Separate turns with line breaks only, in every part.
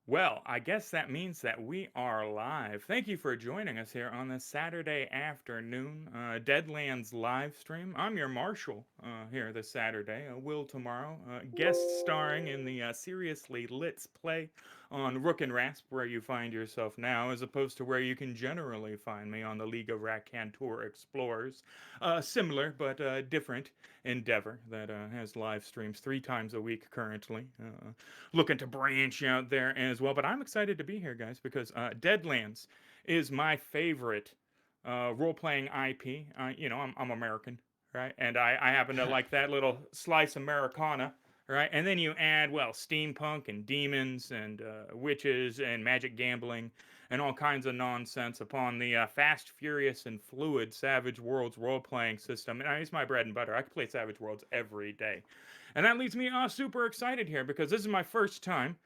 Well, I guess that means that we are live. Thank you for joining us here on this Saturday afternoon Deadlands live stream. I'm your marshal here this Saturday, Will tomorrow, guest starring in the Seriously Let's Play on Rook and Rasp, where you find yourself now, as opposed to where you can generally find me on the League of Racantor Explorers. Similar but different endeavor that has live streams 3 times a week currently. Looking to branch out there as well. But I'm excited to be here, guys, because Deadlands is my favorite role playing IP. I'm American, right? And I happen to like that little slice Americana. Right, and then you add steampunk and demons and witches and magic gambling and all kinds of nonsense upon the fast, furious, and fluid Savage Worlds role-playing system. And it's my bread and butter. I can play Savage Worlds every day, and that leaves me super excited here because this is my first time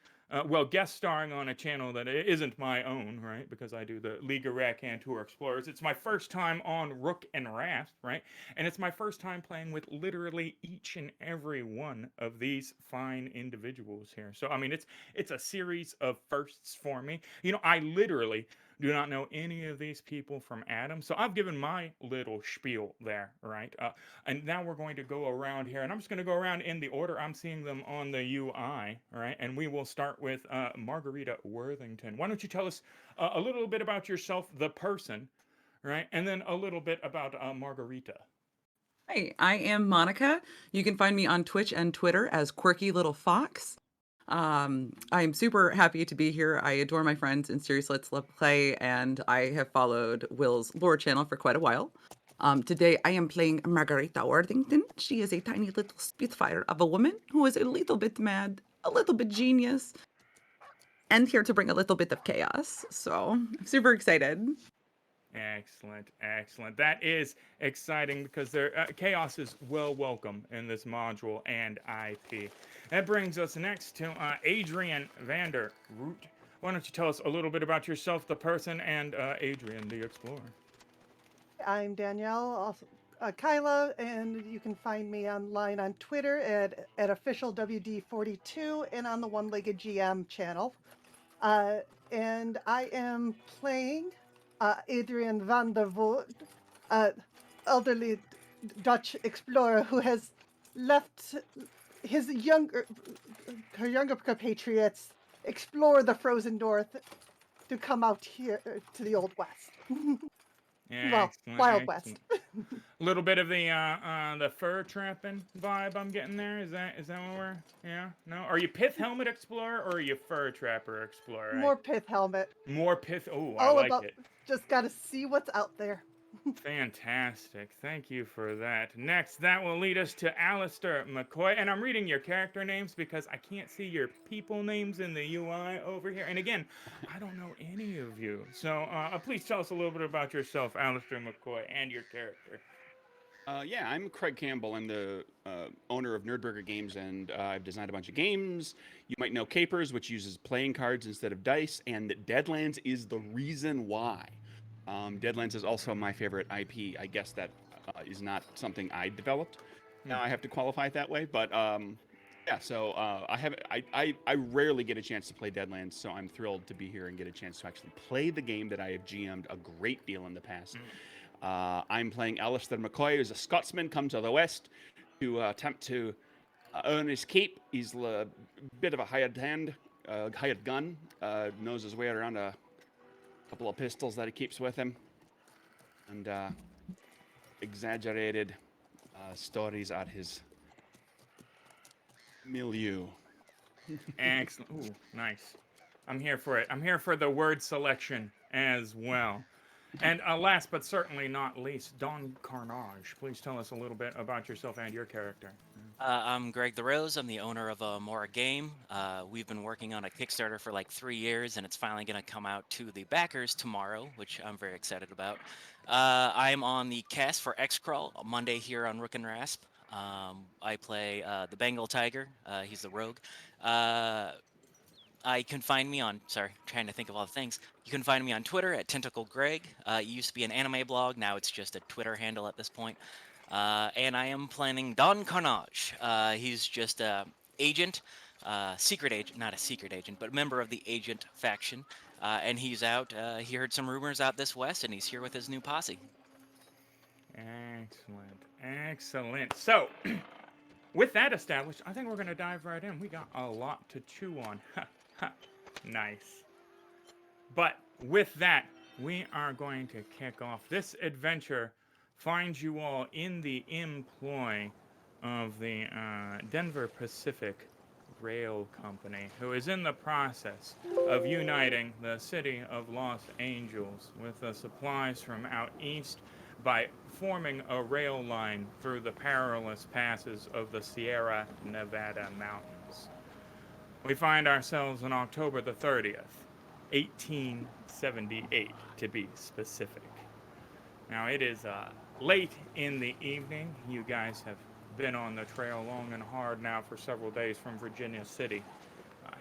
guest starring on a channel that isn't my own, right? Because I do the League of Racantor Explorers. It's my first time on Rook and Rasp, right? And it's my first time playing with literally each and every one of these fine individuals here. So I mean, it's a series of firsts for me. I literally do not know any of these people from Adam. So I've given my little spiel there, right? And now we're going to go around here, and I'm just going to go around in the order I'm seeing them on the UI, right? And we will start with Margarita Worthington. Why don't you tell us a little bit about yourself, the person, right? And then a little bit about Margarita.
Hi, I am Monica. You can find me on Twitch and Twitter as Quirky Little Fox. I'm super happy to be here. I adore my friends in Serious Let's Play, and I have followed Will's lore channel for quite a while. Today, I am playing Margarita Worthington. She is a tiny little spitfire of a woman who is a little bit mad, a little bit genius, and here to bring a little bit of chaos. So I'm super excited.
Excellent, excellent. That is exciting because chaos is well welcome in this module and IP. That brings us next to Adrian Van Der Root. Why don't you tell us a little bit about yourself, the person, and Adrian, the explorer?
I'm Danielle, also Kyla, and you can find me online on Twitter at official WD42 and on the One Legged GM channel. And I am playing Adrian Van Der Root, uh, elderly Dutch explorer who has left his her younger compatriots explore the frozen north to come out here to the old west. Well,
Excellent,
Wild
excellent.
West.
A little bit of the fur trapping vibe I'm getting there. Is that what we're no? Are you pith helmet explorer or are you fur trapper explorer?
More pith helmet.
More pith. Oh, I
All
like
about
it.
just gotta see what's out there.
Fantastic. Thank you for that. Next, that will lead us to Aleister Mccoy. And I'm reading your character names because I can't see your people names in the UI over here. And again, I don't know any of you. So please tell us a little bit about yourself, Aleister Mccoy, and your character.
Yeah, I'm Craig Campbell. I'm the owner of Nerdburger Games, and I've designed a bunch of games. You might know Capers, which uses playing cards instead of dice, and Deadlands is the reason why. Deadlands is also my favorite IP. I guess that is not something I developed. Now I have to qualify it that way, but yeah. So I rarely get a chance to play Deadlands, so I'm thrilled to be here and get a chance to actually play the game that I have GM'd a great deal in the past. I'm playing Aleister Mccoy, who's a Scotsman, come to the west to attempt to earn his keep. He's a bit of a hired hand, hired gun, knows his way around a couple of pistols that he keeps with him, and exaggerated stories at his milieu.
Excellent. Ooh, nice. I'm here for it. I'm here for the word selection as well. And last but certainly not least, Don Carnage. Please tell us a little bit about yourself and your character.
I'm Greg LaRose. I'm the owner of Amora Game. We've been working on a Kickstarter for like 3 years, and it's finally going to come out to the backers tomorrow, which I'm very excited about. I'm on the cast for X-Crawl Monday here on Rook and Rasp. I play the Bengal Tiger. He's the rogue. You can find me on, sorry, trying to think of all the things. You can find me on Twitter at Tentacle Greg. It used to be an anime blog. Now it's just a Twitter handle at this point. And I am planning Don Carnage. He's just a agent secret agent, not a secret agent, but member of the agent faction. And he's out. He heard some rumors out this west, and he's here with his new posse.
Excellent. Excellent. So, with that established, I think we're going to dive right in. We got a lot to chew on. Nice. But with that, we are going to kick off. This adventure finds you all in the employ of the Denver Pacific Rail Company, who is in the process of uniting the city of Los Angeles with the supplies from out east by forming a rail line through the perilous passes of the Sierra Nevada mountains. We find ourselves on October the 30th, 1878 to be specific. Now it is late in the evening. You guys have been on the trail long and hard now for several days from Virginia City,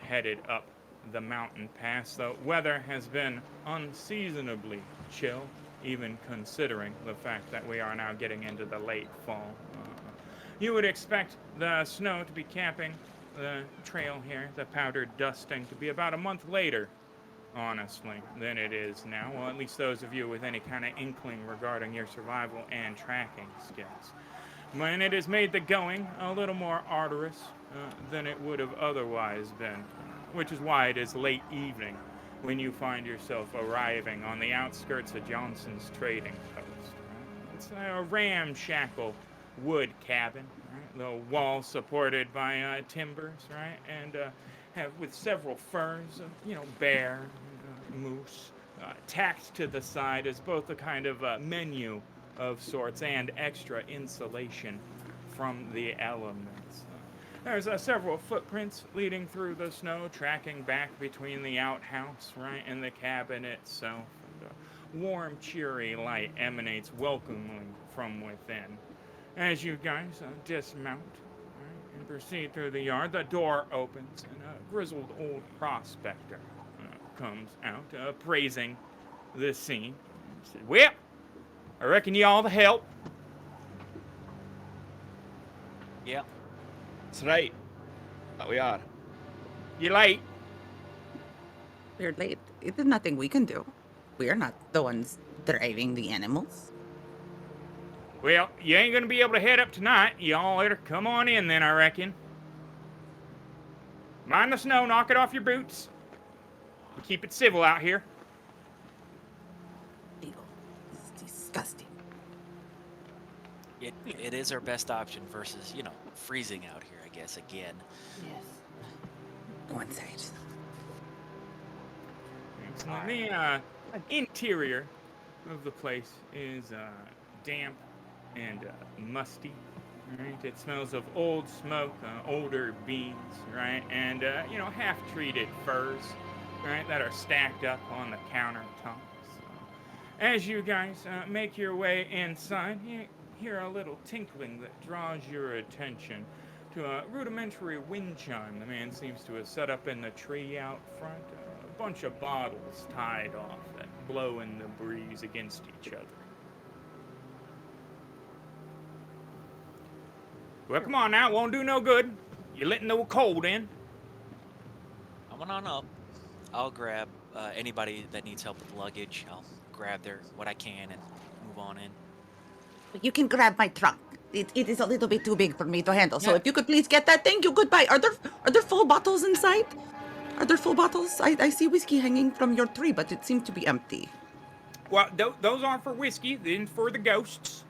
headed up the mountain pass. The weather has been unseasonably chill, even considering the fact that we are now getting into the late fall. You would expect the snow to be capping the trail here, the powdered dusting, to be about a month later, honestly, than it is now. Well, at least those of you with any kind of inkling regarding your survival and tracking skills. When it has made the going a little more arduous than it would have otherwise been, which is why it is late evening when you find yourself arriving on the outskirts of Johnson's Trading Post. It's a ramshackle wood cabin, right? The walls supported by timbers, right? And have with several furs, bear, moose, tacked to the side as both a kind of menu of sorts and extra insulation from the elements. There's several footprints leading through the snow, tracking back between the outhouse, right, and the cabin itself. And a warm, cheery light emanates welcomingly from within. As you guys dismount, right, and proceed through the yard, the door opens and a grizzled old prospector comes out, praising the scene. He said, "Well, I reckon you all the help."
Yeah.
That's right. We are.
You late?
We're late. There's nothing we can do. We are not the ones driving the animals.
Well, you ain't gonna be able to head up tonight. You all better come on in then, I reckon. Mind the snow, knock it off your boots. Keep it civil out here.
Ew, it's disgusting.
It is our best option versus, freezing out here, I guess, again.
Yes. Go inside.
Excellent. The interior of the place is damp and musty. Right? It smells of old smoke, older beans, right? And, half-treated furs, right, that are stacked up on the countertops. As you guys make your way inside, you hear a little tinkling that draws your attention to a rudimentary wind chime the man seems to have set up in the tree out front. A bunch of bottles tied off that blow in the breeze against each other. Well, come on now, won't do no good. You're letting the cold in.
Coming on up. I'll grab anybody that needs help with luggage. I'll grab what I can and move on in.
You can grab my trunk. It is a little bit too big for me to handle. So
Yeah.
if you could please get that. Thank you. Goodbye. Are there full bottles inside? Are there full bottles? I see whiskey hanging from your tree, but it seems to be empty.
Well, those aren't for whiskey, then for the ghosts.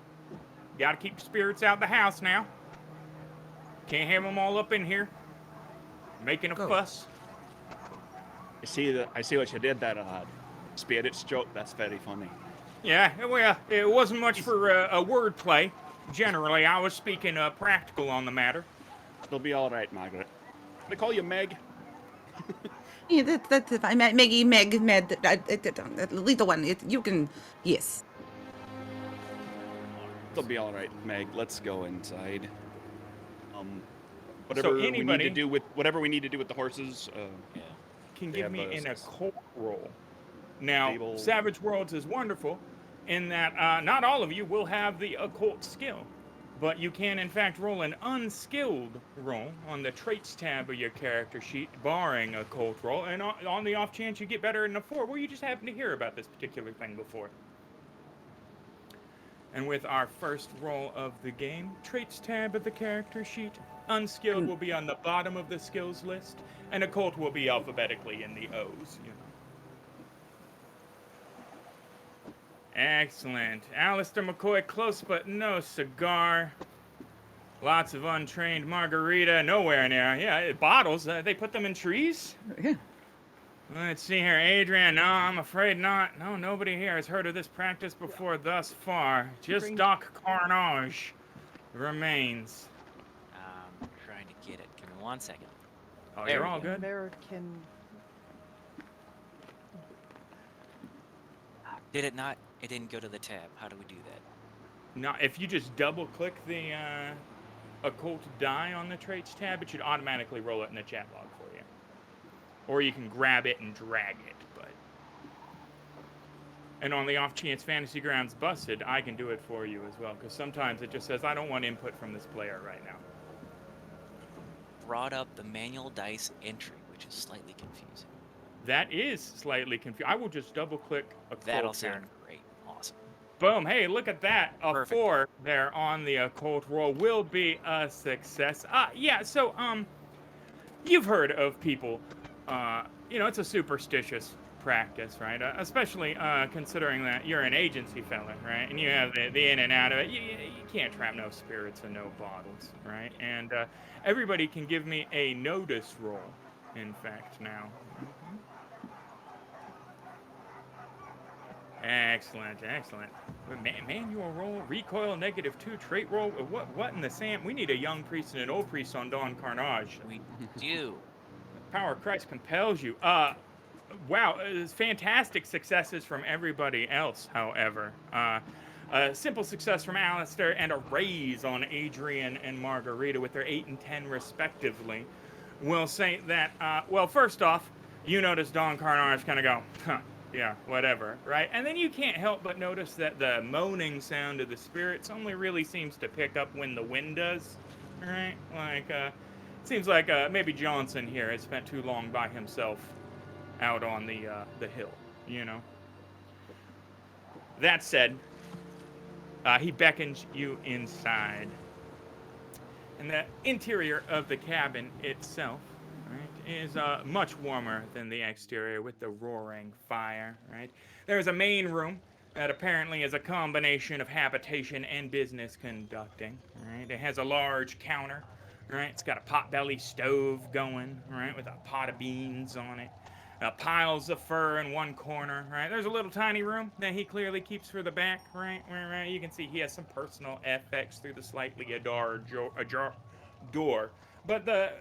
Gotta keep spirits out of the house now. Can't have them all up in here, making a fuss.
I see what you did there, spirits joke. That's very funny.
Yeah, well, it wasn't much for a wordplay. Generally, I was speaking practical on the matter.
It'll be all right, Margaret. They call you Meg.
Yeah, that's fine. Maggie, Meg, Med, little one. You can, yes.
It'll be all right, Meg. Let's go inside. Whatever we need to do with the horses.
Yeah.
Can
They
give
have
me
those
an occult roll. Now,
stable-
Savage Worlds is wonderful in that not all of you will have the occult skill. but you can in fact roll an unskilled roll on the traits tab of your character sheet, barring a occult roll, and on the off chance you get better than a 4, well, you just happen to hear about this particular thing before. And with our first roll of the game, traits tab of the character sheet, unskilled will be on the bottom of the skills list, and occult will be alphabetically in the O's, you know. Excellent. Aleister Mccoy, close but no cigar. Lots of untrained margarita, nowhere near. Yeah, bottles, they put them in trees?
Yeah.
Let's see here, Adrian. No, I'm afraid not. No, nobody here has heard of this practice before thus far. Just Doc Carnage remains.
I'm trying to get it. Give me 1 second.
Oh,
There
you're
we
all
go.
good?
American.
Did it not? It didn't go to the tab. How do we do that?
No, if you just double-click the occult die on the traits tab, it should automatically roll it in the chat log for you. Or you can grab it and drag it, but... And on the off chance Fantasy Grounds busted, I can do it for you as well, because sometimes it just says, I don't want input from this player right now.
Brought up the manual dice entry, which is slightly confusing.
That is slightly confusing. I will just double-click occult
That'll
here.
sound great. Awesome.
Boom. Hey, look at that. A
Perfect.
4 there on the occult roll will be a success. Yeah, so, you've heard of people, you know, it's a superstitious practice, right? Especially considering that you're an agency fella, right? And you have the in and out of it. You can't trap no spirits and no bottles, right? And everybody can give me a notice roll, in fact, now. Excellent, excellent. Manual roll, recoil -2, trait roll. What in the Sam? We need a young priest and an old priest on Dawn Carnage.
We do.
Power of Christ compels you. Wow, fantastic successes from everybody else, however. A simple success from Aleister and a raise on Adrian and Margarita with their 8 and 10 respectively. We'll say that, well, first off, you notice Dawn Carnage kind of go, huh, yeah, whatever, right? And then you can't help but notice that the moaning sound of the spirits only really seems to pick up when the wind does, right? Like, seems like maybe Johnson here has spent too long by himself out on the hill, you know? That said, he beckons you inside. And the interior of the cabin itself, right, is much warmer than the exterior with the roaring fire, right? There's a main room that apparently is a combination of habitation and business conducting, right? It has a large counter, right? It's got a potbelly stove going, right, with a pot of beans on it. Piles of fur in one corner, right? There's a little tiny room that he clearly keeps for the back, right? Right. You can see he has some personal effects through the slightly ajar door. But the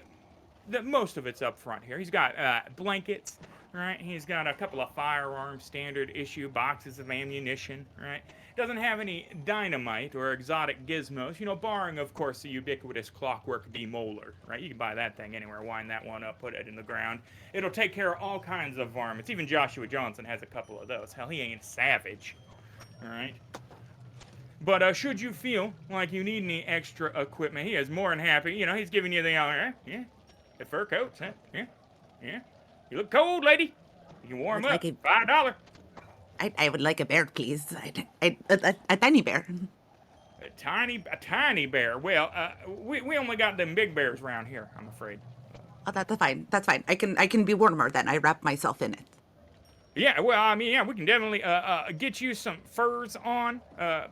most of it's up front here. He's got blankets, right? He's got a couple of firearms, standard issue boxes of ammunition, right? Doesn't have any dynamite or exotic gizmos, you know, barring, of course, the ubiquitous clockwork demolar, right? You can buy that thing anywhere, wind that one up, put it in the ground. It'll take care of all kinds of varmints. Even Joshua Johnson has a couple of those. Hell, he ain't savage, all right? But should you feel like you need any extra equipment, he is more than happy. You know, he's giving you the, yeah, the fur coats, huh? Yeah. You look cold, lady. You can warm up. $5.
I would like a bear, please. A tiny bear.
A tiny bear. Well, we only got them big bears around here, I'm afraid.
Oh, that's fine. That's fine. I can be warmer then. I wrap myself in it.
Yeah, well, I mean, yeah, we can definitely get you some furs on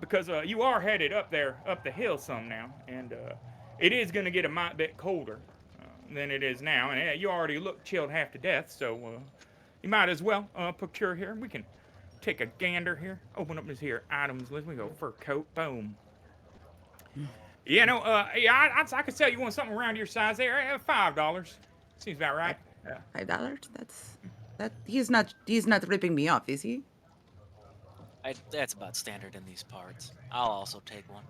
because you are headed up the hill some now, and it is going to get a mite bit colder than it is now, and you already look chilled half to death, so you might as well procure here. We can take a gander here, open up this here items list. We go fur coat, boom. You know, yeah, I could sell you one something around your size there. $5 seems about right.
$5? He's not ripping me off, is he?
That's about standard in these parts. I'll also take one.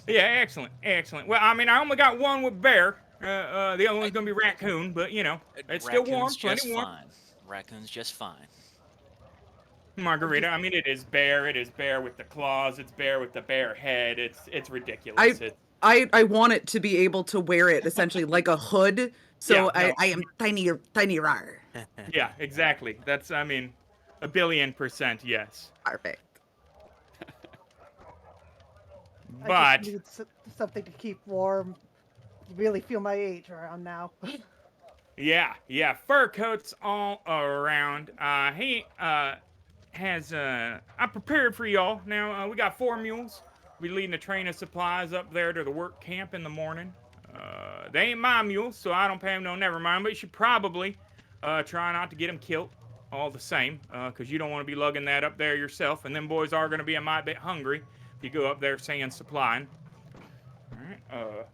Yeah, excellent. Well, I mean, I only got one with bear. The other one's gonna be raccoon, but you know, it's still warm, plenty warm.
Fine. Raccoon's just fine.
Margarita, I mean, it is bear with the claws. It's bear with the bear head. It's ridiculous.
I want it to be able to wear it essentially like a hood. So
Yeah, no.
I am tiny rar.
Yeah, exactly. That's, I mean, 1,000,000,000% yes.
Perfect.
I just
But
need something to keep warm. Really feel my age around now.
yeah, fur coats all around. He has I prepared for y'all. Now we got 4 mules. We leading a train of supplies up there to the work camp in the morning. They ain't my mules, so I don't pay them no never mind. But you should probably try not to get them killed all the same, because you don't want to be lugging that up there yourself. And them boys are going to be a mite bit hungry if you go up there saying supplying. All right.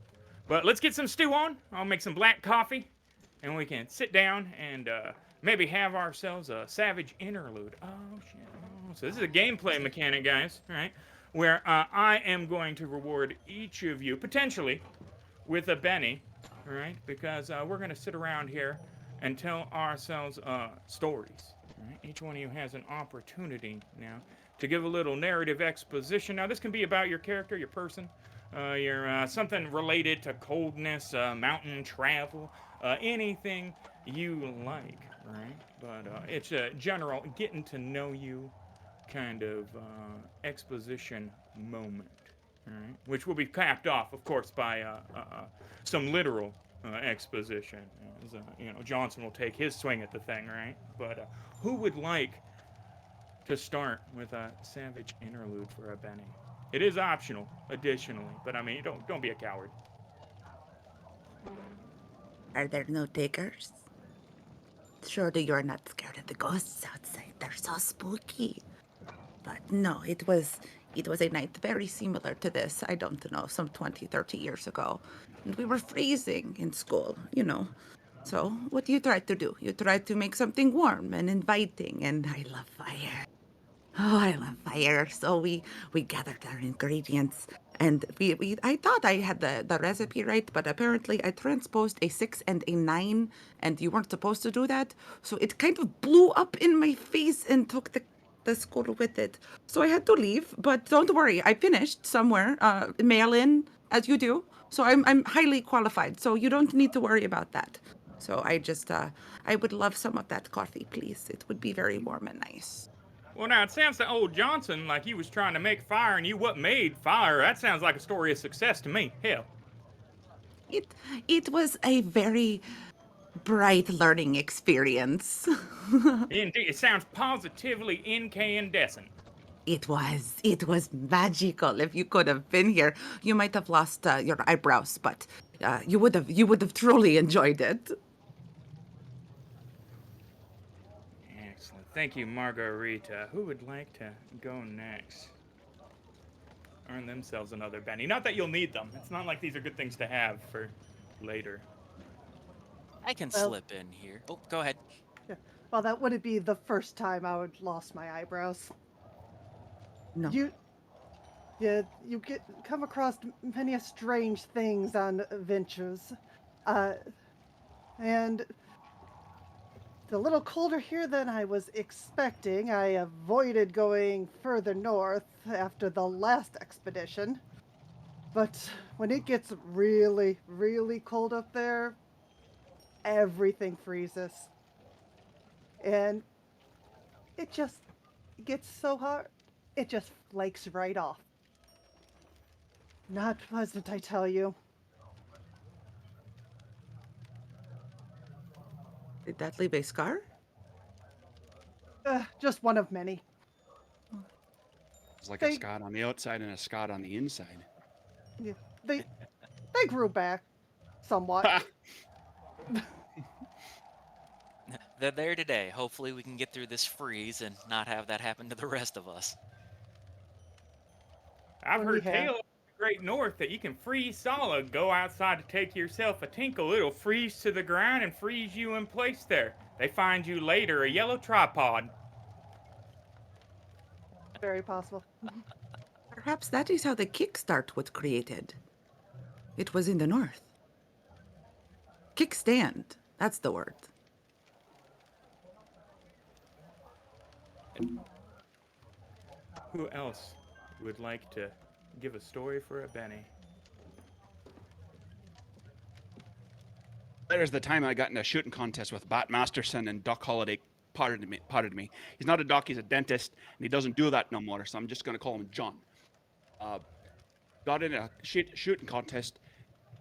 But let's get some stew on. I'll make some black coffee, and we can sit down and maybe have ourselves a savage interlude. Oh, shit. Oh, so this is a gameplay mechanic, guys, all right, where I am going to reward each of you, potentially, with a Benny, all right, because we're going to sit around here and tell ourselves stories. All right? Each one of you has an opportunity now to give a little narrative exposition. Now, this can be about your character, your person, your something related to coldness, mountain travel, anything you like, right? But it's a general getting to know you kind of exposition moment, all right? Which will be capped off, of course, by some literal exposition. As, Johnson will take his swing at the thing, right? But who would like to start with a savage interlude for a Benny? It is optional, additionally, but I mean, don't be a coward.
Are there no takers? Surely you're not scared of the ghosts outside. They're so spooky. But no, it was a night very similar to this. I don't know, some 20, 30 years ago. And we were freezing in school, you know. So what do you try to do? You try to make something warm and inviting, and I love fire. Oh, I love fire. So we gathered our ingredients, and I thought I had the recipe right, but apparently I transposed a 6 and a 9, and you weren't supposed to do that. So it kind of blew up in my face and took the school with it. So I had to leave, but don't worry, I finished somewhere, mail in, as you do. So I'm highly qualified, so you don't need to worry about that. So I would love some of that coffee, please. It would be very warm and nice.
Well, now, it sounds to old Johnson like he was trying to make fire and you what made fire. That sounds like a story of success to me. Hell.
It was a very bright learning experience.
Indeed, it sounds positively incandescent.
It was magical. If you could have been here, you might have lost your eyebrows, but you would have truly enjoyed it.
Excellent. Thank you, Margarita. Who would like to go next? Earn themselves another Benny. Not that you'll need them. It's not like these are good things to have for later.
I can
Well-
slip in here. Oh, go ahead.
Well, that wouldn't be the first time I would lost my eyebrows.
No.
You come across many strange things on ventures, and it's a little colder here than I was expecting. I avoided going further north after the last expedition, but when it gets really, really cold up there, everything freezes, and it just gets so hard, it just flakes right off. Not pleasant, I tell you.
Did that leave a scar?
Just one of many.
It's like
They-
a Scot on the outside and a Scot on the inside.
Yeah, they grew back somewhat.
They're there today. Hopefully, we can get through this freeze and not have that happen to the rest of us.
I've
What do
heard
we have?
tales of the Great North that you can freeze solid. Go outside to take yourself a tinkle. It'll freeze to the ground and freeze you in place there. They find you later a yellow tripod.
Very possible.
Perhaps that is how the kickstart was created. It was in the north. Kickstand. That's the word.
Who else would like to give a story for a Benny?
There's the time I got in a shooting contest with Bat Masterson and Doc Holliday potted me. He's not a doc, he's a dentist, and he doesn't do that no more, so I'm just going to call him John. Got in a shooting contest,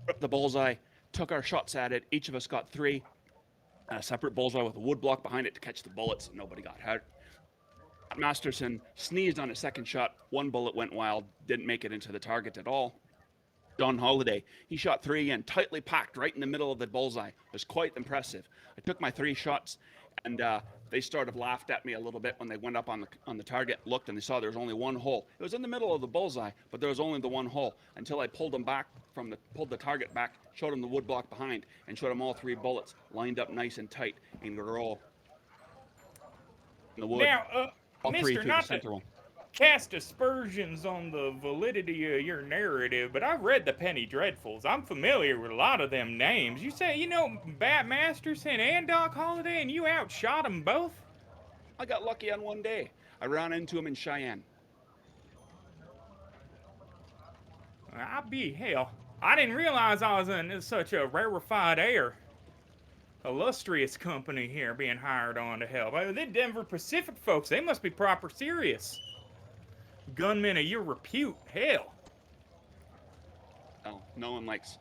ripped the bullseye, took our shots at it. Each of us got 3. A separate bullseye with a wood block behind it to catch the bullets, and nobody got hurt. Masterson sneezed on a second shot. 1 bullet went wild, didn't make it into the target at all. John Holliday, he shot 3 again, tightly packed right in the middle of the bullseye. It was quite impressive. I took my 3 shots, and they sort of laughed at me a little bit when they went up on the target, looked, and they saw there was only 1 hole. It was in the middle of the bullseye, but there was only the 1 hole until I pulled them back pulled the target back, showed them the wood block behind, and showed them all 3 bullets lined up nice and tight in the row in the wood.
Now,
all 3
Mister,
through the
not
center
to
one.
cast aspersions on the validity of your narrative, but I've read the Penny Dreadfuls. I'm familiar with a lot of them names. You say, Bat Masterson and Doc Holliday, and you outshot them both?
I got lucky on one day. I ran into him in Cheyenne.
I'll be hell. I didn't realize I was in such a rarefied air. Illustrious company here being hired on to help. The Denver Pacific folks, they must be proper serious. Gunmen of your repute, hell.
Oh, no one likes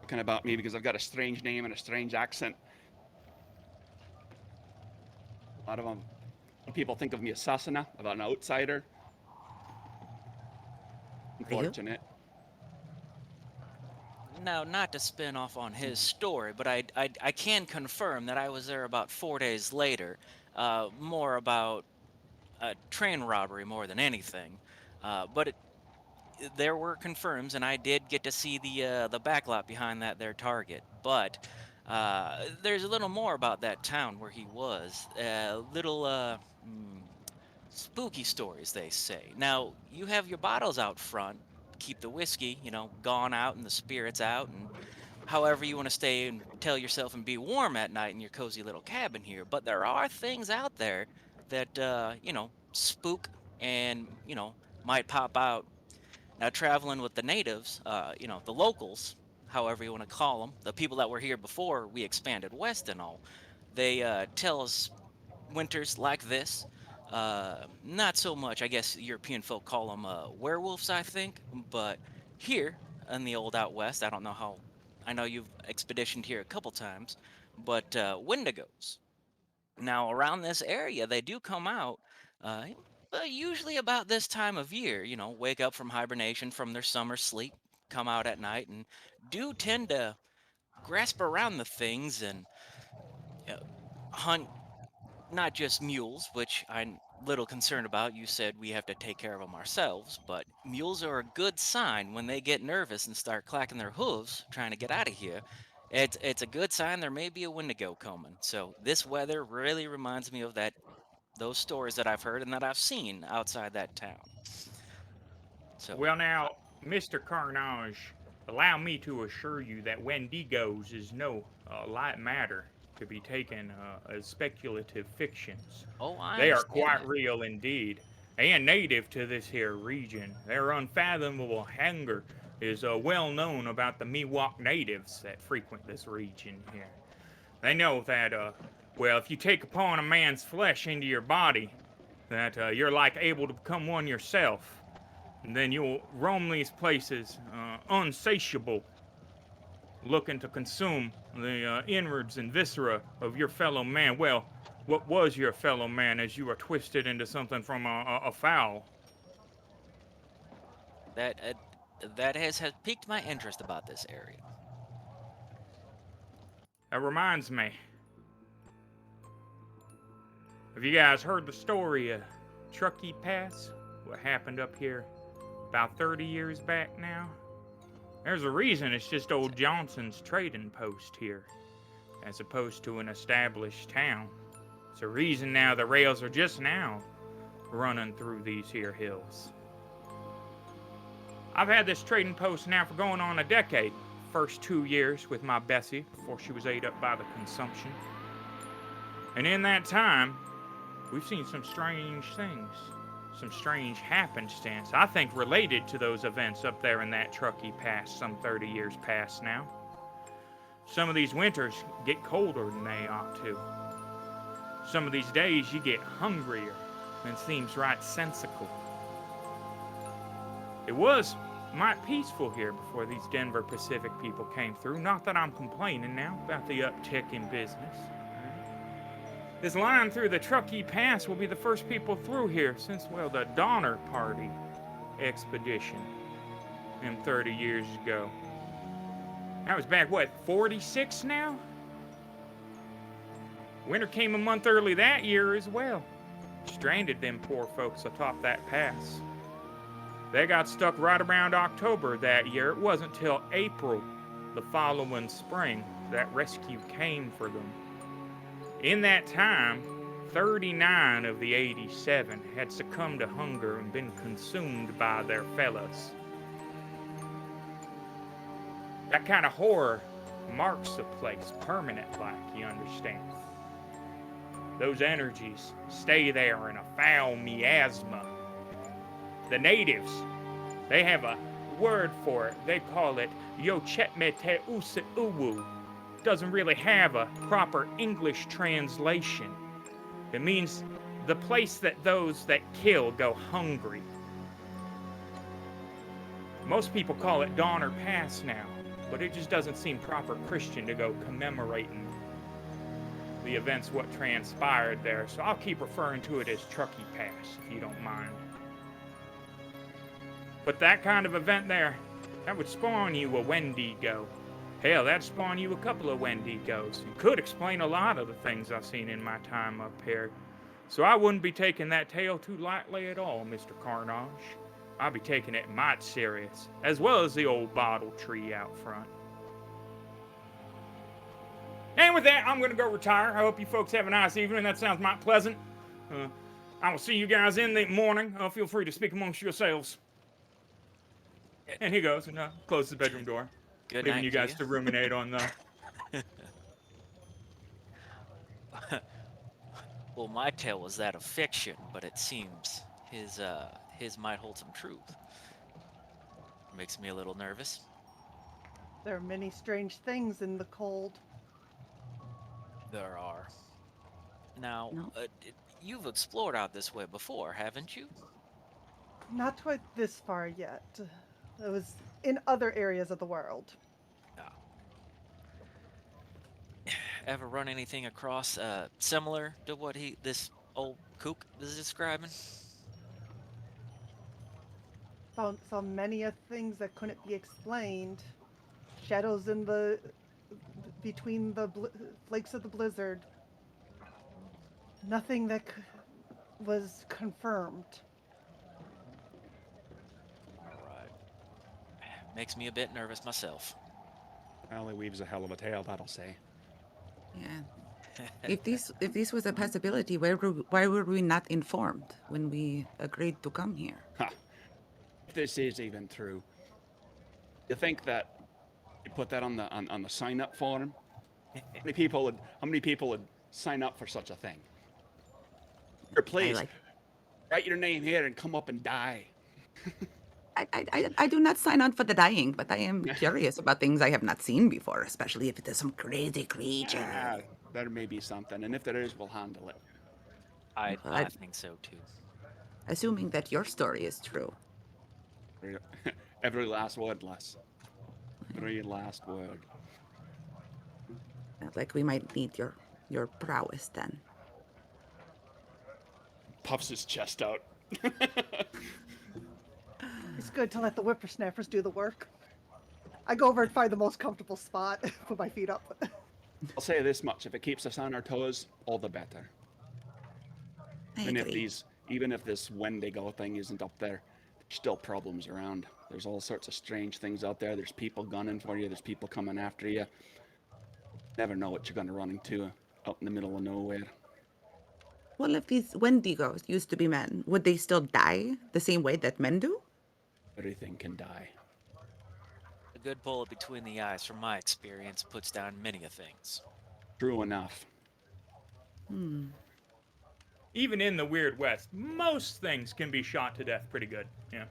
talking about me because I've got a strange name and a strange accent. A lot of people think of me as Sasana, about an outsider. Unfortunate.
Now, not to spin off on his story, but I can confirm that I was there about 4 days later. More about a train robbery more than anything. But there were confirms, and I did get to see the backlot behind that their target. But there's a little more about that town where he was. Spooky stories, they say. Now, you have your bottles out front. Keep the whiskey, gone out and the spirits out, and however you want to stay and tell yourself and be warm at night in your cozy little cabin here. But there are things out there that, spook and, might pop out. Now, traveling with the natives, the locals, however you want to call them, the people that were here before we expanded west and all, they tell us winters like this. Not so much, I guess European folk call them werewolves, I think, but here in the old out west, I don't know how, I know you've expeditioned here a couple times, but wendigos. Now, around this area, they do come out, usually about this time of year, wake up from hibernation from their summer sleep, come out at night, and do tend to grasp around the things and uh, hunt not just mules, which I'm little concerned about. You said we have to take care of them ourselves, but mules are a good sign when they get nervous and start clacking their hooves trying to get out of here. It's a good sign there may be a wendigo coming. So this weather really reminds me of those stories that I've heard and that I've seen outside that town. So
Well, now, Mr. Carnage, allow me to assure you that Wendigos is no light matter to be taken as speculative fictions.
I
They are
understand
quite
that.
real indeed, and native to this here region. Their unfathomable hunger is well known about the Miwok natives that frequent this region here. They know that, if you take upon a man's flesh into your body, that you're like able to become one yourself. And then you'll roam these places unsatiable, looking to consume the innards and viscera of your fellow man. Well, what was your fellow man as you were twisted into something from a fowl?
That has piqued my interest about this area.
That reminds me. Have you guys heard the story of Truckee Pass? What happened up here about 30 years back now? There's a reason it's just old Johnson's trading post here, as opposed to an established town. It's a reason now the rails are just now running through these here hills. I've had this trading post now for going on a decade. First 2 years with my Bessie before she was ate up by the consumption. And in that time, we've seen some strange things. Some strange happenstance, I think, related to those events up there in that Truckee Pass some 30 years past now. Some of these winters get colder than they ought to. Some of these days you get hungrier than seems right sensical. It was might peaceful here before these Denver Pacific people came through. Not that I'm complaining now about the uptick in business. This line through the Truckee Pass will be the first people through here since, well, the Donner Party expedition 30 years ago. That was back, what, 46 now? Winter came a month early that year as well. Stranded them poor folks atop that pass. They got stuck right around October that year. It wasn't till April the following spring that rescue came for them. In that time, 39 of the 87 had succumbed to hunger and been consumed by their fellows. That kind of horror marks the place permanent-like, you understand. Those energies stay there in a foul miasma. The natives, they have a word for it. They call it Yochetmete Uwu. Doesn't really have a proper English translation. It means the place that those that kill go hungry. Most people call it Donner Pass now, but it just doesn't seem proper Christian to go commemorating the events what transpired there, so I'll keep referring to it as Truckee Pass, if you don't mind. But that kind of event there, that would spawn you a Wendigo. Hell, that'd spawn you a couple of Wendigos. It could explain a lot of the things I've seen in my time up here. So I wouldn't be taking that tale too lightly at all, Mr. Carnage. I'd be taking it mighty serious, as well as the old bottle tree out front. And with that, I'm going to go retire. I hope you folks have a nice evening. That sounds mighty pleasant. I will see you guys in the morning. Feel free to speak amongst yourselves. And he goes and closes the bedroom door.
Good
leaving
night
you guys to ruminate on the...
Well, my tale was that of fiction, but it seems his might hold some truth. Makes me a little nervous.
There are many strange things in the cold.
There are. Now,
No.
You've explored out this way before, haven't you?
Not quite this far yet. It was in other areas of the world.
Ever run anything across similar to what this old kook is describing?
Saw many of things that couldn't be explained. Shadows in between the flakes of the blizzard. Nothing that was confirmed.
Alright. Makes me a bit nervous myself.
Well, he weaves a hell of a tale, that'll say.
Yeah. If this was a possibility, why were we not informed when we agreed to come here?
Ha! If this is even true, you think that you put that on the sign up form? How many people would sign up for such a thing? Here, please, write your name here and come up and die.
I do not sign on for the dying, but I am curious about things I have not seen before, especially if it is some crazy creature.
Yeah, there may be something, and if there is, we'll handle it.
I think so too.
Assuming that your story is true.
Every last word, Les. Every last word.
Like we might need your prowess then.
Puffs his chest out.
It's good to let the whippersnappers do the work. I go over and find the most comfortable spot, put my feet up.
I'll say this much: if it keeps us on our toes, all the better. Even if this Wendigo thing isn't up there, there's still problems around. There's all sorts of strange things out there. There's people gunning for you. There's people coming after you. Never know what you're going to run into out in the middle of nowhere.
Well, if these Wendigos used to be men, would they still die the same way that men do?
Everything can die.
A good bullet between the eyes, from my experience, puts down many a things.
True enough.
Even in the Weird West, most things can be shot to death pretty good. Yeah.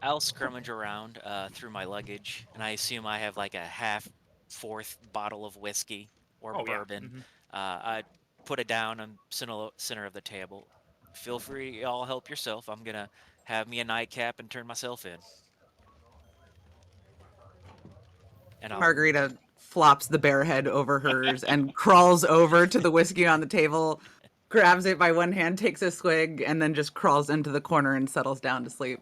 I'll scrummage around through my luggage, and I assume I have like a half-fourth bottle of whiskey or
Oh, yeah.
bourbon. I put it down on center of the table. Feel free, y'all help yourself. I'm gonna have me a nightcap and turn myself in. And I'll
Margarita flops the bear head over hers and crawls over to the whiskey on the table, grabs it by one hand, takes a swig, and then just crawls into the corner and settles down to sleep.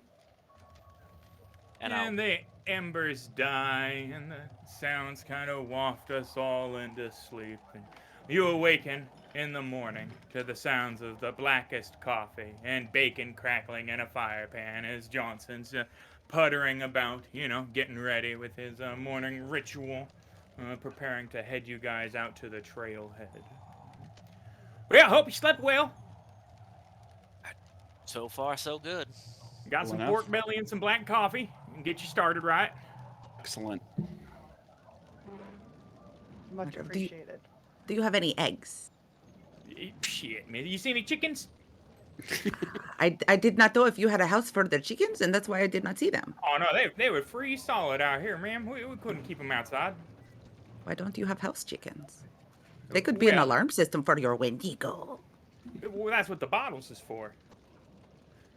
and I'll
And the embers die, and the sounds kind of waft us all into sleep. And you awaken in the morning to the sounds of the blackest coffee and bacon crackling in a fire pan as Johnson's puttering about, getting ready with his morning ritual, preparing to head you guys out to the trailhead. Well, yeah, hope you slept well.
so far so good.
Got
Well
some
enough.
pork belly and some black coffee. And get you started right.
Excellent.
Much
Do you-
appreciated.
Do you have any eggs?
Shit, man. You see any chickens?
I did not know if you had a house for the chickens, and that's why I did not see them.
Oh, no, they were free solid out here, ma'am. We couldn't keep them outside.
Why don't you have house chickens? They could be an
Well-
alarm system for your Wendigo.
Well, that's what the bottles is for.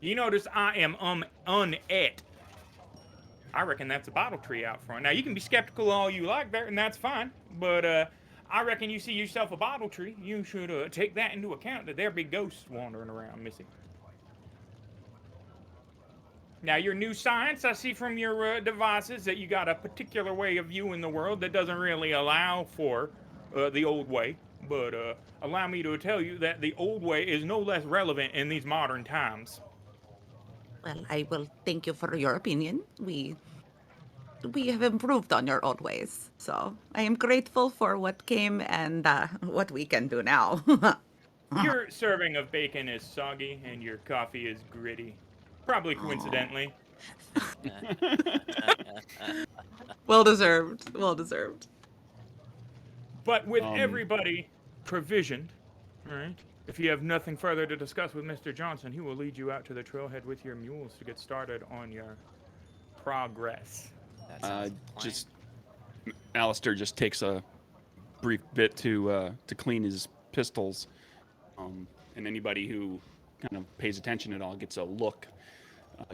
You notice I am unat. I reckon that's a bottle tree out front. Now, you can be skeptical all you like there, and that's fine. But I reckon you see yourself a bottle tree, you should take that into account that there be ghosts wandering around, missy. Now, your new science, I see from your devices that you got a particular way of viewing the world that doesn't really allow for the old way. But allow me to tell you that the old way is no less relevant in these modern times.
Well, I will thank you for your opinion. We have improved on your old ways, so I am grateful for what came and what we can do now.
Your serving of bacon is soggy and your coffee is gritty. Probably coincidentally.
Well deserved. Well deserved.
But with everybody provisioned, right? If you have nothing further to discuss with Mr. Johnson, he will lead you out to the trailhead with your mules to get started on your progress.
That sounds like a plan.
Just Aleister just takes a brief bit to clean his pistols, and anybody who kind of pays attention at all gets a look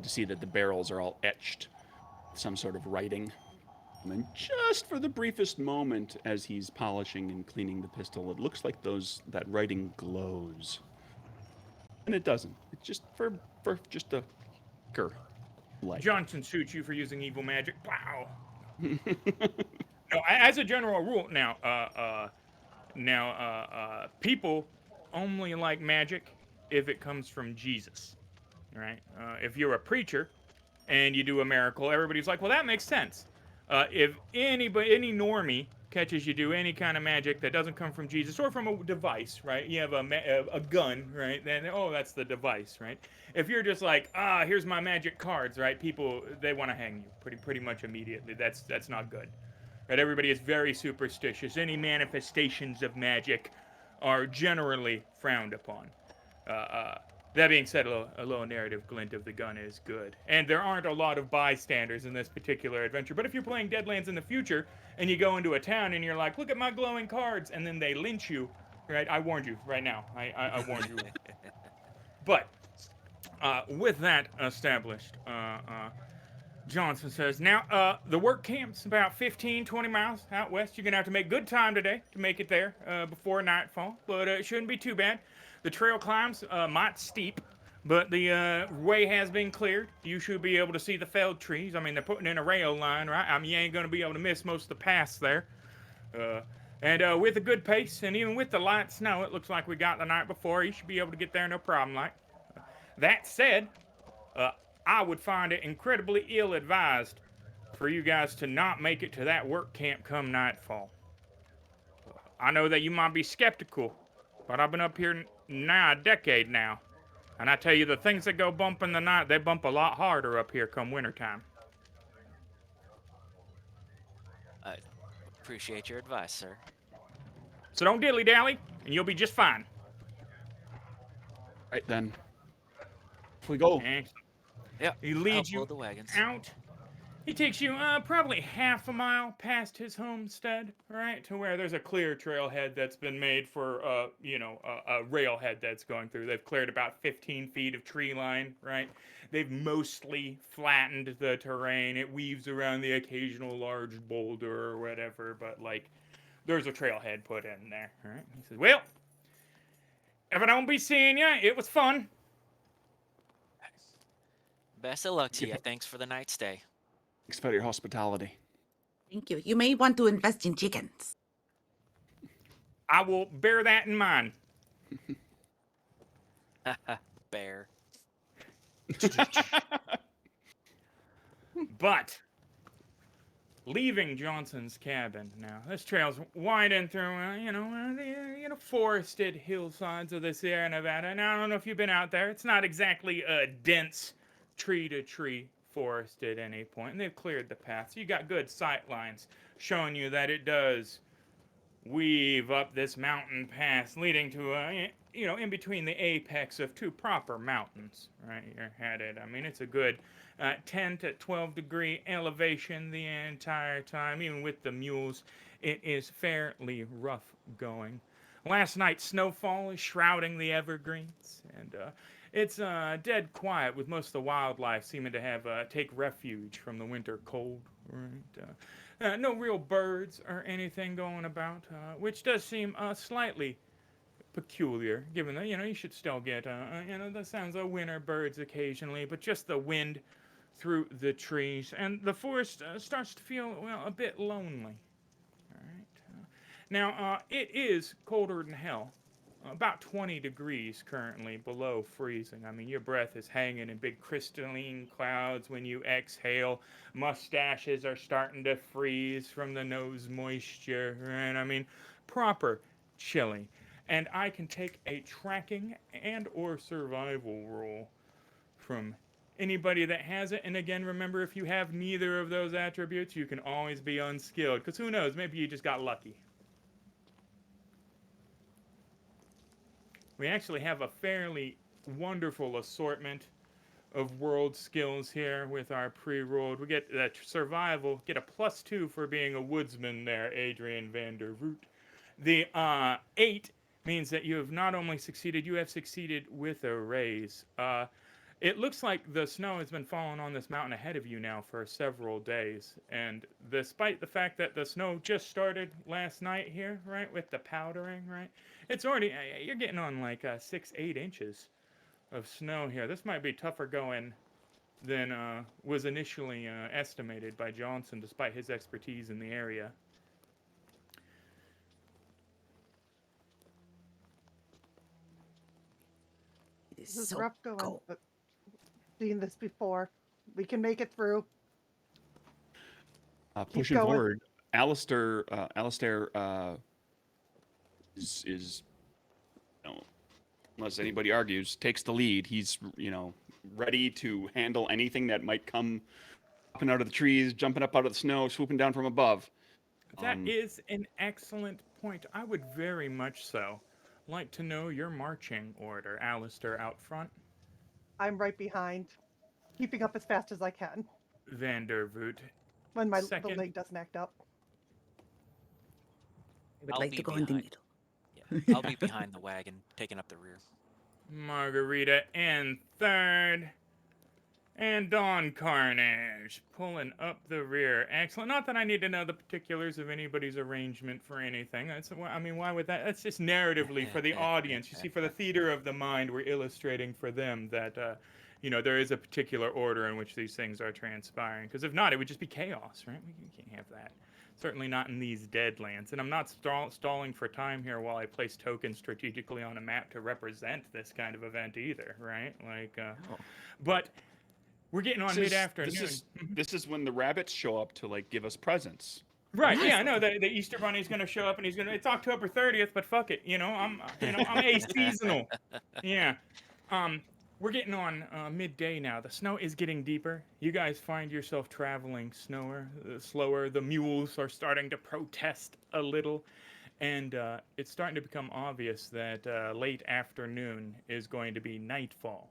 to see that the barrels are all etched with some sort of writing. And then just for the briefest moment, as he's polishing and cleaning the pistol, it looks like that writing glows, and it doesn't. It's just for just a light.
Johnson shoots you for using evil magic. Wow. No, as a general rule, people only like magic if it comes from Jesus, right? If you're a preacher and you do a miracle, everybody's like, well, that makes sense. If any normie catches you do any kind of magic that doesn't come from Jesus or from a device, right? You have a gun, right? Then, oh, that's the device, right? If you're just like, here's my magic cards, right? People, they want to hang you pretty much immediately. That's not good. Right? Everybody is very superstitious. Any manifestations of magic are generally frowned upon. That being said, a little narrative glint of the gun is good. And there aren't a lot of bystanders in this particular adventure. But if you're playing Deadlands in the future, and you go into a town and you're like, look at my glowing cards, and then they lynch you, right? I warned you right now. I warned you. But with that established, Johnson says, now, the work camp's about 15, 20 miles out west. You're going to have to make good time today to make it there before nightfall, but it shouldn't be too bad. The trail climbs might steep, but the way has been cleared. You should be able to see the felled trees. I mean, they're putting in a rail line, right? I mean, you ain't going to be able to miss most of the paths there. And with a good pace, and even with the light snow, it looks like we got the night before. You should be able to get there no problem, like. That said, I would find it incredibly ill-advised for you guys to not make it to that work camp come nightfall. I know that you might be skeptical, but I've been up here now a decade now. And I tell you, the things that go bump in the night, they bump a lot harder up here come wintertime.
I appreciate your advice, sir.
So don't dilly-dally, and you'll be just fine.
Right then. If we go.
Excellent.
Yep.
He
I'll
leads
pull
you
the wagons.
out. He takes you probably half a mile past his homestead, right, to where there's a clear trailhead that's been made for, a railhead that's going through. They've cleared about 15 feet of tree line, right? They've mostly flattened the terrain. It weaves around the occasional large boulder or whatever, but like, there's a trailhead put in there, right? He says, "Well, if I don't be seeing you, it was fun."
Best of luck to
Give
you.
it-
Thanks for the night stay.
Thanks for your hospitality.
Thank you. You may want to invest in chickens.
I will bear that in mind.
Bear.
But leaving Johnson's cabin now, this trail's winding through, the forested hillsides of the Sierra Nevada. Now, I don't know if you've been out there. It's not exactly a dense tree-to-tree forest at any point, and they've cleared the path. So you got good sight lines showing you that it does weave up this mountain pass leading to in between the apex of two proper mountains, right? You're headed. I mean, it's a good 10 to 12 degree elevation the entire time. Even with the mules, it is fairly rough going. Last night's snowfall is shrouding the evergreens, and it's dead quiet, with most of the wildlife seeming to have take refuge from the winter cold. Right? No real birds or anything going about, which does seem slightly peculiar, given that you should still get the sounds of winter birds occasionally, but just the wind through the trees, and the forest starts to feel a bit lonely. All right. Now it is colder than hell. About 20 degrees currently below freezing. I mean, your breath is hanging in big crystalline clouds when you exhale. Mustaches are starting to freeze from the nose moisture, right? I mean, proper chilly. And I can take a tracking and or survival roll from anybody that has it. And again, remember, if you have neither of those attributes, you can always be unskilled. Because who knows, maybe you just got lucky. We actually have a fairly wonderful assortment of world skills here with our pre-rolled. We get that survival, get a +2 for being a woodsman there, Adrian Van Der Root. The 8 means that you have not only succeeded, you have succeeded with a raise. It looks like the snow has been falling on this mountain ahead of you now for several days. And despite the fact that the snow just started last night here, right, with the powdering, right, it's already, you're getting on like 6-8 inches of snow here. This might be tougher going than was initially estimated by Johnson, despite his expertise in the area.
It is
This is
so
rough going,
cold.
but seen this before. We can make it through.
Pushing
going.
forward, Aleister is unless anybody argues, takes the lead. He's ready to handle anything that might come popping out of the trees, jumping up out of the snow, swooping down from above.
That is an excellent point. I would very much so like to know your marching order, Aleister out front.
I'm right behind, keeping up as fast as I can
Van Der Root.
when the
Second.
leg doesn't act up.
I would
I'll
like
be
to go in the
behind.
middle.
Yeah, I'll be behind the wagon, taking up the rear.
Margarita in third. And Dawn Carnage pulling up the rear. Excellent. Not that I need to know the particulars of anybody's arrangement for anything. Why would that? That's just narratively for the audience. You see, for the theater of the mind, we're illustrating for them that, there is a particular order in which these things are transpiring. Because if not, it would just be chaos, right? We can't have that. Certainly not in these Deadlands. And I'm not stalling for time here while I place tokens strategically on a map to represent this kind of event either, right? But we're getting on mid-afternoon.
This is when the rabbits show up to give us presents.
Right? Yeah, I know the Easter Bunny's gonna show up and it's October 30th, but fuck it, I'm aseasonal. Yeah. We're getting on midday now. The snow is getting deeper. You guys find yourself traveling slower. The mules are starting to protest a little, and it's starting to become obvious that late afternoon is going to be nightfall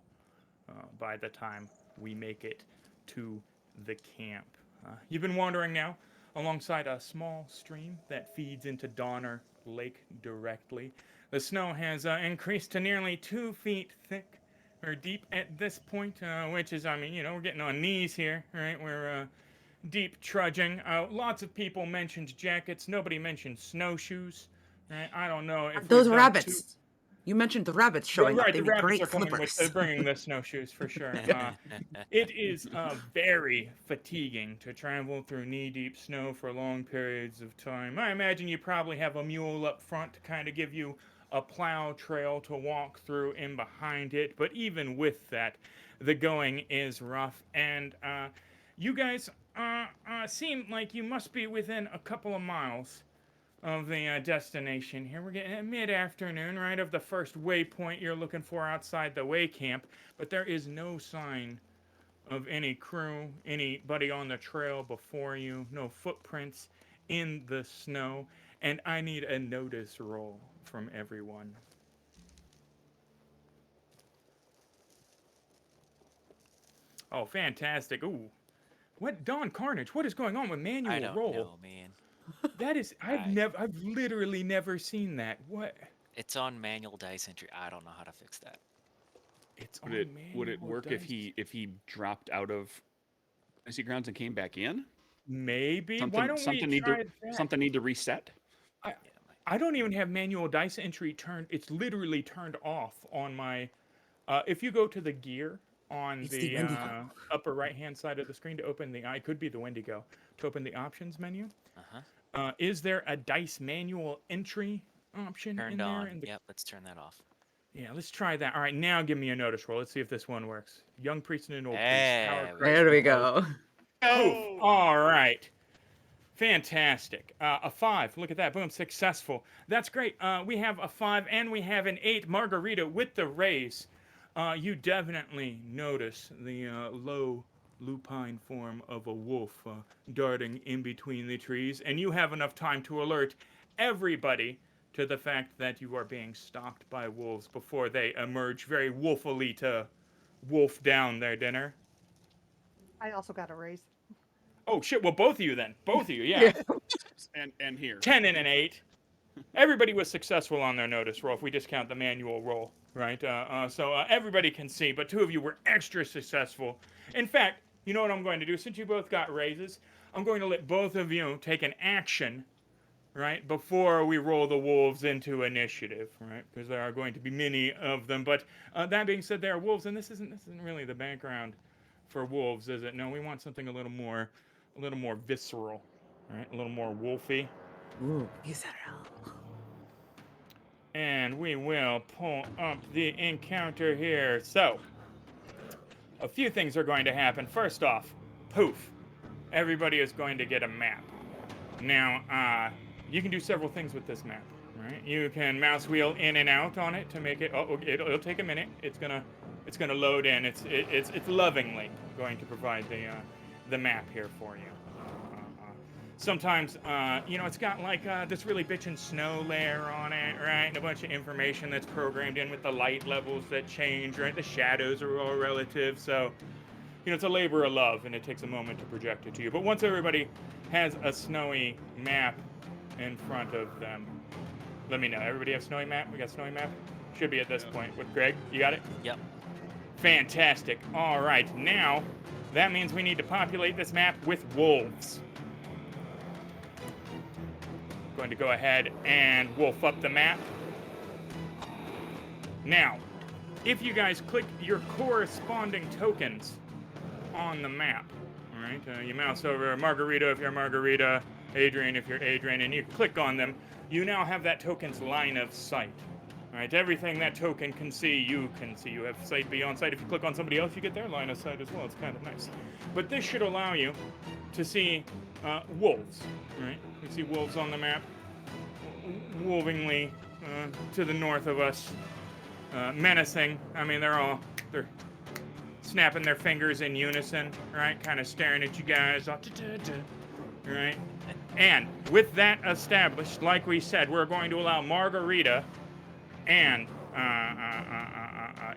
by the time we make it to the camp. You've been wandering now alongside a small stream that feeds into Donner Lake directly. The snow has increased to nearly 2 feet thick or deep at this point, which is, we're getting on knees here, right? We're deep trudging. Lots of people mentioned jackets. Nobody mentioned snowshoes. Right? I don't know if
Those
we've done
rabbits. You mentioned the rabbits showing up.
Right,
They
the
make
rabbits
great
are coming with
flippers.
bringing the snowshoes for sure. It is very fatiguing to travel through knee-deep snow for long periods of time. I imagine you probably have a mule up front to kind of give you a plow trail to walk through in behind it. But even with that, the going is rough. And you guys seem like you must be within a couple of miles of the destination here. We're getting at mid-afternoon, right, of the first waypoint you're looking for outside the way camp, but there is no sign of any crew, anybody on the trail before you, no footprints in the snow, and I need a notice roll from everyone. Oh, fantastic. Ooh. What, Don Carnage, what is going on with manual
I don't
roll?
know, man.
That is, I've literally never seen that. What?
It's on manual dice entry. I don't know how to fix that.
It's on
Would it
manual
work
dice.
if he dropped out of Fantasy Grounds and came back in?
Maybe.
Something
Why don't
something
we
need
try
to
that?
something need to reset?
I don't even have manual dice entry turned. It's literally turned off on my. If you go to the gear on
It's the
the
Wendigo.
upper right-hand side of the screen to open the, it could be the Wendigo, to open the options menu. Is there a dice manual entry option in
Turned
there?
on. Yep, let's turn that off.
Yeah, let's try that. All right, now give me a notice roll. Let's see if this one works. Young priest and an old priest.
There we
There we go.
Poof. All right. Fantastic. A 5. Look at that. Boom. Successful. That's great. We have a 5 and we have an 8. Margarita with the raise. You definitely notice the low lupine form of a wolf darting in between the trees, and you have enough time to alert everybody to the fact that you are being stalked by wolves before they emerge very wolfily to wolf down their dinner.
I also got a raise.
Oh shit! Well, both of you then. Both of you, yeah.
And here.
10 and an 8. Everybody was successful on their notice roll if we discount the manual roll, right? So everybody can see, but 2 of you were extra successful. In fact, you know what I'm going to do? Since you both got raises, I'm going to let both of you take an action, right, before we roll the wolves into initiative, right? Because there are going to be many of them. But that being said, there are wolves, and this isn't really the background for wolves, is it? No, we want something a little more visceral, right? A little more wolfy.
Ooh, visceral.
And we will pull up the encounter here. So, a few things are going to happen. First off, poof, everybody is going to get a map. Now, you can do several things with this map, right? You can mouse wheel in and out on it to make it. Oh, it'll take a minute. It's gonna load in. It's lovingly going to provide the map here for you. Sometimes, it's got like this really bitchin' snow layer on it, right? And a bunch of information that's programmed in with the light levels that change, right? The shadows are all relative, so, it's a labor of love, and it takes a moment to project it to you. But once everybody has a snowy map in front of them, let me know. Everybody have snowy map? We got snowy map? Should be at this point. With Greg, you got it?
Yep.
Fantastic. All right, now, that means we need to populate this map with wolves. Going to go ahead and wolf up the map. Now, if you guys click your corresponding tokens on the map, all right, you mouse over Margarita if you're Margarita, Adrian if you're Adrian, and you click on them, you now have that token's line of sight. All right, everything that token can see, you can see. You have sight beyond sight. If you click on somebody else, you get their line of sight as well. It's kind of nice. But this should allow you to see wolves, right? You see wolves on the map, wolvingly to the north of us, menacing. I mean, they're snapping their fingers in unison, right? Kind of staring at you guys, right? And with that established, like we said, we're going to allow Margarita and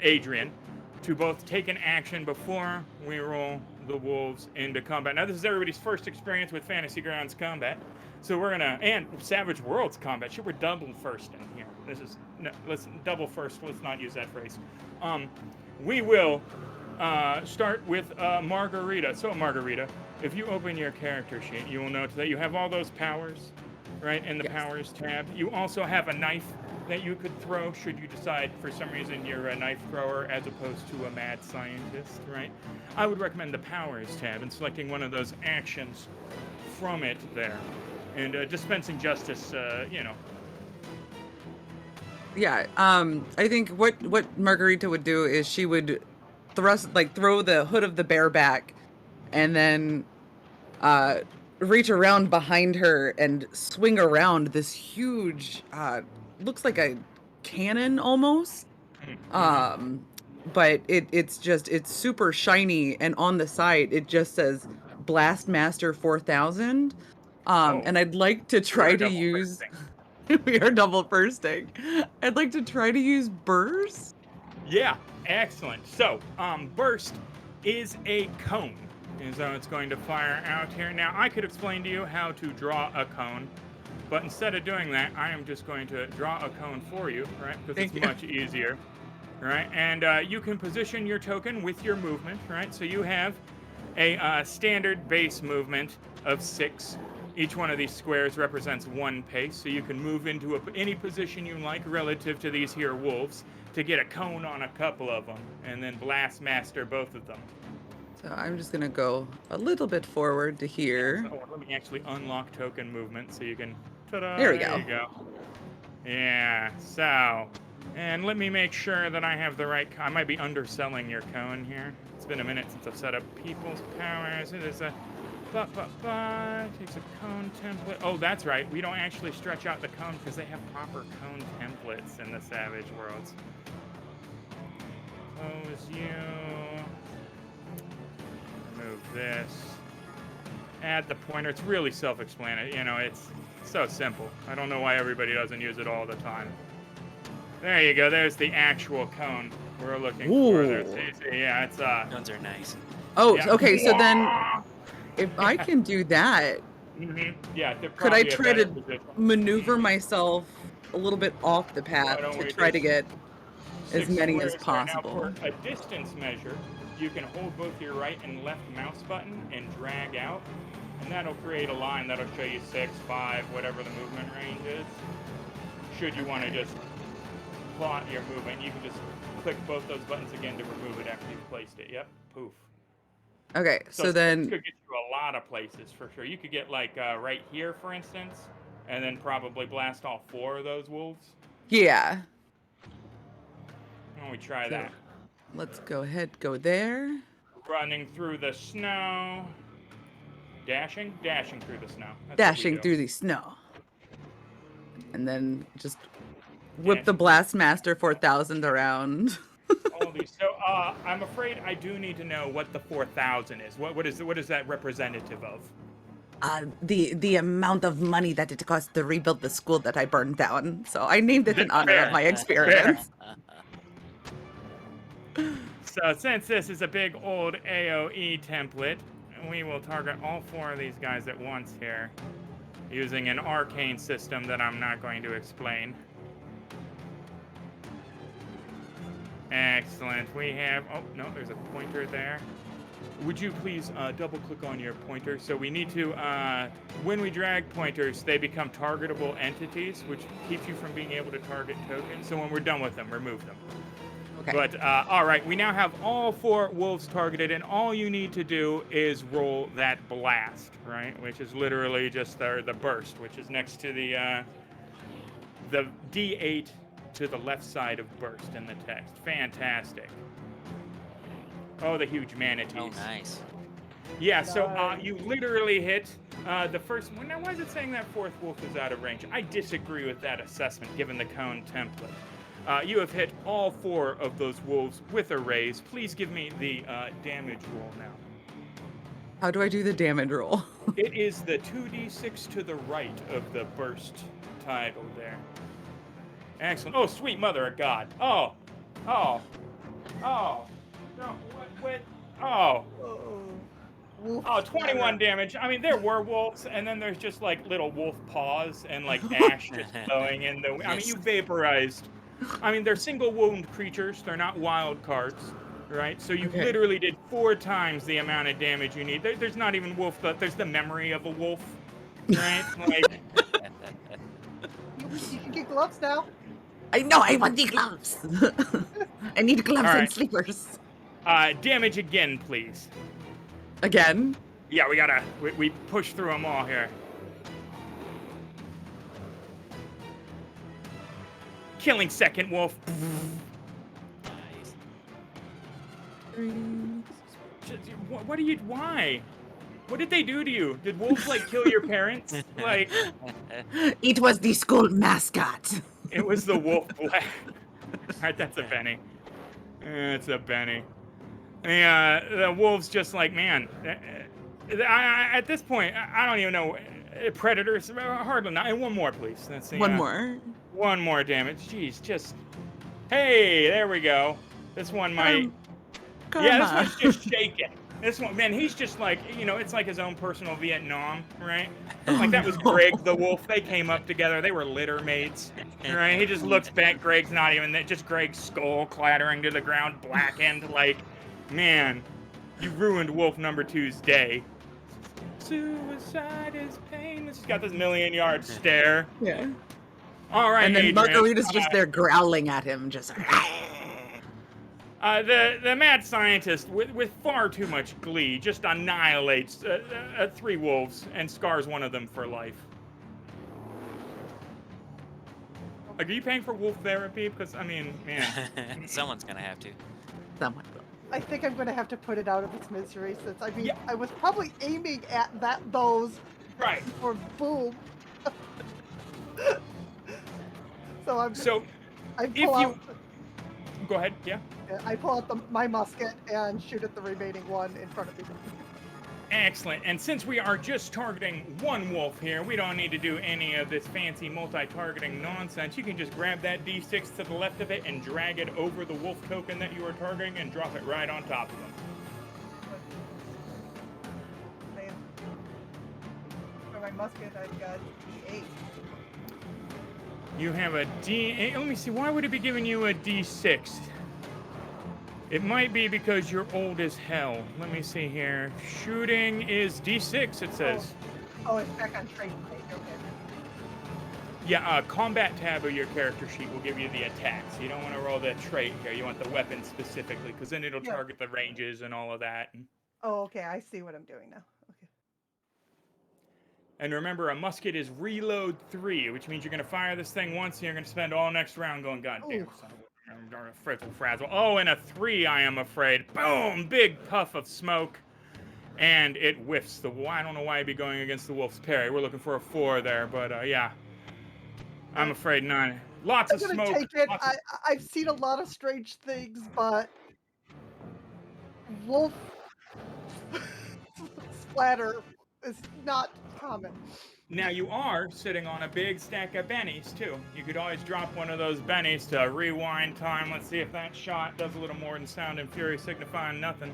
Adrian to both take an action before we roll the wolves into combat. Now, this is everybody's first experience with Fantasy Grounds combat, so we're gonna, and Savage Worlds combat. We're double firsting here. This is, no, let's double first. Let's not use that phrase. We will start with Margarita. So, Margarita, if you open your character sheet, you will note that you have all those powers, right, in the powers tab. You also have a knife that you could throw should you decide for some reason you're a knife thrower as opposed to a mad scientist, right? I would recommend the powers tab and selecting one of those actions from it there. And dispensing justice, you know.
Yeah, I think what Margarita would do is she would throw the hood of the bear back and then reach around behind her and swing around this huge looks like a cannon almost, but it's super shiny, and on the side it just says Blastmaster 4000. And I'd like to try to use we are double firsting. I'd like to try to use burst.
Yeah, excellent. So burst is a cone, and so it's going to fire out here. Now I could explain to you how to draw a cone, but instead of doing that, I am just going to draw a cone for you, right? Because it's much easier, right? And you can position your token with your movement, right? So you have a standard base movement of 6. Each one of these squares represents 1 pace, so you can move into any position you like relative to these here wolves to get a cone on a couple of them, and then Blastmaster both of them.
So I'm just gonna go a little bit forward to here.
So let me actually unlock token movement so you can. Ta-da,
there we go.
There you go. Yeah. So, and let me make sure that I have the right. I might be underselling your cone here. It's been a minute since I've set up people's powers. It is a. Takes a cone template. Oh, that's right. We don't actually stretch out the cone because they have proper cone templates in the Savage Worlds. Close you. Remove this. Add the pointer. It's really self-explanatory. You know, it's so simple. I don't know why everybody doesn't use it all the time. There you go. There's the actual cone we're looking for. Yeah, it's
Cones are nice.
Oh,
yeah.
okay. So then, if I can do that,
yeah,
could I try to maneuver myself a little bit off the path to try to get as many as possible?
Now, for a distance measure, you can hold both your right and left mouse button and drag out, and that'll create a line that'll show you 6, 5, whatever the movement range is. Should you want to just plot your movement, you can just click both those buttons again to remove it after you've placed it. Yep, poof.
Okay, so then
this could get you a lot of places for sure. You could get like right here, for instance, and then probably blast all 4 of those wolves.
Yeah.
Why don't we try that?
Let's go ahead, go there.
Running through the snow. Dashing through the snow.
Dashing through the snow. And then just whip the Blastmaster 4000 around.
So I'm afraid I do need to know what the 4000 is. What is that representative of?
The amount of money that it cost to rebuild the school that I burned down. So I named it in honor of my experience.
So since this is a big old AoE template, we will target all 4 of these guys at once here using an arcane system that I'm not going to explain. Excellent. We have, oh, no, there's a pointer there. Would you please double click on your pointer? So we need to, when we drag pointers, they become targetable entities, which keeps you from being able to target tokens. So when we're done with them, remove them. Okay. But, all right, we now have all 4 wolves targeted, and all you need to do is roll that blast, right? Which is literally just the burst, which is next to the D8 to the left side of burst in the text. Fantastic. Oh, the huge manatees.
Oh, nice.
Yeah, so you literally hit the first one. Now, why is it saying that 4th wolf is out of range? I disagree with that assessment, given the cone template. You have hit all 4 of those wolves with a raise. Please give me the damage roll now.
How do I do the damage roll?
It is the 2d6 to the right of the burst title there. Excellent. Oh, sweet mother of God. Oh. No, what? Oh.
Oh, wolf
Oh,
splatter.
21 damage. I mean, there were wolves, and then there's just like little wolf paws and like ash just blowing in the. I mean, you vaporized. I mean, they're single wound creatures. They're not wild cards, right? So you
Okay.
literally did 4 times the amount of damage you need. There's not even wolf, but there's the memory of a wolf, right? Like,
You can get gloves now.
I know, I want the gloves. I need gloves
All
and
right.
slippers.
Damage again, please.
Again?
Yeah, we push through them all here. Killing second wolf. What do you? Why? What did they do to you? Did wolves like kill your parents? Like,
It was the school mascot.
it was the wolf black. Alright, that's a Benny. It's a Benny. The wolves just like, man. At this point, I don't even know. Predators, hardly not. And one more, please. Let's see.
One more.
One more damage. Jeez, just. Hey, there we go. This one might. Yeah, this one's just shaking. This one, man, he's just like, it's like his own personal Vietnam, right? Like that was Greg the wolf. They came up together. They were litter mates, right? He just looks back. Greg's not even there. Just Greg's skull clattering to the ground, blackened. Like, man, you ruined Wolf number 2's day. Suicide is painless. He's got this million-yard stare.
Yeah.
All right,
And then
Adrian,
Margarita's just there growling at him, just.
The mad scientist, with far too much glee, just annihilates 3 wolves and scars one of them for life. Like, are you paying for wolf therapy? Because, I mean, man.
Someone's gonna have to.
Someone.
I think I'm going to have to put it out of its misery since
Yeah.
I was probably aiming at those
Right.
for boom. So I
if
pull
you...
out.
Go ahead, yeah.
I pull out my musket and shoot at the remaining one in front of me.
Excellent. And since we are just targeting one wolf here, we don't need to do any of this fancy multi-targeting nonsense. You can just grab that D6 to the left of it and drag it over the wolf token that you are targeting and drop it right on top of them.
For my musket, I've got D8.
You have a D8. Let me see. Why would it be giving you a D6? It might be because you're old as hell. Let me see here. Shooting is D6, it says.
Oh, it's back on trait page. Okay.
Yeah, combat tab of your character sheet will give you the attacks. You don't want to roll the trait here. You want the weapon specifically, because then it'll target the ranges and all of that.
Oh, okay. I see what I'm doing now. Okay.
And remember, a musket is reload 3, which means you're going to fire this thing once, and you're going to spend all next round going, God damn, son of a frizzle frazzle. Oh, and a 3, I am afraid. Boom! Big puff of smoke. And it whiffs the wolf. I don't know why I'd be going against the wolf's parry. We're looking for a 4 there, but yeah. I'm afraid not. Lots of smoke.
Take it. I've seen a lot of strange things, but wolf splatter is not common.
Now, you are sitting on a big stack of bennies, too. You could always drop one of those bennies to rewind time. Let's see if that shot does a little more than sound and fury signifying nothing.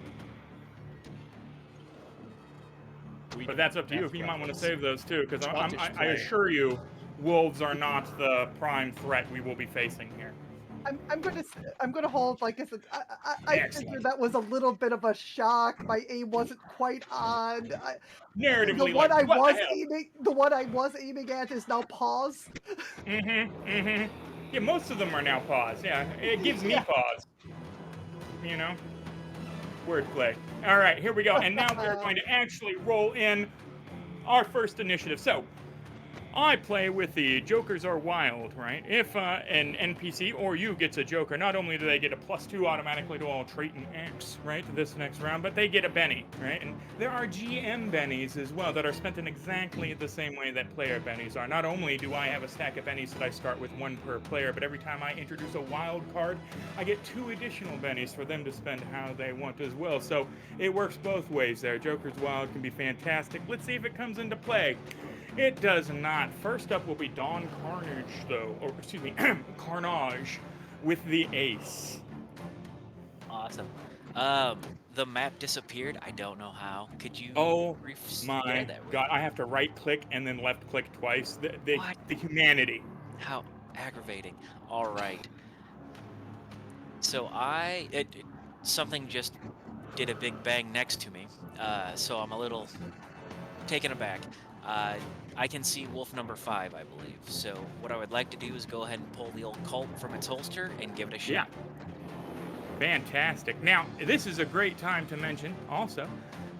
But that's up to you. You might want to save those, too, because I assure you, wolves are not the prime threat we will be facing here.
I'm gonna hold, like I said, I figured that was a little bit of a shock. My aim wasn't quite on.
Narratively,
the one
the
I was aiming at is now pause.
Yeah, most of them are now pause. Yeah, it gives me pause. You know? Wordplay. All right, here we go. And now we're going to actually roll in our first initiative. So, I play with the Jokers Are Wild, right? If an NPC or you gets a Joker, not only do they get a +2 automatically to all trait and acts, right, this next round, but they get a Benny, right? And there are GM Bennies as well that are spent in exactly the same way that player Bennies are. Not only do I have a stack of Bennies that I start with 1 per player, but every time I introduce a wild card, I get 2 additional Bennies for them to spend how they want as well. So it works both ways there. Jokers Wild can be fantastic. Let's see if it comes into play. It does not. First up will be Dawn Carnage, though. Or, excuse me, Carnage with the ace.
Awesome. The map disappeared. I don't know how. Could you
Oh
Yeah,
my
there we
God!
go.
I have to right click and then left click twice.
What?
The humanity.
How aggravating. All right. So something just did a big bang next to me. So I'm a little taken aback. Uh, I can see wolf number 5, I believe. So what I would like to do is go ahead and pull the old Colt from its holster and give it a
Yeah.
shot.
Fantastic. Now, this is a great time to mention also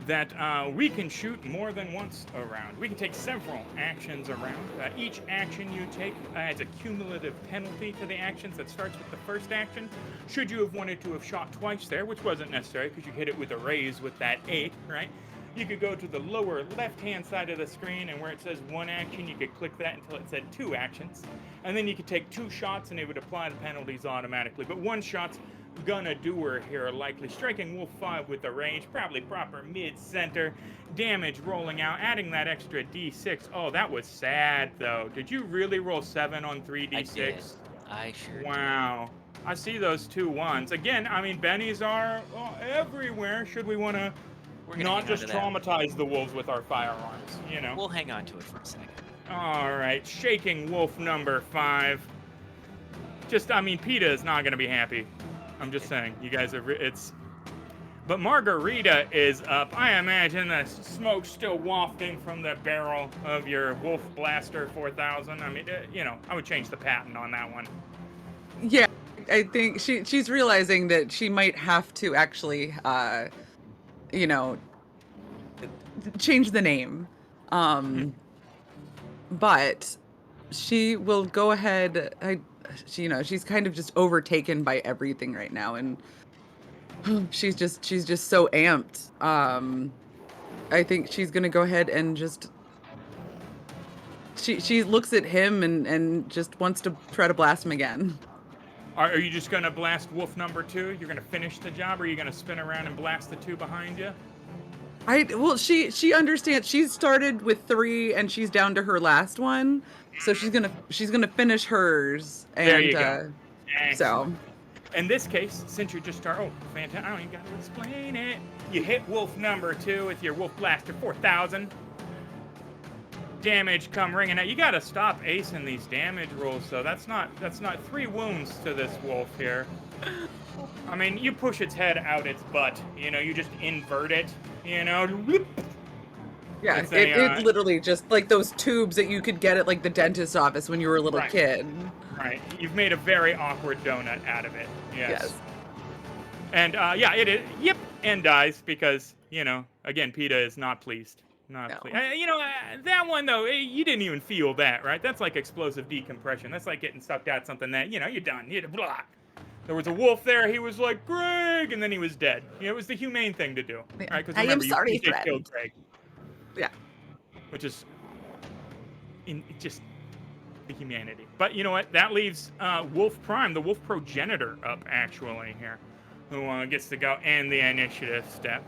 that we can shoot more than once around. We can take several actions around. Each action you take adds a cumulative penalty to the actions that starts with the first action. Should you have wanted to have shot twice there, which wasn't necessary because you hit it with a raise with that 8, right? You could go to the lower left-hand side of the screen, and where it says 1 action, you could click that until it said 2 actions. And then you could take 2 shots, and it would apply the penalties automatically. But 1 shot's gonna do her here, likely striking wolf 5 with the range, probably proper mid-center, damage rolling out, adding that extra d6. Oh, that was sad, though. Did you really roll 7 on 3d6?
I did. I sure
Wow. I see those 2 1s. Again, I mean, bennies are everywhere. Should we want to
We're gonna
not
hang on
just
to that.
traumatize the wolves with our firearms, you know?
We'll hang on to it for a second.
All right, shaking wolf number 5. Just, I mean, PETA is not going to be happy. I'm just saying, you guys are, but Margarita is up. I imagine the smoke's still wafting from the barrel of your Wolf Blaster 4000. I mean, you know, I would change the patent on that one.
Yeah, I think she's realizing that she might have to actually, you know, change the name. But she will go ahead. You know, she's kind of just overtaken by everything right now, and she's just so amped. I think she's gonna go ahead and just. She looks at him and just wants to try to blast him again.
Are you just going to blast wolf number 2? You're going to finish the job, or are you going to spin around and blast the 2 behind you?
Well, she understands. She's started with 3 and she's down to her last one, so she's gonna finish hers. And
There you go.
So,
in this case, since you just start, fantastic! I don't even got to explain it. You hit wolf number 2 with your Wolf Blaster 4000. Damage come ringing out. You got to stop acing these damage rolls, though. That's not 3 wounds to this wolf here. I mean, you push its head out its butt. You know, you just invert it. You know.
yeah, it literally just like those tubes that you could get at like the dentist's office when you were a little kid.
Right. You've made a very awkward donut out of it. Yes. And yeah, it is. Yep, and dies because, you know, again, PETA is not pleased. Not pleased. You know, that one though, you didn't even feel that, right? That's like explosive decompression. That's like getting sucked out something that, you know, you're done. You're blah. There was a wolf there. He was like, Greg, and then he was dead. You know, it was the humane thing to do, right? Because
I am sorry,
you
friend.
killed Greg.
Yeah.
Which is just the humanity. But you know what? That leaves Wolf Prime, the wolf progenitor, up actually here, who gets to go in the initiative step,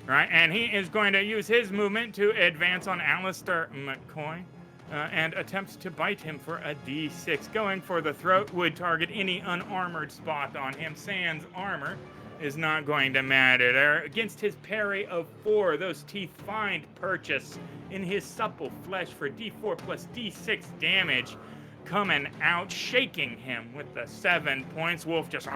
right? And he is going to use his movement to advance on Aleister Mccoy. And attempts to bite him for a d6. Going for the throat would target any unarmored spot on him. Sans armor is not going to matter there. Against his parry of 4, those teeth find purchase in his supple flesh for d4 plus d6 damage. Coming out, shaking him with the 7 points. Wolf just...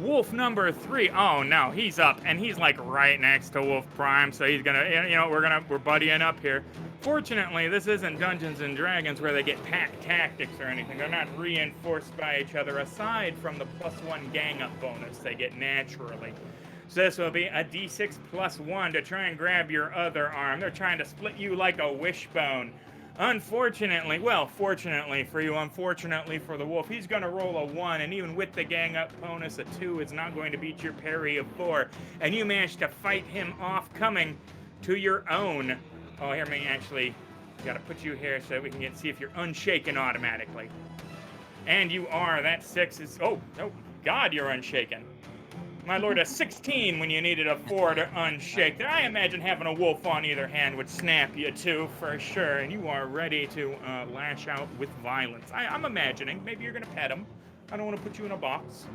Wolf number 3, oh no, he's up, and he's like right next to Wolf Prime, so he's gonna, you know, we're buddying up here. Fortunately, this isn't Dungeons and Dragons where they get pack tactics or anything. They're not reinforced by each other, aside from the +1 gang up bonus they get naturally. So this will be a d6 +1 to try and grab your other arm. They're trying to split you like a wishbone. Unfortunately, well, fortunately for you, unfortunately for the wolf, he's going to roll a 1, and even with the gang up bonus, a 2 is not going to beat your parry of 4. And you manage to fight him off, coming to your own. Oh, here, me actually, got to put you here so we can see if you're unshaken automatically. And you are. That 6 is, oh, God, you're unshaken. My lord, a 16 when you needed a 4 to unshake. I imagine having a wolf on either hand would snap you too, for sure. And you are ready to lash out with violence. I'm imagining. Maybe you're going to pet him. I don't want to put you in a box.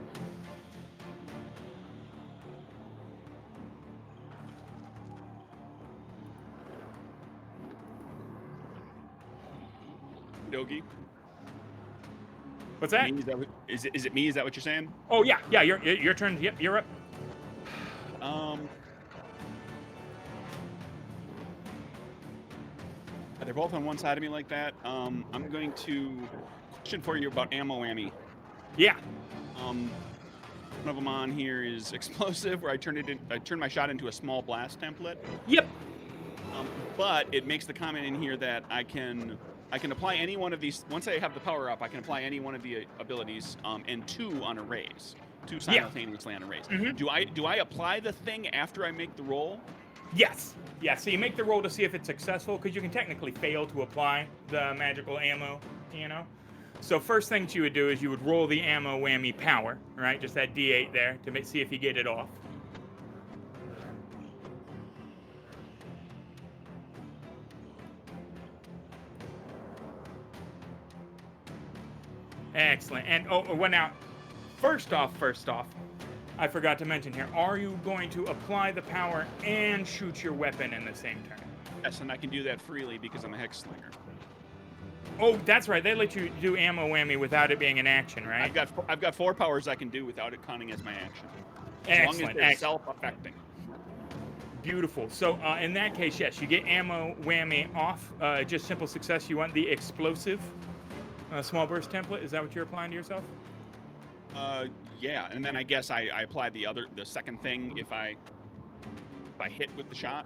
Dogie.
What's that?
Me, is it me? Is that what you're saying?
Oh yeah, yeah. Your turn. Yep, you're up.
They're both on one side of me like that. I'm going to question for you about ammo whammy.
Yeah.
One of them on here is explosive, where I turn my shot into a small blast template.
Yep.
But it makes the comment in here that I can apply any one of these. Once I have the power up, I can apply any one of the abilities, and 2 on arrays, 2 simultaneously on arrays.
Mm-hmm.
Do I apply the thing after I make the roll?
Yes. Yeah. So you make the roll to see if it's successful, because you can technically fail to apply the magical ammo. You know. So first thing you would do is you would roll the ammo whammy power, right? Just that D8 there to see if you get it off. Excellent. And well, now, first off, I forgot to mention here, are you going to apply the power and shoot your weapon in the same turn?
Yes, and I can do that freely because I'm a hex slinger.
Oh, that's right. They let you do ammo whammy without it being an action, right?
I've got 4 powers I can do without it counting as my action.
Excellent.
As long as they're self-affecting.
Beautiful. So in that case, yes, you get ammo whammy off. Just simple success. You want the explosive small burst template. Is that what you're applying to yourself?
Yeah, and then I guess I apply the second thing if I hit with the shot.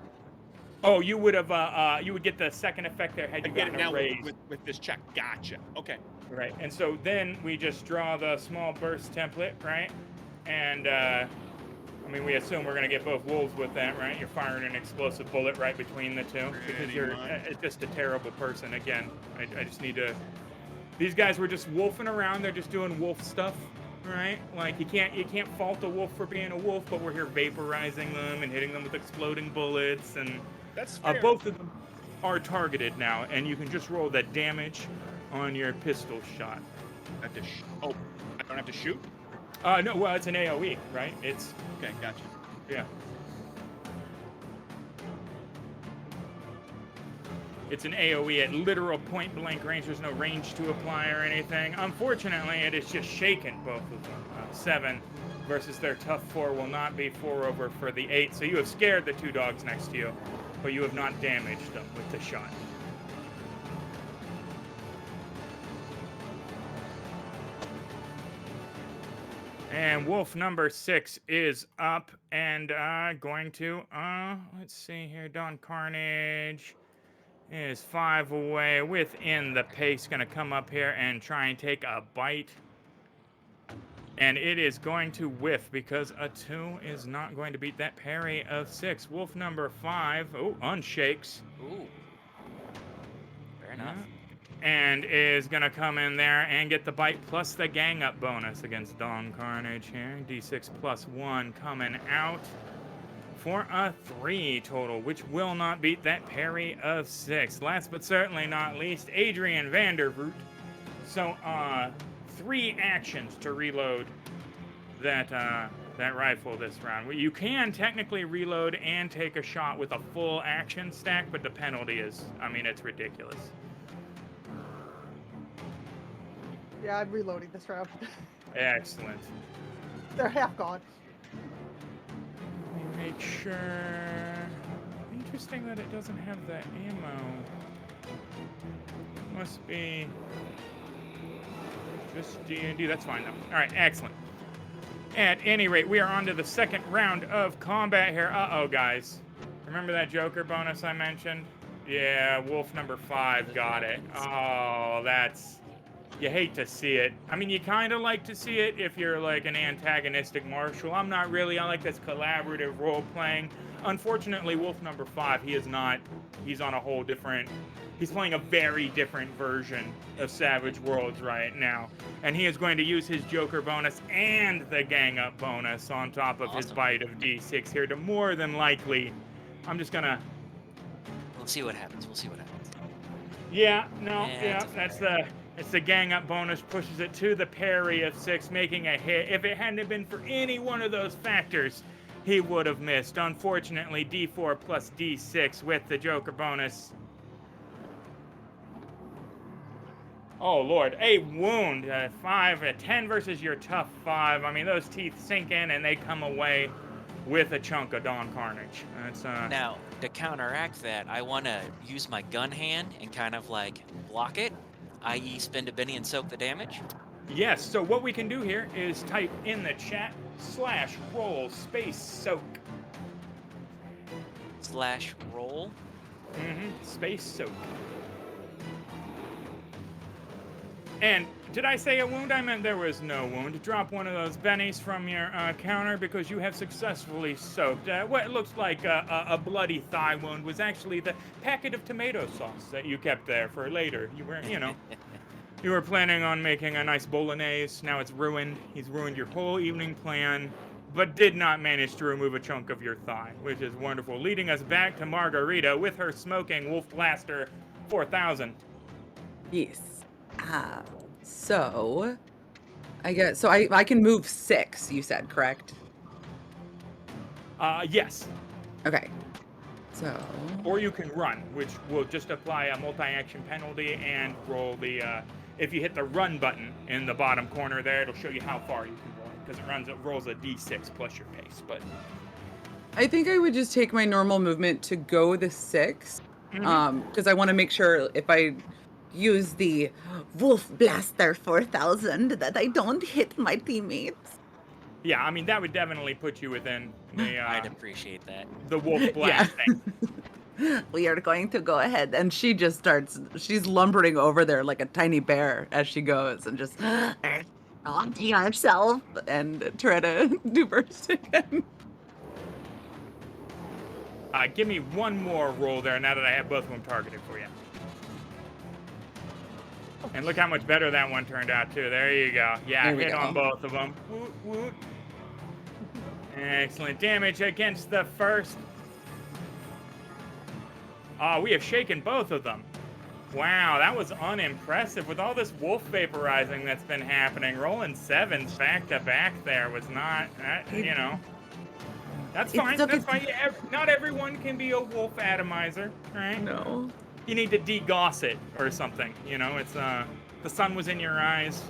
Oh, you would have you would get the second effect there had you
get it now
raise.
with this check. Gotcha. Okay.
Right, and so then we just draw the small burst template, right? And I mean, we assume we're going to get both wolves with that, right? You're firing an explosive bullet right between the two because you're just a terrible person. Again, I just need to. These guys were just wolfing around. They're just doing wolf stuff, right? Like you can't fault a wolf for being a wolf, but we're here vaporizing them and hitting them with exploding bullets, and
that's fair.
Both of them are targeted now, and you can just roll that damage on your pistol shot.
I don't have to shoot?
No, well, it's an AoE, right? It's
okay. Gotcha.
Yeah. It's an AoE at literal point-blank range. There's no range to apply or anything. Unfortunately, it is just shaken, both of them. 7 versus their tough 4 will not be 4 over for the 8. So you have scared the 2 dogs next to you, but you have not damaged them with the shot. And wolf number 6 is up and going to, let's see here, Dawn Carnage is 5 away, within the pace, going to come up here and try and take a bite. And it is going to whiff because a 2 is not going to beat that parry of 6. Wolf number 5, unshakes.
Ooh. Fair enough.
And is going to come in there and get the bite plus the gang up bonus against Dawn Carnage here. D6 plus 1 coming out for a 3 total, which will not beat that parry of 6. Last but certainly not least, Adrian Van Der Root. So 3 actions to reload that rifle this round. You can technically reload and take a shot with a full action stack, but the penalty is, I mean, it's ridiculous.
Yeah, I'm reloading this round.
Excellent.
They're half gone.
Let me make sure. Interesting that it doesn't have the ammo. Must be just D&D. That's fine though. All right, excellent. At any rate, we are on to the second round of combat here. Uh-oh, guys. Remember that Joker bonus I mentioned? Yeah, wolf number 5 got it. Oh, that's... You hate to see it. I mean, you kind of like to see it if you're like an antagonistic marshal. I'm not really. I like this collaborative role-playing. Unfortunately, wolf number 5, he is not. He's on a whole different... He's playing a very different version of Savage Worlds right now. And he is going to use his Joker bonus and the gang up bonus on top of his bite of D6 here to more than likely... I'm just gonna...
We'll see what happens. We'll see what happens.
Yeah, no, yeah, that's the... It's the gang up bonus, pushes it to the parry of 6, making a hit. If it hadn't been for any one of those factors, he would have missed. Unfortunately, D4 plus D6 with the Joker bonus. Oh, Lord. A wound. 10 versus your tough 5. I mean, those teeth sink in and they come away with a chunk of Dawn Carnage. That's,
Now, to counteract that, I want to use my gun hand and kind of like block it, i.e. spend a Benny and soak the damage.
Yes, so what we can do here is type in the chat /roll space soak.
/roll.
Space soak. And did I say a wound? I meant there was no wound. Drop one of those bennies from your counter because you have successfully soaked. What looks like a bloody thigh wound was actually the packet of tomato sauce that you kept there for later. You were, you were planning on making a nice bolognese. Now it's ruined. He's ruined your whole evening plan, but did not manage to remove a chunk of your thigh, which is wonderful. Leading us back to Margarita with her smoking Wolf Blaster 4000.
Yes. So I guess I can move 6, you said, correct?
Yes.
Okay. So
Or you can run, which will just apply a multi-action penalty and roll the, if you hit the run button in the bottom corner there, it'll show you how far you can roll because it rolls a d6 plus your pace. But
I think I would just take my normal movement to go the 6, because I want to make sure if I use the
Wolf Blaster 4000 that I don't hit my teammates.
yeah, I mean, that would definitely put you within the,
I'd appreciate that.
the wolf blasting.
We are going to go ahead
and she just starts, she's lumbering over there like a tiny bear as she goes and just
onto yourself.
and try to do burst again.
Give me one more roll there now that I have both of them targeted for you. And look how much better that one turned out, too. There you go. Yeah,
There we
hit
go.
on both of them. Woot, woot. Excellent damage against the first. Oh, we have shaken both of them. Wow, that was unimpressive. With all this wolf vaporizing that's been happening, rolling 7s back to back there was not, That's fine. That's fine. Not everyone can be a wolf atomizer, right?
No.
You need to degauss it or something. It's the sun was in your eyes.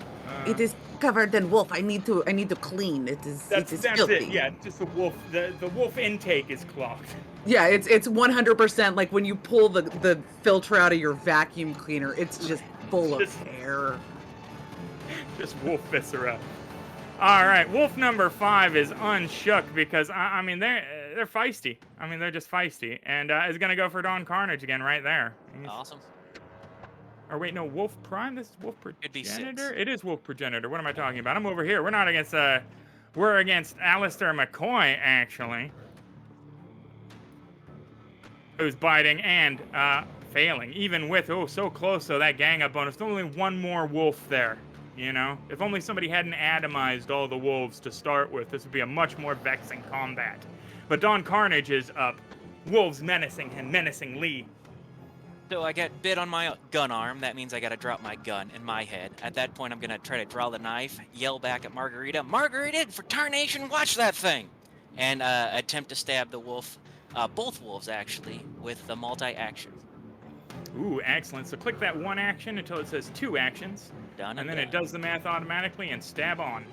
It is covered in wolf. I need to clean.
That's
filthy.
it. Yeah, just the wolf. The wolf intake is clogged.
Yeah, it's 100% like when you pull the filter out of your vacuum cleaner, it's just full of hair.
Just wolf viscera. All right, wolf number 5 is unshook because I mean they're feisty. I mean they're just feisty, and is gonna go for Dawn Carnage again right there.
Awesome.
Or wait, no, Wolf Prime. This is Wolf
It'd be
Progenitor.
6.
It is Wolf Progenitor. What am I talking about? I'm over here. We're not against we're against Aleister Mccoy actually, who's biting and failing, even with so close. So that gang up bonus. There's only one more wolf there. If only somebody hadn't atomized all the wolves to start with, this would be a much more vexing combat. But Dawn Carnage is up. Wolves menacing him, menacingly.
So I get bit on my gun arm. That means I got to drop my gun in my head. At that point, I'm going to try to draw the knife, yell back at Margarita, Margarita, for tarnation, watch that thing! And attempt to stab the wolf, both wolves actually, with the multi-action.
Ooh, excellent. So click that one action until it says 2 actions.
Done
And then it does the math automatically and stab on.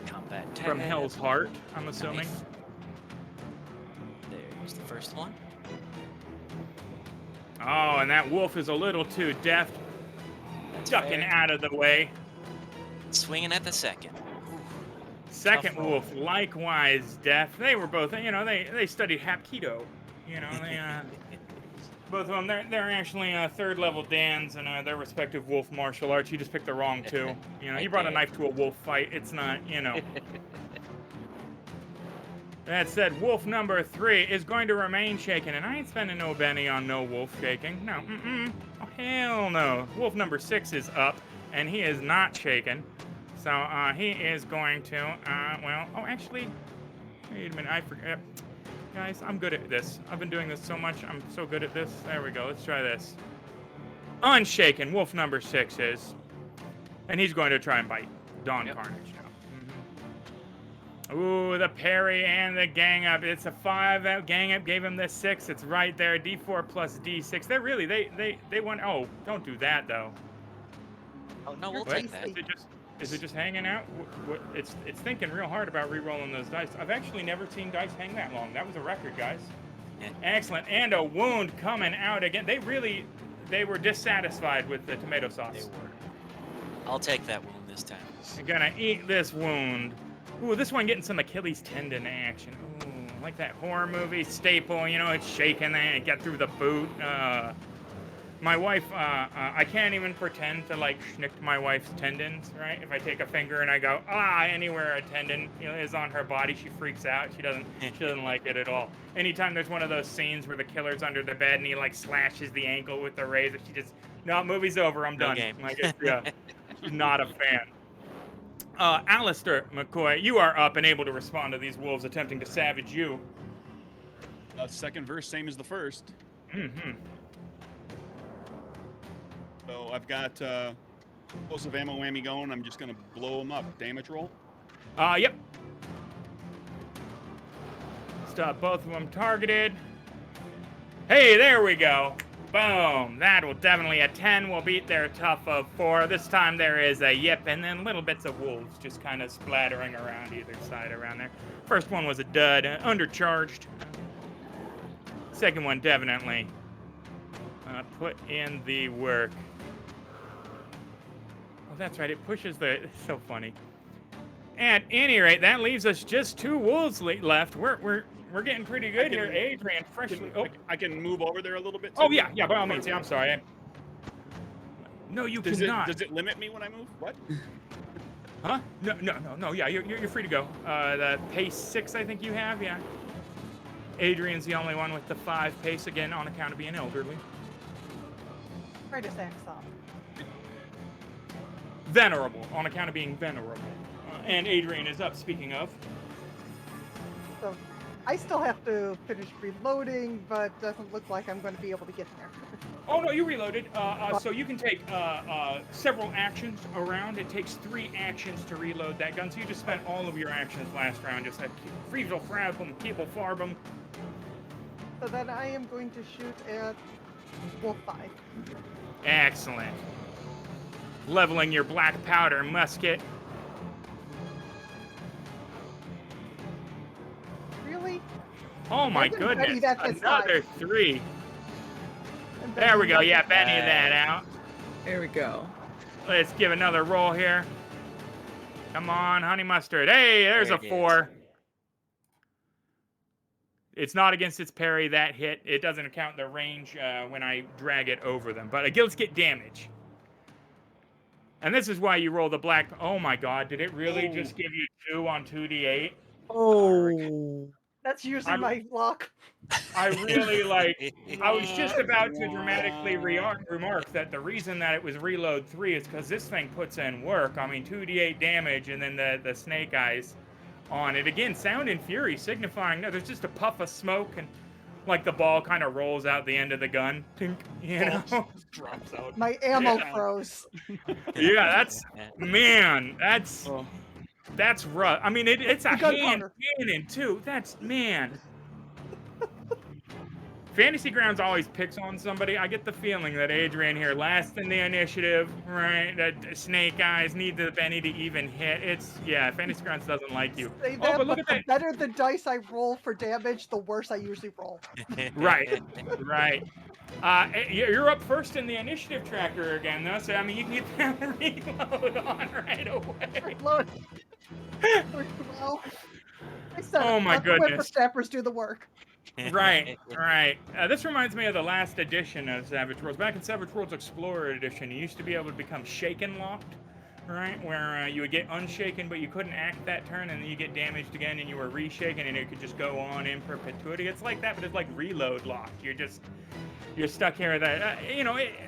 Combat
From
tab.
Hell's Heart, I'm assuming.
Nice. There's the first one.
Oh, and that wolf is a little too deft.
That's
Ducking
fair.
out of the way.
Swinging at the second.
Second
Tough roll.
wolf, likewise deft. They were both, they studied Hapkido. They, both of them, they're actually 3rd level Dans in their respective wolf martial arts. You just picked the wrong 2. You brought a knife to a wolf fight. It's not, That said, wolf number 3 is going to remain shaken, and I ain't spending no Benny on no wolf shaking. No, oh, hell no. Wolf number 6 is up, and he is not shaken. So, he is going to, actually, wait a minute, I forget. Guys, I'm good at this. I've been doing this so much, I'm so good at this. There we go, let's try this. Unshaken, wolf number 6 is. And he's going to try and bite Dawn Carnage now. Ooh, the parry and the gang up. It's a 5. That gang up gave him the 6. It's right there. D4 plus D6. They're really they want. Oh, don't do that though.
Oh no,
You're
we'll
What?
take that.
tasty.
Is it just hanging out? It's thinking real hard about re-rolling those dice. I've actually never seen dice hang that long. That was a record, guys.
Yeah.
Excellent. And a wound coming out again. They were dissatisfied with the tomato
They
sauce.
were. I'll take that wound this time.
You're gonna eat this wound. Ooh, this one getting some Achilles tendon action. Ooh, like that horror movie staple, you know, it's shaking there and get through the boot. My wife, I can't even pretend to like schnick my wife's tendons, right? If I take a finger and I go, anywhere a tendon is on her body, she freaks out. She doesn't like it at all. Anytime there's one of those scenes where the killer's under the bed and he like slashes the ankle with the razor, she just, no, movie's over, I'm done.
game.
Like, yeah, she's not a fan. Aleister Mccoy, you are up and able to respond to these wolves attempting to savage you.
Second verse, same as the first.
Mm-hmm.
So I've got explosive ammo whammy going. I'm just gonna blow them up. Damage roll.
Yep. Stop both of them targeted. Hey, there we go. Boom. That will definitely, a 10 will beat their tough of 4. This time there is a yip and then little bits of wolves just kind of splattering around either side around there. First one was a dud, undercharged. Second one definitely put in the work. Oh, that's right. It pushes the, it's so funny. At any rate, that leaves us just 2 wolves left. We're getting pretty good here. Adrian, freshly.
I can move over there a little bit.
Oh
too?
yeah, by all means. Yeah, I'm sorry. No, you cannot.
Does it limit me when I move? What?
Huh? No. Yeah, you're free to go. The pace 6, I think you have. Yeah. Adrian's the only one with the 5 pace again on account of being elderly.
Try to sack some.
Venerable on account of being venerable. And Adrian is up. Speaking of.
So I still have to finish reloading, but doesn't look like I'm going to be able to get there.
Oh no, you reloaded. So you can take several actions around. It takes 3 actions to reload that gun. So you just spent all of your actions last round. Just like Friedel, Frabum, Keeble, Farbum.
So then I am going to shoot at Wolf 5.
Excellent. Leveling your black powder musket.
Really?
Oh my
didn't Benny
goodness.
that this
Another
time.
3.
And
There we
then-
go. Yeah, Benny that out.
There we go.
Let's give another roll here. Come on, honey mustard. Hey, there's
There
a
it is.
4. It's not against its parry, that hit. It doesn't count the range when I drag it over them. But gills get damage. And this is why you roll the black. Oh my god, did it really just give you 2 on 2d8?
Oh.
That's usually
I'm-
my luck.
I really I was just about to dramatically remark that the reason that it was reload 3 is because this thing puts in work. I mean, 2d8 damage and then the snake eyes on it. Again, sound and fury signifying, no, there's just a puff of smoke and like the ball kind of rolls out the end of the gun. Tink, you know?
Drops out.
My ammo
Yeah.
froze.
Yeah, that's rough. I mean, it's a
The gun
hand
powder.
cannon too. Man. Fantasy Grounds always picks on somebody. I get the feeling that Adrian here, last in the initiative, right? That Snake Eyes need the Benny to even hit. Fantasy Grounds doesn't like you.
Say
Oh,
that,
but look
but
at
the
that.
better the dice I roll for damage, the worse I usually roll.
Right. You're up first in the initiative tracker again, though. So I mean, you can get that reload on right away.
Reload. Well, I said,
Oh my
let the
goodness.
whippersnappers do the work.
Right. This reminds me of the last edition of Savage Worlds. Back in Savage Worlds Explorer Edition, you used to be able to become shaken locked, right? Where you would get unshaken, but you couldn't act that turn, and then you get damaged again, and you were reshaken, and it could just go on in perpetuity. It's like that, but it's like reload locked. You're stuck here.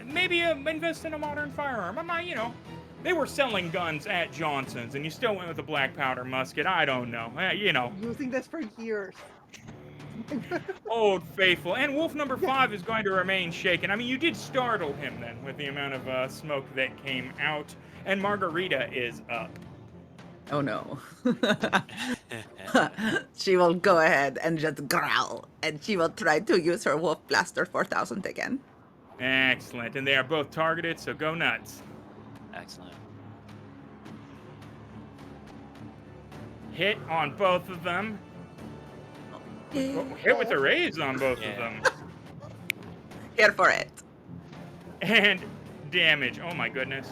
Maybe invest in a modern firearm. I'm not, they were selling guns at Johnson's, and you still went with a black powder musket. I don't know.
Using this for years.
Old faithful. And wolf number 5 is going to remain shaken. I mean, you did startle him then with the amount of smoke that came out. And Margarita is up.
Oh no.
She will go ahead and just growl, and she will try to use her Wolf Blaster 4000 again.
Excellent. And they are both targeted, so go nuts.
Excellent.
Hit on both of them. Oh, hit with a raise on both of them.
Here for it.
And damage. Oh my goodness.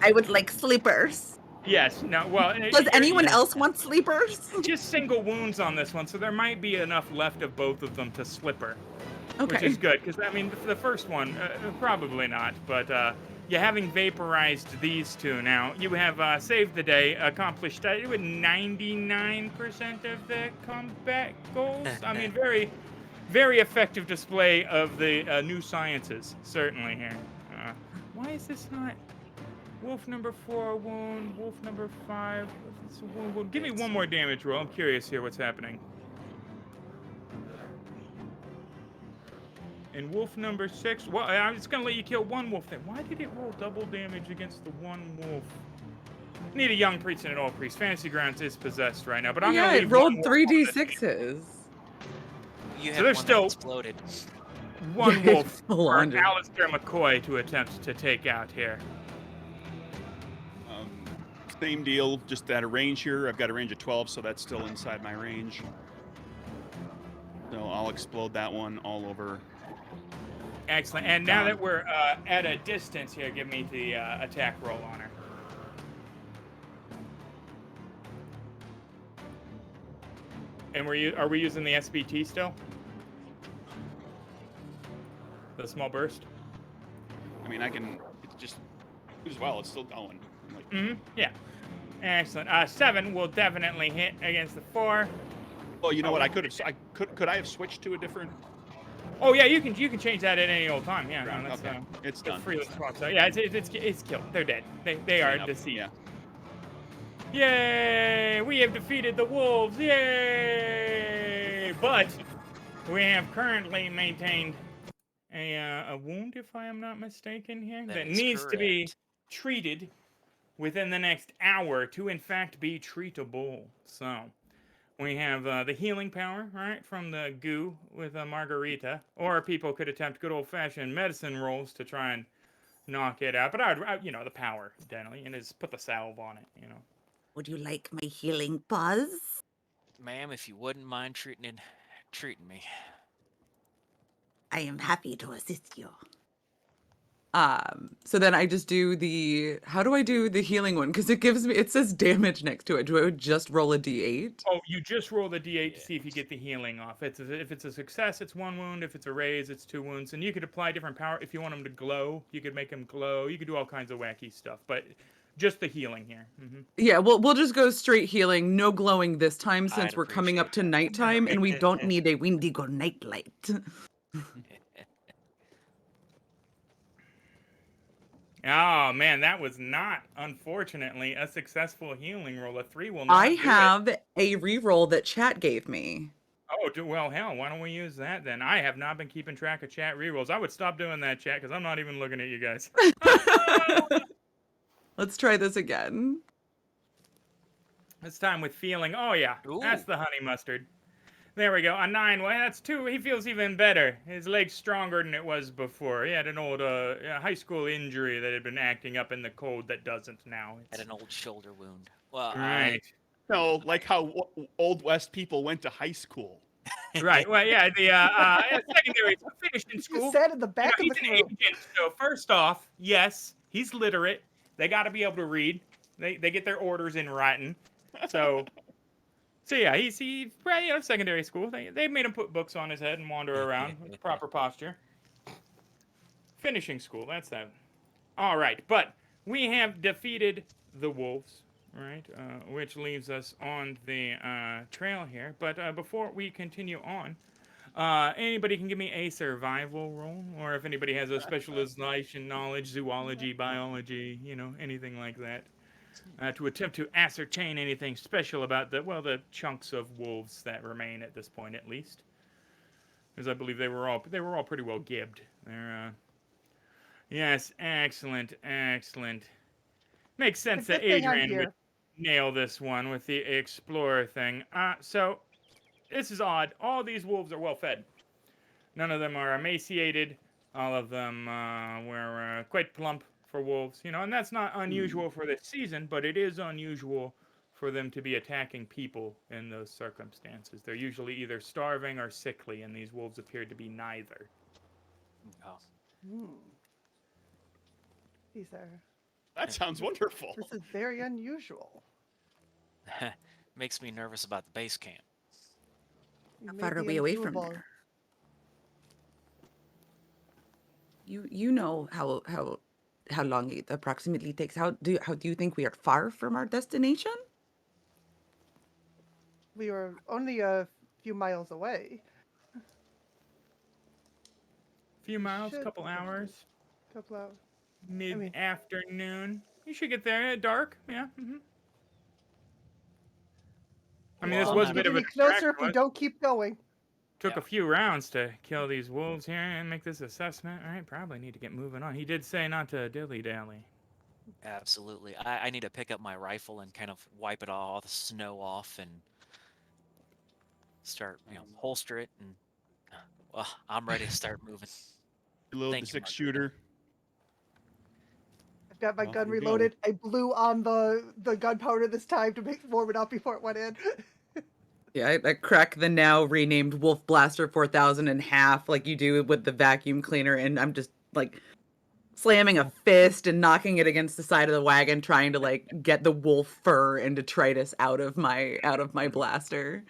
I would like sleepers.
Yes. No. Well.
Does anyone else want sleepers?
Just single wounds on this one, so there might be enough left of both of them to slipper.
Okay.
Which is good, because, I mean, the first one, probably not, but yeah, having vaporized these two now, you have saved the day, accomplished with 99% of the combat goals. I mean, very, very effective display of the new sciences, certainly here. Why is this not... Wolf number 4, wound. Wolf number 5. Wound. Give me one more damage roll. I'm curious here what's happening. And wolf number 6. Well, I'm just gonna let you kill one wolf then. Why did it roll double damage against the one wolf? Need a young priest and an old priest. Fantasy Grounds is possessed right now, but I'm gonna
it
leave
rolled
one wolf
3d6s.
You
So
have
there's
one
still-
that exploded.
one
Yeah,
wolf
it's full
for
on, dude.
Aleister Mccoy to attempt to take out here.
Same deal, just at a range here. I've got a range of 12, so that's still inside my range. So I'll explode that one all over.
Excellent. And now that we're at a distance here, give me the attack roll on her. And are we using the SBT still? The small burst?
I mean, it's just, as well, it's still going. Like,
Yeah. Excellent. 7 will definitely hit against the 4.
well, you know what? Could I have switched to a different?
Oh yeah, you can change that at any old time. Yeah, no, that's
Okay, it's done.
free swap. So yeah, it's killed. They're dead. They are deceased.
Yeah.
Yay! We have defeated the wolves. Yay! But we have currently maintained a wound, if I am not mistaken, here that
is
needs to be
correct.
treated within the next hour to, in fact, be treatable. So we have the healing power, right, from the goo with Margarita, or people could attempt good old-fashioned medicine rolls to try and knock it out. But I you know, the power, generally, and is put the salve on it, you know.
Would you like my healing paws?
Ma'am, if you wouldn't mind treating me.
I am happy to assist you.
So then I just do how do I do the healing one? Because it says damage next to it. Do I just roll a d8?
Oh, you just roll the d8 to see if you get the healing off. If it's a success, it's 1 wound. If it's a raise, it's 2 wounds. And you could apply different power. If you want them to glow, you could make them glow. You could do all kinds of wacky stuff. But just the healing here.
Yeah, we'll just go straight healing. No glowing this time since
I'd
we're coming up to
appreciate that.
nighttime and we don't need
A Windigo nightlight.
Oh, man, that was not, unfortunately, a successful healing roll. A 3 will not
I
do it.
have a reroll that chat gave me.
Oh, well, hell, why don't we use that then? I have not been keeping track of chat rerolls. I would stop doing that, chat, because I'm not even looking at you guys.
Let's try this again.
This time with feeling. Oh, yeah, that's
Ooh.
the honey mustard. There we go. A 9. Well, that's 2. He feels even better. His leg's stronger than it was before. He had an old high school injury that had been acting up in the cold that doesn't now.
Had an old shoulder wound. Well,
Right.
No, like how Old West people went to high school.
Right. Well, yeah, the secondary finished in
You
school.
sat in the back
You know,
of the
he's an
group.
agent, so first off, yes, he's literate. They got to be able to read. They get their orders in writing. So yeah, he's secondary school. They made him put books on his head and wander around with proper posture. Finishing school, that's that. All right, but we have defeated the wolves, right? Which leaves us on the trail here. But before we continue on, anybody can give me a survival roll, or if anybody has a specialization knowledge, zoology, biology, you know, anything like that, to attempt to ascertain anything special about the chunks of wolves that remain at this point, at least, because I believe they were all pretty well gibbed. They're yes, excellent. Makes sense
The
that
good thing I'm
Adrian would
here.
nail this one with the explorer thing. So this is odd. All these wolves are well fed. None of them are emaciated. All of them were quite plump for wolves, and that's not unusual for this season, but it is unusual for them to be attacking people in those circumstances. They're usually either starving or sickly, and these wolves appeared to be neither.
Oh.
These are.
That sounds wonderful.
This is very unusual.
Makes me nervous about the base camp.
You
How
may
far are
be
we away from
undoable.
there?
You know how long it approximately takes. How do you think we are far from our destination?
We were only a few miles away.
Few miles,
should-
couple hours,
Couple hours.
mid-afternoon. You should get there at dark. Yeah. I mean, this
Well,
was a
not
bit of a
Any closer
distraction.
if we don't keep going.
Took
Yeah.
a few rounds to kill these wolves here and make this assessment. All right, probably need to get moving on. He did say not to dilly-dally.
Absolutely. I need to pick up my rifle and kind of wipe it all the snow off and start, holster it, and well, I'm ready to start moving.
Reload
Thank
the
you,
6-shooter.
I've got my
Off
gun
we go.
reloaded. I blew on the gunpowder this time to warm it up before it went in.
Yeah, I crack the now renamed Wolf Blaster 4000 in half, like you do with the vacuum cleaner, and I'm just like slamming a fist and knocking it against the side of the wagon, trying to like get the wolf fur and detritus out of my blaster.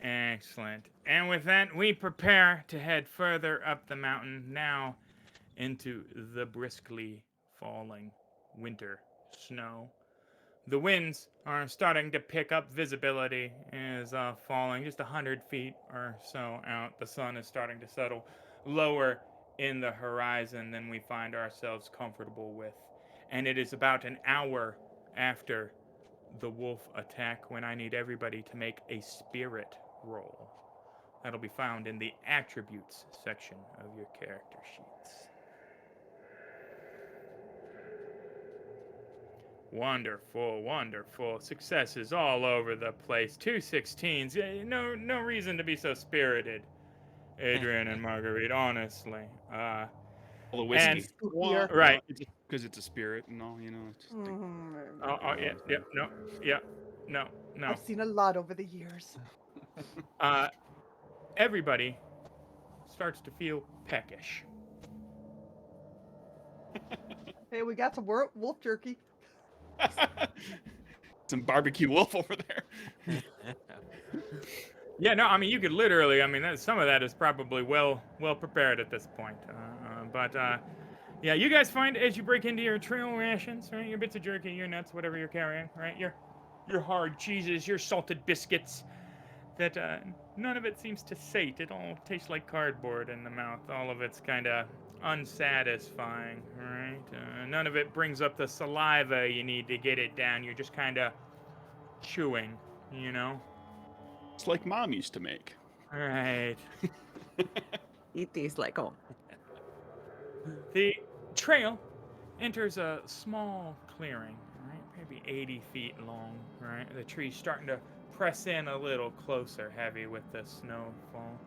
Excellent. And with that, we prepare to head further up the mountain now into the briskly falling winter snow. The winds are starting to pick up. Visibility is falling just 100 feet or so out. The sun is starting to settle lower in the horizon than we find ourselves comfortable with. And it is about an hour after the wolf attack when I need everybody to make a spirit roll. That'll be found in the attributes section of your character sheets. Wonderful, wonderful. Successes all over the place. 2 16s. Yeah, no reason to be so spirited, Adrian and Marguerite, honestly.
All the whiskey.
And-
Spookier.
Right.
Because it's a spirit and all, it's just
No.
I've seen a lot over the years.
Everybody starts to feel peckish.
Hey, we got some wolf jerky.
some barbecue wolf over there.
Yeah, no, I mean, you could literally, some of that is probably well prepared at this point. Yeah, you guys find as you break into your trail rations, right, your bits of jerky, your nuts, whatever you're carrying, right, your hard cheeses, your salted biscuits, that none of it seems to sate. It all tastes like cardboard in the mouth. All of it's kind of unsatisfying, right? None of it brings up the saliva you need to get it down. You're just kind of chewing,
It's like Mom used to make.
Right.
It tastes like home.
The trail enters a small clearing, right? Maybe 80 feet long, right? The tree's starting to press in a little closer, heavy with the snowfall.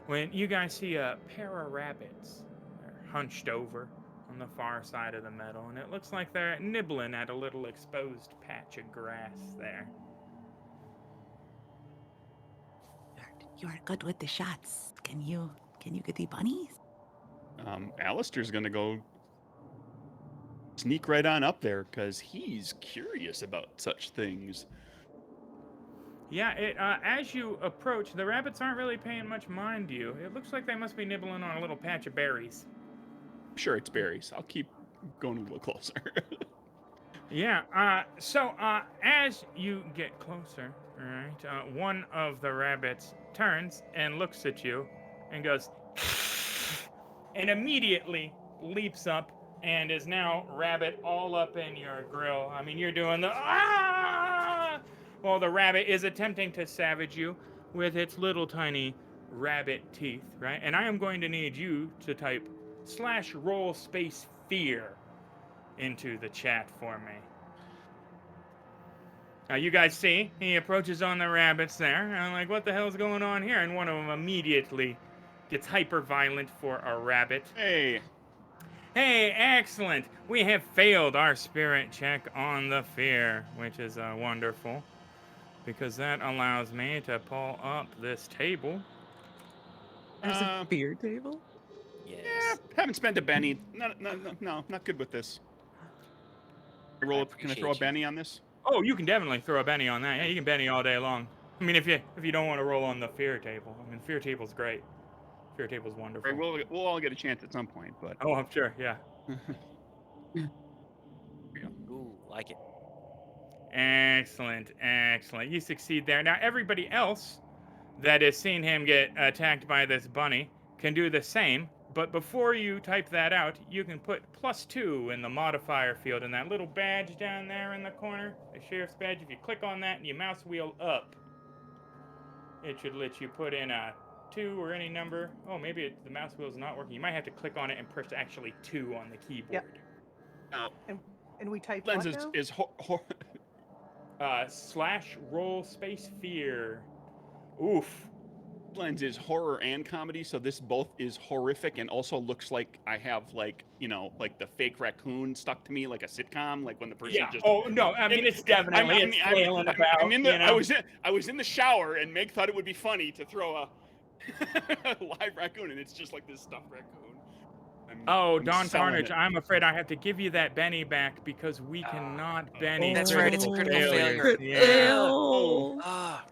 When you guys see a pair of rabbits, they're hunched over on the far side of the meadow, and it looks like they're nibbling at a little exposed patch of grass there.
You are good with the shots. Can you get the bunnies?
Aleister's gonna go sneak right on up there because he's curious about such things.
Yeah, as you approach, the rabbits aren't really paying much mind to you. It looks like they must be nibbling on a little patch of berries.
Sure, it's berries. I'll keep going a little closer.
Yeah, so as you get closer, right, one of the rabbits turns and looks at you and goes, and immediately leaps up and is now rabbit all up in your grill. I mean, you're doing the ah! Well, the rabbit is attempting to savage you with its little tiny rabbit teeth, right? And I am going to need you to type /roll space fear into the chat for me. Now you guys see, he approaches on the rabbits there, and I'm like, what the hell's going on here? And one of them immediately gets hyper violent for a rabbit.
Hey.
Hey, excellent! We have failed our spirit check on the fear, which is wonderful, because that allows me to pull up this table.
There's a beer table?
Yeah,
Yes.
haven't spent a Benny. No, not good with this. Can I throw a
appreciate you.
Benny on this?
Oh, you can definitely throw a Benny on that. Yeah, you can Benny all day long. I mean, if you don't want to roll on the fear table. I mean, fear table's great. Fear table's wonderful.
Right, we'll all get a chance at some point, but.
Oh, I'm sure, yeah.
Ooh, like it.
Excellent, excellent. You succeed there. Now, everybody else that has seen him get attacked by this bunny can do the same, but before you type that out, you can put +2 in the modifier field in that little badge down there in the corner, the sheriff's badge. If you click on that and you mouse wheel up, it should let you put in a 2 or any number. Oh, maybe the mouse wheel is not working. You might have to click on it and press actually 2 on the keyboard.
And we type
Lens
what now?
is
/roll space fear. Oof.
Lens is horror and comedy, so this both is horrific and also looks like I have like the fake raccoon stuck to me like a sitcom, like when the person just.
Oh no! I mean, it's definitely flailing about.
I was in the shower and Meg thought it would be funny to throw a live raccoon, and it's just like this stuffed raccoon. I'm
Don
selling
Carnage,
it.
I'm afraid I have to give you that Benny back because we cannot Benny.
That's right, it's a critical failure.
Yeah.
Ah.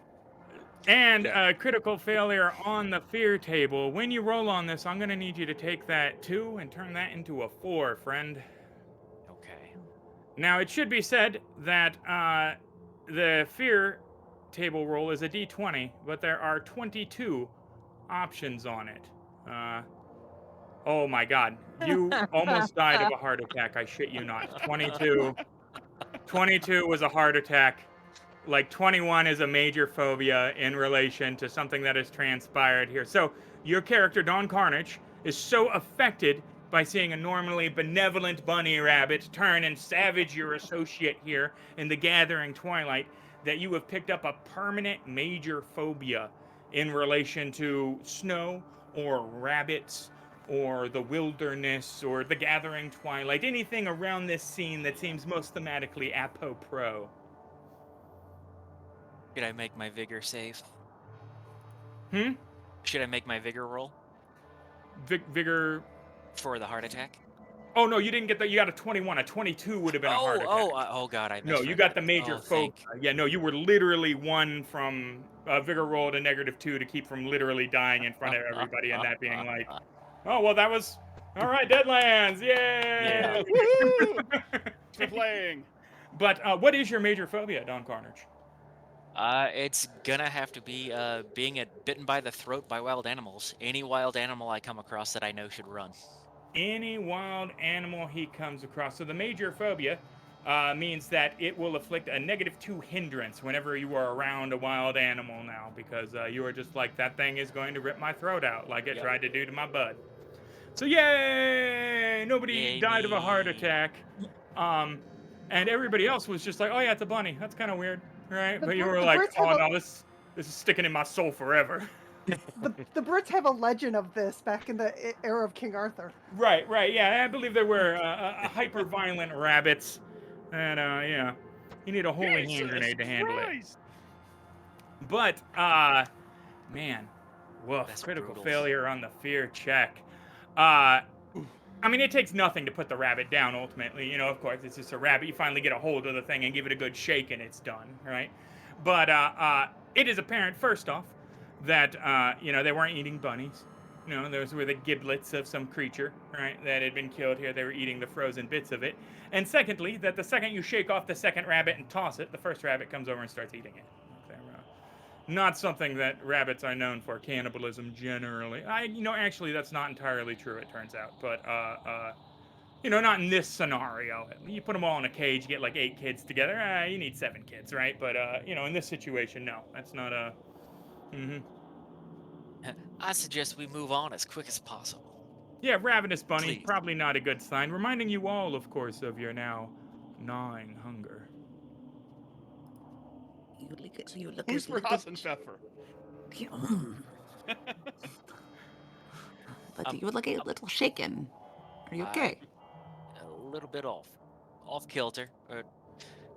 And a critical failure on the fear table. When you roll on this, I'm going to need you to take that 2 and turn that into a 4, friend.
Okay.
Now, it should be said that the fear table roll is a d20, but there are 22 options on it. Oh my god. You almost died of a heart attack, I shit you not. 22 was a heart attack. Like 21 is a major phobia in relation to something that has transpired here. So your character, Don Carnage, is so affected by seeing a normally benevolent bunny rabbit turn and savage your associate here in the gathering twilight that you have picked up a permanent major phobia in relation to snow or rabbits or the wilderness or the gathering twilight, anything around this scene that seems most thematically apropos.
Should I make my vigor save?
Hmm?
Should I make my vigor roll
Vigor.
for the heart attack?
Oh no, you didn't get that. You got a 21. A 22 would have been a heart attack.
Oh God, I
No, you
misread
got
that.
the major
Oh,
phobia. Yeah, no, you were literally 1 from vigor roll to -2 to keep from literally dying in front of everybody and that being like, oh well, that was all right. Deadlands, yay!
Woohoo! For playing.
But what is your major phobia, Don Carnage?
It's gonna have to be being bitten by the throat by wild animals. Any wild animal I come across that I know should run.
Any wild animal he comes across. So the major phobia means that it will afflict a -2 hindrance whenever you are around a wild animal now, because you are just like, that thing is going to rip my throat out like it tried to do to my bud. So yay! Nobody died of a heart attack. And everybody else was just like, oh yeah, it's a bunny. That's kind of weird, right? But you were like, oh no, this is sticking in my soul forever.
The Brits have a legend of this back in the era of King Arthur.
Right, yeah. I believe there were hyper-violent rabbits. And, yeah. You need a holy hand grenade to handle it. But, man. Woof.
That's
Critical
brutal.
failure on the fear check. I mean, it takes nothing to put the rabbit down, ultimately. You know, of course, it's just a rabbit. You finally get a hold of the thing and give it a good shake, and it's done, right? But it is apparent, first off, that, they weren't eating bunnies. Those were the giblets of some creature, right, that had been killed here. They were eating the frozen bits of it. And secondly, that the second you shake off the second rabbit and toss it, the first rabbit comes over and starts eating it. Not something that rabbits are known for, cannibalism generally. Actually, that's not entirely true, it turns out. But, not in this scenario. You put them all in a cage, you get like 8 kids together. You need 7 kids, right? But, in this situation, no. That's not a...
I suggest we move on as quick as possible.
Yeah, ravenous bunny,
Please.
probably not a good sign. Reminding you all, of course, of your now gnawing hunger.
You look
Who's
a
for
little.
Hassenpfeffer?
Mm, but you look a little shaken. Are you
I
okay?
a little bit off kilter.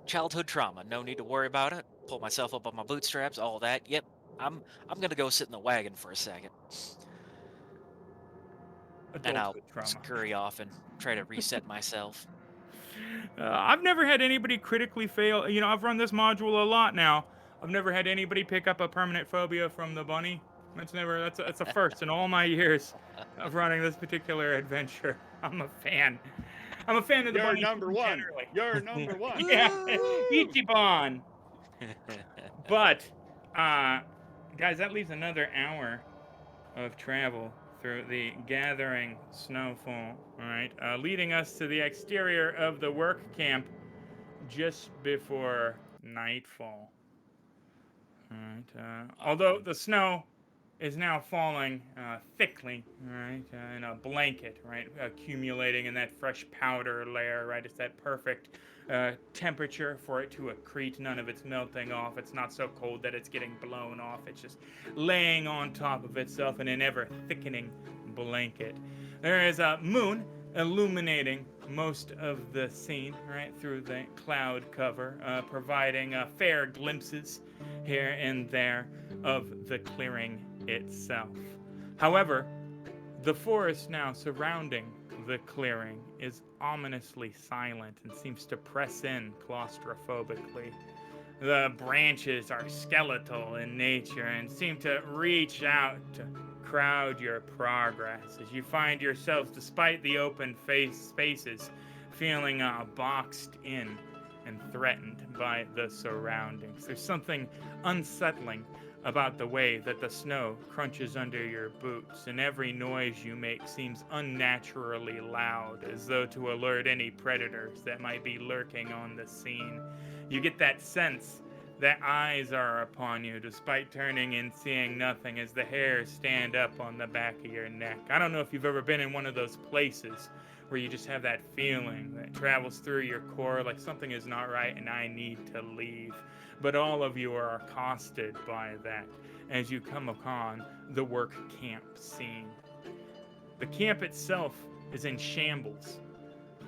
Childhood trauma. No need to worry about it. Pull myself up on my bootstraps. All that. Yep. I'm gonna go sit in the wagon for a second, and I'll
Adulthood trauma.
scurry off and try to reset myself.
I've never had anybody critically fail. You know, I've run this module a lot now. I've never had anybody pick up a permanent phobia from the bunny. That's a first in all my years of running this particular adventure. I'm a fan. I'm a fan of the
You're
bunny
number one.
generally.
You're number one.
Yeah,
Woo!
Ichiban. But, guys, that leaves another hour of travel through the gathering snowfall, all right, leading us to the exterior of the work camp just before nightfall. All right, although the snow is now falling thickly, right, in a blanket, right, accumulating in that fresh powder layer, right. It's that perfect temperature for it to accrete. None of it's melting off. It's not so cold that it's getting blown off. It's just laying on top of itself in an ever thickening blanket. There is a moon illuminating most of the scene, right, through the cloud cover, providing fair glimpses here and there of the clearing itself. However, the forest now surrounding the clearing is ominously silent and seems to press in claustrophobically. The branches are skeletal in nature and seem to reach out to crowd your progress as you find yourselves, despite the open spaces, feeling boxed in and threatened by the surroundings. There's something unsettling about the way that the snow crunches under your boots, and every noise you make seems unnaturally loud, as though to alert any predators that might be lurking on the scene. You get that sense that eyes are upon you, despite turning and seeing nothing, as the hairs stand up on the back of your neck. I don't know if you've ever been in one of those places where you just have that feeling that travels through your core, like something is not right and I need to leave. But all of you are accosted by that as you come upon the work camp scene. The camp itself is in shambles.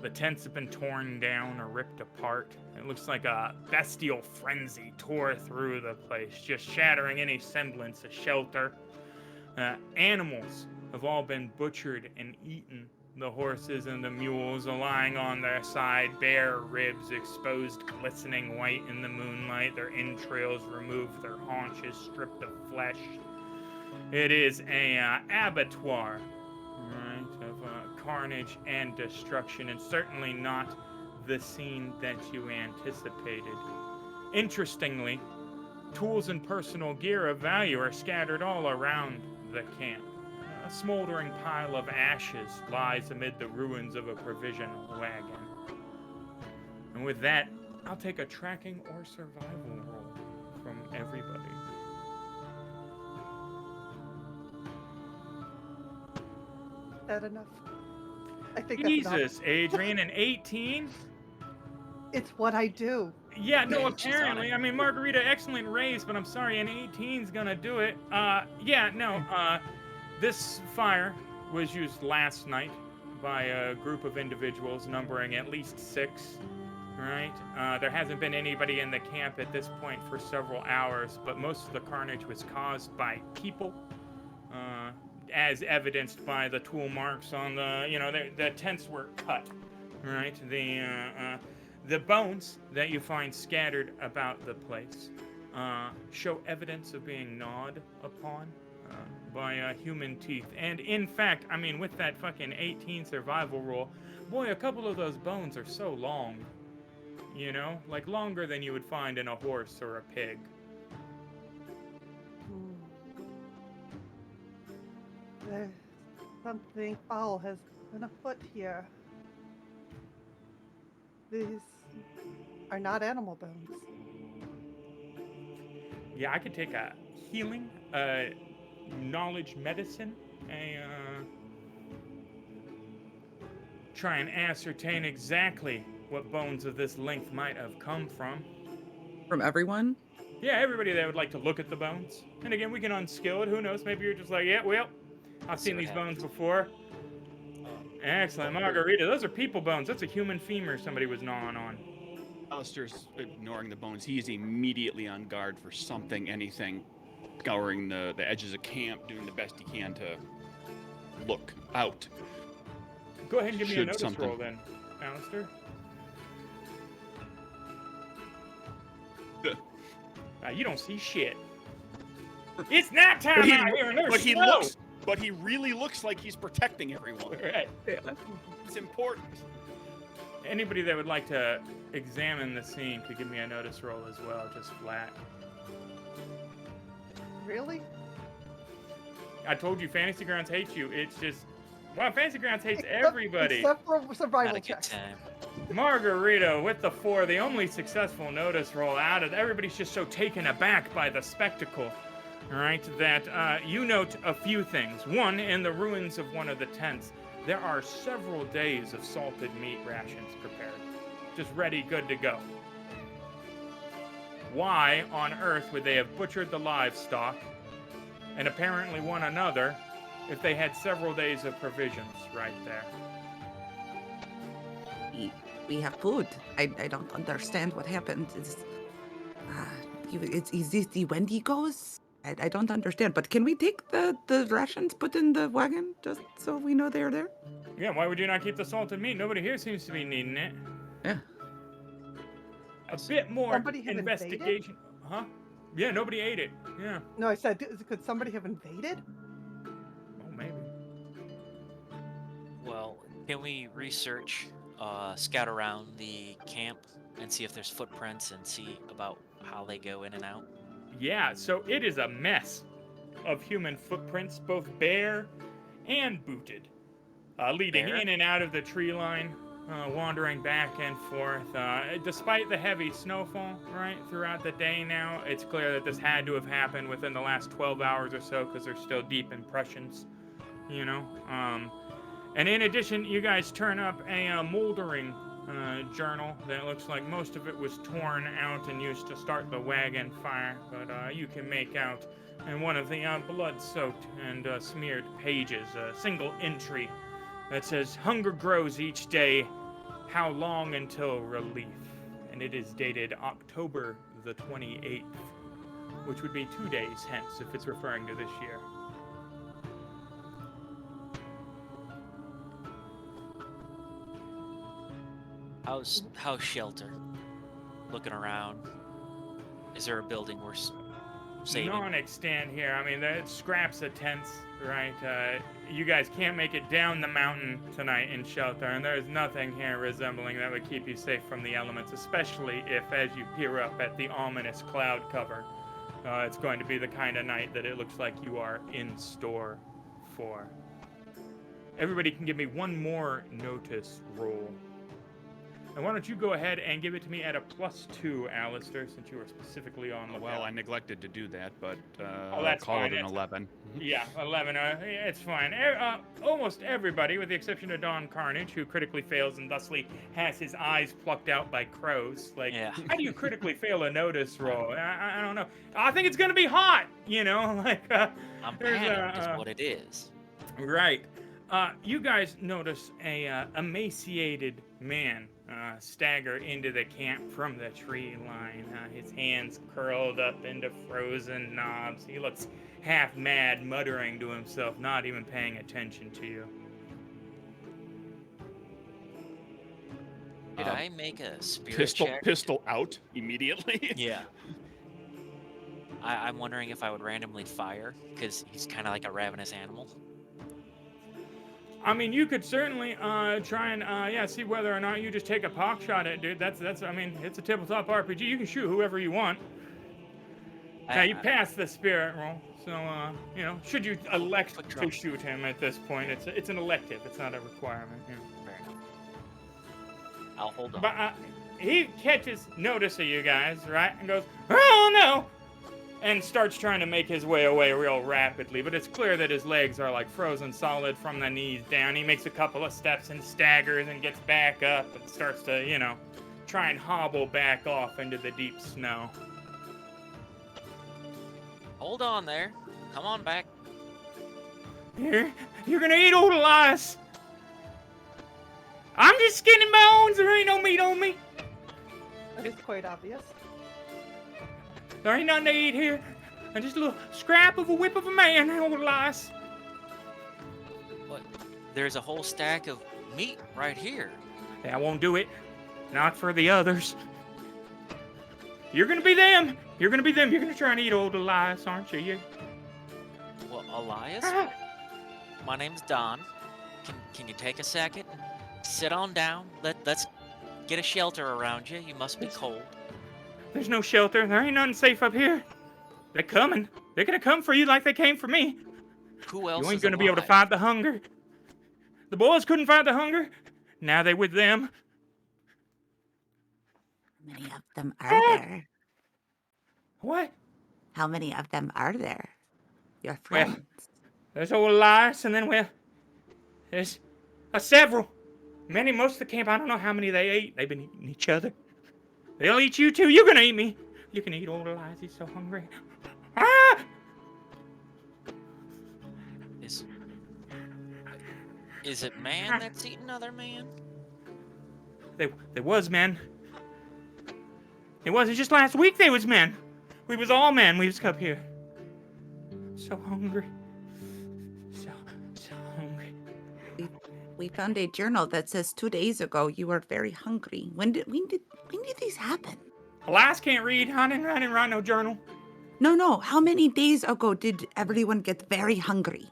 The tents have been torn down or ripped apart. It looks like a bestial frenzy tore through the place, just shattering any semblance of shelter. Animals have all been butchered and eaten. The horses and the mules are lying on their side, bare ribs exposed, glistening white in the moonlight, their entrails removed, their haunches stripped of flesh. It is a abattoir, right, of carnage and destruction, and certainly not the scene that you anticipated. Interestingly, tools and personal gear of value are scattered all around the camp. A smoldering pile of ashes lies amid the ruins of a provision wagon. And with that, I'll take a tracking or survival roll from everybody.
Is that enough? I think that's enough.
Jesus, Adrian, an 18?
It's what I do.
Yeah, no,
She's on
apparently.
it.
I mean, Margarita, excellent race, but I'm sorry, an 18's gonna do it. This fire was used last night by a group of individuals numbering at least 6, right? There hasn't been anybody in the camp at this point for several hours, but most of the carnage was caused by people, as evidenced by the tool marks on the tents were cut, right? The bones that you find scattered about the place show evidence of being gnawed upon by human teeth. And in fact, I mean, with that fucking 18 survival roll, boy, a couple of those bones are so long. You know? Like longer than you would find in a horse or a pig.
There's something foul has been afoot here. These are not animal bones.
Yeah, I could take a healing, knowledge medicine, try and ascertain exactly what bones of this length might have come from.
From everyone?
Yeah, everybody that would like to look at the bones. And again, we can unskill it. Who knows? Maybe you're just like, yeah, well, I've
See
seen
what
these bones
happens.
before. Excellent. Margarita, those are people bones. That's a human femur somebody was gnawing on.
Aleister's ignoring the bones. He is immediately on guard for something, anything, scouring the edges of camp, doing the best he can to look out.
Go ahead and give me a
Should
notice
something-
roll then, Aleister. You don't see shit. It's night time
But he,
out here and there's
but he
snow.
looks, but he really looks like he's protecting everyone.
Right.
It's important.
Anybody that would like to examine the scene could give me a notice roll as well, just flat.
Really?
I told you Fantasy Grounds hates you. It's just, well, Fantasy Grounds hates
Except-
everybody.
Except for
Not
survival
a good
checks.
time.
Margarita with the 4, the only successful notice roll out of everybody's just so taken aback by the spectacle. All right, that you note a few things. One, in the ruins of one of the tents, there are several days of salted meat rations prepared, just ready, good to go. Why on earth would they have butchered the livestock and apparently one another if they had several days of provisions right there?
We have food. I don't understand what happened. Is this the Wendigos? I don't understand. But can we take the rations put in the wagon just so we know they're there?
Yeah, why would you not keep the salted meat? Nobody here seems to be needing it.
Yeah.
A bit more
Somebody have
investigation. Huh? Yeah, nobody ate it. Yeah.
No, I said, could somebody have invaded?
Oh, maybe.
Well, can we research, scout around the camp and see if there's footprints and see about how they go in and out?
Yeah, so it is a mess of human footprints, both bare and booted, leading
Bare?
in and out of the tree line, wandering back and forth. Despite the heavy snowfall, right, throughout the day now, it's clear that this had to have happened within the last 12 hours or so because there's still deep impressions, you know. And in addition, you guys turn up a moldering journal that looks like most of it was torn out and used to start the wagon fire, but you can make out in one of the blood-soaked and smeared pages a single entry that says, "Hunger grows each day, how long until relief?" And it is dated October the 28th, which would be 2 days hence if it's referring to this year.
How's shelter? Looking around, is there a building worth saving?
Non-extant here. I mean, there's scraps of tents, right? You guys can't make it down the mountain tonight in shelter, and there's nothing here resembling that would keep you safe from the elements, especially if, as you peer up at the ominous cloud cover, it's going to be the kind of night that it looks like you are in store for. Everybody can give me one more notice roll. And why don't you go ahead and give it to me at a +2, Aleister, since you were specifically on the
Well,
bell.
I neglected to do that, but
that's
call
fine.
it an
It's-
11.
Yeah, 11. It's fine. Almost everybody, with the exception of Don Carnage, who critically fails and thusly has his eyes plucked out by crows. Like,
Yeah.
how do you critically fail a notice roll? I don't know. I think it's gonna be hot. You know, like
I'm
there's
panicked is what it is.
right. You guys notice a emaciated man stagger into the camp from the tree line. His hands curled up into frozen knobs. He looks half mad, muttering to himself, not even paying attention to you.
Did I make a spirit check?
Pistol out immediately.
Yeah. I'm wondering if I would randomly fire, because he's kind of like a ravenous animal.
I mean, you could certainly try and see whether or not you just take a pock shot at it, dude. That's. I mean, it's a tabletop RPG. You can shoot whoever you want. Now you pass the spirit roll, so you know, should you elect
Quick
to
draw.
shoot him at this point, it's an elective. It's not a requirement. Yeah.
Fair enough. I'll hold on.
But he catches notice of you guys, right, and goes, "Oh no!" and starts trying to make his way away real rapidly. But it's clear that his legs are like frozen solid from the knees down. He makes a couple of steps and staggers and gets back up and starts to, you know, try and hobble back off into the deep snow.
Hold on there. Come on back.
You're gonna eat old Elias. I'm just skin and bones. There ain't no meat on me.
That is quite obvious.
There ain't nothing to eat here. And just a little scrap of a whip of a man, old Elias.
What? There's a whole stack of meat right here.
That won't do it. Not for the others. You're gonna be them. You're gonna be them. You're gonna try and eat old Elias, aren't you?
Well, Elias? My name's Don. Can you take a second? Sit on down. Let's get a shelter around you. You must be cold.
There's no shelter. There ain't nothing safe up here. They're coming. They're gonna come for you like they came for me.
Who else
You ain't
is
gonna be able to
alive?
fight the hunger. The boys couldn't fight the hunger. Now they with them.
How many of them are there?
What?
How many of them are there? Your
Well,
friends.
there's old Elias, and then, well, there's several. Most of the camp, I don't know how many they ate. They've been eating each other. They'll eat you too. You're gonna eat me. You can eat old Elias. He's so hungry. Ah!
Is it man that's eating other man?
They was men. It wasn't just last week they was men. We was all men. We was up here. So hungry. So hungry.
We found a journal that says 2 days ago you were very hungry. When did these happen?
Elias can't read. I didn't write no journal.
No. How many days ago did everyone get very hungry?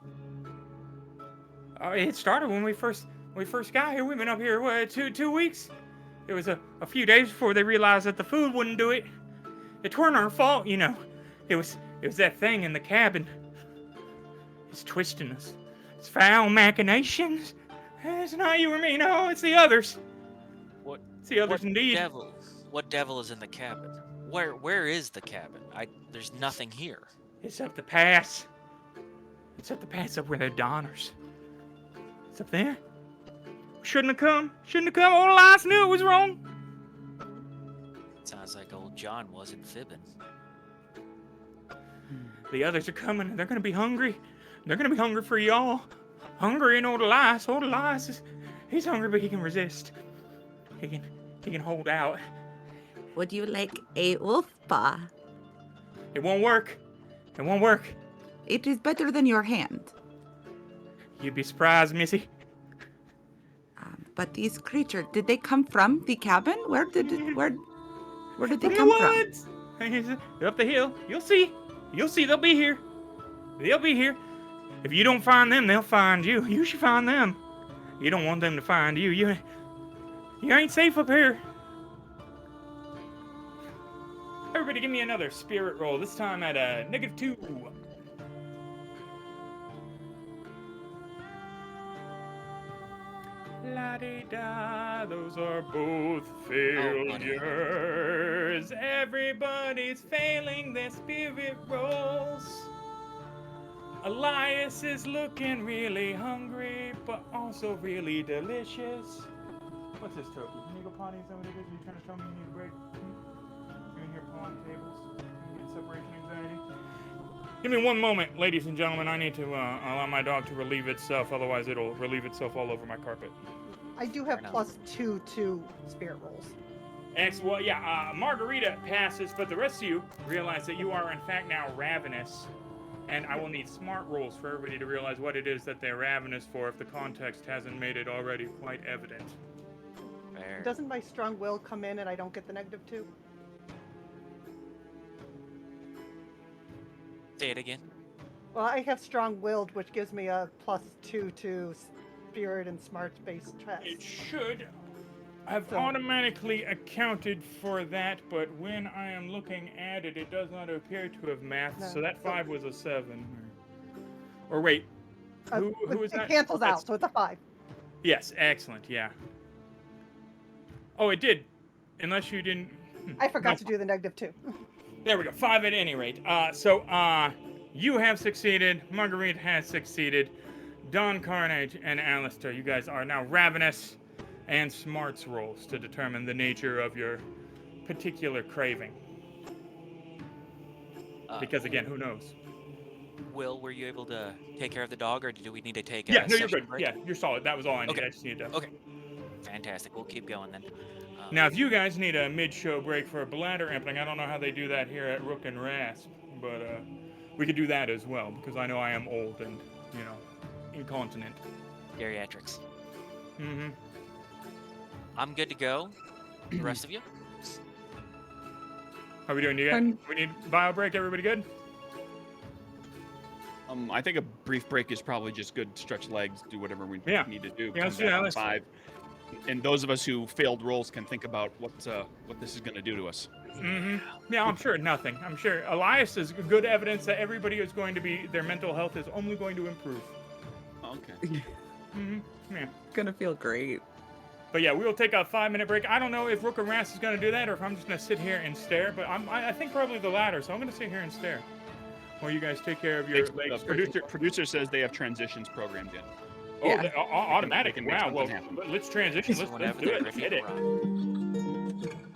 It started when we first got here. We've been up here, what, two weeks? It was a few days before they realized that the food wouldn't do it. It weren't our fault, you know. It was that thing in the cabin. It's twisting us. It's foul machinations. It's not you or me, no, it's the others. It's the others indeed.
What devil is in the cabin? Where is the cabin? There's nothing here.
It's up the pass. It's up the pass up where they're Donners. It's up there. Shouldn't have come. Old Elias knew it was wrong.
Sounds like old John wasn't fibbing.
The others are coming. They're gonna be hungry. They're gonna be hungry for y'all. Hungry and old Elias. Old Elias he's hungry, but he can resist. He can hold out.
Would you like a wolf paw?
It won't work.
It is better than your hand.
You'd be surprised, Missy.
But these creatures, did they come from the cabin? Where did they
From
come
the
from?
woods. Up the hill. You'll see. They'll be here. If you don't find them, they'll find you. You should find them. You don't want them to find you. You ain't safe up here. Everybody give me another spirit roll, this time at a -2. La-di-da, those are both failures. Everybody's failing their spirit rolls. Elias is looking really hungry, but also really delicious. What's this, Toki? Can you go potty? Is that what it is? Are you trying to tell me you need a break? You in here pawing tables? You get separation anxiety? Give me one moment, ladies and gentlemen. I need to allow my dog to relieve itself, otherwise it'll relieve itself all over my carpet.
I do have +2 to spirit rolls.
Well, yeah, Margarita passes, but the rest of you realize that you are, in fact, now ravenous. And I will need smart rolls for everybody to realize what it is that they're ravenous for if the context hasn't made it already quite evident.
Fair.
Doesn't my strong will come in and I don't get the -2?
Say it again.
Well, I have strong-willed, which gives me a +2 to spirit and smarts-based
It
tests.
should have automatically accounted for that, but when I am looking at it, it does not appear to have matched.
No.
So that 5 was a 7. Or wait, who was that?
It cancels out, so it's a 5.
Yes, excellent, yeah. Oh, it did. Unless you didn't...
I forgot to do the -2.
There we go. 5 at any rate. So you have succeeded. Marguerite has succeeded. Don Carnage and Aleister, you guys are now ravenous and smarts rolls to determine the nature of your particular craving. because again, who knows?
Will, were you able to take care of the dog, or do we need to take a
Yeah, no, you're
session
good.
break?
Yeah, you're solid. That was all I needed.
Okay.
I just needed to.
Okay. Fantastic. We'll keep going then.
Now, if you guys need a mid-show break for a bladder emptying, I don't know how they do that here at Rook and Rasp, but we could do that as well, because I know I am old and, you know, incontinent.
Geriatrics.
Mm-hmm.
I'm good to go. The rest of you?
How we doing? We need bio break? Everybody good?
I think a brief break is probably just good. Stretch legs, do whatever we need to do.
Yeah,
Come back in 5. And those of us who failed rolls can think about what this is going to do to us.
Mm-hmm. Yeah, I'm sure nothing. I'm sure Elias is good evidence that everybody is going to be, their mental health is only going to improve.
Okay.
Mm-hmm. Yeah.
Gonna feel great.
But yeah, we will take a 5-minute break. I don't know if Rook and Rasp is going to do that or if I'm just going to sit here and stare, but I think probably the latter, so I'm going to sit here and stare. While you guys take care of your legs.
Producer says they have transitions programmed in.
Oh,
Yeah.
automatic.
They can make
Wow, well,
something happen.
let's transition. Let's
Whenever
do
they're
it. Let's
ready
hit
to
it.
run.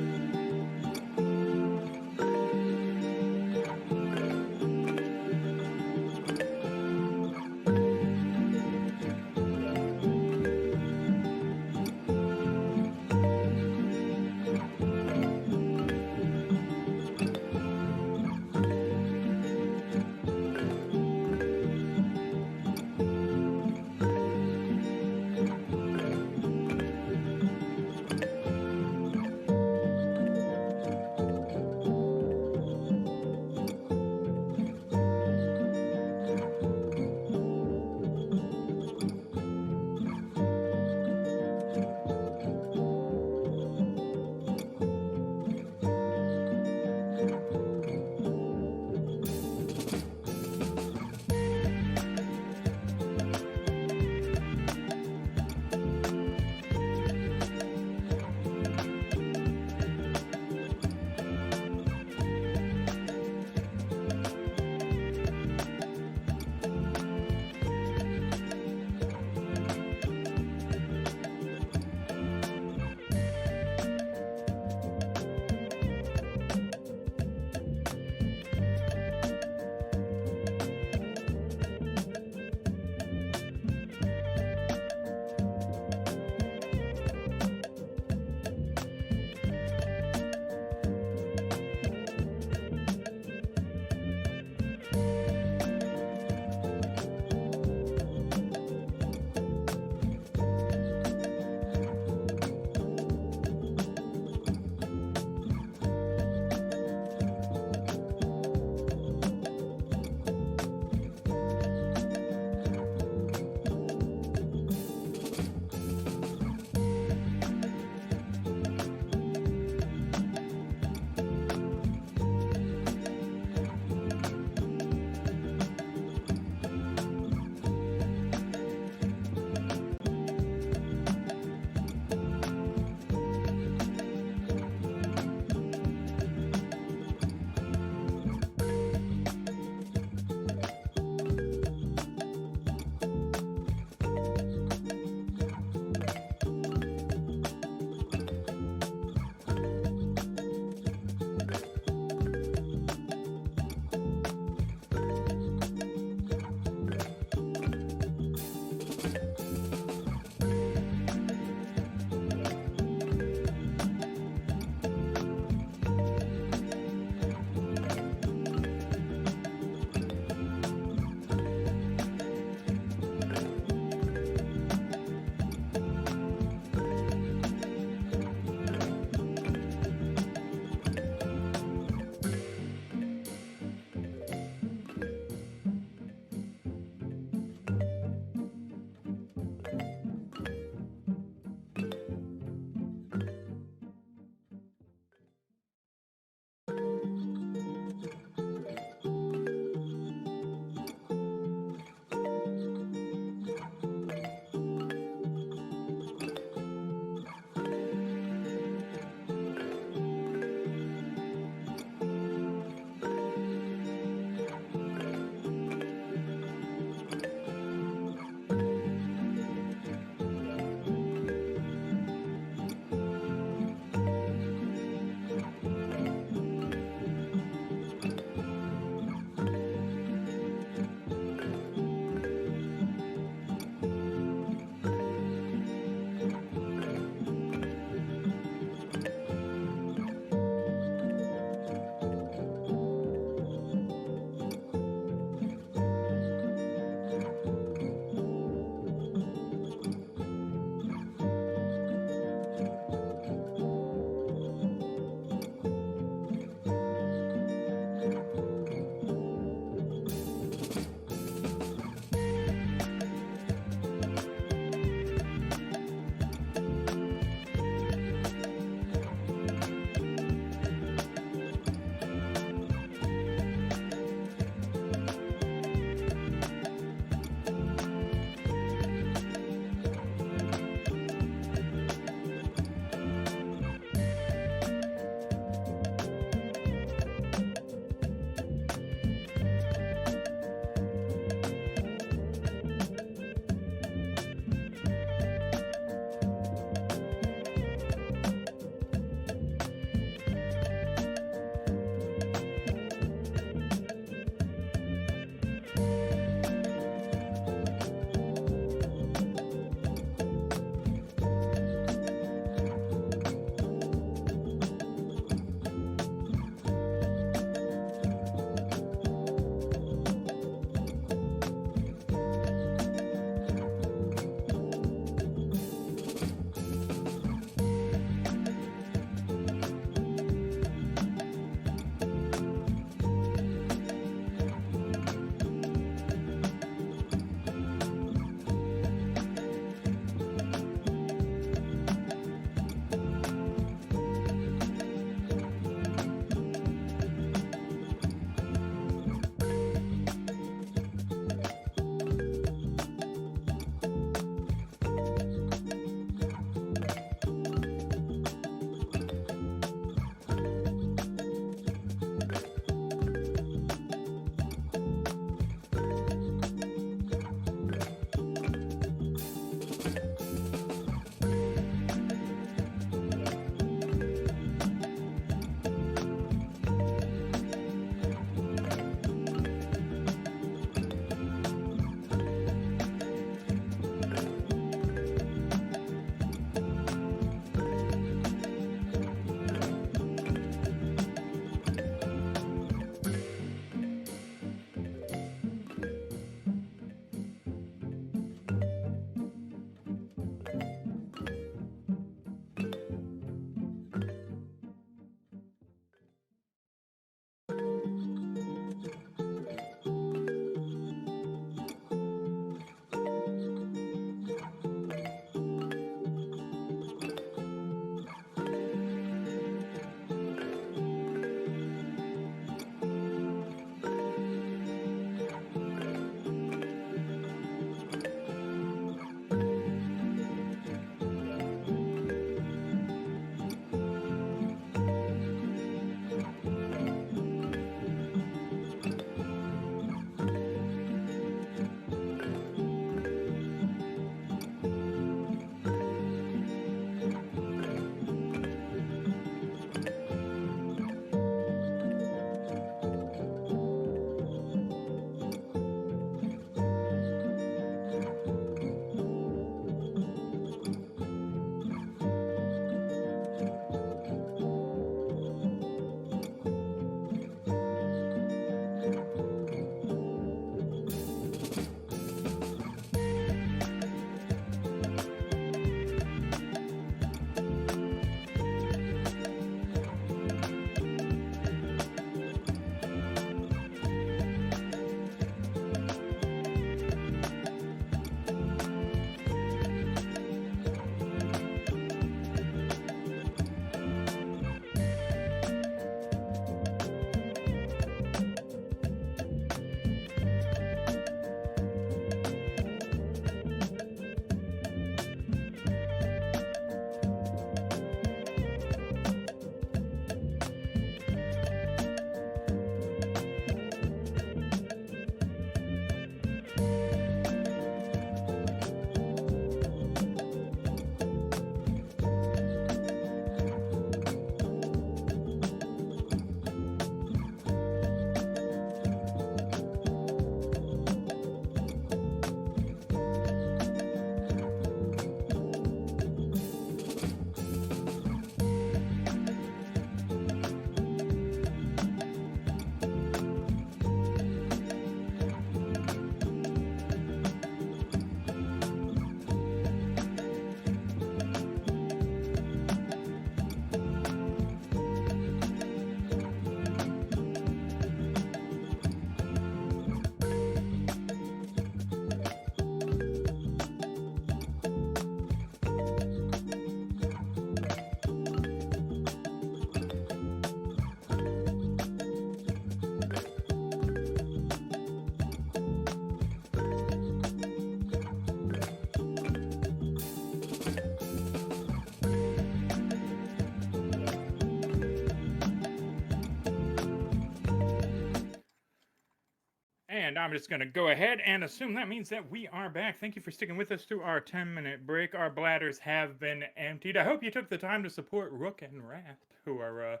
And I'm just going to go ahead and assume that means that we are back. Thank you for sticking with us through our 10-minute break. Our bladders have been emptied. I hope you took the time to support Rook and Wrath, who are,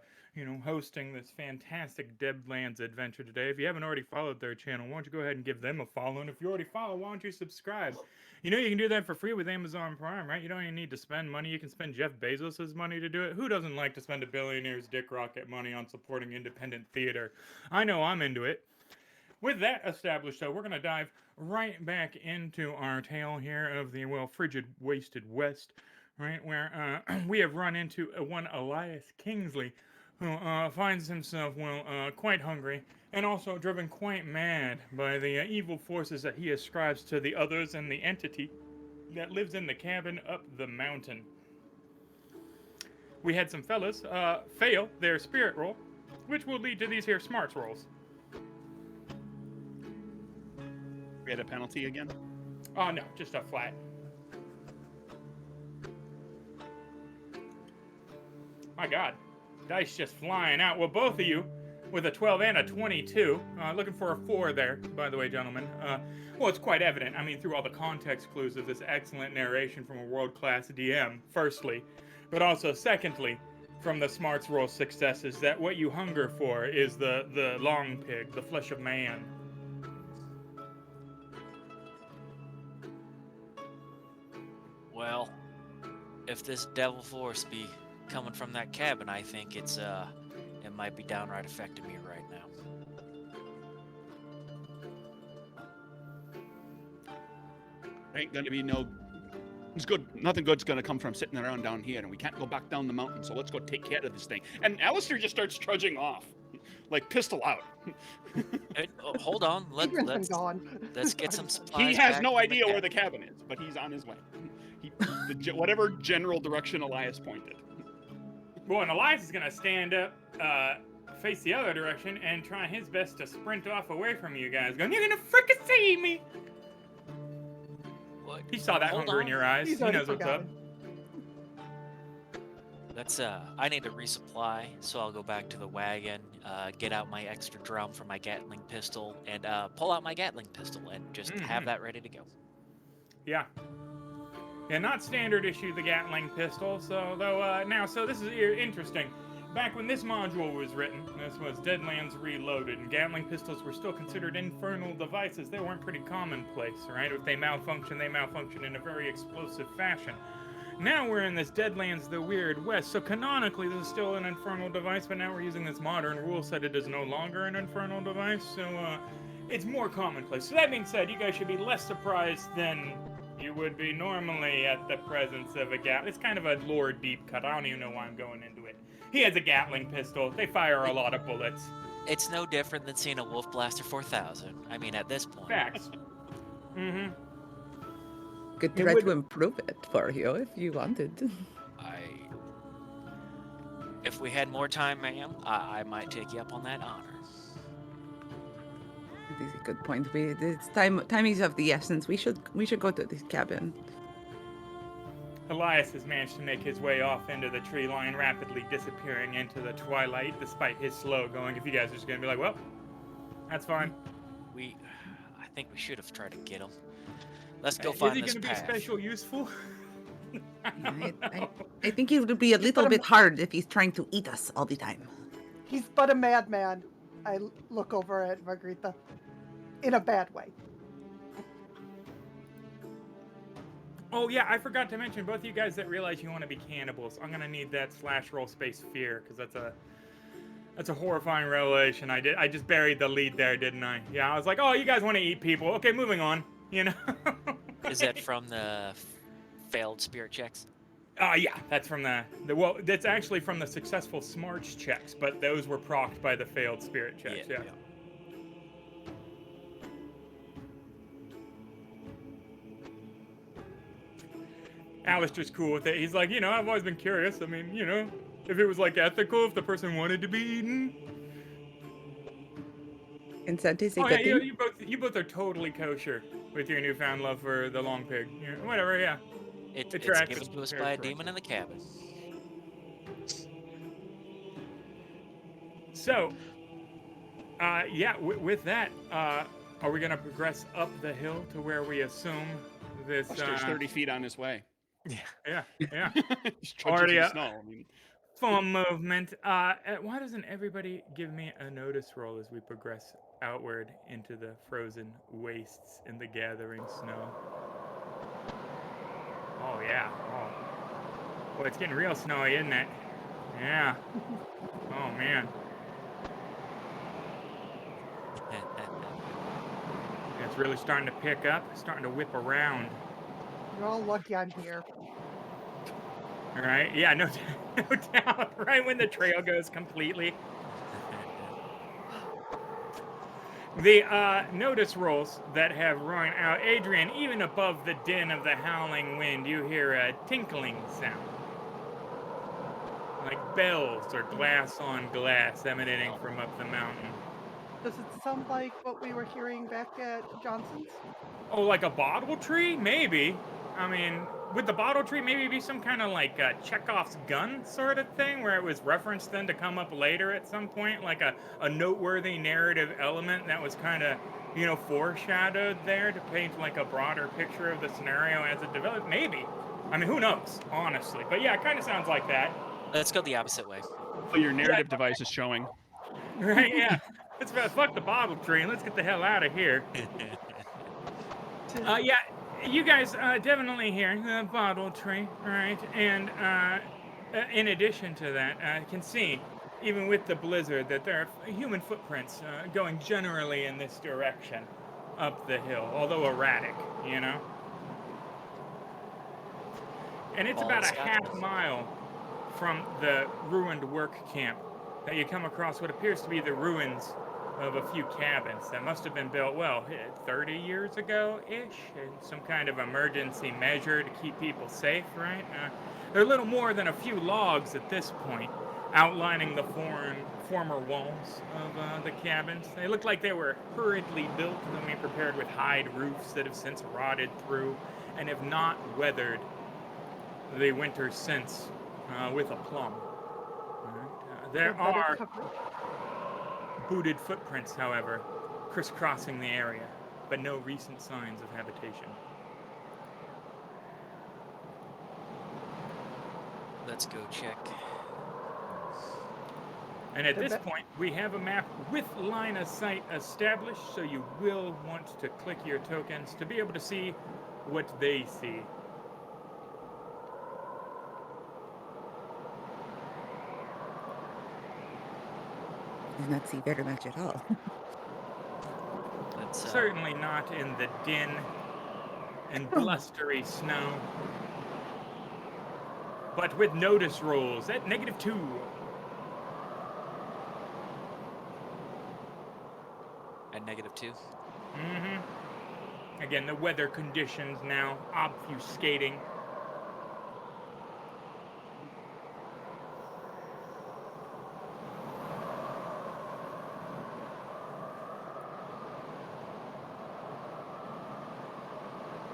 hosting this fantastic Deadlands adventure today. If you haven't already followed their channel, why don't you go ahead and give them a follow? And if you already follow, why don't you subscribe? You know you can do that for free with Amazon Prime, right? You don't even need to spend money. You can spend Jeff Bezos' money to do it. Who doesn't like to spend a billionaire's dick rocket money on supporting independent theater? I know I'm into it. With that established, though, we're going to dive right back into our tale here of the, frigid, wasted West, right, where we have run into one Elias Kingsley, who finds himself, quite hungry, and also driven quite mad by the evil forces that he ascribes to the others and the entity that lives in the cabin up the mountain. We had some fellas fail their spirit roll, which will lead to these here smarts rolls.
We had a penalty again?
Oh, no, just a flat. My God. Dice just flying out. Well, both of you, with a 12 and a 22, looking for a 4 there, by the way, gentlemen. Well, it's quite evident, I mean, through all the context clues of this excellent narration from a world-class DM, firstly, but also, secondly, from the smarts roll successes, that what you hunger for is the long pig, the flesh of man.
Well, if this devil force be coming from that cabin, I think it might be downright affecting me right now.
Ain't gonna be nothing good's gonna come from sitting around down here, and we can't go back down the mountain, so let's go take care of this thing. And Aleister just starts trudging off, like pistol out.
Hold on,
Adrian's been gone.
let's get some supplies.
He has
back
no
from the
idea where
cabin.
the cabin is, but he's on his way. Whatever general direction Elias pointed.
Well, and Elias is going to stand up, face the other direction, and try his best to sprint off away from you guys, going, "You're going to frickin' see me!"
What?
He saw that
Hold
hunger in
on.
your eyes.
He's
He
already
knows what's up.
forgotten.
I need to resupply, so I'll go back to the wagon, get out my extra drum for my Gatling pistol, and pull out my Gatling pistol and just have that ready to go.
Yeah. Yeah, not standard issue, the Gatling pistol, so this is interesting. Back when this module was written, this was Deadlands Reloaded, and Gatling pistols were still considered infernal devices. They weren't pretty commonplace, right? If they malfunction in a very explosive fashion. Now we're in this Deadlands, the Weird West, so canonically this is still an infernal device, but now we're using this modern rule set. It is no longer an infernal device, so it's more commonplace. So that being said, you guys should be less surprised than you would be normally at the presence of a Gatling. It's kind of a lore deep cut. I don't even know why I'm going into it. He has a Gatling pistol. They fire a lot of bullets.
It's no different than seeing a Wolf Blaster 4000. I mean, at this point.
Facts. Mm-hmm.
Could try to improve it for you if you wanted.
If we had more time, ma'am, I might take you up on that honor.
That is a good point. Time is of the essence. We should go to this cabin.
Elias has managed to make his way off into the tree line, rapidly disappearing into the twilight, despite his slow going. If you guys are just gonna be like, well, that's fine.
I think we should have tried to get him. Let's go find this
path. Is he gonna be special useful?
I think it would be a little bit hard if he's trying to eat us all the time.
He's but a madman. I look over at Margarita in a bad way.
Oh yeah, I forgot to mention, both of you guys that realize you want to be cannibals, I'm gonna need that /roll space fear, because that's a horrifying revelation. I just buried the lead there, didn't I? Yeah, I was like, oh, you guys want to eat people? Okay, moving on. You know.
Is that from the failed spirit checks?
Yeah, that's from well, that's actually from the successful smarts checks, but those were procced by the failed spirit checks. Yeah. Aleister's cool with it. He's like, I've always been curious. I mean, if it was like ethical, if the person wanted to be eaten.
Consent is a
Oh
good
yeah,
thing.
you both are totally kosher with your newfound love for the long pig. Whatever, yeah.
It's
tracks.
given to us by a demon in the cabin.
So, with that, Are we going to progress up the hill to where we assume this...
Buster's 30 feet on his way.
Yeah.
Just trudging
Already
through the
up.
snow. I mean,
Full movement. Why doesn't everybody give me a notice roll as we progress outward into the frozen wastes in the gathering snow? Oh, yeah. Oh. Boy, it's getting real snowy, isn't it? Yeah. Oh, man. It's really starting to pick up, starting to whip around.
You're all lucky I'm here.
All right. Yeah, no doubt. Right when the trail goes completely. The notice rolls that have rung out. Adrian, even above the din of the howling wind, you hear a tinkling sound. Like bells or glass on glass emanating from up the mountain.
Does it sound like what we were hearing back at Johnson's?
Oh, like a bottle tree? Maybe. I mean, would the bottle tree maybe be some kind of like Chekhov's gun sort of thing where it was referenced then to come up later at some point? Like a noteworthy narrative element that was kind of, foreshadowed there to paint like a broader picture of the scenario as it developed? Maybe. I mean, who knows, honestly. But yeah, it kind of sounds like that.
Let's go the opposite way.
so your narrative device is showing.
Right, yeah. Let's fuck the bottle tree and let's get the hell out of here. Yeah, you guys definitely hear the bottle tree, right? And in addition to that, I can see, even with the blizzard, that there are human footprints going generally in this direction up the hill, although erratic, And it's about a half mile from the ruined work camp that you come across what appears to be the ruins of a few cabins that must have been built, 30 years ago-ish, in some kind of emergency measure to keep people safe, right? They're little more than a few logs at this point, outlining the former walls of the cabins. They look like they were hurriedly built, prepared with hide roofs that have since rotted through and have not weathered the winter since with aplomb. There are booted footprints, however, crisscrossing the area, but no recent signs of habitation.
Let's go check.
And at this point, we have a map with line of sight established, so you will want to click your tokens to be able to see what they see.
Do not see very much at all.
Certainly not in the din and blustery snow. But with notice rolls at -2.
At -2?
Mm-hmm. Again, the weather conditions now obfuscating.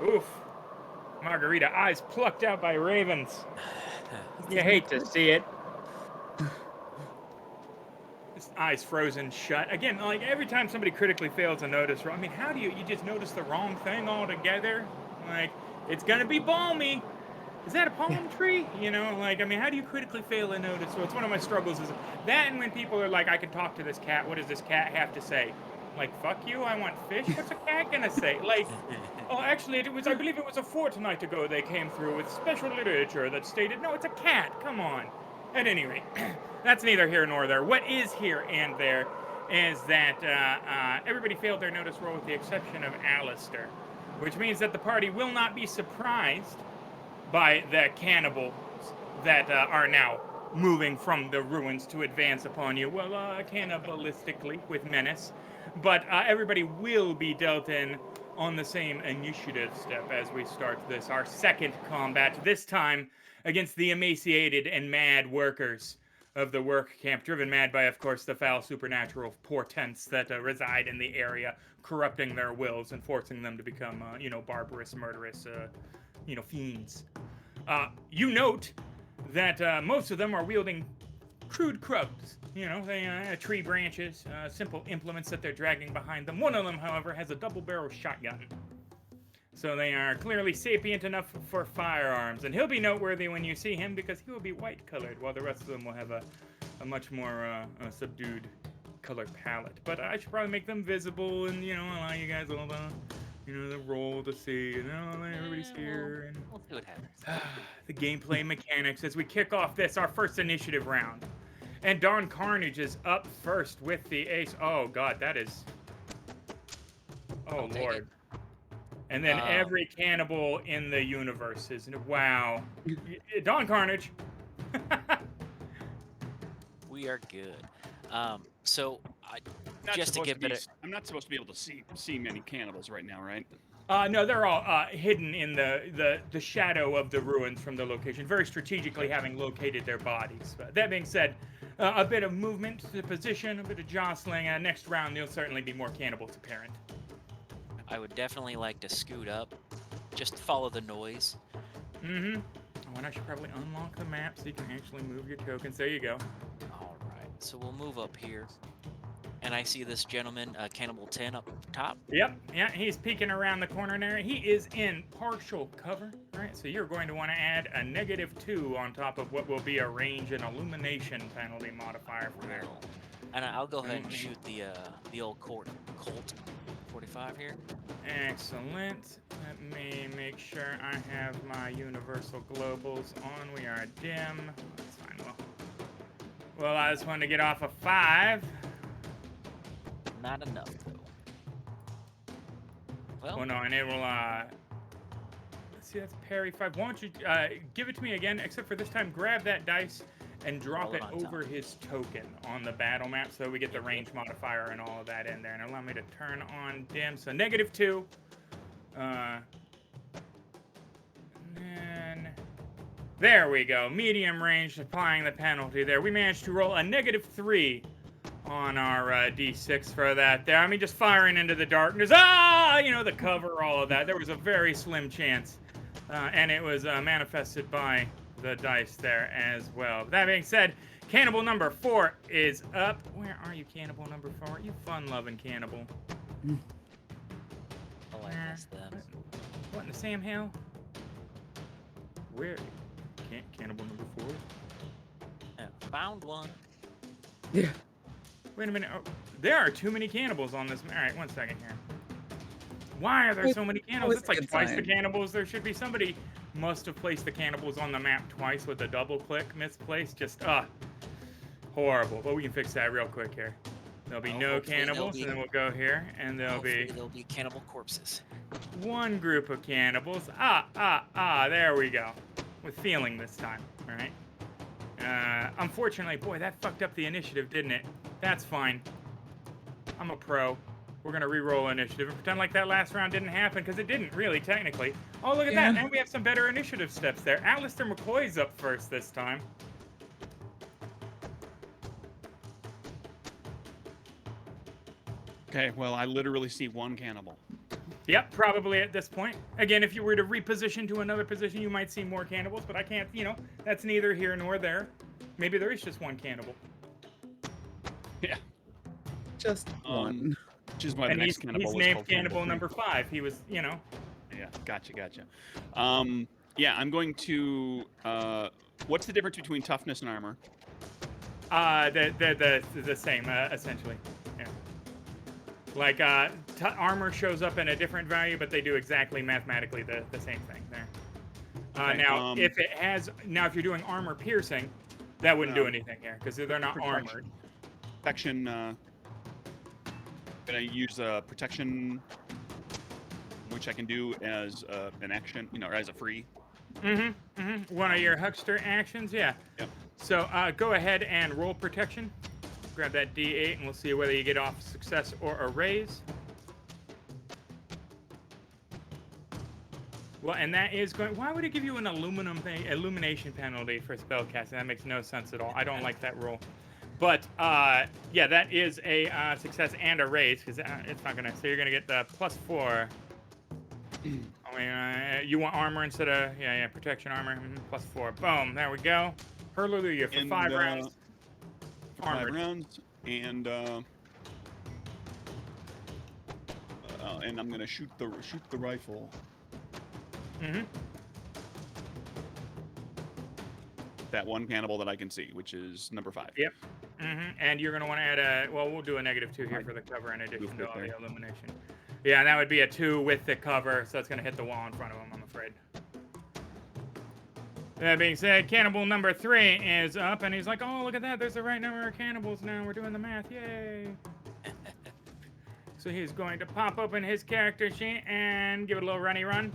Oof. Margarita, eyes plucked out by ravens. You hate to see it. His eyes frozen shut. Again, like every time somebody critically fails a notice roll, how do you just notice the wrong thing altogether? Like, it's gonna be balmy. Is that a palm tree? How do you critically fail a notice? So it's one of my struggles is that, and when people are like, I can talk to this cat, what does this cat have to say? Like, fuck you, I want fish? What's a cat gonna say? Like, oh, actually, I believe it was a fortnight ago they came through with special literature that stated, no, it's a cat, come on. At any rate, that's neither here nor there. What is here and there is that everybody failed their notice roll with the exception of Aleister, which means that the party will not be surprised by the cannibals that are now moving from the ruins to advance upon you, cannibalistically with menace. But everybody will be dealt in on the same initiative step as we start this, our second combat, this time against the emaciated and mad workers of the work camp, driven mad by, of course, the foul supernatural portents that reside in the area, corrupting their wills and forcing them to become, barbarous, murderous, fiends. You note that most of them are wielding crude crubs. You know, they tree branches, simple implements that they're dragging behind them. One of them, however, has a double-barrel shotgun. So they are clearly sapient enough for firearms, and he'll be noteworthy when you see him because he will be white-colored, while the rest of them will have a much more subdued color palette. But I should probably make them visible and, allow you guys all the roll to see, everybody's here. And
We'll see what happens.
the gameplay mechanics as we kick off our first initiative round. And Dawn Carnage is up first with the ace. Oh, God, that is... Oh,
I'll take
Lord.
it.
And then every cannibal in the universe is... Wow. Dawn Carnage.
We are good. So,
Not
just to
supposed
give
be-
it
I'm not supposed to be able to see many cannibals right now, right?
No, they're all hidden in the shadow of the ruins from the location, very strategically having located their bodies. But that being said, a bit of movement to the position, a bit of jostling. Next round, there'll certainly be more cannibals apparent.
I would definitely like to scoot up, just follow the noise.
Mm-hmm. Oh, and I should probably unlock the map so you can actually move your tokens. There you go.
All right, so we'll move up here. And I see this gentleman, Cannibal 10 up top.
Yep, yeah, he's peeking around the corner there. He is in partial cover, right? So you're going to want to add a -2 on top of what will be a range and illumination penalty modifier from there.
And I'll go ahead and shoot the old Colt 45 here.
Excellent. Let me make sure I have my universal globals on. We are dim. That's fine. Well, I just wanted to get off a 5.
Not enough, though. Well,
no, and it will, let's see, that's parry 5. Why don't you give it to me again, except for this time, grab that dice and drop it over his token on the battle map so we get the range modifier and all of that in there. And allow me to turn on dim. So -2. And then there we go. Medium range, applying the penalty there. We managed to roll a -3 on our D6 for that there. I mean, just firing into the darkness. The cover, all of that. There was a very slim chance. And it was manifested by the dice there as well. That being said, cannibal number 4 is up. Where are you, cannibal number 4? You fun-loving cannibal.
oh, I missed them.
What in the Sam Hill? Where? Cannibal number 4?
Yeah, found one.
Yeah.
Wait a minute. Oh, there are too many cannibals on this. All right, 1 second here. Why are there so many cannibals?
always
It's
a
like
good
twice the
sign.
cannibals there should be. Somebody must have placed the cannibals on the map twice with a double click misplaced. Just, horrible. But we can fix that real quick here. There'll be no
hopefully there'll
cannibals,
be-
and then we'll go here, and there'll be
There'll be cannibal corpses.
one group of cannibals. There we go. With feeling this time, all right? Unfortunately, boy, that fucked up the initiative, didn't it? That's fine. I'm a pro. We're going to re-roll initiative and pretend like that last round didn't happen, because it didn't really, technically. Oh, look at that. And we have some better initiative steps there. Aleister Mccoy's up first this time.
Okay, well, I literally see one cannibal.
Yep, probably at this point. Again, if you were to reposition to another position, you might see more cannibals, but I can't, that's neither here nor there. Maybe there is just one cannibal.
Yeah.
Just one.
Which is why the
And
next
he's
cannibal was
named
called
cannibal
3.
number 5. He was,
Yeah, gotcha. Yeah, I'm going to. What's the difference between toughness and armor?
they're the same, essentially. Yeah. Like, armor shows up in a different value, but they do exactly mathematically the same thing there.
Okay,
now, if you're doing armor piercing, that wouldn't do anything here, because they're not armored.
Protection. Gonna use protection, which I can do as an action, or as a free.
One of your huckster actions, yeah.
Yep.
So go ahead and roll protection. Grab that D8, and we'll see whether you get off success or a raise. Well, and that is going. Why would it give you an illumination penalty for spellcasting? That makes no sense at all. I don't like that rule. But yeah, that is a success and a raise, because it's not gonna. So you're gonna get the +4. I mean, you want armor instead of protection armor. +4. Boom. There we go. Hallelujah for 5 rounds. Armored.
5 rounds, and I'm gonna shoot the rifle.
Mm-hmm.
That one cannibal that I can see, which is number 5.
Yep. Mm-hmm. And you're gonna want to add a. Well, we'll do a -2 here
I
for the cover in addition
goofed
to
it
all
there.
the illumination. Yeah, that would be a 2 with the cover, so it's gonna hit the wall in front of him, I'm afraid. That being said, cannibal number 3 is up, and he's like, "Oh, look at that! There's the right number of cannibals now. We're doing the math, yay!" So he's going to pop open his character sheet and give it a little runny run.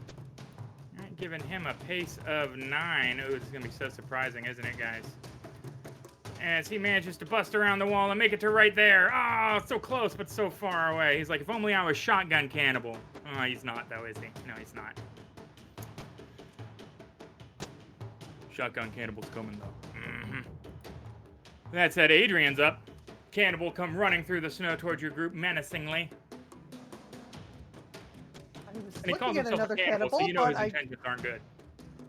All right, giving him a pace of 9. Ooh, this is gonna be so surprising, isn't it, guys? As he manages to bust around the wall and make it to right there. Oh, so close, but so far away. He's like, if only I was shotgun cannibal. Oh, he's not, though, is he? No, he's not. Shotgun cannibal's coming, though. Mm-hmm. That said, Adrian's up. Cannibal come running through the snow towards your group menacingly.
I was
And he calls
looking at
himself
another
a cannibal,
cannibal,
so you know his
but
intentions aren't good.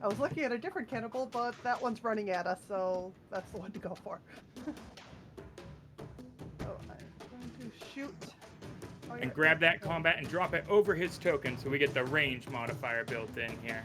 I was looking at a different cannibal, but that one's running at us, so that's the one to go for. So I'm going to shoot. Oh,
And
yeah,
grab that
so-
combat and drop it over his token so we get the range modifier built in here.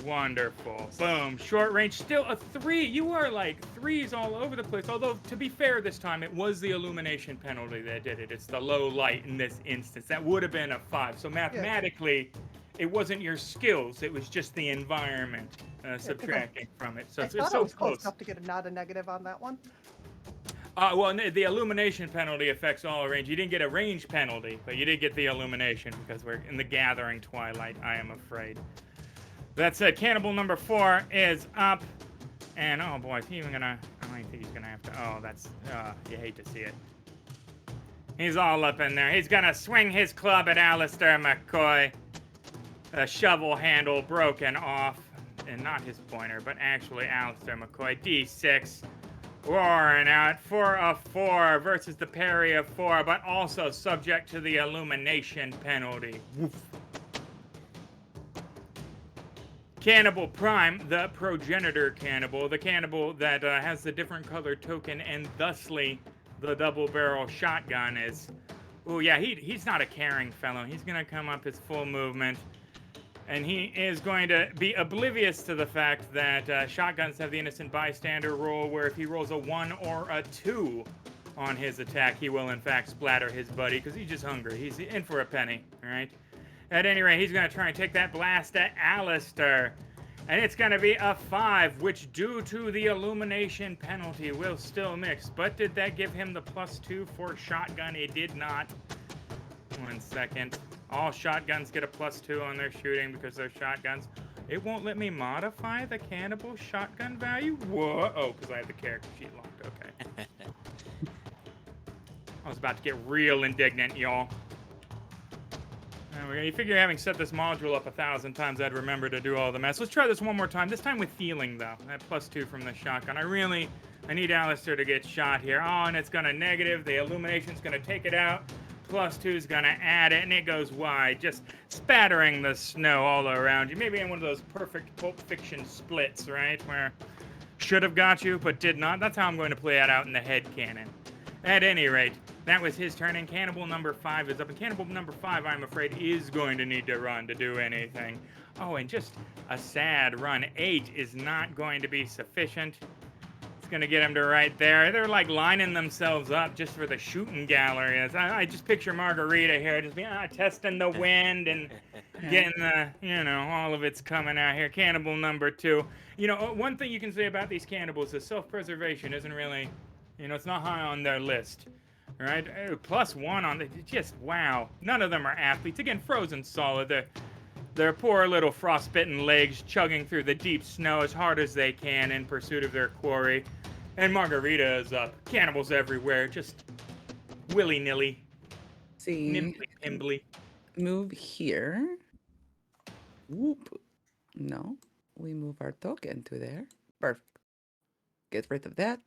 Wonderful. Boom. Short range. Still a 3. You are like 3s all over the place. Although, to be fair this time, it was the illumination penalty that did it. It's the low light in this instance. That would have been a 5. So mathematically, it wasn't your skills. It was just the environment subtracting from it. So
I
it's
thought I
so
was close
close.
enough to get not a negative on that one.
Well, the illumination penalty affects all range. You didn't get a range penalty, but you did get the illumination because we're in the gathering twilight, I am afraid. That said, cannibal number 4 is up. And, oh boy, is he even gonna... I don't think he's gonna have to... Oh, that's... you hate to see it. He's all up in there. He's gonna swing his club at Aleister Mccoy. A shovel handle broken off. And not his pointer, but actually Aleister Mccoy. D6. Roaring out for a 4 versus the parry of 4, but also subject to the illumination penalty. Woof. Cannibal Prime, the progenitor cannibal, the cannibal that has the different colored token and thusly the double barrel shotgun is. Oh yeah, he's not a caring fellow. He's gonna come up his full movement. And he is going to be oblivious to the fact that shotguns have the innocent bystander rule, where if he rolls a 1 or a 2 on his attack, he will in fact splatter his buddy, because he's just hungry. He's in for a penny, all right? At any rate, he's going to try and take that blast at Aleister. And it's going to be a 5, which due to the illumination penalty will still mix. But did that give him the +2 for shotgun? It did not. 1 second. All shotguns get a +2 on their shooting because they're shotguns. It won't let me modify the cannibal shotgun value? Whoa. Oh, because I have the character sheet locked. Okay. I was about to get real indignant, y'all. You figure having set this module up 1,000 times, I'd remember to do all the mess. Let's try this one more time. This time with feeling, though. That +2 from the shotgun. I need Aleister to get shot here. Oh, and it's going to negative. The illumination's going to take it out. +2 is going to add it, and it goes wide, just spattering the snow all around you. Maybe in one of those perfect Pulp Fiction splits, right? Where should have got you, but did not. That's how I'm going to play it out in the head canon. At any rate, that was his turn, and cannibal number 5 is up. And cannibal number 5, I'm afraid, is going to need to run to do anything. Oh, and just a sad run. 8 is not going to be sufficient. Gonna get him to right there. They're like lining themselves up just for the shooting gallery. I just picture Margarita here, just testing the wind and getting the, all of it's coming out here. Cannibal number 2. One thing you can say about these cannibals is self-preservation isn't really, it's not high on their list, right? +1 on the, just wow. None of them are athletes. Again, frozen solid. Their poor little frostbitten legs chugging through the deep snow as hard as they can in pursuit of their quarry. And Margarita is up. Cannibals everywhere, just willy-nilly,
See,
nimbly.
move here. Whoop. No, we move our token to there. Perfect. Get rid of that.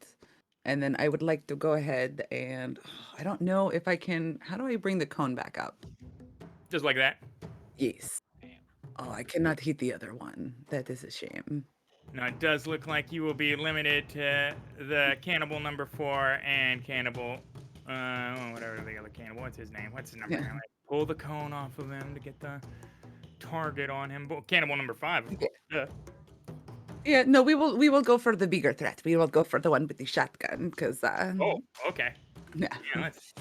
And then I would like to go ahead and, I don't know if I can, how do I bring the cone back up?
Just like that.
Yes. Oh, I cannot hit the other one. That is a shame.
Now, it does look like you will be limited to the cannibal number 4 and cannibal, whatever the other cannibal. What's his name? What's his number?
Yeah.
Like, pull the cone off of him to get the target on him. Cannibal number 5, of course. Duh.
Yeah, no, we will go for the bigger threat. We will go for the one with the shotgun because
Oh, okay.
yeah.
Yeah, let's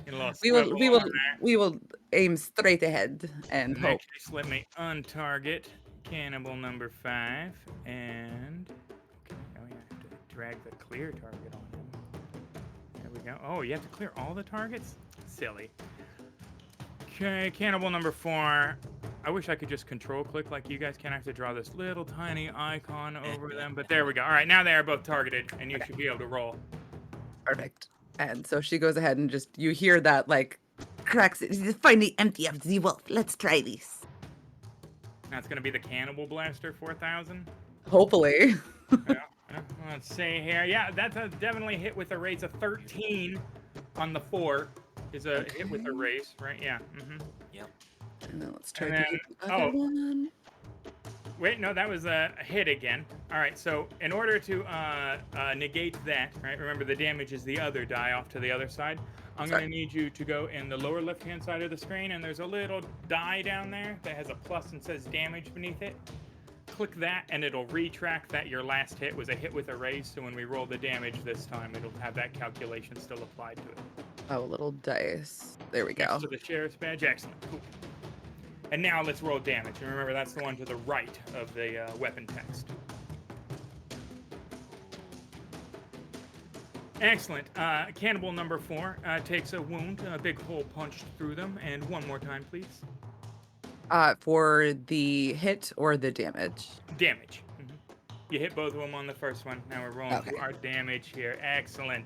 get a little
We will
swivel
we
on
will
there.
we will aim straight ahead and
In
hope.
that case, let me untarget cannibal number 5 and okay. Oh yeah, I have to drag the clear target on him. There we go. Oh, you have to clear all the targets? Silly. Okay, cannibal number 4. I wish I could just control click like you guys can. I have to draw this little tiny icon over them, but there we go. All right, now they are both targeted, and you should be able to roll.
Perfect. And so she goes ahead and just you hear that like
Cracks it is finally empty of the wolf. Let's try this.
That's going to be the Cannibal Blaster 4000.
hopefully.
Yeah, let's see here. Yeah, that's a definitely hit with a raise of 13 on the 4. Is a hit with a
Okay.
raise, right? Yeah.
Yep.
And then let's try
And
to
then-
hit the other one.
Wait, no, that was a hit again. All right, so in order to negate that, right? Remember, the damage is the other die off to the other side. I'm going to need you to go in the lower left-hand side of the screen, and there's a little die down there that has a plus and says damage beneath it. Click that, and it'll retract that your last hit was a hit with a raise. So when we roll the damage this time, it'll have that calculation still applied to it.
Oh, little dice. There we go.
Next to the sheriff's badge. Excellent. Cool. And now let's roll damage. And remember, that's the one to the right of the weapon text. Excellent. Cannibal number 4 takes a wound, a big hole punched through them. And one more time, please.
For the hit or the damage?
Damage. You hit both of them on the first one. Now we're rolling
Okay.
through our damage here. Excellent.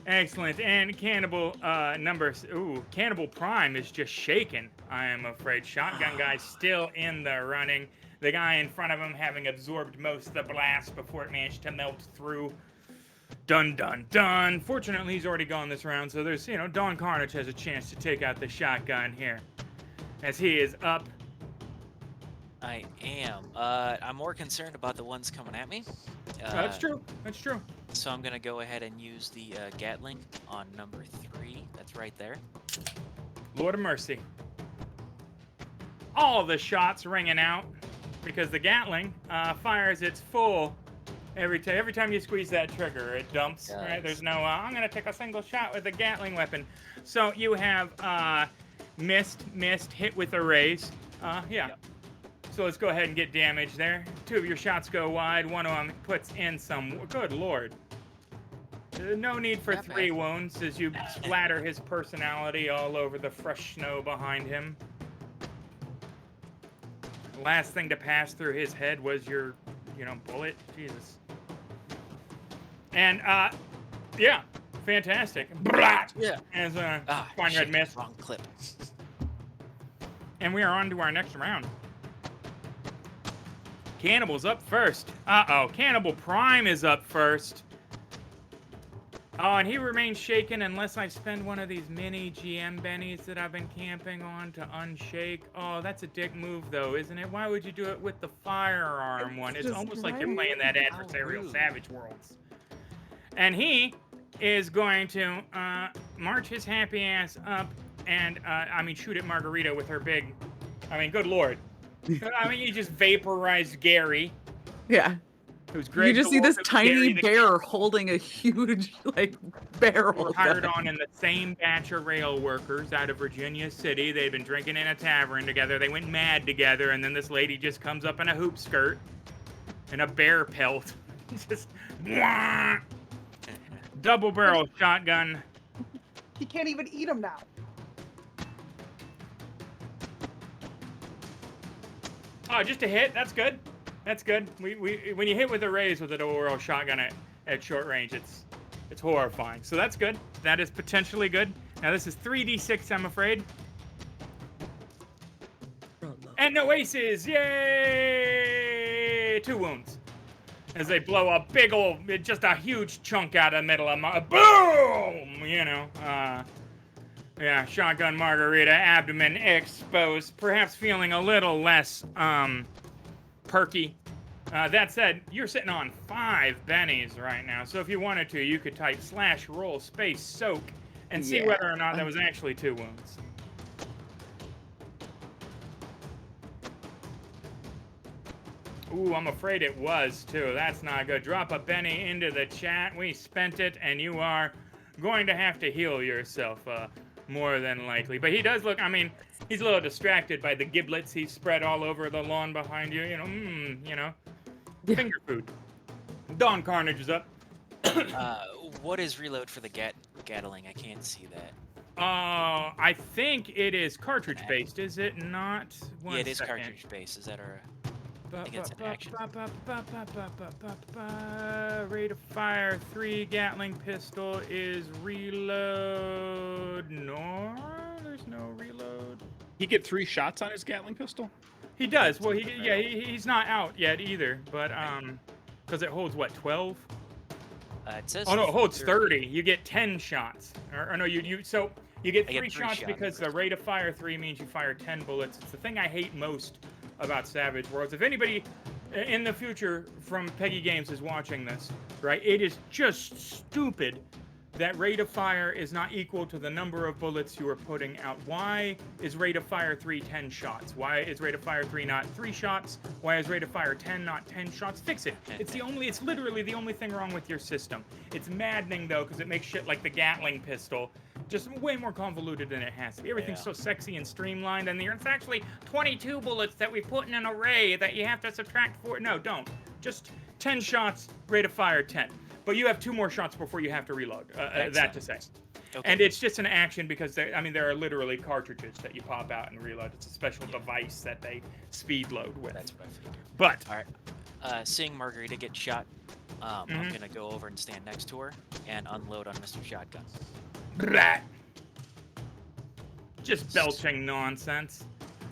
Excellent. And Cannibal numbers. Ooh, Cannibal Prime is just shaken, I am afraid. Shotgun guy's still in the running. The guy in front of him having absorbed most of the blast before it managed to melt through. Dun, dun, dun. Fortunately, he's already gone this round, so there's, Dawn Carnage has a chance to take out the shotgun here. As he is up.
I am. I'm more concerned about the ones coming at me.
That's true. That's true.
So I'm gonna go ahead and use the Gatling on number 3. That's right there.
Lord of mercy. All the shots ringing out because the Gatling fires its full every time you squeeze that trigger. It dumps. Right?
Yes.
There's no. I'm gonna take a single shot with the Gatling weapon. So you have missed, hit with a raise. Yeah.
Yep.
So let's go ahead and get damage there. 2 of your shots go wide. One of them puts in some. Good lord. No need for
Not
3
bad.
wounds as you splatter his personality all over the fresh snow behind him. The last thing to pass through his head was your, bullet. Jesus. And, yeah, fantastic. Blat!
Yeah.
As
shit,
fine red mist.
Wrong clip.
And we are on to our next round. Cannibal's up first. Uh-oh, Cannibal Prime is up first. Oh, and he remains shaken unless I spend one of these mini GM bennies that I've been camping on to unshake. Oh, that's a dick move, though, isn't it? Why would you do it with the firearm one? It's
just
almost like you're
right.
playing that
How
adversarial
rude.
Savage Worlds. And he is going to march his happy ass up and, shoot at Margarita with her big... good lord. You just vaporized Gary,
Yeah.
who's Greg
You just see
LaRose,
this
who's
tiny
Gary the
bear holding a huge, barrel.
Were hired
gun.
on in the same batch of rail workers out of Virginia City. They'd been drinking in a tavern together. They went mad together, and then this lady just comes up in a hoop skirt and a bear pelt. Just double barrel shotgun.
He can't even eat them now.
Oh, just a hit. That's good. That's good. We when you hit with a raise with a double barrel shotgun at short range, it's horrifying. So that's good. That is potentially good. Now this is 3d6, I'm afraid. And no aces! Yay! 2 wounds. As they blow a big old, just a huge chunk out of the middle of my, boom! Yeah, shotgun Margarita, abdomen exposed, perhaps feeling a little less, perky That said, you're sitting on 5 bennies right now, so if you wanted to, you could type /roll space soak and see
Yeah.
whether or not that was actually 2 wounds. Ooh, I'm afraid it was, too. That's not good. Drop a Benny into the chat. We spent it, and you are going to have to heal yourself, more than likely. But he does look, I mean, he's a little distracted by the giblets he spread all over the lawn behind you. Finger food. Dawn Carnage is up.
What is reload for the Gatling? I can't see that.
I think it is cartridge-based, is it not?
Yeah, it is cartridge-based. Is that our... I think it's an action.
Rate of fire 3 Gatling pistol is reload. No, there's no reload.
He get 3 shots on his Gatling pistol?
He does. Well, he's not out yet either, but because it holds what, 12?
It says.
Oh no, it holds 30. You get 10 shots. Or no, you get 3
3
shots
shots
because the rate of fire 3 means you fire 10 bullets. It's the thing I hate most about Savage Worlds. If anybody in the future from Peggy Games is watching this, right, it is just stupid that rate of fire is not equal to the number of bullets you are putting out. Why is rate of fire 3 10 shots? Why is rate of fire 3 not 3 shots? Why is rate of fire 10 not 10 shots? Fix it. It's literally the only thing wrong with your system. It's maddening though, because it makes shit like the Gatling pistol just way more convoluted than it has to be. Everything's so sexy and streamlined, and it's actually 22 bullets that we put in an array that you have to subtract 4. No, don't. Just 10 shots, rate of fire 10. But you have 2 more shots before you have to reload. That to say. Okay. And it's just an action because there are literally cartridges that you pop out and reload. It's a special device that they speed load with.
That's what I figured.
But
all right, seeing Margarita get shot, I'm gonna go over and stand next to her and unload on Mr. Shotgun.
Brat. Just belching nonsense.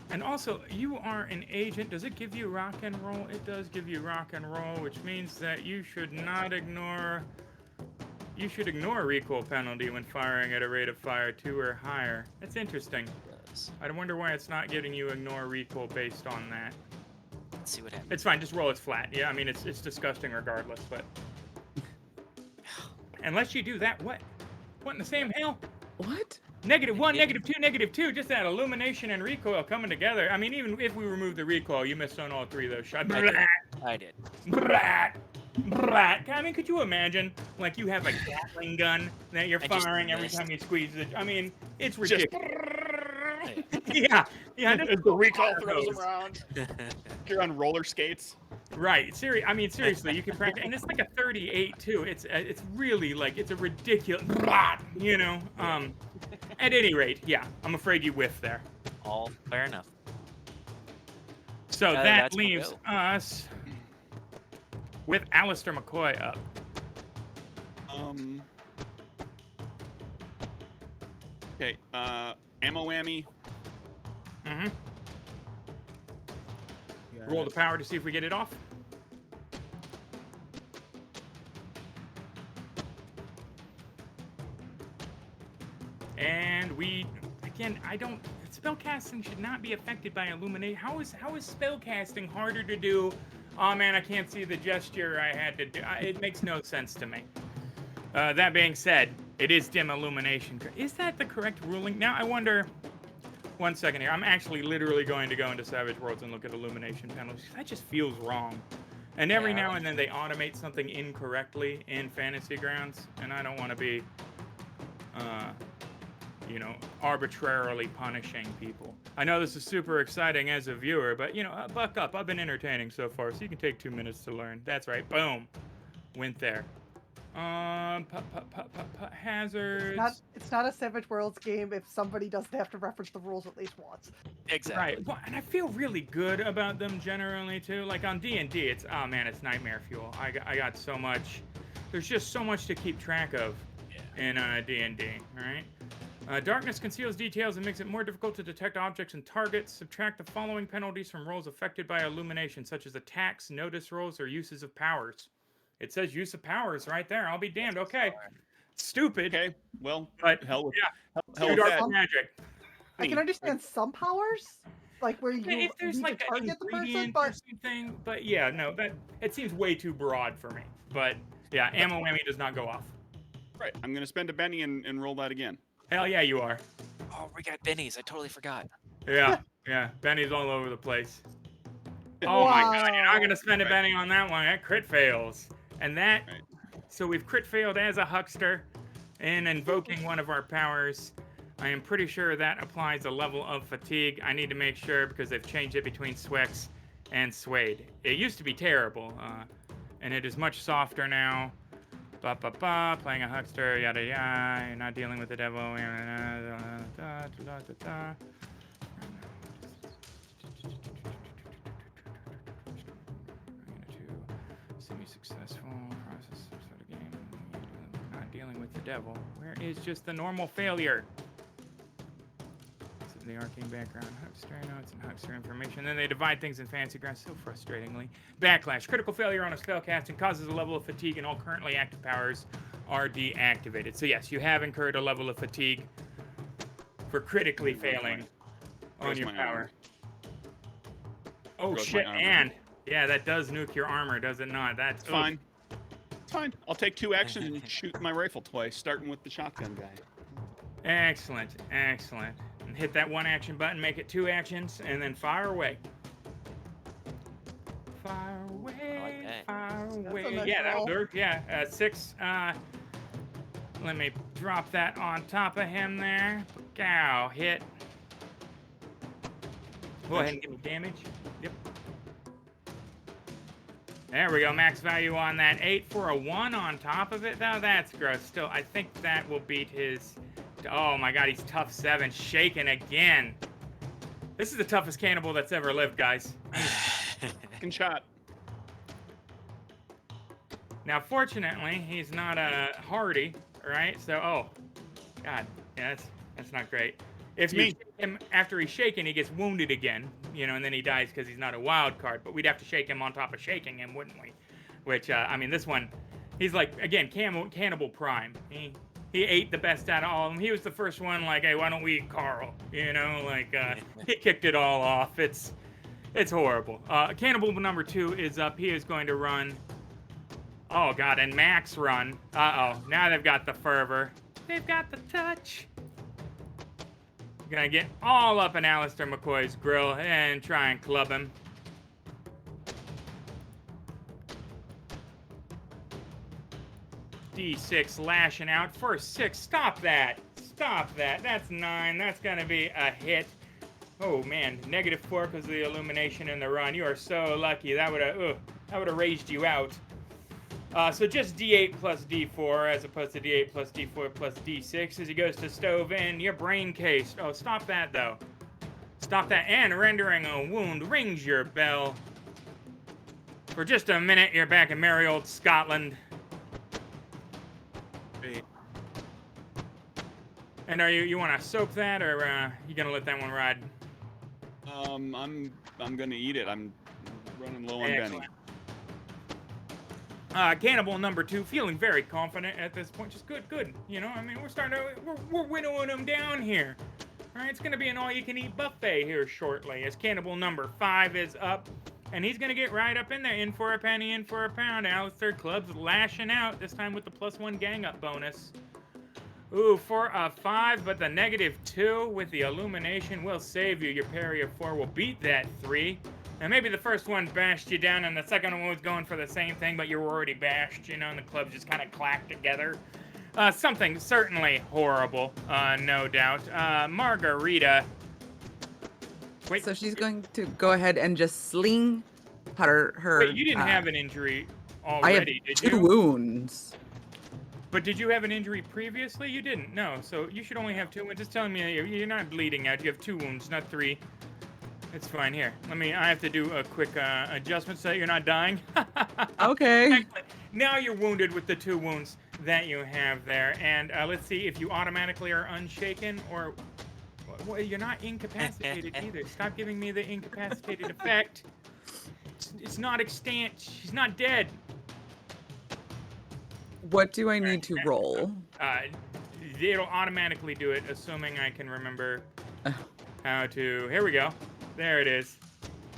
And also, you are an agent. Does it give you rock and roll? It does give you rock and roll, which means that you should not ignore... You should ignore recoil penalty when firing at a rate of fire 2 or higher. That's interesting. I wonder why it's not getting you ignore recoil based on that.
Let's see what happens.
It's fine. Just roll it flat. Yeah, I mean, it's disgusting regardless, but... Unless you do that, what? What in the same hell?
What?
-1, -2, -2. Just that illumination and recoil coming together. I mean, even if we remove the recoil, you missed on all 3 of those shots.
I did.
Brat. I mean, could you imagine, like, you have a Gatling gun that you're firing every time you squeeze it? I mean, it's ridiculous. Yeah.
As the recoil throws them around. You're on roller skates.
Right. Seriously, you can practice, and it's like a 38 too. It's really like it's a ridiculous, At any rate, yeah, I'm afraid you whiffed there.
All fair enough.
So that leaves us with Aleister Mccoy up.
Okay. Ammo whammy.
Mm-hmm. Roll the power to see if we get it off. And spellcasting should not be affected by illumination. How is spellcasting harder to do? Oh man, I can't see the gesture I had to do. It makes no sense to me. That being said, it is dim illumination. Is that the correct ruling? Now I wonder, 1 second here. I'm actually literally going to go into Savage Worlds and look at illumination penalties. That just feels wrong. And every now and then they automate something incorrectly in Fantasy Grounds, and I don't want to be, arbitrarily punishing people. I know this is super exciting as a viewer, but, buck up. I've been entertaining so far, so you can take 2 minutes to learn. That's right. Boom. Went there. Hazards.
It's not a Savage Worlds game if somebody doesn't have to reference the rules at least once.
Exactly.
Right. Well, and I feel really good about them generally too. Like on D&D, it's it's nightmare fuel. I got so much. There's just so much to keep track of in D&D. Right. Darkness conceals details and makes it more difficult to detect objects and targets. Subtract the following penalties from rolls affected by illumination, such as attacks, notice rolls, or uses of powers. It says use of powers right there. I'll be damned. Okay. Stupid.
Okay. Well,
but
hell with
yeah.
hell with
Dark
that.
magic.
I can understand some powers. like where you
If there's
need to
like an
target the person,
ingredient or
but
something, but yeah, no, that it seems way too broad for me. But yeah, ammo whammy does not go off.
Right. I'm gonna spend a Benny and roll that again.
Hell yeah, you are.
Oh, we got bennies. I totally forgot.
Yeah, yeah. Benny's all over the place. Oh my god, you're not
wow.
gonna spend a
Right.
Benny on that one. That crit fails. And that,
Right.
so we've crit failed as a huckster in invoking one of our powers. I am pretty sure that applies a level of fatigue. I need to make sure because they've changed it between Swex and Suede. It used to be terrible, and it is much softer now. Playing a huckster, yada yada. You're not dealing with the devil. Semi-successful process of the game. Not dealing with the devil. Where is just the normal failure? This is the arcane background, huckster notes, and huckster information. Then they divide things in Fantasy Grounds so frustratingly. Backlash. Critical failure on a spell casting causes a level of fatigue, and all currently active powers are deactivated. So yes, you have incurred a level of fatigue for critically failing on
Where's
your
my
power.
armor?
Oh
Goes my
shit,
armor.
and yeah, that does nuke your armor, does it not? That's
It's fine. It's fine. I'll take 2 actions and shoot my rifle twice, starting with the shotgun guy.
Excellent, excellent. And hit that 1 action button, make it 2 actions, and then fire away. Fire away,
that.
fire
That's a
away.
nice
Yeah, that'll
roll.
do. Yeah, 6. Let me drop that on top of him there. Gow, hit. Go ahead and give me damage. Yep. There we go, max value on that. 8 for a 1 on top of it, though. That's gross. Still, I think that will beat his... Oh my god, he's tough 7. Shaken again. This is the toughest cannibal that's ever lived, guys.
Second shot.
Now, fortunately, he's not a hardy, right? So, oh, god, yeah, that's not great. If you shake him after he's shaken, he gets wounded again, you know, and then he dies because he's not a wild card. But we'd have to shake him on top of shaking him, wouldn't we? Which, I mean, this one, he's like, again, Cannibal Prime. He ate the best out of all of them. He was the first one, like, hey, why don't we eat Carl? You know, like, he kicked it all off. It's horrible. Cannibal number 2 is up. He is going to run. Oh, God, and Max run. Uh-oh, now they've got the fervor. They've got the touch. Gonna get all up in Aleister McCoy's grill and try and club him. D6 lashing out for 6. Stop that. Stop that. That's 9. That's gonna be a hit. Oh man, -4 because of the illumination in the run. You are so lucky. That would have raged you out. So just D8 plus D4 as opposed to D8 plus D4 plus D6 as he goes to stove in. Your brain cased. Oh, stop that, though. Stop that. And rendering a wound rings your bell. For just a minute, you're back in merry old Scotland. And are you want to soak that, or you gonna let that one ride?
I'm gonna eat it. I'm running low on
Excellent.
Benny.
Cannibal number 2, feeling very confident at this point. Just good. You know, I mean, we're winnowing him down here. All right, it's going to be an all-you-can-eat buffet here shortly as Cannibal number 5 is up. And he's going to get right up in there. In for a penny, in for a pound. Aleister Club's lashing out, this time with the +1 gang-up bonus. Ooh, for a 5, but the -2 with the illumination will save you. Your parry of 4 will beat that 3. And maybe the first one bashed you down, and the second one was going for the same thing, but you were already bashed, you know, and the clubs just kind of clacked together. Something certainly horrible, no doubt. Margarita. Wait,
So she's going to go ahead and just sling her.
wait, you didn't have an injury
I have
already, did
2
you?
wounds.
But did you have an injury previously? You didn't, no. So you should only have 2 wounds. Just telling me you're not bleeding out. You have 2 wounds, not 3. It's fine. Here, I have to do a quick adjustment so that you're not dying.
Okay.
Excellent. Now you're wounded with the 2 wounds that you have there. And let's see if you automatically are unshaken or... Well, you're not incapacitated either. Stop giving me the incapacitated effect. It's not extant. She's not dead.
What do I need to roll?
It'll automatically do it, assuming I can remember how to... Here we go. There it is.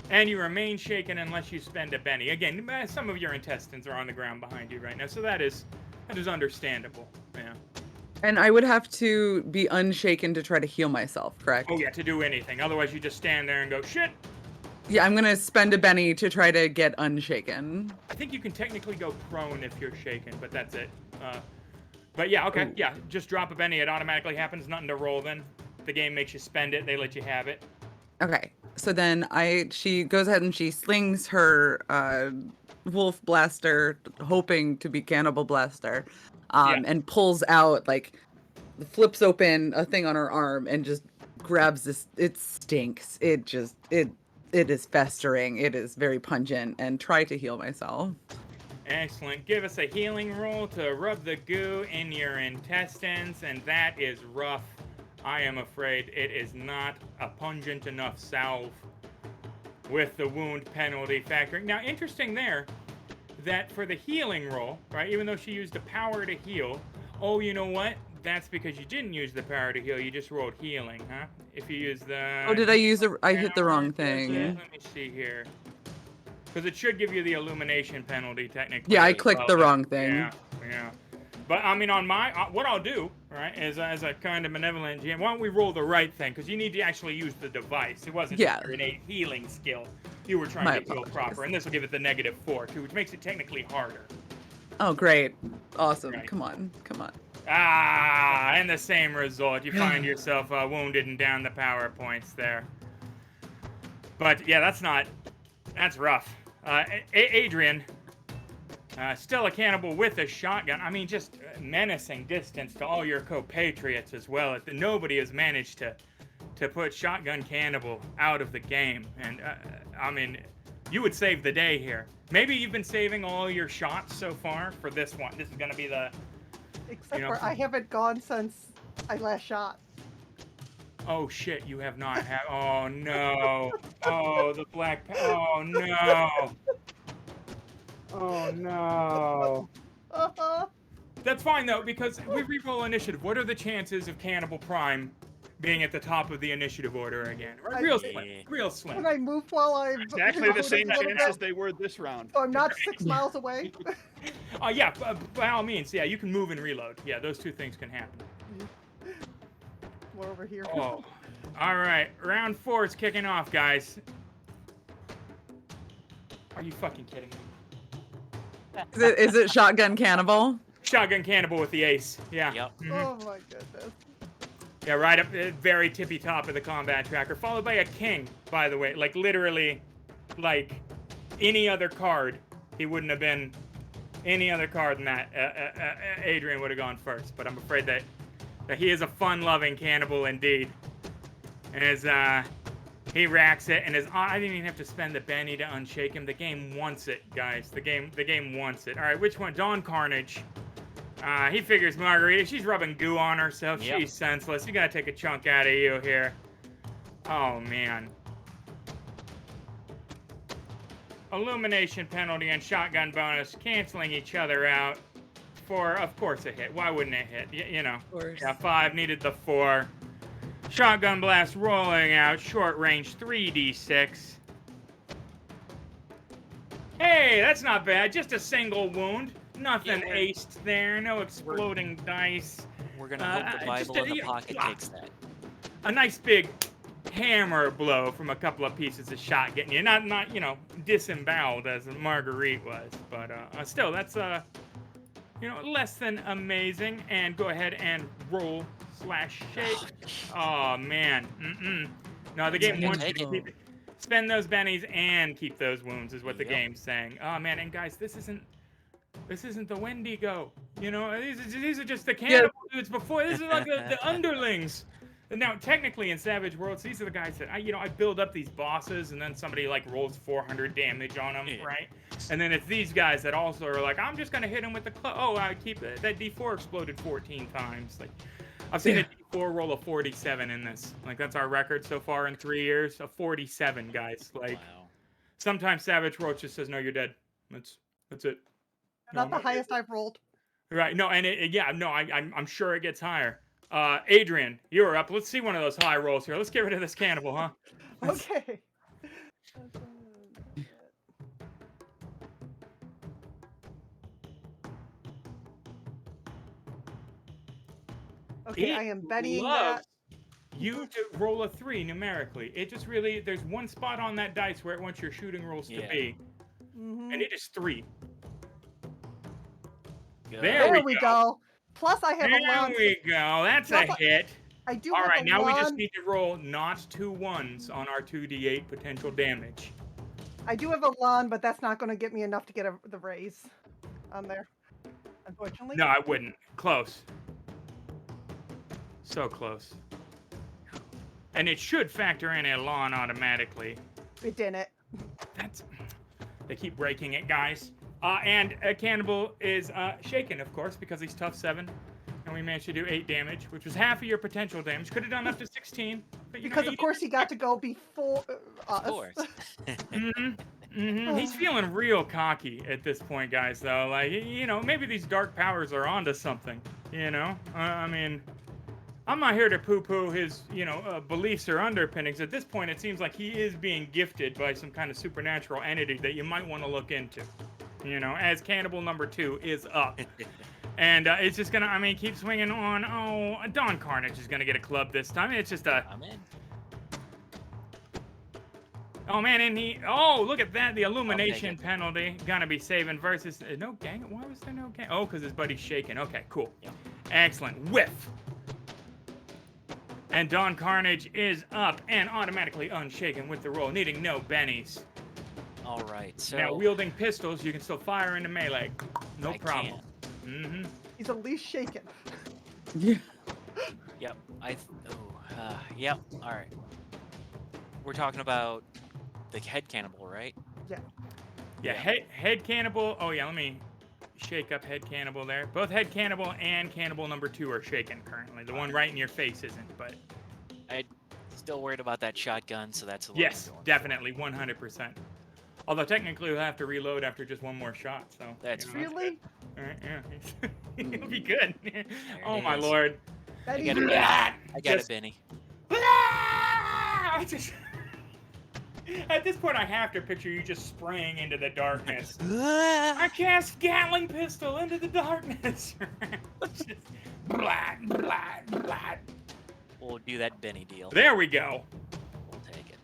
And you remain shaken unless you spend a Benny. Again, some of your intestines are on the ground behind you right now, so that is understandable. Yeah.
And I would have to be unshaken to try to heal myself, correct?
Oh yeah, to do anything. Otherwise, you just stand there and go, shit.
Yeah, I'm gonna spend a Benny to try to get unshaken.
I think you can technically go prone if you're shaken, but that's it. But yeah, okay,
Ooh.
yeah. Just drop a Benny. It automatically happens. Nothing to roll then. The game makes you spend it. They let you have it.
Okay, so then she goes ahead and she slings her wolf blaster, hoping to be cannibal blaster, and pulls out, like, flips open a thing on her arm and just grabs this. It stinks. It is festering. It is very pungent, and try to heal myself.
Excellent. Give us a healing roll to rub the goo in your intestines, and that is rough. I am afraid it is not a pungent enough salve with the wound penalty factoring. Now, interesting there that for the healing roll, right, even though she used the power to heal, oh, you know what? That's because you didn't use the power to heal. You just rolled healing, huh? If you use the...
Oh, did I use I hit the wrong thing.
Let me see here. Because it should give you the illumination penalty, technically.
Yeah, I clicked the wrong thing.
Yeah. But, I mean, on my... what I'll do, right, is as a kind of benevolent GM, why don't we roll the right thing? Because you need to actually use the device. It wasn't just your innate healing skill. You were trying to heal proper. And this will give it the -4, too, which makes it technically harder.
Oh, great. Awesome.
Right.
Come on.
Ah, and the same result. You find yourself wounded and down the power points there. But, yeah, that's rough. Adrian, still a cannibal with a shotgun. I mean, just menacing distance to all your compatriots as well. Nobody has managed to put Shotgun Cannibal out of the game. And, I mean, you would save the day here. Maybe you've been saving all your shots so far for this one. This is going to be the...
Except for I haven't gone since I last shot.
Oh, shit, you have not had... Oh, no. Oh, the black... Oh, no. Oh, no. That's fine, though, because we reroll initiative. What are the chances of Cannibal Prime being at the top of the initiative order again? Real slim.
Can I move while I'm...
Exactly the same chance as they were this round.
So I'm not 6 miles away?
Yeah, by all means. Yeah, you can move and reload. Yeah, those two things can happen.
We're over here.
Oh. All right, round 4 is kicking off, guys. Are you fucking kidding me?
Is it Shotgun Cannibal?
Shotgun Cannibal with the ace. Yeah.
Yep.
Oh my goodness.
Yeah, right up the very tippy top of the combat tracker, followed by a king, by the way. Like, literally, like, any other card, he wouldn't have been any other card than that. Adrian would have gone first, but I'm afraid that he is a fun-loving cannibal indeed. And as he racks it, and I didn't even have to spend the Benny to unshake him. The game wants it, guys. The game wants it. All right, which one? Dawn Carnage. He figures Margarita, she's rubbing goo on herself. Yep. She's senseless. You gotta take a chunk out of you here. Oh, man. Illumination penalty and shotgun bonus canceling each other out for, of course, a hit. Why wouldn't it hit? You know.
Of course.
Yeah, 5 needed the 4. Shotgun blast rolling out, short range 3d6. Hey, that's not bad. Just a single wound. Nothing aced there. No exploding dice.
We're gonna hope the Bible in the pocket takes that.
A nice big hammer blow from a couple of pieces of shot getting you. Not you know, disemboweled as Marguerite was, but still, that's you know, less than amazing. And go ahead and roll /shake. Oh man. No, the game wants you to keep it. Spend those bennies and keep those wounds is what the game's saying. Oh man, and guys, this isn't the Wendigo. You know, these are just the cannibal dudes before. This is like the underlings. And now, technically, in Savage Worlds, these are the guys that I build up these bosses, and then somebody like rolls 400 damage on them, right? And then it's these guys that also are like, I'm just gonna hit him with the I keep it. That D4 exploded 14 times. Like, I've seen a D4 roll a 47 in this. Like, that's our record so far in 3 years. A 47, guys. Like, sometimes Savage Worlds just says, no, you're dead. That's it.
Not the highest I've rolled.
Right. No, and I'm sure it gets higher. Adrian, you're up. Let's see one of those high rolls here. Let's get rid of this cannibal, huh?
Okay. Okay, I am betting that.
You to roll a 3 numerically. It just really, there's one spot on that dice where it wants your shooting rolls to be, and it is 3.
Good.
There we go. Plus, I have a lawn.
There we go. That's a hit.
I do
All
have
right,
a
now we just
lawn.
need to roll not 2 1s on our 2d8 potential damage.
I do have a lawn, but that's not going to get me enough to get the raise on there, unfortunately.
No, I wouldn't. Close. So close. And it should factor in a lawn automatically.
It didn't.
They keep breaking it, guys. And Cannibal is shaken, of course, because he's tough 7. And we managed to do 8 damage, which was half of your potential damage. Could have done up to 16. But,
Because, of course, he got to go before us.
Of course.
He's feeling real cocky at this point, guys, though. Like, you know, maybe these dark powers are onto something, you know? I mean, I'm not here to poo-poo his, you know, beliefs or underpinnings. At this point, it seems like he is being gifted by some kind of supernatural entity that you might want to look into, you know, as Cannibal number 2 is up. And it's just going to, I mean, keep swinging on. Oh, Dawn Carnage is going to get a club this time. It's just a...
I'm in.
Oh, man, and he... Oh, look at that. The illumination penalty. Gonna be saving versus... no gang... Why was there no gang... Oh, because his buddy's shaking. Okay, cool.
Yep.
Excellent. Whiff. And Dawn Carnage is up and automatically unshaken with the roll, needing no bennies.
All right, so...
Now, wielding pistols, you can still fire into melee. No
I
problem.
can.
He's at least shaken.
Yeah.
Yep. Yep. All right. We're talking about the head cannibal, right?
Yeah, head cannibal. Oh, yeah, let me shake up head cannibal there. Both head cannibal and cannibal number 2 are shaken currently. The one right in your face isn't, but...
I'm still worried about that shotgun, so that's a little
Yes, definitely, 100%. Although technically we'll have to reload after just one more shot, so...
That's
you know,
Really?
Yeah. It'll be good. Oh,
it
my
is.
Lord.
That
I
is
got it, I got it, Benny.
At this point, I have to picture you just spraying into the darkness. I cast Gatling pistol into the darkness. Just blat, blat, blat.
We'll do that Benny deal.
There we go.
We'll take it.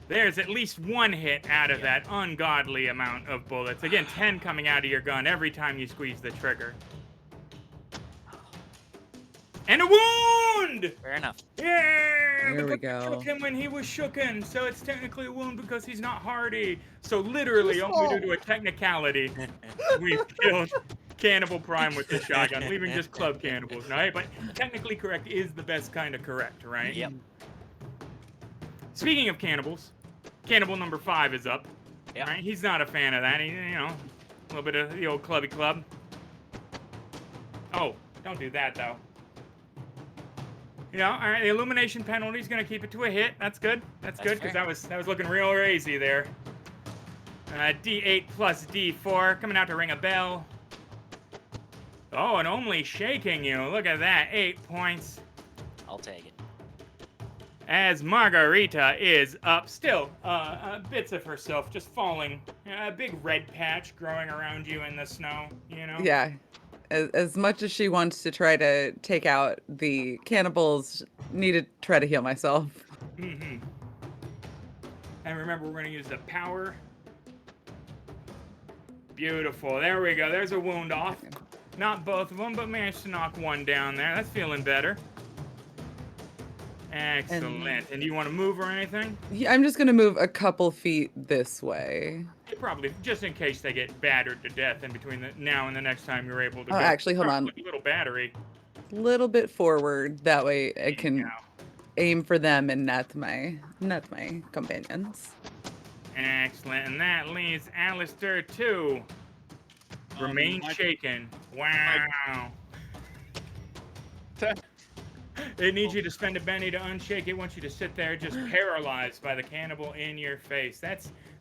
There's at least one hit out of that ungodly amount of bullets. Again, 10 coming out of your gun every time you squeeze the trigger. And a wound!
Fair enough.
Yeah!
There we
because
go.
Shook him when he was shooken, so it's technically a wound because he's not hardy. So literally,
Whose
only due
fault?
to a technicality, we've killed Cannibal Prime with the shotgun, leaving just club cannibals. Now, hey, but technically correct is the best kind of correct, right?
Yep.
Speaking of cannibals, Cannibal number 5 is up.
Yep.
Right? He's not a fan of that. He, you know, a little bit of the old clubby club. Oh, don't do that though. You know, all right, the illumination penalty is going to keep it to a hit. That's good. That's good, because that was looking real crazy there. D8 plus D4 coming out to ring a bell. Oh, and only shaking you. Look at that. 8 points.
I'll take it.
As Margarita is up, still bits of herself just falling. A big red patch growing around you in the snow, you know?
Yeah. As much as she wants to try to take out the cannibals, need to try to heal myself.
Mm-hmm. And remember, we're going to use the power. Beautiful. There we go. There's a wound off. Not both of them, but managed to knock one down there. That's feeling better. Excellent. And do you want to move or anything?
Yeah, I'm just going to move a couple feet this way.
Probably, just in case they get battered to death in between now and the next time you're able to go.
Actually, hold on.
Little battery.
A little bit forward. That way I can aim for them and not my companions.
Excellent. And that leaves Aleister 2. Remain shaken. Wow. It needs you to spend a Benny to unshake. It wants you to sit there just paralyzed by the cannibal in your face.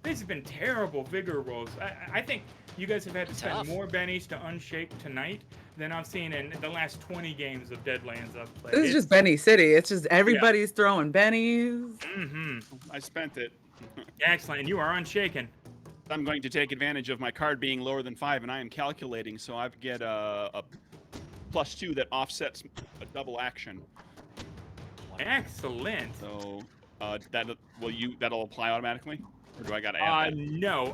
These have been terrible vigor rolls. I think you guys have had to spend more bennies to unshake tonight than I've seen in the last 20 games of Deadlands I've played.
This is just Benny City. It's just everybody's throwing bennies.
Mm-hmm.
I spent it.
Excellent. And you are unshaken.
I'm going to take advantage of my card being lower than 5, and I am calculating, so I get a +2 that offsets a double action.
Excellent.
So that'll apply automatically, or do I gotta add that?
No.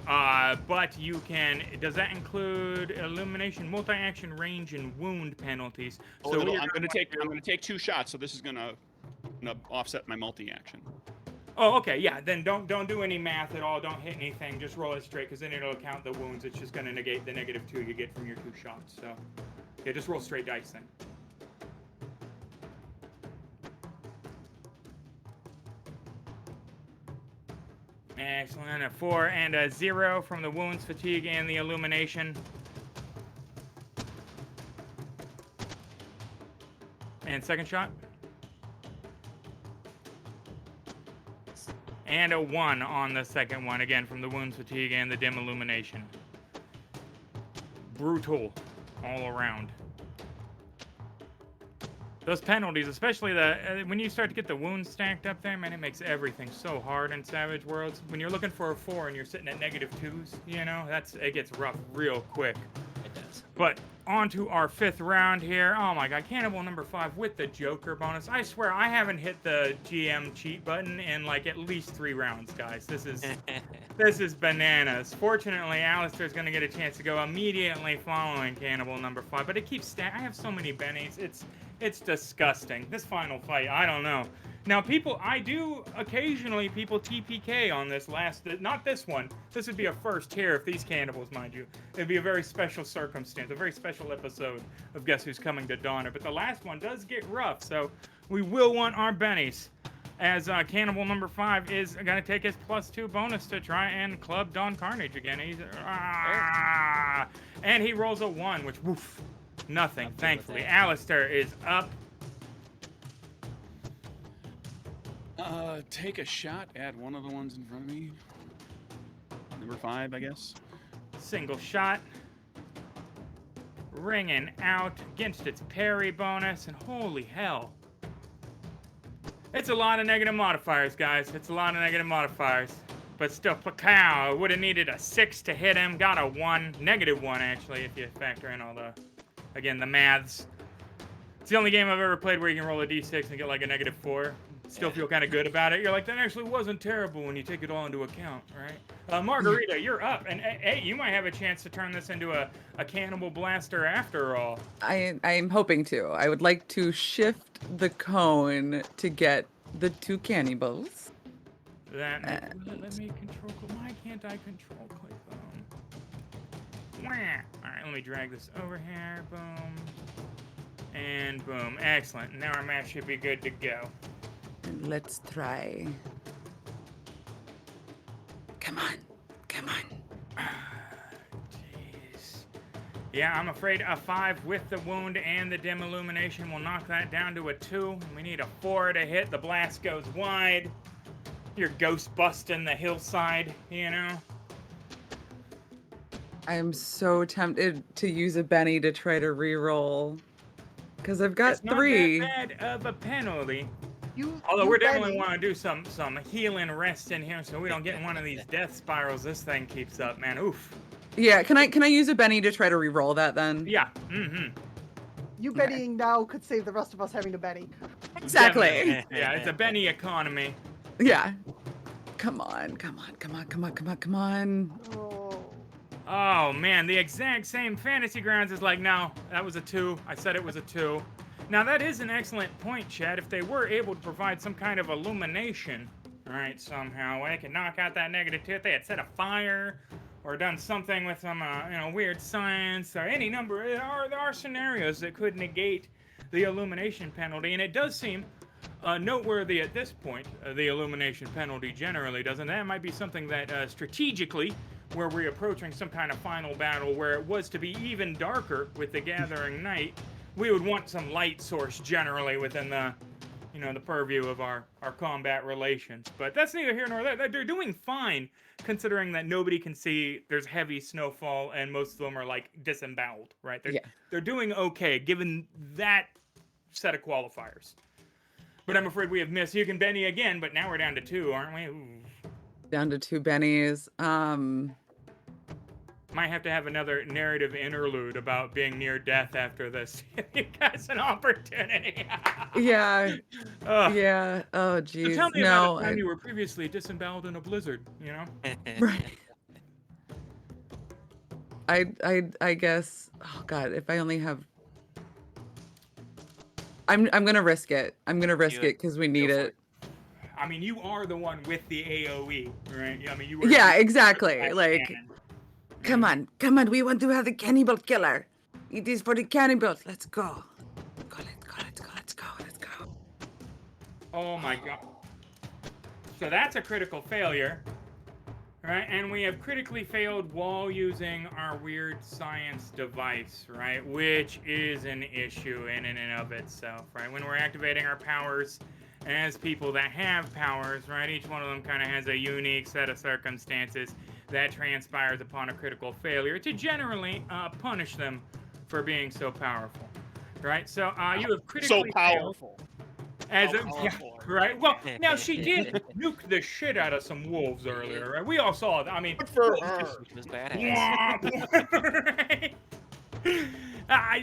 But you can. Does that include illumination, multi-action, range, and wound penalties?
Oh,
So
I'm gonna take 2 shots, so this is gonna offset my multi-action.
Oh, okay, yeah. Then don't do any math at all. Don't hit anything. Just roll it straight, because then it'll count the wounds. It's just gonna negate the -2 you get from your 2 shots. So, yeah, just roll straight dice then. Excellent. A 4 and a 0 from the wounds, fatigue, and the illumination. And second shot. And a 1 on the second one, again, from the wounds, fatigue, and the dim illumination. Brutal all around. Those penalties, especially when you start to get the wounds stacked up there, man, it makes everything so hard in Savage Worlds. When you're looking for a 4 and you're sitting at -2s, you know, it gets rough real quick.
It does.
But on to our 5th round here. Oh my god, Cannibal number 5 with the Joker bonus. I swear I haven't hit the GM cheat button in like at least 3 rounds, guys. This is bananas. Fortunately, Aleister's gonna get a chance to go immediately following Cannibal number 5, but it keeps I have so many bennies. It's disgusting. This final fight, I don't know. Now, occasionally people TPK on this not this one. This would be a first here if these cannibals, mind you. It'd be a very special circumstance, a very special episode of Guess Who's Coming to Donner. But the last one does get rough, so we will want our bennies. As Cannibal number 5 is going to take his +2 bonus to try and club Don Carnage again. And he rolls a 1, which, woof, nothing, thankfully. Aleister is up.
Take a shot at one of the ones in front of me. Number 5, I guess.
Single shot. Ringing out against its parry bonus, and holy hell. It's a lot of negative modifiers, guys. It's a lot of negative modifiers. But still, Pacow would have needed a 6 to hit him. Got a 1. -1, actually, if you factor in all the maths. It's the only game I've ever played where you can roll a d6 and get like a -4. Still feel kind of good about it. You're like, that actually wasn't terrible when you take it all into account, right? Margarita, you're up. And hey, you might have a chance to turn this into a cannibal blaster after all.
I'm hoping to. I would like to shift the cone to get the 2 cannibals.
Let me control. Why can't I control click them? All right, let me drag this over here. Boom. And boom. Excellent. Now our match should be good to go.
And let's try. Come on.
Jeez. Yeah, I'm afraid a 5 with the wound and the dim illumination will knock that down to a 2. We need a 4 to hit. The blast goes wide. You're ghost busting the hillside, you know?
I'm so tempted to use a Benny to try to re-roll. Because I've got 3.
It's not that bad of a penalty.
Although
we definitely want to do some healing rest in here so we don't get in one of these death spirals this thing keeps up, man. Oof.
Yeah, can I use a Benny to try to re-roll that then?
Yeah. Mm-hmm.
You Bennying now could save the rest of us having to Benny.
Exactly.
Yeah, it's a Benny economy.
Yeah. Come on.
Oh, man, the exact same Fantasy Grounds is like, no, that was a 2. I said it was a 2. Now, that is an excellent point, Chad. If they were able to provide some kind of illumination, right, somehow, they could knock out that -2. If they had set a fire or done something with some, weird science or any number, there are scenarios that could negate the illumination penalty. And it does seem noteworthy at this point, the illumination penalty generally doesn't. That might be something that strategically, where we're approaching some kind of final battle where it was to be even darker with the gathering night, we would want some light source generally within the the purview of our combat relations. But that's neither here nor there. They're doing fine, considering that nobody can see. There's heavy snowfall, and most of them are like disemboweled, right? They're doing okay, given that set of qualifiers. But I'm afraid we have missed Hugh and Benny again, but now we're down to 2, aren't we? Ooh.
Down to 2 bennies.
Might have to have another narrative interlude about being near death after this. You guys an opportunity.
Yeah.
Ugh.
Yeah. Oh,
So
geez.
tell me
No.
about the time you were previously disemboweled in a blizzard,
Right. I guess. Oh God, if I only have. I'm gonna risk it. I'm gonna risk it because we need it.
I mean, you are the one with the AOE, right? I mean, you were.
Yeah, exactly. Like,
cannon.
Come on, we want to have the cannibal killer. It is for the cannibals. Let's go. Let's go.
Oh my god. So that's a critical failure, right? And we have critically failed while using our weird science device, right? Which is an issue in and of itself, right? When we're activating our powers as people that have powers, right? Each one of them kind of has a unique set of circumstances that transpires upon a critical failure to generally punish them for being so powerful, right? So you have critically
powerful.
As right? Well, now she did nuke the shit out of some wolves earlier, right? We all saw that. I mean,
For her.
It was badass.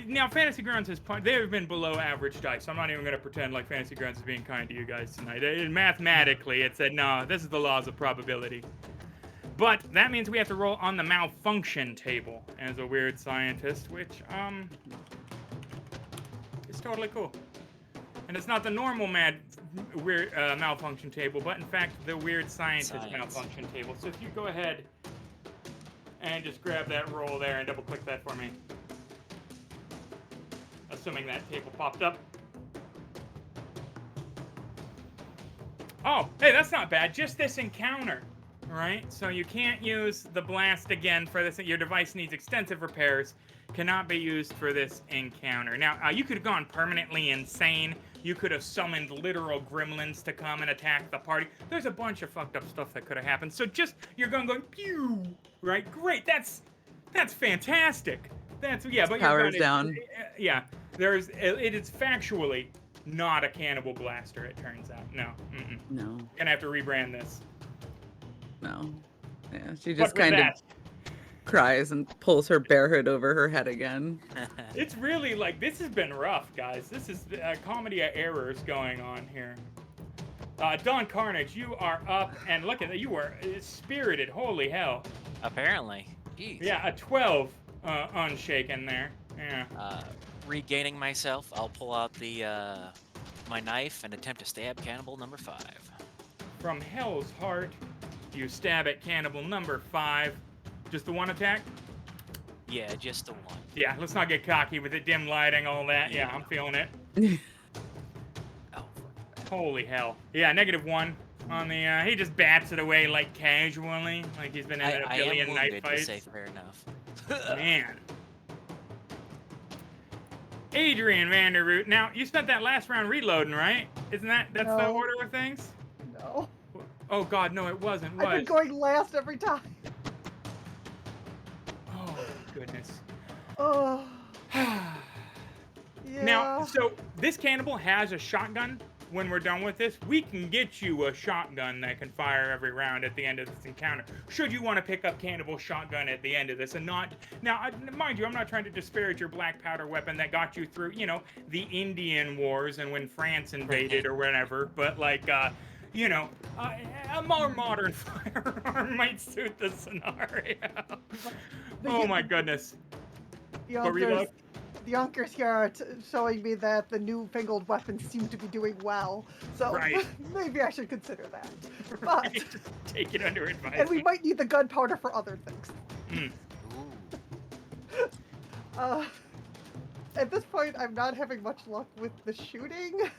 Now, Fantasy Grounds has they have been below average dice. So I'm not even going to pretend like Fantasy Grounds is being kind to you guys tonight. Mathematically, it said, no, this is the laws of probability. But that means we have to roll on the malfunction table as a weird scientist, which is totally cool. And it's not the normal weird malfunction table, but in fact the weird scientist malfunction table. So if you go ahead and just grab that roll there and double click that for me. Assuming that table popped up. Oh, hey, that's not bad. Just this encounter, right? So you can't use the blast again for this. Your device needs extensive repairs. Cannot be used for this encounter. Now, you could have gone permanently insane. You could have summoned literal gremlins to come and attack the party. There's a bunch of fucked up stuff that could have happened. So just, you're going pew, right? Great, that's fantastic. But
powers down.
Yeah, it is factually not a cannibal blaster, it turns out. No.
No.
Gonna have to rebrand this.
No. Yeah, she just kind of cries and pulls her bare hood over her head again.
It's really this has been rough, guys. This is a comedy of errors going on here. Don Carnage, you are up, and look at that. You are spirited. Holy hell.
Apparently. Jeez.
Yeah, a 12 unshaken there. Yeah.
Regaining myself, I'll pull out my knife and attempt to stab cannibal number 5.
From Hell's Heart, you stab at cannibal number 5. Just the one attack?
Yeah, just the one.
Yeah, let's not get cocky with it. Dim lighting, all that. Yeah, I'm feeling it. Holy hell. Yeah, -1 on the, he just bats it away casually, like he's been in a billion knife fights.
To say fair enough.
Man. Adrian Van Der Root. Now, you spent that last round reloading, right? Isn't that's
No.
the order of things?
No.
Oh god, no, it wasn't.
I've been going last every time.
Oh, goodness.
Oh. Yeah.
Now, so this cannibal has a shotgun. When we're done with this, we can get you a shotgun that can fire every round at the end of this encounter. Should you want to pick up cannibal shotgun at the end of this and not... Now, mind you, I'm not trying to disparage your black powder weapon that got you through, the Indian Wars and when France invaded or whatever, but a more modern firearm might suit the scenario. Oh my goodness.
The Yonkers here are showing me that the newfangled weapons seem to be doing well, so maybe I should consider that. But
just take it under advisement.
And we might need the gunpowder for other things. At this point, I'm not having much luck with the shooting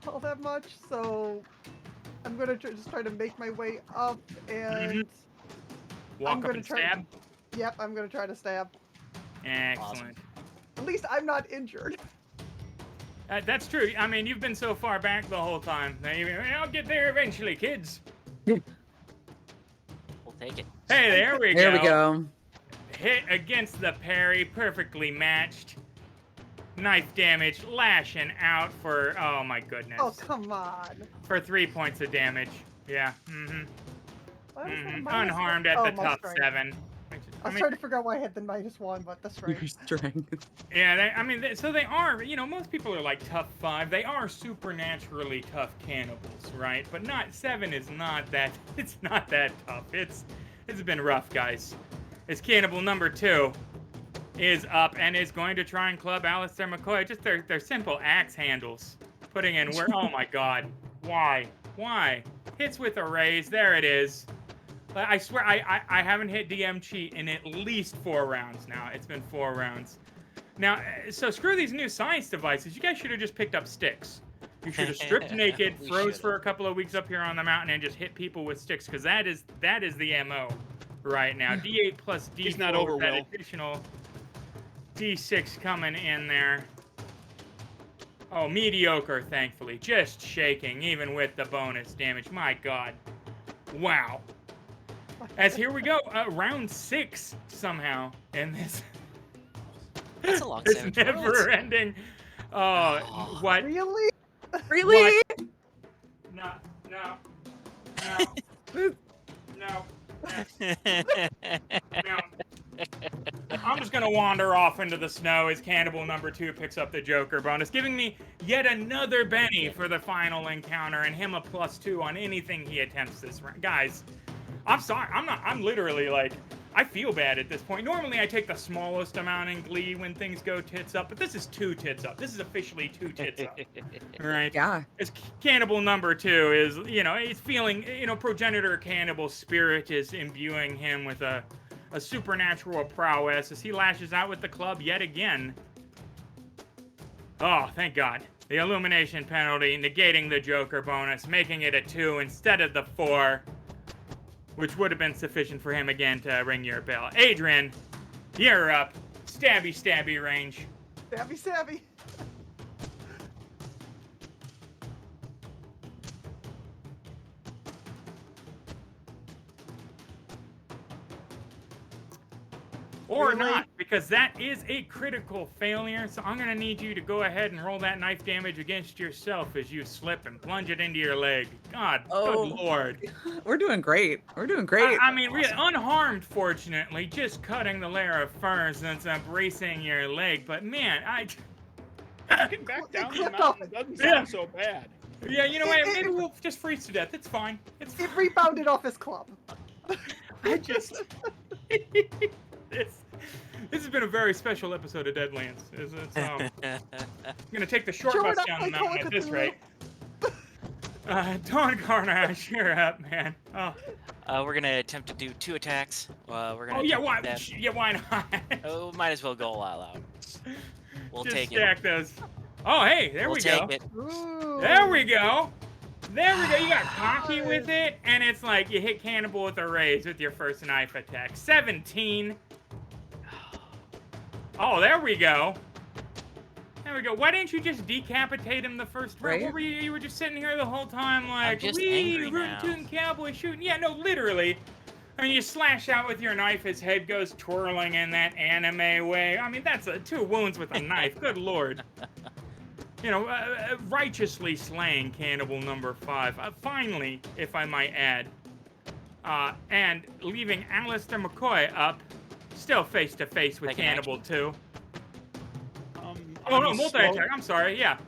all that much, so I'm gonna just try to make my way up and
walk up and stab.
Yep, I'm gonna try to stab.
Excellent.
Awesome.
At least I'm not injured.
That's true. I mean, you've been so far back the whole time. I'll get there eventually, kids.
We'll take it.
Hey, there we go.
There we go.
Hit against the parry, perfectly matched. Knife damage, lashing out for, oh my goodness.
Oh, come on.
For 3 points of damage. Yeah.
Why was that minus
Unharmed
one?
at the
my
top
strength.
7.
I was trying to figure out why I had the -1, but that's right.
Your strength.
Yeah, so they are, most people are like tough 5. They are supernaturally tough cannibals, right? But 7 is not that, it's not that tough. It's been rough, guys. It's cannibal number 2 is up and is going to try and club Aleister Mccoy. Just their simple axe handles. Putting in where, oh my god. Why? Hits with a raise, there it is. I swear, I haven't hit DM cheat in at least 4 rounds now. It's been 4 rounds. Now, so screw these new science devices. You guys should have just picked up sticks. You should have stripped naked, froze for a couple of weeks up here on the mountain, and just hit people with sticks, because that is the MO right now. D8 plus D4
He's not over,
with that
Will.
additional D6 coming in there. Oh, mediocre, thankfully. Just shaking, even with the bonus damage. My god. Wow. As here we go, round 6 somehow in this.
That's a long
This
Savage Worlds.
never-ending. What?
Really?
Really?
No. I'm just gonna wander off into the snow as Cannibal number 2 picks up the Joker bonus, giving me yet another Benny for the final encounter, and him a +2 on anything he attempts this round. Guys, I'm sorry. I'm literally like, I feel bad at this point. Normally I take the smallest amount in Glee when things go tits up, but this is 2 tits up. This is officially 2 tits up. Right?
Yeah.
As Cannibal number 2 is, he's feeling, progenitor cannibal spirit is imbuing him with a supernatural prowess as he lashes out with the club yet again. Oh, thank God. The illumination penalty negating the Joker bonus, making it a 2 instead of the 4. Which would have been sufficient for him again to ring your bell. Adrian, you're up. Stabby range.
Savvy.
Or
Really?
not, because that is a critical failure. So I'm going to need you to go ahead and roll that knife damage against yourself as you slip and plunge it into your leg. God,
Oh.
good lord.
We're doing great.
I mean, really, unharmed, fortunately, just cutting the layer of furs that's bracing your leg. But man,
Getting back down the
clipped off.
mountain doesn't
Yeah.
sound so bad.
yeah, you know what? Maybe we'll just freeze to death. It's fine. It's fine.
It rebounded off his club.
I just this has been a very special episode of Deadlands. I'm gonna take the short
Sure
bus
enough,
down the
like
mountain at this rate. Dawn Carnage, you're up, man. Oh,
We're gonna attempt to do 2 attacks. We're gonna.
yeah,
attempt
why?
that.
Yeah, why not?
Oh, might as well go all out. We'll
Just
take
stack
it.
those. Oh, hey, there
We'll
we
take
go.
it.
Ooh.
There we go. You got cocky with it, and it's like you hit Cannibal with a raise with your first knife attack. 17. Oh, there we go. Why didn't you just decapitate him the first round?
Right?
What were you? You were just sitting here the whole time like,
just
wee,
angry
rootin'
now."
tootin' cowboy shooting. Yeah, no, literally. I mean, you slash out with your knife, his head goes twirling in that anime way. I mean, that's 2 wounds with a knife. Good lord. Righteously slaying Cannibal number 5. Finally, if I might add. And leaving Aleister Mccoy up, still face to face with
Taking
Cannibal
action.
2.
I'm
No,
slow-
multi-attack. I'm sorry, yeah.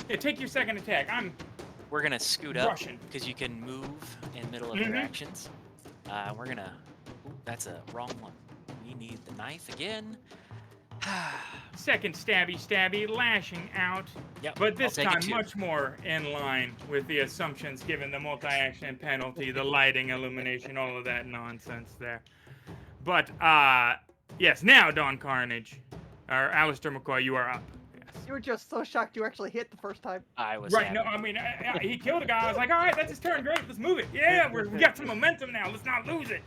Yeah, take your second attack.
We're gonna scoot up
Russian.
because you can move in middle of your
Mhm.
actions. We're gonna. Ooh, that's a wrong one. We need the knife again.
Second stabby, lashing out.
Yep.
But this
I'll take
time,
it too.
much more in line with the assumptions given the multi-action penalty, the lighting, illumination, all of that nonsense there. But, yes, now, Dawn Carnage, or Aleister Mccoy, you are up. Yes.
You were just so shocked you actually hit the first time.
I was
Right,
happy.
no, I mean, he killed a guy. I was like, all right, that's his turn. Great, let's move it. Yeah, we got some momentum now. Let's not lose it.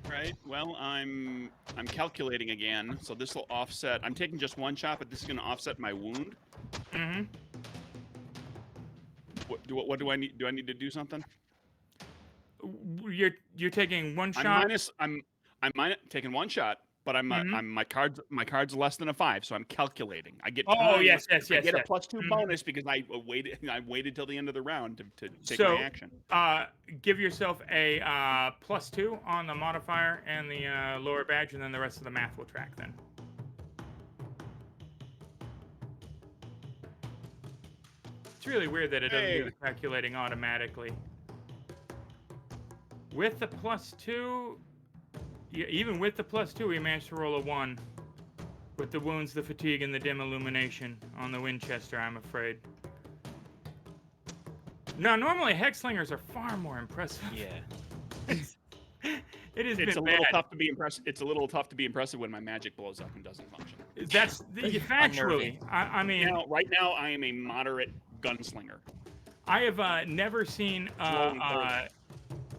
Right. Well, I'm calculating again, so this will offset. I'm taking just 1 shot, but this is going to offset my wound.
Mm-hmm.
What do I need? Do I need to do something?
You're taking one
I'm
shot.
minus. I'm taking one shot, but
Mhm.
my card's less than a 5, so I'm calculating. I get
Oh,
time.
yes,
I
yes,
get
yes,
a
yes.
+2
Mhm.
bonus because I waited till the end of the round to take my
So,
action.
give yourself a +2 on the modifier and the lower badge, and then the rest of the math will track then. It's really weird that it doesn't do
Hey.
the calculating automatically. With the +2, even with the +2, we managed to roll a 1. With the wounds, the fatigue, and the dim illumination on the Winchester, I'm afraid. No, normally Hexslingers are far more impressive.
Yeah.
It has
It's a
been
little
bad.
tough to be impressive. It's a little tough to be impressive when my magic blows up and doesn't function.
That's factually. I mean,
Right now, I am a moderate gunslinger.
I have never seen
Rolling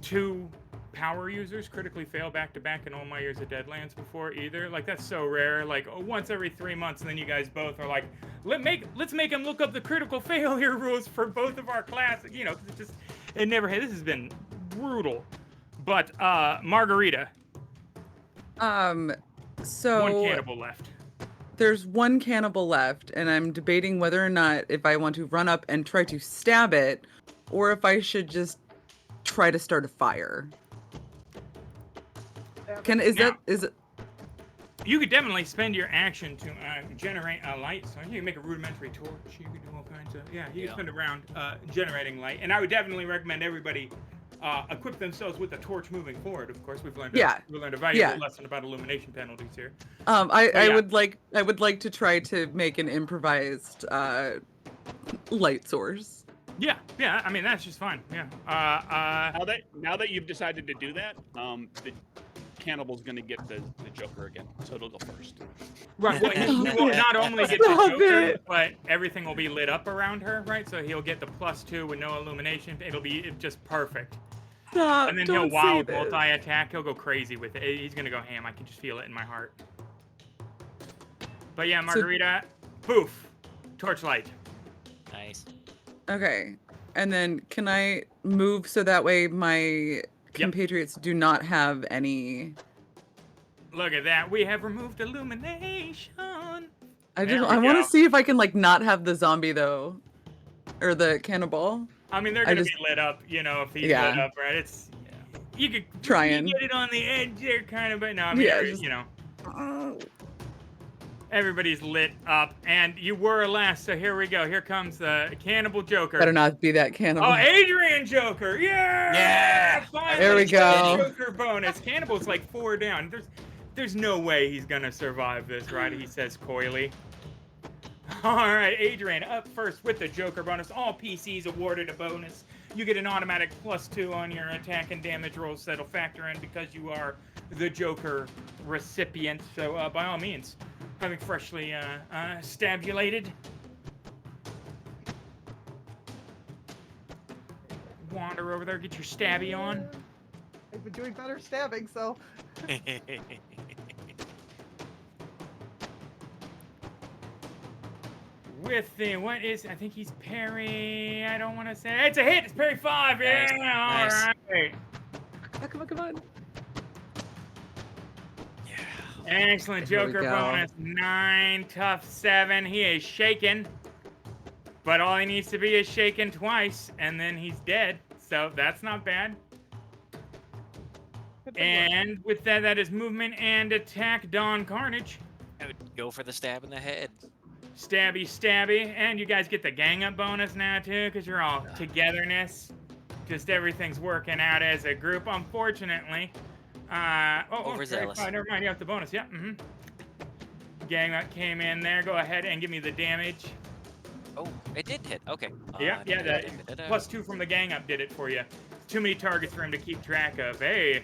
2 power users critically fail back to back in all my years of Deadlands before either. Like that's so rare. Like once every 3 months, and then you guys both are like, let's make him look up the critical failure rules for both of our classes. You know, 'cause it never. This has been brutal. But Margarita,
So
one cannibal left.
there's one cannibal left, and I'm debating whether or not if I want to run up and try to stab it, or if I should just try to start a fire. Is
Now-
it?
You could definitely spend your action to generate a light. So you can make a rudimentary torch. You can do all kinds of you
Yeah.
can spend a round generating light. And I would definitely recommend everybody equip themselves with a torch moving forward. Of course, we've learned a valuable lesson about illumination penalties here.
I would like to try to make an improvised light source.
Yeah. I mean that's just fine. Yeah.
Now that you've decided to do that, the cannibal's going to get the Joker again, so it'll go first.
Right. Well, he will not only get the Joker, but everything will be lit up around her, right? So he'll get the +2 with no illumination. It'll be just perfect.
Stop,
And then
don't
he'll wild
say this.
multi-attack. He'll go crazy with it. He's gonna go ham. I can just feel it in my heart. But yeah, Margarita, poof, torchlight.
Nice.
Okay, and then can I move so that way my compatriots do not have any?
Look at that. We have removed illumination.
I
There we
want
go.
to see if I can like not have the zombie though, or the cannibal.
I mean, they're gonna be lit up, you know, if he's lit up, right? It's you could
Trying.
get it on the edge there, kind of, but no, I mean, you know, everybody's lit up, and you were last, so here we go. Here comes the cannibal Joker.
Better not be that cannibal.
Oh, Adrian Joker! Yeah! Finally,
There we go.
Joker bonus. Cannibal's like 4 down. There's no way he's gonna survive this, right? He says coyly. All right, Adrian up first with the Joker bonus. All PCs awarded a bonus. You get an automatic +2 on your attack and damage rolls that'll factor in because you are the Joker recipient. So by all means, having freshly stabulated. Wander over there, get your stabby on.
I've been doing better stabbing, so.
With the, I think he's parry, I don't want to say, it's a hit, it's parry 5, yeah,
Nice.
all right.
Oh, come on.
Excellent
There we
Joker
go.
bonus, 9, tough 7, he is shaken, but all he needs to be is shaken twice, and then he's dead, so that's not bad. And with that, that is movement and attack, Dawn Carnage.
I would go for the stab in the head.
Stabby, and you guys get the gang up bonus now too, because you're all togetherness. Just everything's working out as a group. Unfortunately,
Overzealous.
never mind. You have the bonus. Yeah. Gang up came in there. Go ahead and give me the damage.
Oh, it did hit. Okay.
Yeah. The +2 from the gang up did it for you. Too many targets for him to keep track of. Hey.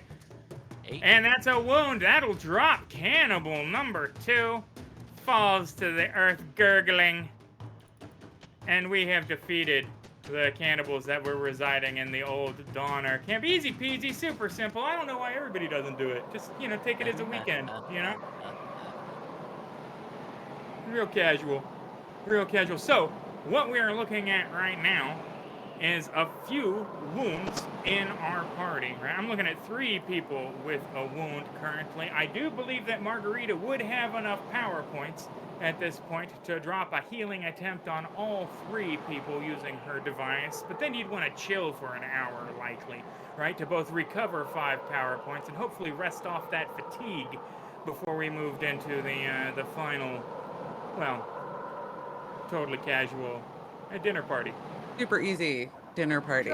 8.
And that's a wound. That'll drop. Cannibal number 2 falls to the earth gurgling. And we have defeated the cannibals that were residing in the old Donner camp. Easy peasy, super simple. I don't know why everybody doesn't do it. Just, take it as a weekend, Real casual. Real casual. So, what we are looking at right now is a few wounds in our party. Right? I'm looking at 3 people with a wound currently. I do believe that Margarita would have enough power points at this point to drop a healing attempt on all 3 people using her device, but then you'd want to chill for an hour likely, right, to both recover 5 power points and hopefully rest off that fatigue before we moved into the final, well, totally casual dinner party.
Super easy dinner party.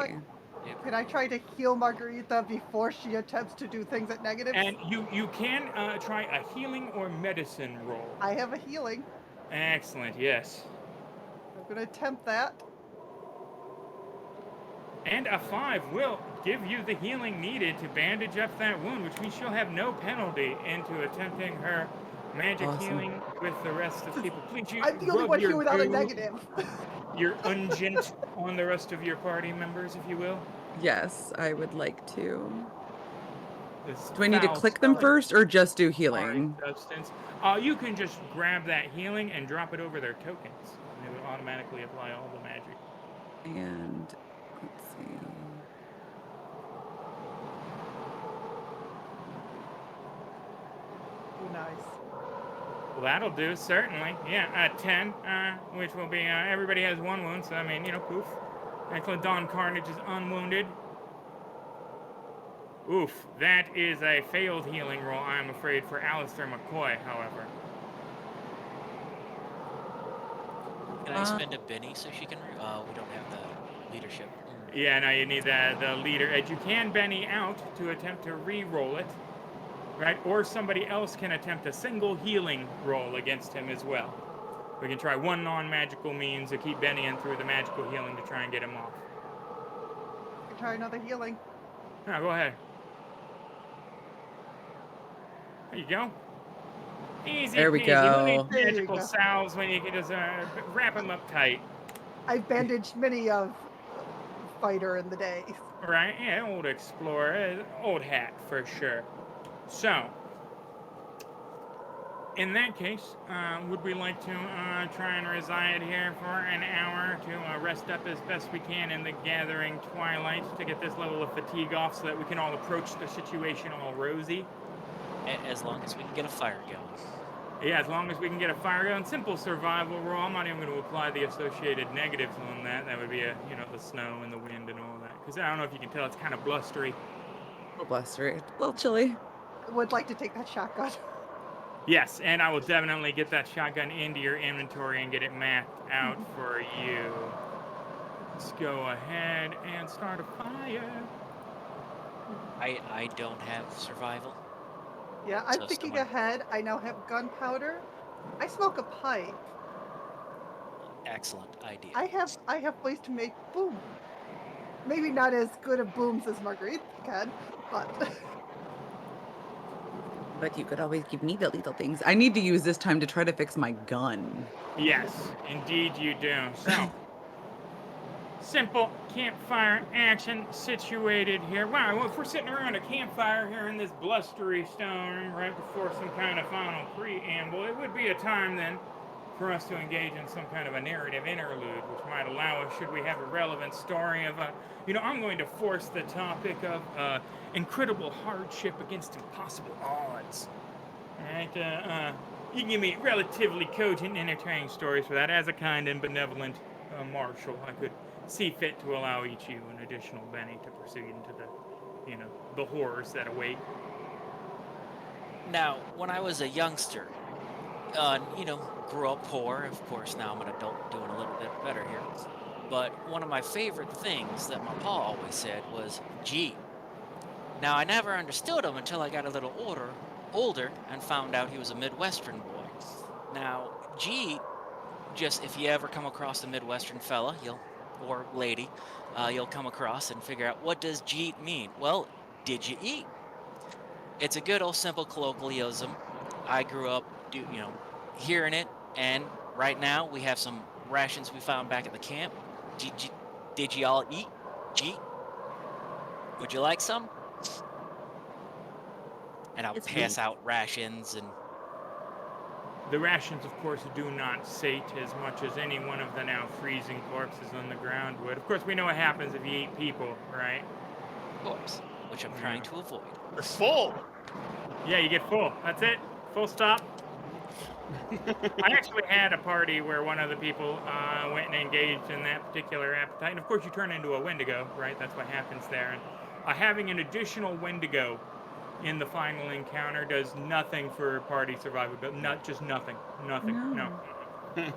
Can I try to heal Margarita before she attempts to do things at negatives?
And you can try a healing or medicine roll.
I have a healing.
Excellent, yes.
I'm going to attempt that.
And a 5 will give you the healing needed to bandage up that wound, which means she'll have no penalty into attempting her magic healing with the rest of people. Please, you
I'm the only
rub
one
your
here without a
goo,
negative.
your unguent on the rest of your party members, if you will.
Yes, I would like to.
This
Do I need to
foul
click them
smelling
first or just do
foreign
healing?
substance. You can just grab that healing and drop it over their tokens. And it will automatically apply all the magic.
And let's see.
Ooh, nice.
Well, that'll do, certainly. Yeah, 10, which will be, everybody has 1 wound, so I mean, you know, poof. Excellent. Dawn Carnage is unwounded. Oof, that is a failed healing roll, I'm afraid, for Aleister Mccoy, however.
Can I spend a Benny so she can? We don't have the leadership.
Yeah, no, you need the leader edge. You can Benny out to attempt to re-roll it, right? Or somebody else can attempt a single healing roll against him as well. We can try 1 non-magical means to keep Benny in through the magical healing to try and get him off.
I can try another healing.
No, go ahead. There you go. Easy
There we
peasy. Who
go.
needs
There you
magical
go.
salves when you can just wrap them up tight?
I've bandaged many of fighter in the day.
Right? Yeah, old explorer. Old hat, for sure. So, in that case, would we like to try and reside here for an hour to rest up as best we can in the gathering twilight to get this level of fatigue off so that we can all approach the situation all rosy?
As long as we can get a fire going.
Yeah, as long as we can get a fire going. Simple survival roll. I'm not even going to apply the associated negatives on that. That would be, the snow and the wind and all that. Because I don't know if you can tell, it's kind of blustery.
A little blustery, a little chilly.
Would like to take that shotgun.
Yes, and I will definitely get that shotgun into your inventory and get it mapped out for you. Let's go ahead and start a fire.
I don't have survival.
Yeah, I'm
So
thinking
someone-
ahead. I now have gunpowder. I smoke a pipe.
Excellent idea.
I have ways to make boom. Maybe not as good of booms as Marguerite can, but
But you could always give me the little things. I need to use this time to try to fix my gun.
Yes, indeed you do. So, simple campfire action situated here. Wow, well, if we're sitting around a campfire here in this blustery stone right before some kind of final preamble, it would be a time then for us to engage in some kind of a narrative interlude, which might allow us, should we have a relevant story of I'm going to force the topic of incredible hardship against impossible odds. All right, you can give me relatively cogent, entertaining stories for that. As a kind and benevolent marshal, I could see fit to allow each you an additional Benny to proceed into the horrors that await.
Now, when I was a youngster, grew up poor. Of course, now I'm an adult doing a little bit better here. But one of my favorite things that my pa always said was, gee. Now, I never understood him until I got a little older and found out he was a Midwestern boy. Now, gee, just if you ever come across a Midwestern fella, or lady, you'll come across and figure out, what does jeet mean? Well, did you eat? It's a good old simple colloquialism. I grew up, hearing it, and right now we have some rations we found back at the camp. Did you all eat? Jeet? Would you like some? And I'll pass out rations and
The rations, of course, do not sate as much as any one of the now freezing corpses on the ground would. Of course, we know what happens if you eat people, right?
Of course, which I'm trying to avoid.
They're full.
Yeah, you get full. That's it. Full stop. I actually had a party where one of the people went and engaged in that particular appetite. And of course, you turn into a Wendigo, right? That's what happens there. And having an additional Wendigo in the final encounter does nothing for party survivability. Not just nothing. Nothing. No. No.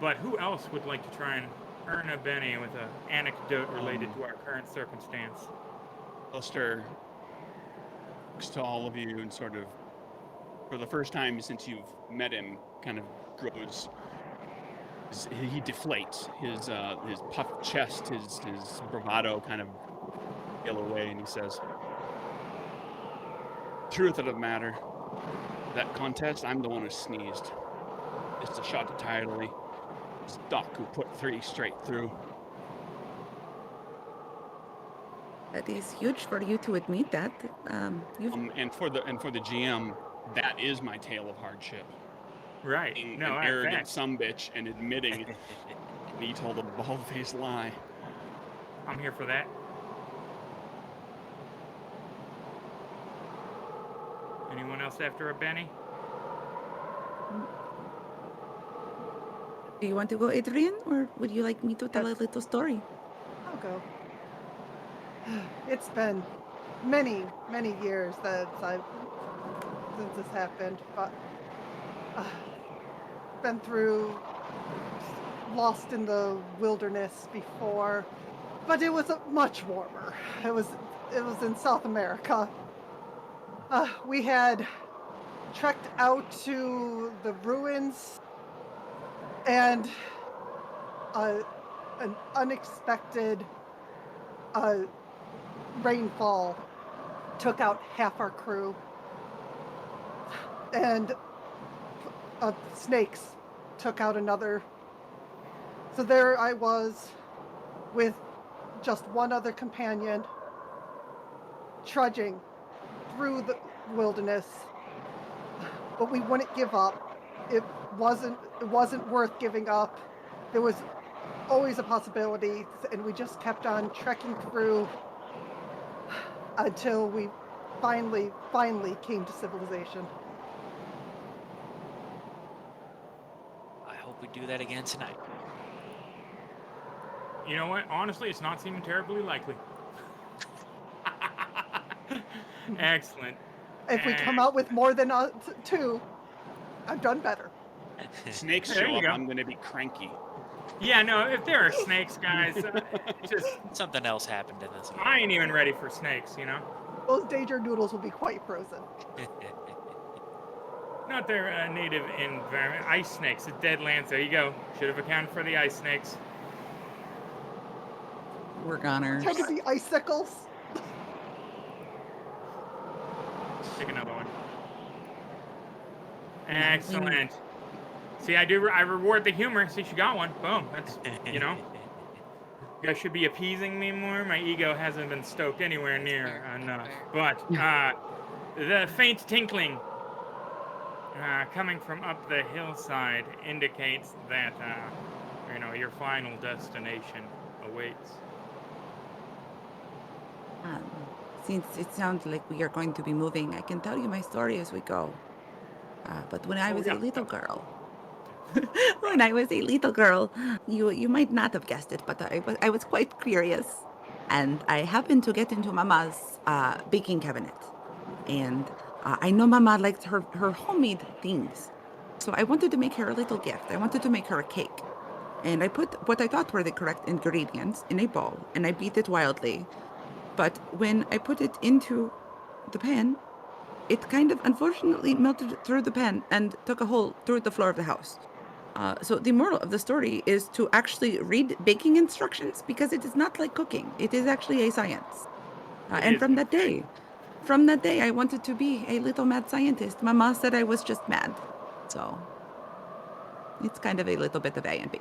But who else would like to try and earn a Benny with an anecdote related to our current circumstance?
Aleister looks to all of you and sort of, for the first time since you've met him, kind of grows. He deflates. His puffed chest, his bravado kind of peel away, and he says, "Truth of the matter, that contest, I'm the one who sneezed. It's a shot entirely. It's Doc who put 3 straight through."
That is huge for you to admit that.
And for the GM, that is my tale of hardship.
Right.
Being
No,
an arrogant sumbitch and admitting he told a bald-faced lie.
I'm here for that. Anyone else after a Benny?
Do you want to go, Adrian, or would you like me to tell a little story?
I'll go. It's been many, many years since this happened, but been through, lost in the wilderness before, but it was much warmer. It was in South America. We had trekked out to the ruins, and an unexpected rainfall took out half our crew, and snakes took out another. So there I was with just one other companion, trudging through the wilderness, but we wouldn't give up. It wasn't worth giving up. There was always a possibility, and we just kept on trekking through until we finally came to civilization.
I hope we do that again tonight.
You know what? Honestly, it's not seeming terribly likely. Excellent.
If we come out with more than 2, I've done better.
Snakes
There
show
you
up,
go.
I'm going to be cranky.
Yeah, no, if there are snakes, guys, just
Something else happened in this.
I ain't even ready for snakes, you know?
Those danger noodles will be quite frozen.
Not their native environment. Ice snakes at Deadlands. There you go. Should have accounted for the ice snakes.
We're goners.
Tend to be icicles.
Take another one. Excellent. See, I reward the humor. See, she got one. Boom. That's, you know. You guys should be appeasing me more. My ego hasn't been stoked anywhere near enough. But the faint tinkling coming from up the hillside indicates that, you know, your final destination awaits.
Since it sounds like we are going to be moving, I can tell you my story as we go. But when I was a little girl, you might not have guessed it, but I was quite curious, and I happened to get into Mama's baking cabinet, and I know Mama liked her homemade things, so I wanted to make her a little gift. I wanted to make her a cake, and I put what I thought were the correct ingredients in a bowl, and I beat it wildly. But when I put it into the pan, it kind of unfortunately melted through the pan and took a hole through the floor of the house. So the moral of the story is to actually read baking instructions, because it is not like cooking. It is actually a science. And from that day, I wanted to be a little mad scientist. Mama said I was just mad. So it's kind of a little bit of A and B.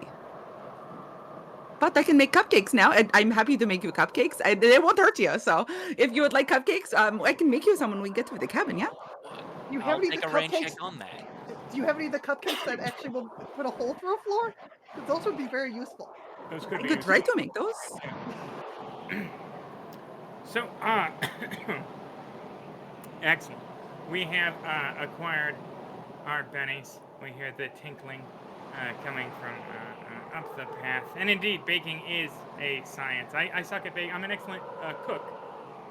But I can make cupcakes now, and I'm happy to make you cupcakes. They won't hurt you. So if you would like cupcakes, I can make you some when we get to the cabin, yeah?
You
I'll
have any of
take
the
a rain
cupcakes?
check on that.
Do you have any of the cupcakes that actually will put a hole through a floor? 'Cause those would be very useful.
Those could
I
be
could try
useful.
to make those.
So, excellent. We have acquired our bennies. We hear the tinkling coming from up the path. And indeed, baking is a science. I suck at baking. I'm an excellent cook.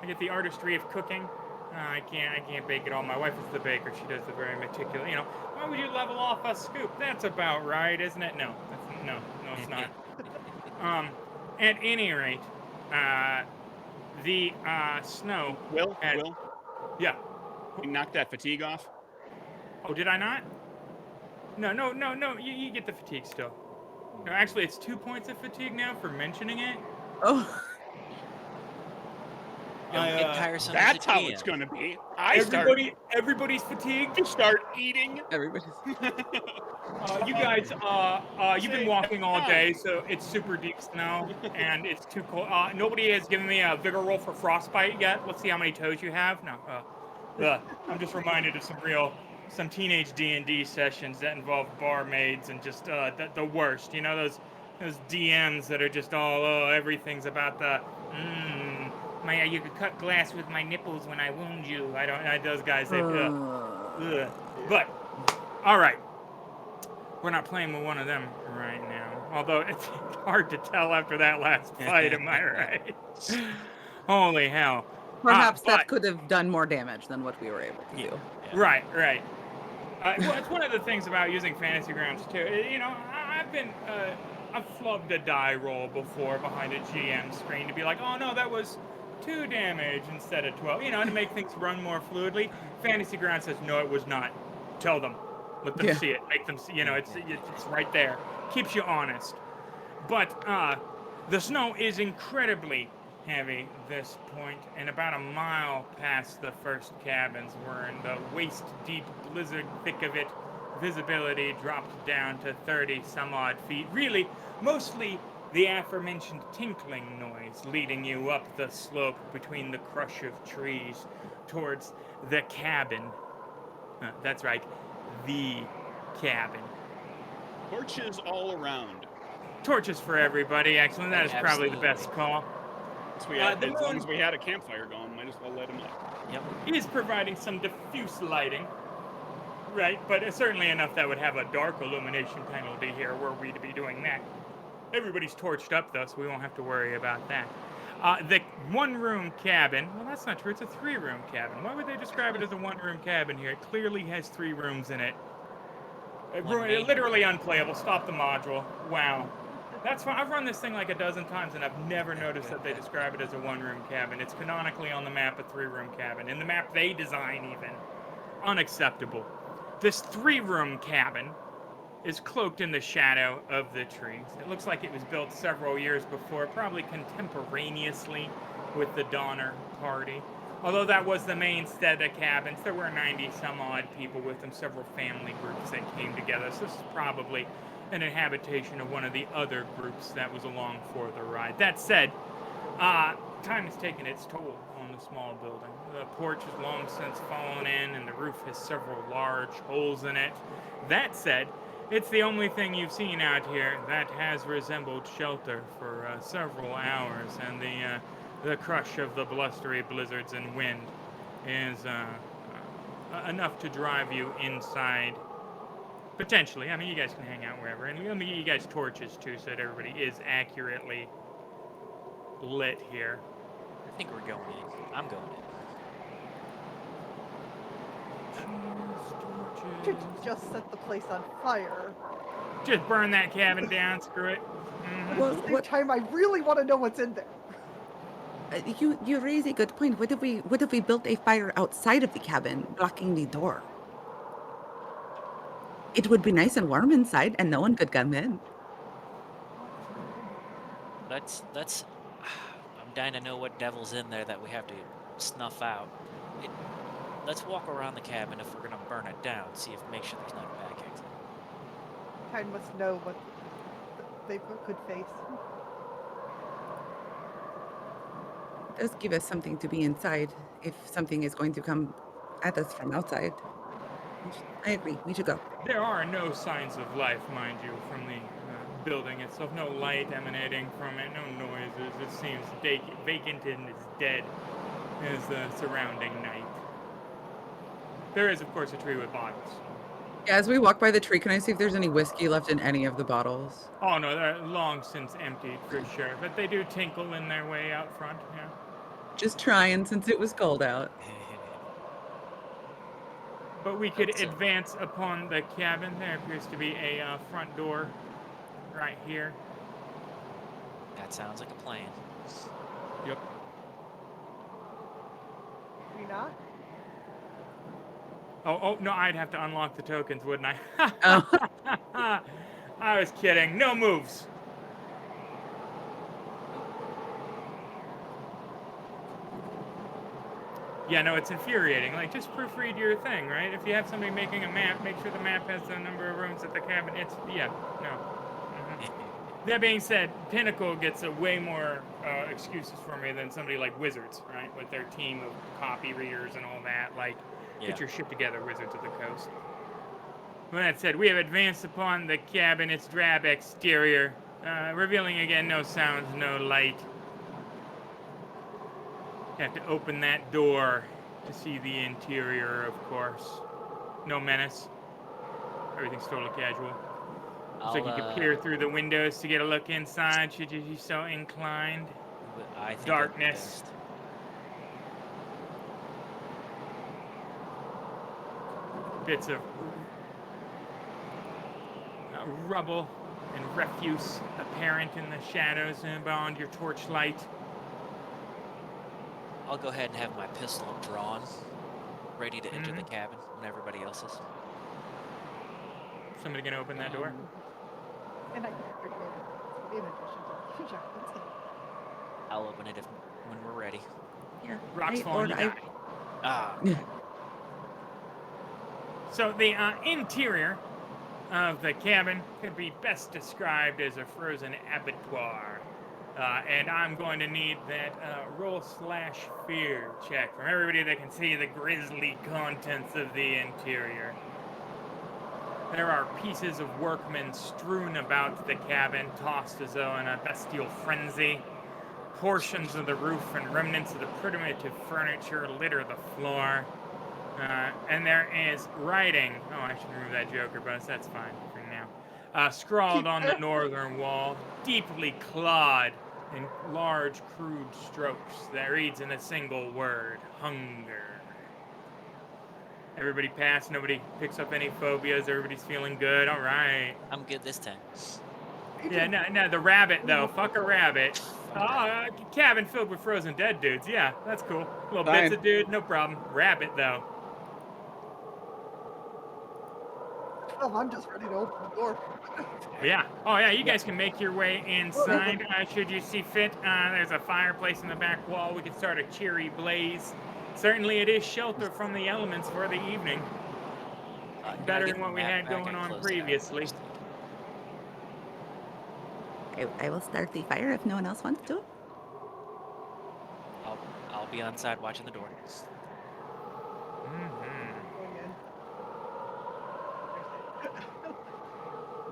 I get the artistry of cooking. I can't bake at all. My wife is the baker. She does the very meticulous. You know, why would you level off a scoop? That's about right, isn't it? No, no, it's not. At any rate, the snow.
Will,
Yeah.
you knock that fatigue off?
Oh, did I not? No. You get the fatigue still. No, actually, it's 2 points of fatigue now for mentioning it.
Oh,
Don't get tiresome. as a
That's how it's
GM.
gonna be.
Everybody's fatigued.
You start eating.
everybody's.
You guys, you've been walking all day, so it's super deep snow, and it's too cold. Nobody has given me a vigor roll for frostbite yet. Let's see how many toes you have. No, I'm just reminded of some teenage D&D sessions that involve barmaids and just the worst. You know, those DMs that are just all, everything's about you could cut glass with my nipples when I wound you. Those guys, But, all right. We're not playing with one of them right now. Although it's hard to tell after that last fight, am I right? Holy hell.
Perhaps
but-
that could have done more damage than what we were able to do.
Right. Well, it's one of the things about using Fantasy Grounds too. You know, I've flubbed a die roll before behind a GM screen to be like, oh no, that was 2 damage instead of 12. You know, to make things run more fluidly. Fantasy Grounds says no, it was not. Tell them, let them see it, make them see. You know, it's right there. Keeps you honest. But the snow is incredibly heavy this point, and about a mile past the first cabins, we're in the waist-deep blizzard thick of it. Visibility dropped down to 30 some odd feet. Really, mostly the aforementioned tinkling noise leading you up the slope between the crush of trees towards the cabin. That's right, the cabin.
Torches all around.
Torches for everybody, excellent. That is probably the best call.
As long as we had a campfire going, might as well light them up.
Yep.
He is providing some diffuse lighting, right? But certainly enough that would have a dark illumination penalty here were we to be doing that. Everybody's torched up, though, so we won't have to worry about that. The one-room cabin, well, that's not true. It's a 3-room cabin. Why would they describe it as a one-room cabin here? It clearly has 3 rooms in it. Literally unplayable. Stop the module. Wow. That's fine. I've run this thing like a dozen times, and I've never noticed that they describe it as a one-room cabin. It's canonically on the map a 3-room cabin. In the map they design, even. Unacceptable. This 3-room cabin is cloaked in the shadow of the trees. It looks like it was built several years before, probably contemporaneously with the Donner Party. Although that was the mainstead of cabins, there were 90 some odd people with them, several family groups that came together. So this is probably an inhabitation of one of the other groups that was along for the ride. That said, time has taken its toll on the small building. The porch has long since fallen in, and the roof has several large holes in it. That said, it's the only thing you've seen out here that has resembled shelter for several hours, and the crush of the blustery blizzards and wind is enough to drive you inside. Potentially. I mean, you guys can hang out wherever, and let me get you guys torches too, so that everybody is accurately lit here.
I think we're going in. I'm going in.
Should just set the place on fire.
Just burn that cabin down. Screw it.
But at the same time, I really want to know what's in there.
You raise a good point. What if we built a fire outside of the cabin, blocking the door? It would be nice and warm inside, and no one could come in.
Let's. I'm dying to know what devil's in there that we have to snuff out. Let's walk around the cabin if we're gonna burn it down. Make sure there's not a back exit.
Kind must know what they could face.
It does give us something to be inside if something is going to come at us from outside. I agree. We should go.
There are no signs of life, mind you, from the building itself. No light emanating from it, no noises. It seems vacant and as dead as the surrounding night. There is, of course, a tree with bottles.
As we walk by the tree, can I see if there's any whiskey left in any of the bottles?
Oh no, they're long since emptied for sure, but they do tinkle in their way out front. Yeah.
Just trying since it was cold out.
But we could advance upon the cabin. There appears to be a front door right here.
That sounds like a plan.
Yep.
We not?
Oh, no, I'd have to unlock the tokens, wouldn't I?
Oh.
I was kidding. No moves. Yeah, no, it's infuriating. Like, just proofread your thing, right? If you have somebody making a map, make sure the map has the number of rooms at the cabin. Yeah, no. That being said, Pinnacle gets a way more excuses for me than somebody like Wizards, right? With their team of copy readers and all that. Like, get your shit together, Wizards of the Coast. With that said, we have advanced upon the cabin, its drab exterior, revealing again no sounds, no light. Have to open that door to see the interior, of course. No menace. Everything's totally casual. So you can peer through the windows to get a look inside, should you be so inclined.
I think
Darkness. Bits of rubble and refuse apparent in the shadows and beyond your torchlight.
I'll go ahead and have my pistol drawn, ready to enter the cabin when everybody else is.
Somebody gonna open that door?
And I can record it in addition to
I'll open it when we're ready.
Yeah.
Rocks falling, you die.
Ah.
So the interior of the cabin could be best described as a frozen abattoir. And I'm going to need that roll/fear check from everybody that can see the grisly contents of the interior. There are pieces of workmen strewn about the cabin, tossed as though in a bestial frenzy. Portions of the roof and remnants of the primitive furniture litter the floor. And there is writing. Oh, I should remove that Joker bonus. That's fine for now. Scrawled on the northern wall, deeply clawed in large, crude strokes that reads in a single word: hunger. Everybody passed. Nobody picks up any phobias. Everybody's feeling good. All right.
I'm good this time.
Yeah, no, the rabbit, though. Fuck a rabbit. Oh, cabin filled with frozen dead dudes. Yeah, that's cool. Little bits of dude, no problem. Rabbit, though.
Oh, I'm just ready to open the door.
Yeah. Oh, yeah, you guys can make your way inside should you see fit. There's a fireplace in the back wall. We can start a cheery blaze. Certainly it is shelter from the elements for the evening. Better than what we had going on previously.
I will start the fire if no one else wants to.
I'll be on side watching the door.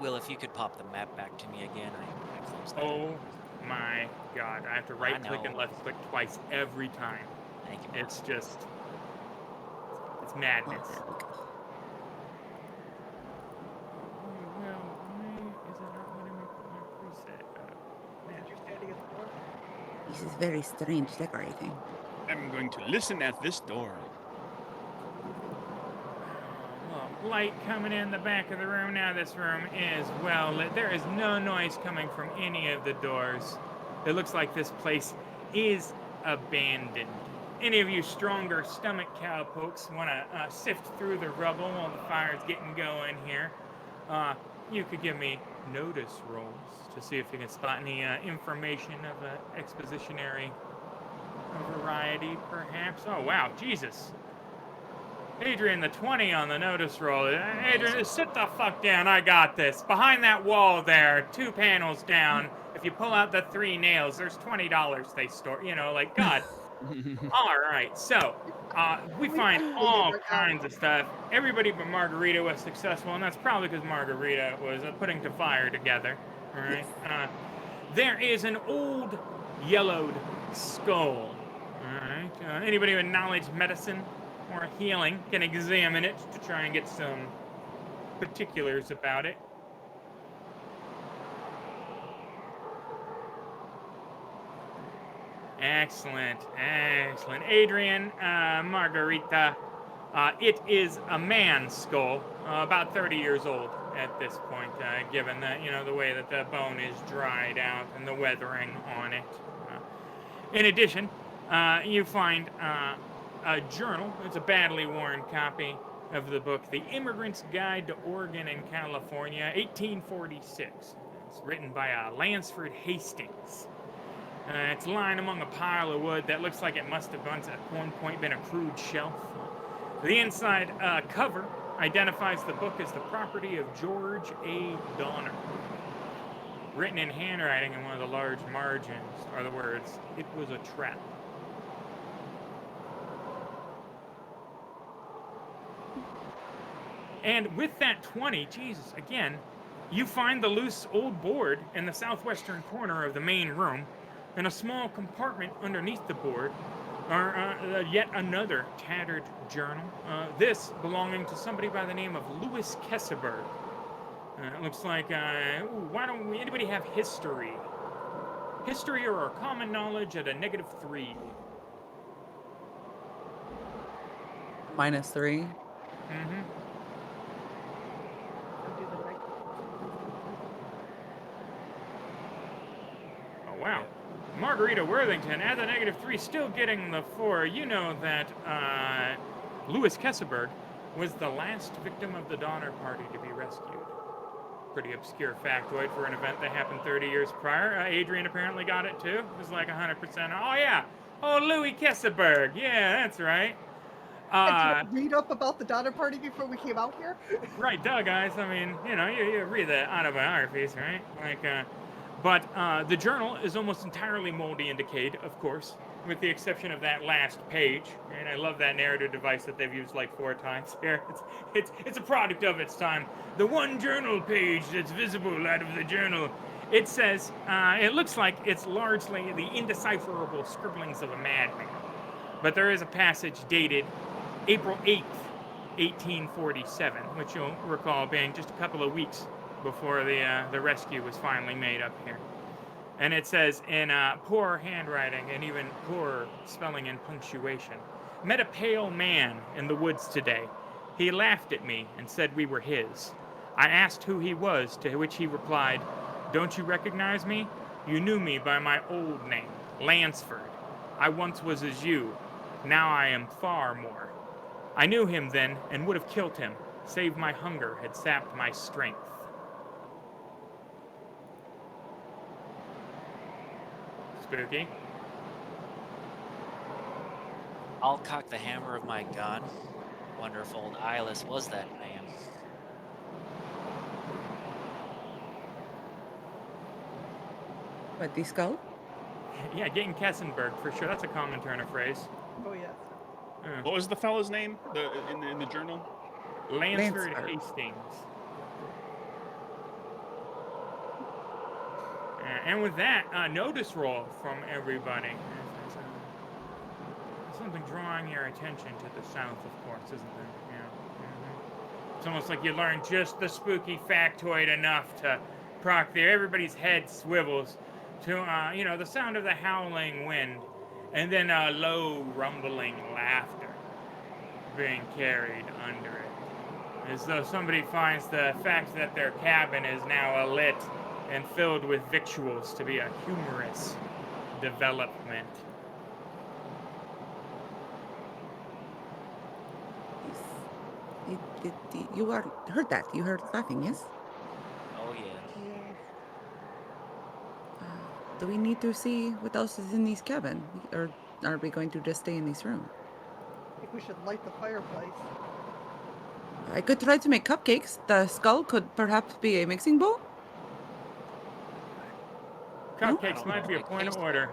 Will, if you could pop the map back to me again, I closed that.
Oh my god. I have to right click and left click twice every time.
Thank you.
It's just... it's madness.
This is very strange decorating.
I'm going to listen at this door.
Light coming in the back of the room. Now this room is well lit. There is no noise coming from any of the doors. It looks like this place is abandoned. Any of you stronger stomach cowpokes want to sift through the rubble while the fire's getting going here, you could give me notice rolls to see if you can spot any information of an expositionary variety, perhaps. Oh, wow, Jesus. Adrian, the 20 on the notice roll. Adrian, sit the fuck down. I got this. Behind that wall there, 2 panels down, if you pull out the 3 nails, there's $20 they store. You know, like, God. All right, so we find all kinds of stuff. Everybody but Margarita was successful, and that's probably because Margarita was putting to fire together. All right. There is an old yellowed skull. All right. Anybody with knowledge, medicine, or healing can examine it to try and get some particulars about it. Excellent, excellent. Adrian, Margarita, it is a man's skull, about 30 years old at this point, given that, the way that the bone is dried out and the weathering on it. In addition, you find a journal. It's a badly worn copy of the book, The Immigrant's Guide to Oregon and California, 1846. It's written by Lansford Hastings. It's lying among a pile of wood that looks like it must have once at one point been a crude shelf. The inside cover identifies the book as the property of George A. Donner. Written in handwriting in one of the large margins are the words, "It was a trap." And with that 20, Jesus, again, you find the loose old board in the southwestern corner of the main room. In a small compartment underneath the board are yet another tattered journal, this belonging to somebody by the name of Louis Kesselberg. It looks like, why don't anybody have history? History or common knowledge at a -3.
-3.
Mm-hmm. Oh, wow. Margarita Worthington at the -3, still getting the 4. You know that Louis Kesselberg was the last victim of the Donner Party to be rescued. Pretty obscure factoid for an event that happened 30 years prior. Adrian apparently got it too. It was like 100%. Oh yeah. Oh, Louis Kesselberg. Yeah, that's right.
Did you read up about the Donner Party before we came out here?
Right, duh, guys. I mean, you read the autobiographies, right? But the journal is almost entirely moldy and decayed, of course, with the exception of that last page. And I love that narrative device that they've used like 4 times here. It's a product of its time. The one journal page that's visible out of the journal. It says, it looks like it's largely the indecipherable scribblings of a madman. But there is a passage dated April 8th, 1847, which you'll recall being just a couple of weeks before the rescue was finally made up here. And it says in poor handwriting and even poorer spelling and punctuation, "Met a pale man in the woods today. He laughed at me and said we were his. I asked who he was, to which he replied, 'Don't you recognize me? You knew me by my old name, Lansford. I once was as you. Now I am far more. I knew him then and would have killed him, save my hunger had sapped my strength.'" Spooky.
I'll cock the hammer of my gun. Wonder if old Eyeless was that man.
What, the skull?
Yeah, getting Kessenberg for sure. That's a common turn of phrase.
Oh, yes.
What was the fellow's name in the journal?
Lansford
Lansford.
Hastings. And with that, notice roll from everybody. There's something drawing your attention to the south, of course, isn't there? Yeah. Mm-hmm. It's almost like you learned just the spooky factoid enough to proc there. Everybody's head swivels to, the sound of the howling wind, and then low rumbling laughter being carried under it, as though somebody finds the fact that their cabin is now alit and filled with victuals to be a humorous development.
You heard that. You heard laughing, yes?
Oh yeah.
Yes.
Do we need to see what else is in this cabin? Or are we going to just stay in this room?
I think we should light the fireplace.
I could try to make cupcakes. The skull could perhaps be a mixing bowl?
Cupcakes might be a
like
point of
taste.
order.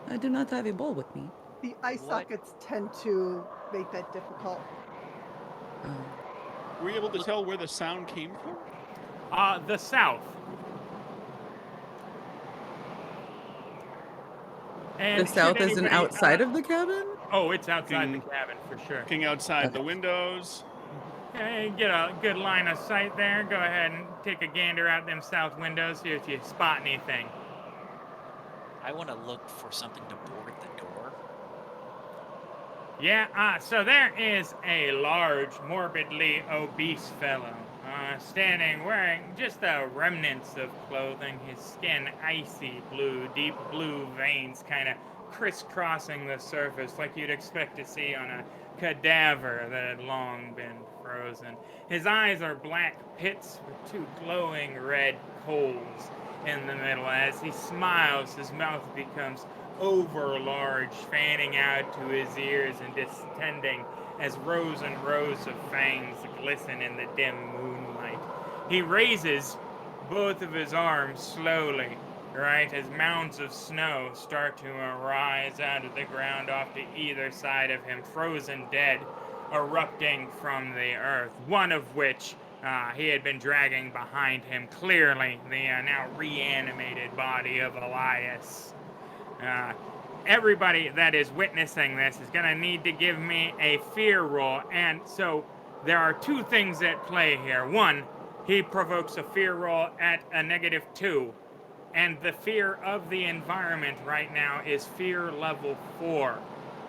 I do not have a bowl with me.
The eye
What?
sockets tend to make that difficult.
Were you able to tell where the sound came from?
The south. And
The south is an outside of the cabin?
Oh, it's outside the
Looking-
cabin for sure.
Looking outside the
Okay.
windows.
Okay, get a good line of sight there. Go ahead and take a gander out them south windows, see if you spot anything.
I want to look for something to board the door.
Yeah, so there is a large, morbidly obese fellow, standing wearing just the remnants of clothing, his skin icy blue, deep blue veins kind of crisscrossing the surface like you'd expect to see on a cadaver that had long been frozen. His eyes are black pits with two glowing red coals in the middle. As he smiles, his mouth becomes over large, fanning out to his ears and distending as rows and rows of fangs glisten in the dim moonlight. He raises both of his arms slowly, right, as mounds of snow start to arise out of the ground off to either side of him, frozen dead, erupting from the earth, one of which he had been dragging behind him, clearly the now reanimated body of Elias. Everybody that is witnessing this is going to need to give me a fear roll. And so there are two things at play here. One, he provokes a fear roll at a -2. And the fear of the environment right now is fear level 4.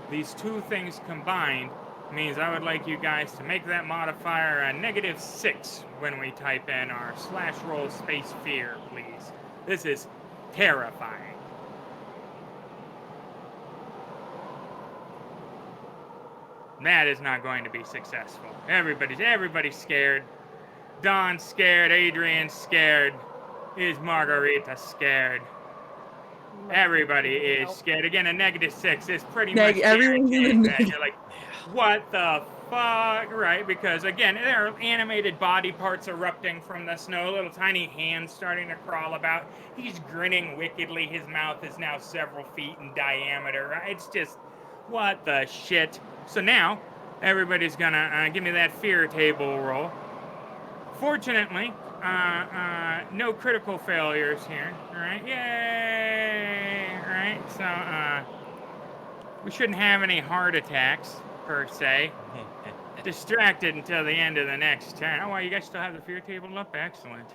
These two things combined means I would like you guys to make that modifier a -6 when we type in our /roll space fear, please. This is terrifying. That is not going to be successful. Everybody's scared. Don's scared. Adrian's scared. Is Margarita scared? Everybody is scared. Again, a -6 is pretty much
Everyone's in the
guaranteed that
neg-
you're like, what the fuck, right? Because again, there are animated body parts erupting from the snow, little tiny hands starting to crawl about. He's grinning wickedly. His mouth is now several feet in diameter. Right? It's just, what the shit? So now, everybody's gonna give me that fear table roll. Fortunately, no critical failures here. All right, yay! All right, so we shouldn't have any heart attacks per se. Distracted until the end of the next turn. Oh, well, you guys still have the fear table up? Excellent.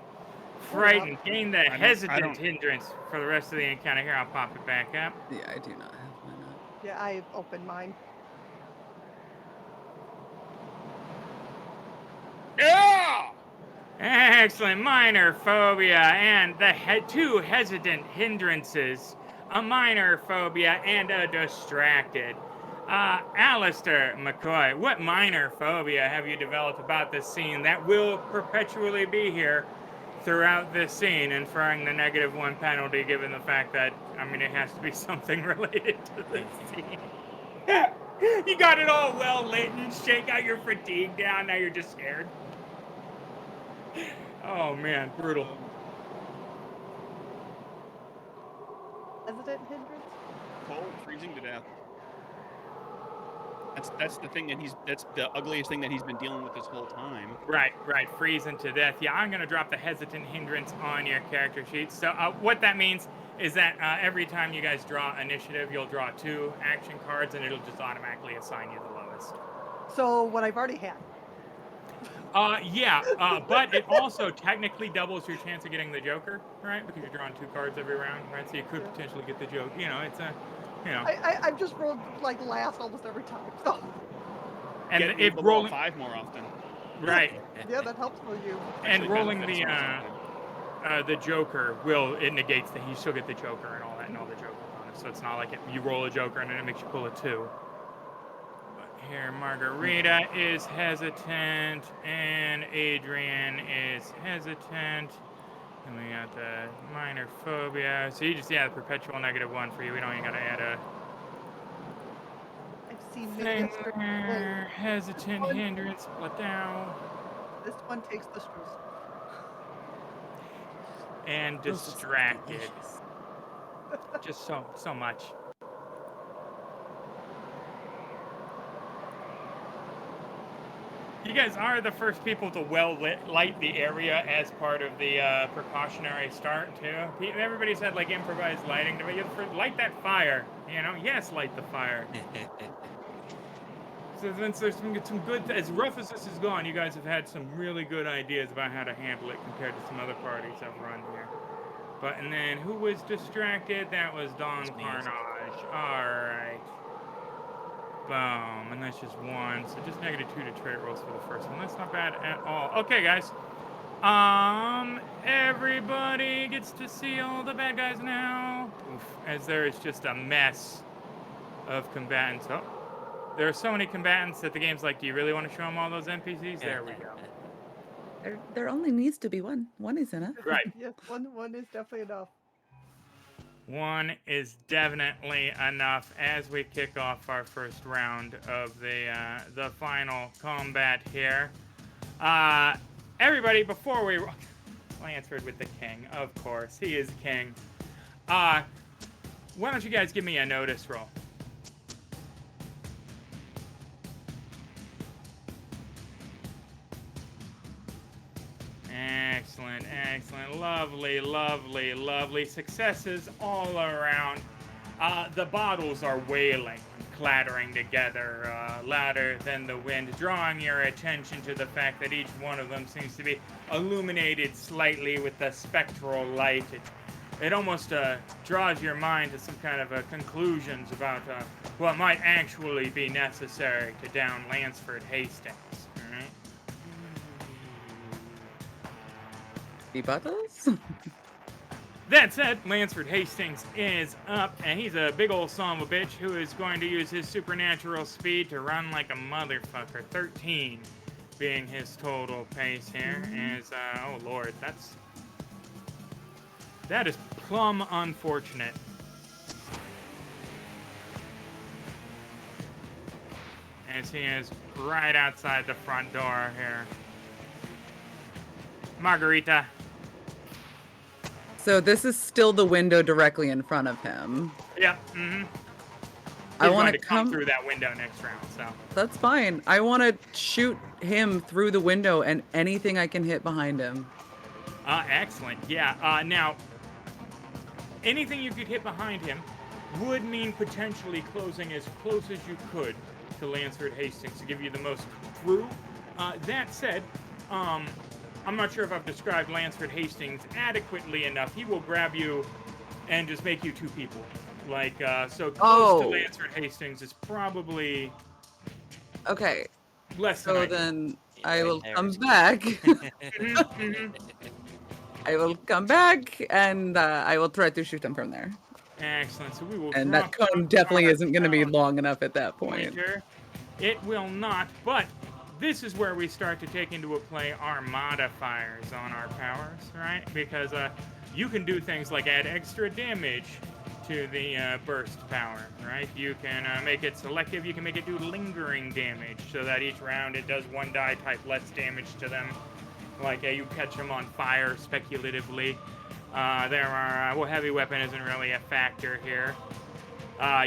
Frightened. Gain the hesitant hindrance for the rest of the encounter. Here, I'll pop it back up.
Yeah, I do not have mine up.
Yeah, I opened mine.
Yeah!
Excellent. Minor phobia and the two hesitant hindrances. A minor phobia and a distracted. Aleister Mccoy, what minor phobia have you developed about this scene that will perpetually be here throughout this scene, inferring the -1 penalty given the fact that, I mean, it has to be something related to this scene? You got it all well lit and shake out your fatigue down, now you're just scared. Oh man, brutal.
Hesitant hindrance?
Cold, freezing to death. That's the thing that's the ugliest thing that he's been dealing with this whole time.
Right, freezing to death. Yeah, I'm gonna drop the hesitant hindrance on your character sheet. So what that means is that every time you guys draw initiative, you'll draw 2 action cards, and it'll just automatically assign you the lowest.
So what I've already had.
But it also technically doubles your chance of getting the Joker, right? Because you're drawing 2 cards every round, right? So you could potentially get the Joker. You know, it's a, you know.
I've just rolled like last almost every time. So.
And
Get
if
the
rolling
5 more often.
right,
Yeah, that helps for you.
and
Actually
rolling
benefits
the
me sometimes.
the Joker it negates that you still get the Joker and all that and all the Joker bonus. So it's not like you roll a Joker and then it makes you pull a 2. Here, Margarita is hesitant, and Adrian is hesitant. And we got the minor phobia. So you just, the perpetual -1 for you. We don't even gotta add a
I've seen
thing
millions of
there.
people.
Hesitant, hindrance, split down.
This one takes the screws.
And
Those are so
distracted.
delicious.
Just so much. You guys are the first people to light the area as part of the precautionary start too. Everybody's had like improvised lighting. Light that fire, you know? Yes, light the fire. So since there's some good, as rough as this has gone, you guys have had some really good ideas about how to handle it compared to some other parties I've run here. But and then who was distracted? That was Don Carnage. All right. Boom, and that's just one. So just -2 to trait rolls for the first one. That's not bad at all. Okay, guys. Everybody gets to see all the bad guys now. Oof, as there is just a mess of combatants. Oh, there are so many combatants that the game's like, do you really want to show them all those NPCs? There we go.
There only needs to be one. One is enough.
Right.
Yes, one is definitely enough.
One is definitely enough as we kick off our first round of the final combat here. Everybody, before we Lansford with the king, of course, he is king. Why don't you guys give me a notice roll? Excellent, excellent. Lovely, lovely, lovely. Successes all around. The bottles are wailing, clattering together, louder than the wind, drawing your attention to the fact that each one of them seems to be illuminated slightly with the spectral light. It almost draws your mind to some kind of conclusions about what might actually be necessary to down Lansford Hastings. All right?
Bottles?
That said, Lansford Hastings is up, and he's a big old son of a bitch who is going to use his supernatural speed to run like a motherfucker. 13 being his total pace here. Is oh lord, that is plumb unfortunate. As he is right outside the front door here. Margarita.
So this is still the window directly in front of him.
Yep. Mm-hmm.
I want
to
to
come through that window next round, so.
That's fine. I want to shoot him through the window and anything I can hit behind him.
Excellent. Yeah. Now, anything you could hit behind him would mean potentially closing as close as you could to Lansford Hastings to give you the most through. That said, I'm not sure if I've described Lansford Hastings adequately enough. He will grab you and just make you two people. Like, so close to Lansford Hastings is probably
Okay.
less
So
than
then I will come back. I will come back and I will try to shoot him from there.
Excellent. So we will.
And that cone definitely isn't going to be long enough at that point.
Pointer. It will not, but this is where we start to take into play our modifiers on our powers, right? Because you can do things like add extra damage to the burst power, right? You can make it selective. You can make it do lingering damage so that each round it does 1 die type less damage to them. Like you catch them on fire speculatively. There are, well, heavy weapon isn't really a factor here.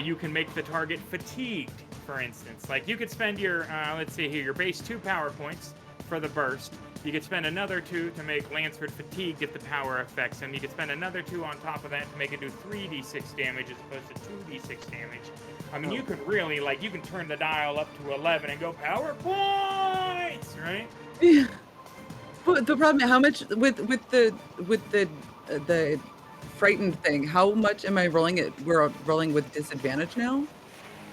You can make the target fatigued, for instance. Like you could spend your, let's see here, your base 2 power points for the burst. You could spend another 2 to make Lansford fatigued if the power affects him. You could spend another 2 on top of that to make it do 3d6 damage as opposed to 2d6 damage. I mean, you could really, like, you can turn the dial up to 11 and go power points, right?
Yeah. But the problem, how much with the frightened thing? How much am I rolling it? We're rolling with disadvantage now.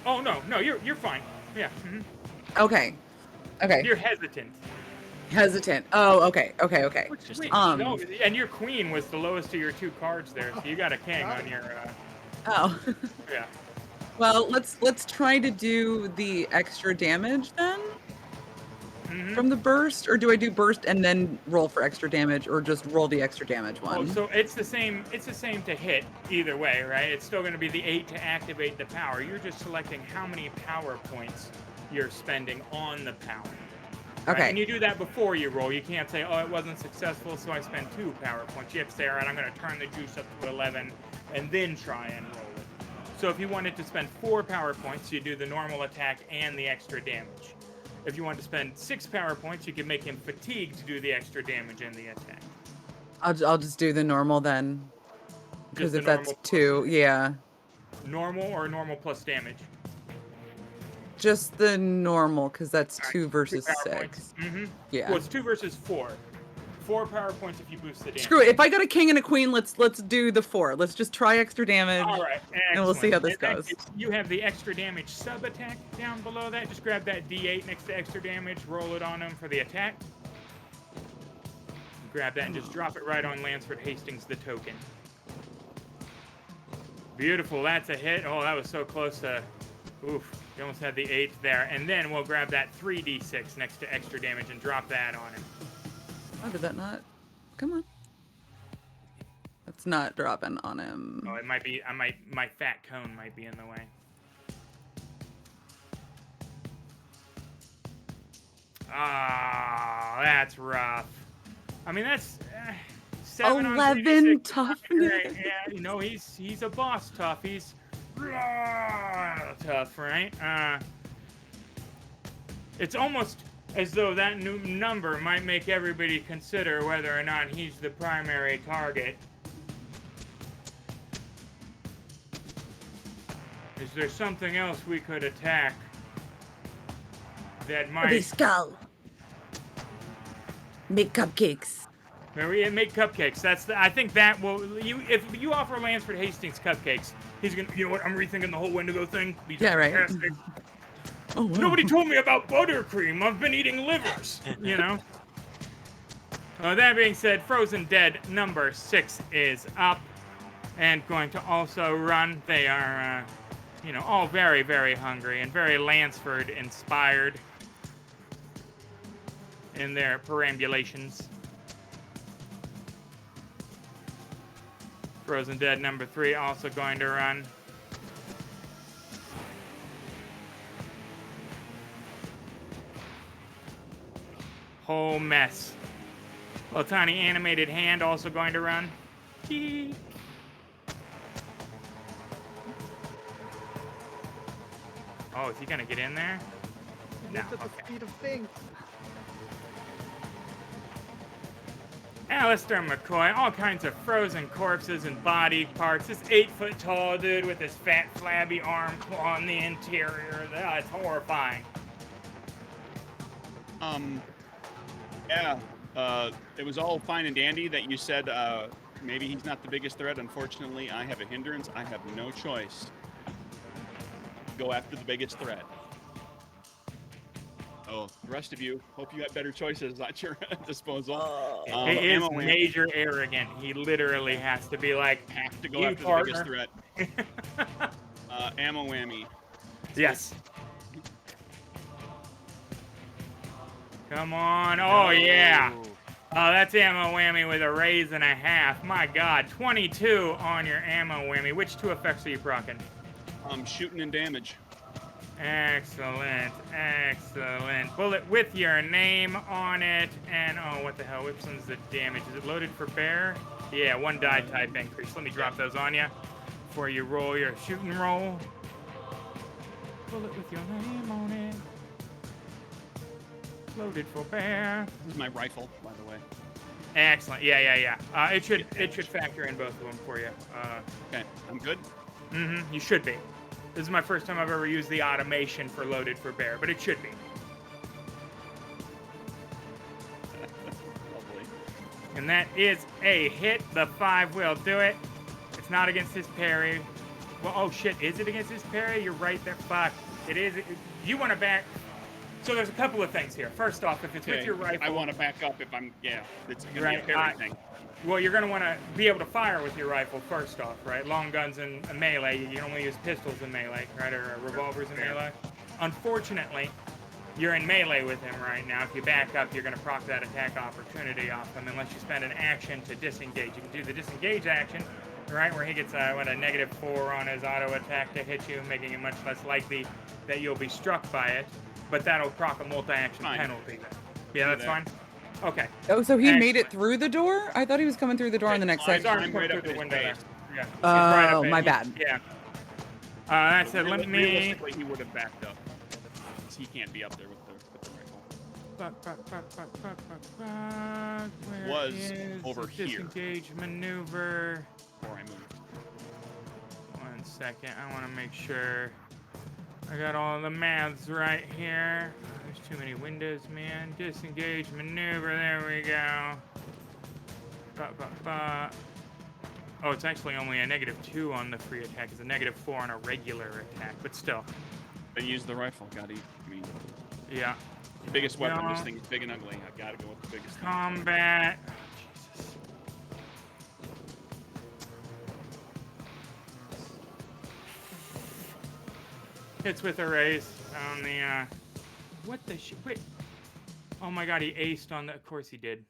Oh no, you're fine. Yeah. Mm-hmm.
Okay.
You're hesitant.
Oh, okay.
No, and your queen was the lowest of your 2 cards there, so you got a king on your.
Oh.
Yeah.
Well, let's try to do the extra damage then. From the burst, or do I do burst and then roll for extra damage, or just roll the extra damage one?
Oh, so it's the same to hit either way, right? It's still going to be the 8 to activate the power. You're just selecting how many power points you're spending on the power. Right?
Okay.
And you do that before you roll. You can't say, oh, it wasn't successful, so I spent 2 power points. You have to say, all right, I'm going to turn the juice up to 11 and then try and roll it. So if you wanted to spend 4 power points, you do the normal attack and the extra damage. If you want to spend 6 power points, you can make him fatigued to do the extra damage in the attack.
I'll just do the normal then. Because
Just
if
the
that's
normal
2, yeah.
Normal or normal plus damage?
Just the normal, because that's
All right,
2
2
versus
power
6.
points. Mm-hmm.
Yeah.
Well, it's 2 versus 4. 4 power points if you boost the damage.
Screw it. If I got a king and a queen, let's do the 4. Let's just try extra damage.
All right,
and we'll see how this
In that
goes.
case, you have the extra damage sub attack down below that. Just grab that D8 next to extra damage, roll it on him for the attack. Grab that and just drop it right on Lansford Hastings, the token. Beautiful, that's a hit. Oh, that was so close to, oof, you almost had the 8 there. And then we'll grab that 3d6 next to extra damage and drop that on him.
Oh, did that not? Come on. That's not dropping on him.
Oh, it might be, my fat cone might be in the way. Ah, that's rough. I mean, that's 7 on
11
3d6.
toughness.
Yeah, you know, he's a boss tough. He's tough, right? It's almost as though that new number might make everybody consider whether or not he's the primary target. Is there something else we could attack that might...
The skull. Make cupcakes.
Maybe make cupcakes. That's I think that will... If you offer Lansford Hastings cupcakes, he's going to... You know what? I'm rethinking the whole Wendigo thing. These
Yeah,
are
right.
fantastic.
Oh, wow.
Nobody told me about buttercream. I've been eating livers, you know? That being said, Frozen Dead number 6 is up and going to also run. They are, you know, all very, very hungry and very Lansford inspired in their perambulations. Frozen Dead number 3 also going to run. Whole mess. Little tiny animated hand also going to run. Chee. Oh, is he gonna get in there? No,
It's at the
okay.
speed of things.
Aleister Mccoy, all kinds of frozen corpses and body parts. This 8-foot tall dude with his fat, flabby arm claw on the interior. That's horrifying.
Yeah, it was all fine and dandy that you said maybe he's not the biggest threat. Unfortunately, I have a hindrance. I have no choice. Go after the biggest threat. Oh, the rest of you, hope you got better choices at your disposal.
He is
Ammo Whammy.
major arrogant. He literally has to be like,
Have to go
you
after
partner.
the biggest threat. Ammo Whammy.
Yes. Come on. Oh, yeah. Oh, that's ammo whammy with a raise and a half. My God, 22 on your ammo whammy. Which 2 effects are you proccing?
Shooting and damage.
Excellent, excellent. Bullet with your name on it. And, oh, what the hell? Which one's the damage? Is it loaded for bear? Yeah, 1 die type increase. Let me drop those on you before you roll your shooting roll. Bullet with your name on it. Loaded for bear.
This is my rifle, by the way.
Excellent. Yeah. It should factor in both of them for you.
Okay, I'm good.
You should be. This is my first time I've ever used the automation for loaded for bear, but it should be.
Lovely.
And that is a hit. The 5 will do it. It's not against his parry. Well, oh shit, is it against his parry? You're right there. Fuck. It is. You want to back. So there's a couple of things here. First off, if it's with your rifle.
I want to back up if I'm, it's going to
Right,
be a parry thing.
Well, you're going to want to be able to fire with your rifle first off, right? Long guns and melee, you can only use pistols in melee, right? Or revolvers in melee. Unfortunately, you're in melee with him right now. If you back up, you're going to proc that attack opportunity off him unless you spend an action to disengage. You can do the disengage action, right, where he gets a -4 on his auto attack to hit you, making it much less likely that you'll be struck by it. But that'll proc a multi-action
Fine.
penalty then. Yeah, that's fine? Okay.
Oh, so he made it
Excellent.
through the door? I thought he was coming through the door on the next
His
section.
arm right
through
up
the
his
window there.
face.
Yeah. He's right up
Oh,
in-
my
he-
bad.
Yeah. That said, let me...
Realistically, he would have backed up. 'Cause he can't be up there with the
Where
Was
is
over
the
here.
disengage maneuver?
Before I moved.
1 second. I want to make sure I got all the maths right here. There's too many windows, man. Disengage maneuver. There we go. Oh, it's actually only a -2 on the free attack. It's a -4 on a regular attack, but still.
I used the rifle. I mean,
Yeah.
biggest weapon.
No.
This thing is big and ugly. I gotta go with the biggest thing.
Combat. Jesus. Hits with a raise on the, what the shit? Wait. Oh my god, he aced on the, of course he did.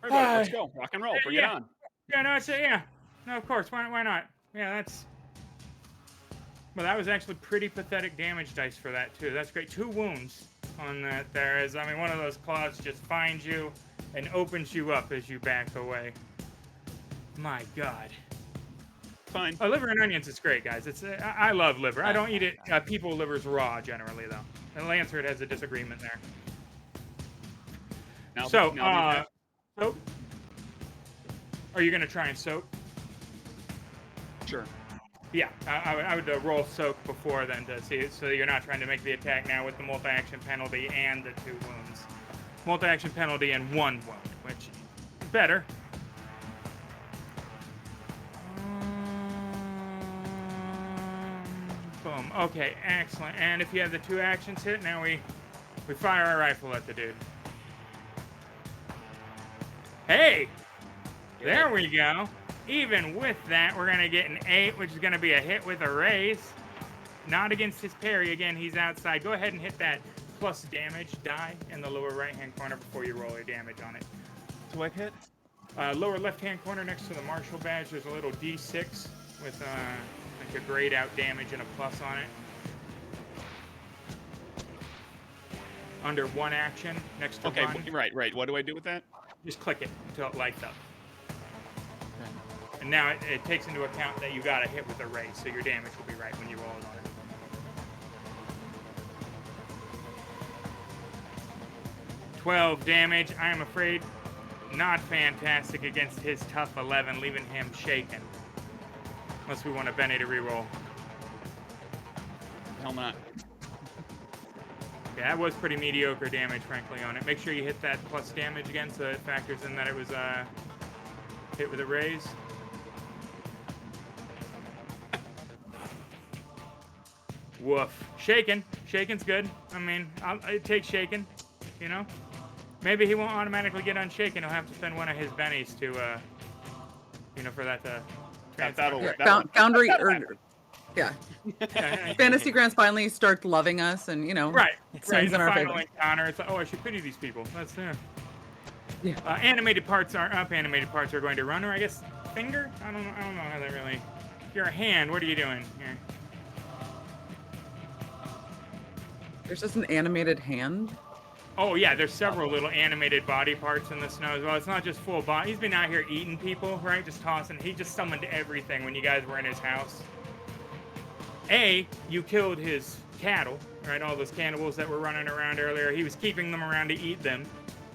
All right, let's go. Rock and roll. Bring it
Yeah.
on.
Yeah, no, yeah. No, of course. Why not? Yeah, that's... Well, that was actually pretty pathetic damage dice for that, too. That's great. 2 wounds on that there is. I mean, one of those claws just finds you and opens you up as you back away. My god.
Fine.
Oh, liver and onions is great, guys. It's I love liver. I don't eat it. People livers raw, generally, though. And Lancert has a disagreement there.
Now,
So,
now
soap? Are you going to try and soap?
sure.
Yeah, I would roll soak before then to see it, so you're not trying to make the attack now with the multi-action penalty and the 2 wounds. Multi-action penalty and 1 wound, which is better. Boom. Okay, excellent. And if you have the 2 actions hit, now we fire our rifle at the dude. Hey! There we go. Even with that, we're going to get an 8, which is going to be a hit with a raise. Not against his parry. Again, he's outside. Go ahead and hit that plus damage die in the lower right-hand corner before you roll your damage on it.
So what hit?
Lower left-hand corner next to the marshal badge, there's a little D6 with like a grayed out damage and a plus on it. Under 1 action, next to
Okay,
run.
right. What do I do with that?
Just click it until it lights up. And now it takes into account that you got a hit with a raise, so your damage will be right when you roll it on it. 12 damage. I am afraid not fantastic against his tough 11, leaving him shaken. Unless we want a Benny to reroll.
Hell not.
Yeah, that was pretty mediocre damage, frankly, on it. Make sure you hit that plus damage again so it factors in that it was hit with a raise. Woof. Shaken. Shaken's good. I mean, it takes shaken, you know? Maybe he won't automatically get unshaken. He'll have to spend one of his bennies to, you know, for that to transfer.
That'll work.
Foundry, yeah. Fantasy Grounds finally starts loving us, and you know,
Right.
sends
The
in our
final
favor.
encounter. It's like, oh, I should pity these people. That's
Yeah.
Animated parts are up. Animated parts are going to run, or I guess finger. I don't know how that really. If you're a hand, what are you doing here?
There's just an animated hand.
Oh yeah, there's several little animated body parts in the snow as well. It's not just full body. He's been out here eating people, right? Just tossing. He just summoned everything when you guys were in his house. A, you killed his cattle, right? All those cannibals that were running around earlier. He was keeping them around to eat them,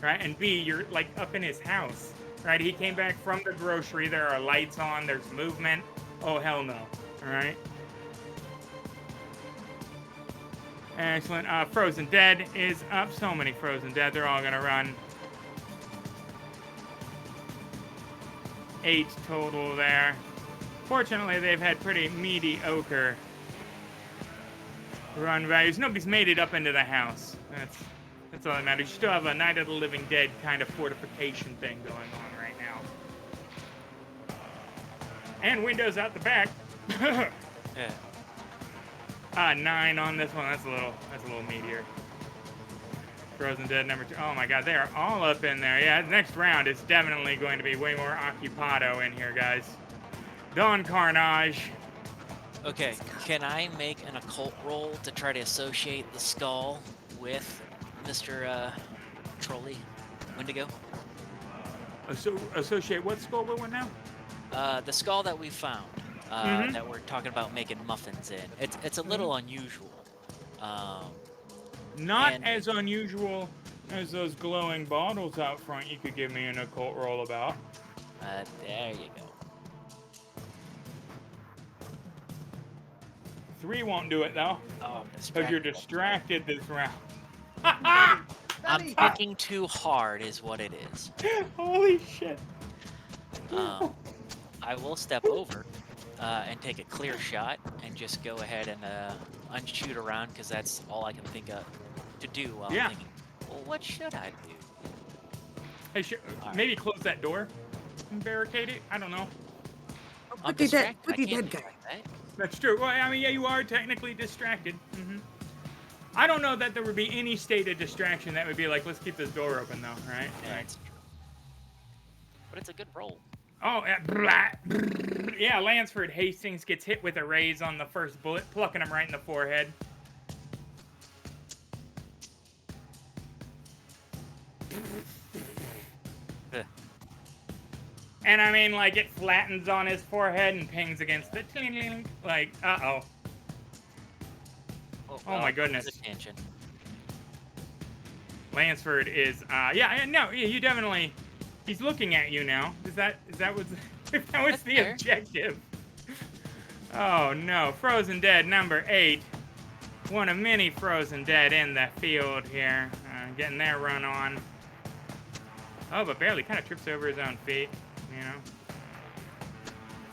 right? And B, you're like up in his house, right? He came back from the grocery. There are lights on. There's movement. Oh hell no, all right? Excellent. Frozen Dead is up. So many Frozen Dead. They're all going to run. 8 total there. Fortunately, they've had pretty mediocre run values. Nobody's made it up into the house. That's all that matters. You still have a Night of the Living Dead kind of fortification thing going on right now. And windows out the back.
Yeah.
9 on this one. That's a little meatier. Frozen Dead number 2. Oh my god, they are all up in there. Yeah, next round is definitely going to be way more occupado in here, guys. Dawn Carnage.
Okay, can I make an occult roll to try to associate the skull with Mr. Trolley Wendigo?
Associate what skull with one now?
The skull that we found,
Mhm.
that we're talking about making muffins in. It's a little unusual.
Not
And-
as unusual as those glowing bottles out front you could give me an occult roll about.
There you go.
3 won't do it, though.
Oh, I'm
Because you're
distracted.
distracted this round.
Betty,
I'm
Betty.
thinking too hard is what it is.
Holy shit.
I will step over and take a clear shot and just go ahead and unshoot around because that's all I can think of to do while
Yeah.
I'm thinking, well, what should I do?
Hey,
All
maybe close that door and barricade it? I don't know.
I'm
Put the dead,
distracted.
put
I
the
can't
dead
do
guy.
that.
That's true. Well, I mean, yeah, you are technically distracted. I don't know that there would be any state of distraction that would be like, let's keep this door open, though, right?
Yeah,
Right.
it's true. But it's a good roll.
Oh, yeah, Lansford Hastings gets hit with a raise on the first bullet, plucking him right in the forehead.
Ugh.
And I mean, like, it flattens on his forehead and pings against the like, uh-oh.
Oh,
Oh my goodness.
Attention.
Lansford is, you definitely, he's looking at you now. Is that was, if that was
That's
the
fair.
objective? Oh no, Frozen Dead number 8. One of many Frozen Dead in the field here, getting their run on. Oh, but barely kind of trips over his own feet, you know.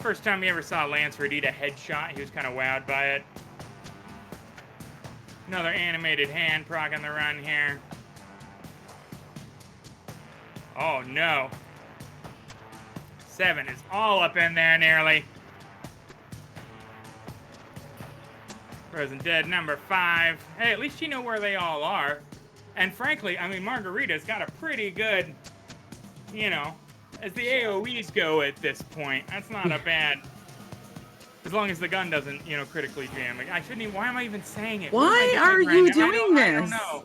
First time he ever saw Lansford eat a headshot, he was kind of wowed by it. Another animated hand proccing the run here. Oh no. 7 is all up in there nearly. Frozen Dead number 5. Hey, at least you know where they all are. And frankly, I mean, Margarita's got a pretty good, you know, as the AoEs go at this point, that's not a bad, as long as the gun doesn't, you know, critically jam. I shouldn't even, why am I even saying it? What am I
Why are
doing right
you
now?
doing
I don't
this?
know.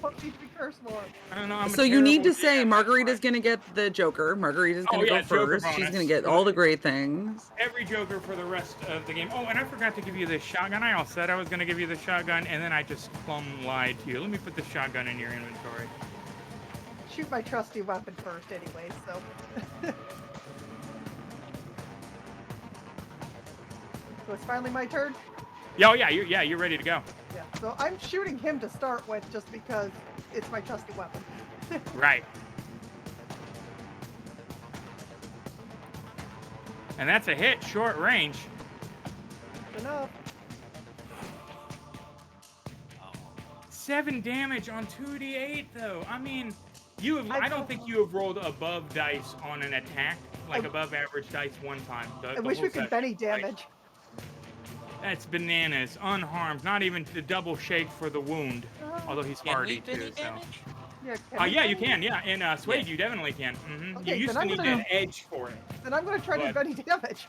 Don't need to be cursed more.
I don't know. I'm a
So you need to
terrible
say
DM,
Margarita's
that's why.
gonna get the Joker. Margarita's gonna
Oh, yeah,
go
Joker
first. She's
bonus.
gonna get all the great things.
Every Joker for the rest of the game. Oh, and I forgot to give you this shotgun. I all said I was going to give you the shotgun, and then I just plumb lied to you. Let me put the shotgun in your inventory.
Shoot my trusty weapon first anyway, so. So it's finally my turn?
Yeah, oh, yeah, you're ready to go.
Yeah. So I'm shooting him to start with just because it's my trusty weapon.
Right. And that's a hit, short range.
Enough.
7 damage on 2d8, though. I mean, I don't think you have rolled above dice on an attack, like above average dice one time.
I wish we could Benny damage.
That's bananas, unharmed, not even the double shake for the wound. Although he's
Can
hardy
we Benny
too, so.
damage?
Yeah,
Yeah, you can, yeah. In Suede, you definitely can.
Okay,
You used
then
to
I'm
need
gonna-
an edge for it.
Then I'm going to try to
But-
Benny damage.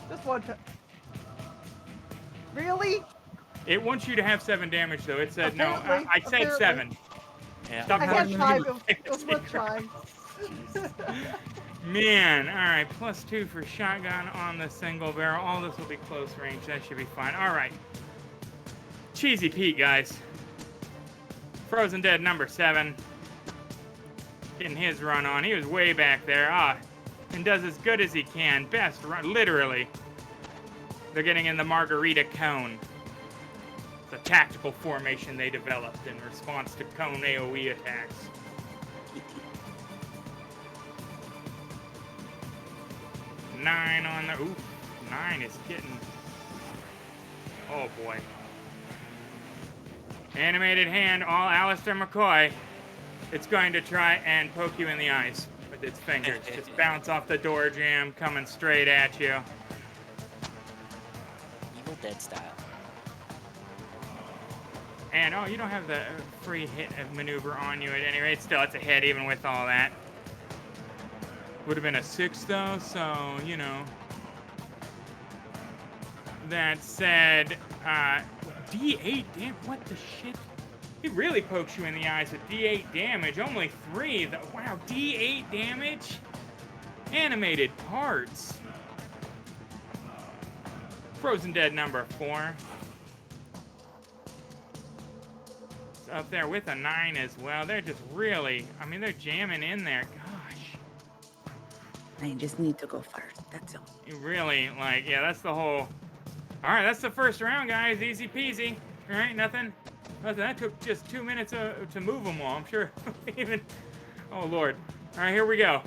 Just one time. Really?
It wants you to have 7 damage, though. It said no.
Apparently,
I said
apparently.
7.
Yeah.
Stop
I had
questioning
5.
me.
It was worth trying.
Man, all right. +2 for shotgun on the single barrel. All this will be close range. That should be fine. All right. Cheesy Pete, guys. Frozen Dead number 7. Getting his run on. He was way back there. And does as good as he can. Best run, literally. They're getting in the Margarita cone. The tactical formation they developed in response to cone AoE attacks. Nine on the... Ooh, 9 is getting... Oh, boy. Animated hand, all Aleister Mccoy. It's going to try and poke you in the eyes with its fingers. Just bounce off the door jamb, coming straight at you.
Evil Dead style.
And, oh, you don't have the free hit maneuver on you at any rate. Still, it's a hit even with all that. Would have been a 6, though, so, you know. That said, D8, damn, what the shit? He really pokes you in the eyes with D8 damage. Only 3, though. Wow, D8 damage? Animated parts. Frozen Dead number 4. up there with a 9 as well. They're just really, I mean, they're jamming in there. Gosh.
I just need to go first. That's all.
You really, like, yeah, that's the whole... All right, that's the first round, guys. Easy peasy. All right, nothing. That took just 2 minutes to move them all. I'm sure even... Oh, Lord. All right, here we go.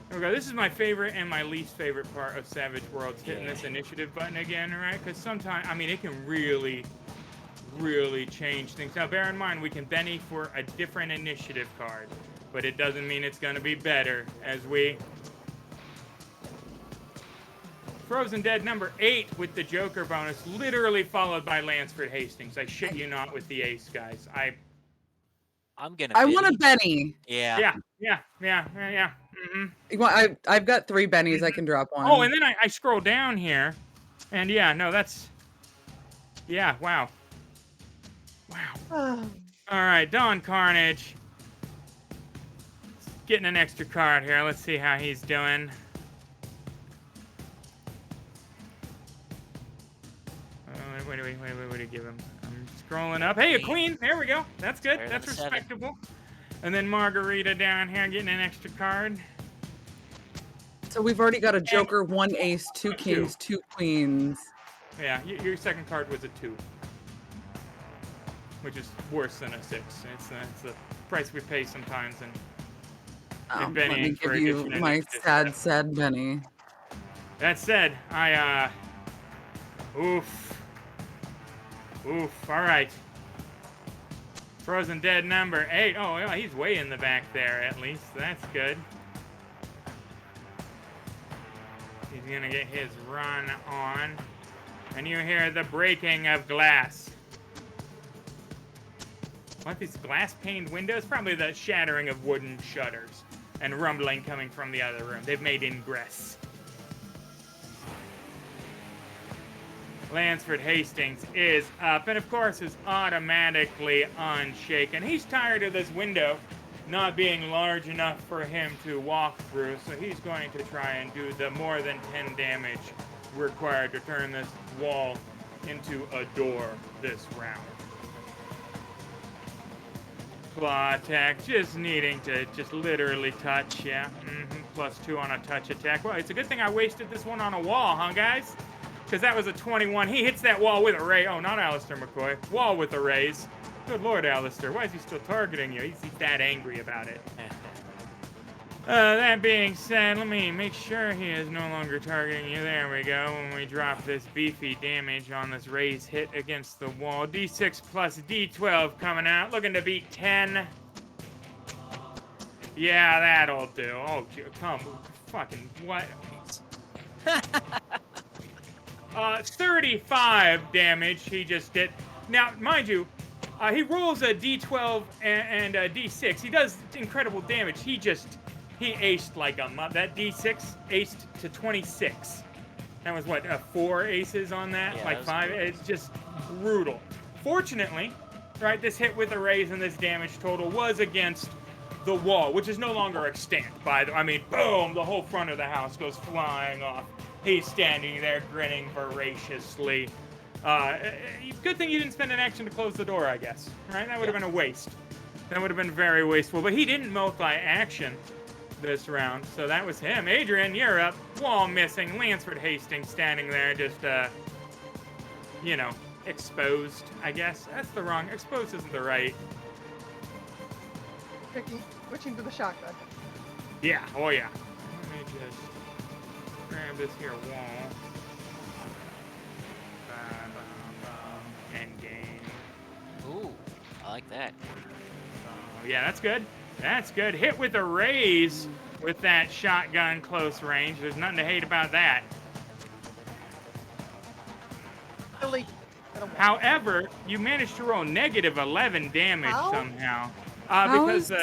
Here we go. This is my favorite and my least favorite part of Savage Worlds, hitting this initiative button again, all right? Because sometimes, I mean, it can really, really change things. Now, bear in mind, we can Benny for a different initiative card, but it doesn't mean it's going to be better as we... Frozen Dead number 8 with the Joker bonus, literally followed by Lansford Hastings. I shit you not with the ace, guys.
I'm gonna.
I want a Benny.
Yeah.
Yeah. Mm-hmm.
Well, I've got 3 bennies. I can drop one.
Oh, and then I scroll down here, and yeah, no, that's... Yeah, wow.
Oh,
All right, Dawn Carnage. Getting an extra card here. Let's see how he's doing. What do we give him? I'm scrolling up. Hey, a queen. There we go. That's good. That's respectable. And then Margarita down here getting an extra card.
So we've already got a Joker, 1 ace, 2 kings, 2 queens.
Yeah, your second card was a 2. Which is worse than a 6. It's the price we pay sometimes. And
Let me give you my sad Benny.
That said, Oof. All right. Frozen Dead number 8. Oh, yeah, he's way in the back there, at least. That's good. He's going to get his run on. And you hear the breaking of glass. What, these glass-paned windows? Probably the shattering of wooden shutters. And rumbling coming from the other room. They've made ingress. Lansford Hastings is up, and of course is automatically unshaken. He's tired of this window not being large enough for him to walk through, so he's going to try and do the more than 10 damage required to turn this wall into a door this round. Claw attack, just needing to just literally touch, yeah. +2 on a touch attack. Well, it's a good thing I wasted this one on a wall, huh, guys? Because that was a 21. He hits that wall with a ray. Oh, not Aleister Mccoy. Wall with a raise. Good Lord, Aleister. Why is he still targeting you? He's that angry about it. That being said, let me make sure he is no longer targeting you. There we go. When we drop this beefy damage on this raise hit against the wall. D6 plus D12 coming out. Looking to beat 10. Yeah, that'll do. Oh, come. Fucking what? 35 damage he just did. Now, mind you, he rolls a D12 and a D6. He does incredible damage. He aced like a month. That D6 aced to 26. That was what, 4 aces on that?
Yeah,
like
that
5?
brutal.
It's just brutal. Fortunately, right, this hit with a raise and this damage total was against the wall, which is no longer extant. I mean, boom, the whole front of the house goes flying off. He's standing there grinning voraciously. Good thing you didn't spend an action to close the door, I guess. Right? That would have been a waste. That would have been very wasteful. But he didn't multi-action this round, so that was him. Adrian, you're up. Wall missing. Lansford Hastings standing there just, exposed, I guess. That's the wrong... Exposed isn't the right...
Switching to the shotgun.
Yeah, oh yeah. Let me just grab this here wall. End game.
Ooh, I like that.
Yeah, that's good. That's good. Hit with a raise with that shotgun close range. There's nothing to hate about that.
Really?
However, you managed to roll negative 11 damage somehow.
How
Because
is-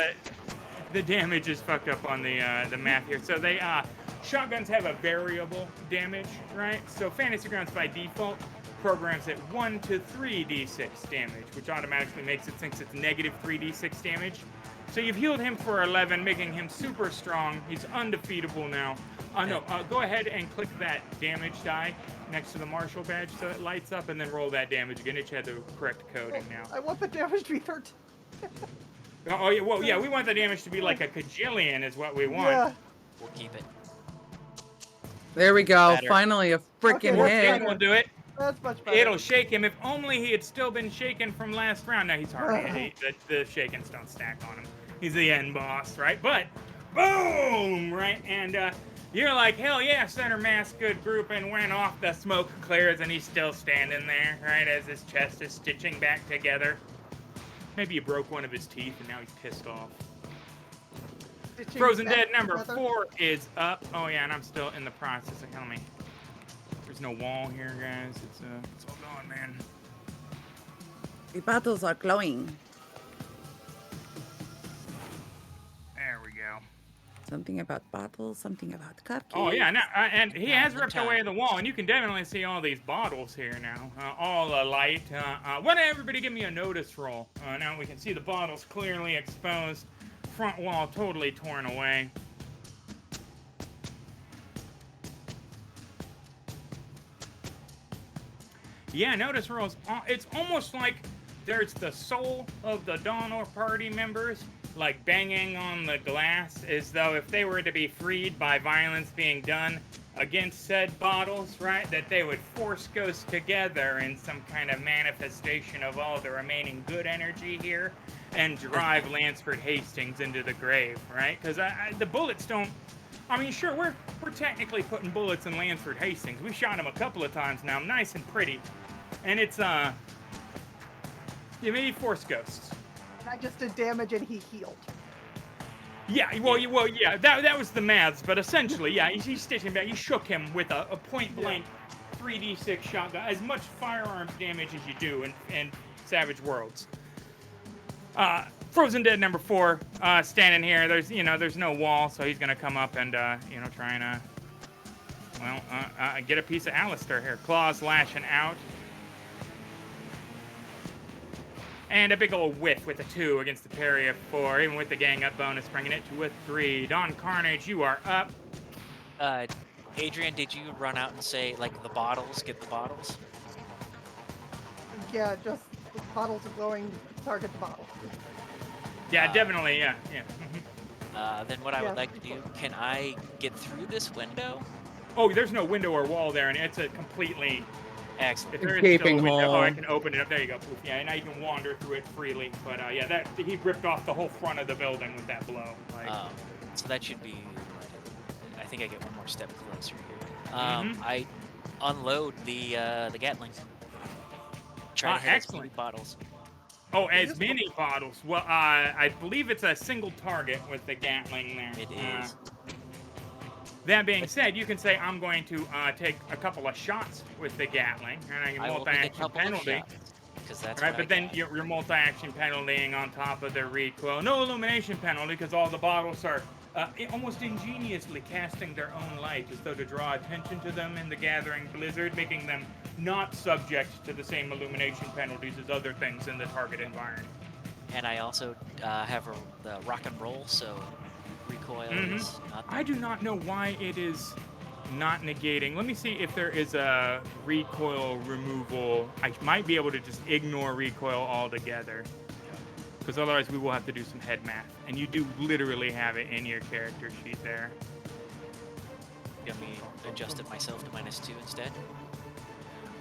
the damage is fucked up on the math here. So they shotguns have a variable damage, right? So Fantasy Grounds by default programs at 1 to 3d6 damage, which automatically makes it think it's negative 3d6 damage. So you've healed him for 11, making him super strong. He's undefeatable now. No, go ahead and click that damage die next to the martial badge so it lights up, and then roll that damage again. It should have the correct coding now.
I want the damage to be 13.
Oh, yeah, well, yeah, we want the damage to be like a kajillion is what we want.
Yeah.
We'll keep it.
There we go.
Better.
Finally, a freaking
Okay,
hit.
It will do it.
That's much better.
It'll shake him. If only he had still been shaken from last round. Now he's hard. The shakens don't stack on him. He's the end boss, right? But, boom, right? And you're like, hell yeah, center mass, good group, and went off. The smoke clears, and he's still standing there, right, as his chest is stitching back together. Maybe you broke one of his teeth, and now he's pissed off. Frozen Dead number 4 is up. Oh, yeah, and I'm still in the process of telling me. There's no wall here, guys. It's all gone, man.
The bottles are glowing.
There we go.
Something about bottles, something about cupcakes.
Oh yeah, now, and he has ripped
time.
away the wall, and you can definitely see all these bottles here now, all alight. Why don't everybody give me a notice roll? Now we can see the bottles clearly exposed, front wall totally torn away. Yeah, notice rolls. It's almost like there's the soul of the Donner Party members, like banging on the glass, as though if they were to be freed by violence being done against said bottles, right, that they would force ghosts together in some kind of manifestation of all the remaining good energy here and drive Lansford Hastings into the grave, right? Because the bullets don't. I mean, sure, we're technically putting bullets in Lansford Hastings. We shot him a couple of times now, nice and pretty, and it's you may force ghosts.
I just did damage and he healed.
Yeah, well, yeah, that was the maths, but essentially, yeah, he's stitching back. You shook him with a point-blank 3d6 shotgun, as much firearms damage as you do in Savage Worlds. Frozen Dead number 4, standing here. There's no wall, so he's gonna come up and try and get a piece of Aleister here. Claws lashing out. And a big old whiff with a 2 against the parry of 4, even with the gang up bonus, bringing it to a 3. Don Carnage, you are up.
Adrian, did you run out and say, like, the bottles, get the bottles?
Yeah, just the bottles are going, target the bottle.
Yeah, definitely, yeah.
Then what I would like to do, can I get through this window?
Oh, there's no window or wall there, and it's a completely...
Excellent.
If there is
Gaping
still a window,
hole.
I can open it up. There you go. Poof. Yeah, and now you can wander through it freely. But yeah, he ripped off the whole front of the building with that blow. Like,
So that should be, I think I get one more step closer here. I unload the Gatling. Try to hit as many
excellent.
bottles.
oh, as many bottles. Well, I believe it's a single target with the Gatling there.
It is.
That being said, you can say I'm going to take a couple of shots with the Gatling, and I can
I will take a
multi-action
couple of
penalty.
shots, because that's
Right,
what
but
I
then
got.
you're multi-action penaltying on top of the recoil. No illumination penalty because all the bottles are almost ingeniously casting their own light as though to draw attention to them in the gathering blizzard, making them not subject to the same illumination penalties as other things in the target environment.
And I also have the rock and roll, so recoil is not
I do not know why it is not negating. Let me see if there is a recoil removal. I might be able to just ignore recoil altogether, because otherwise we will have to do some head math. And you do literally have it in your character sheet there.
Let me adjust it myself to -2 instead.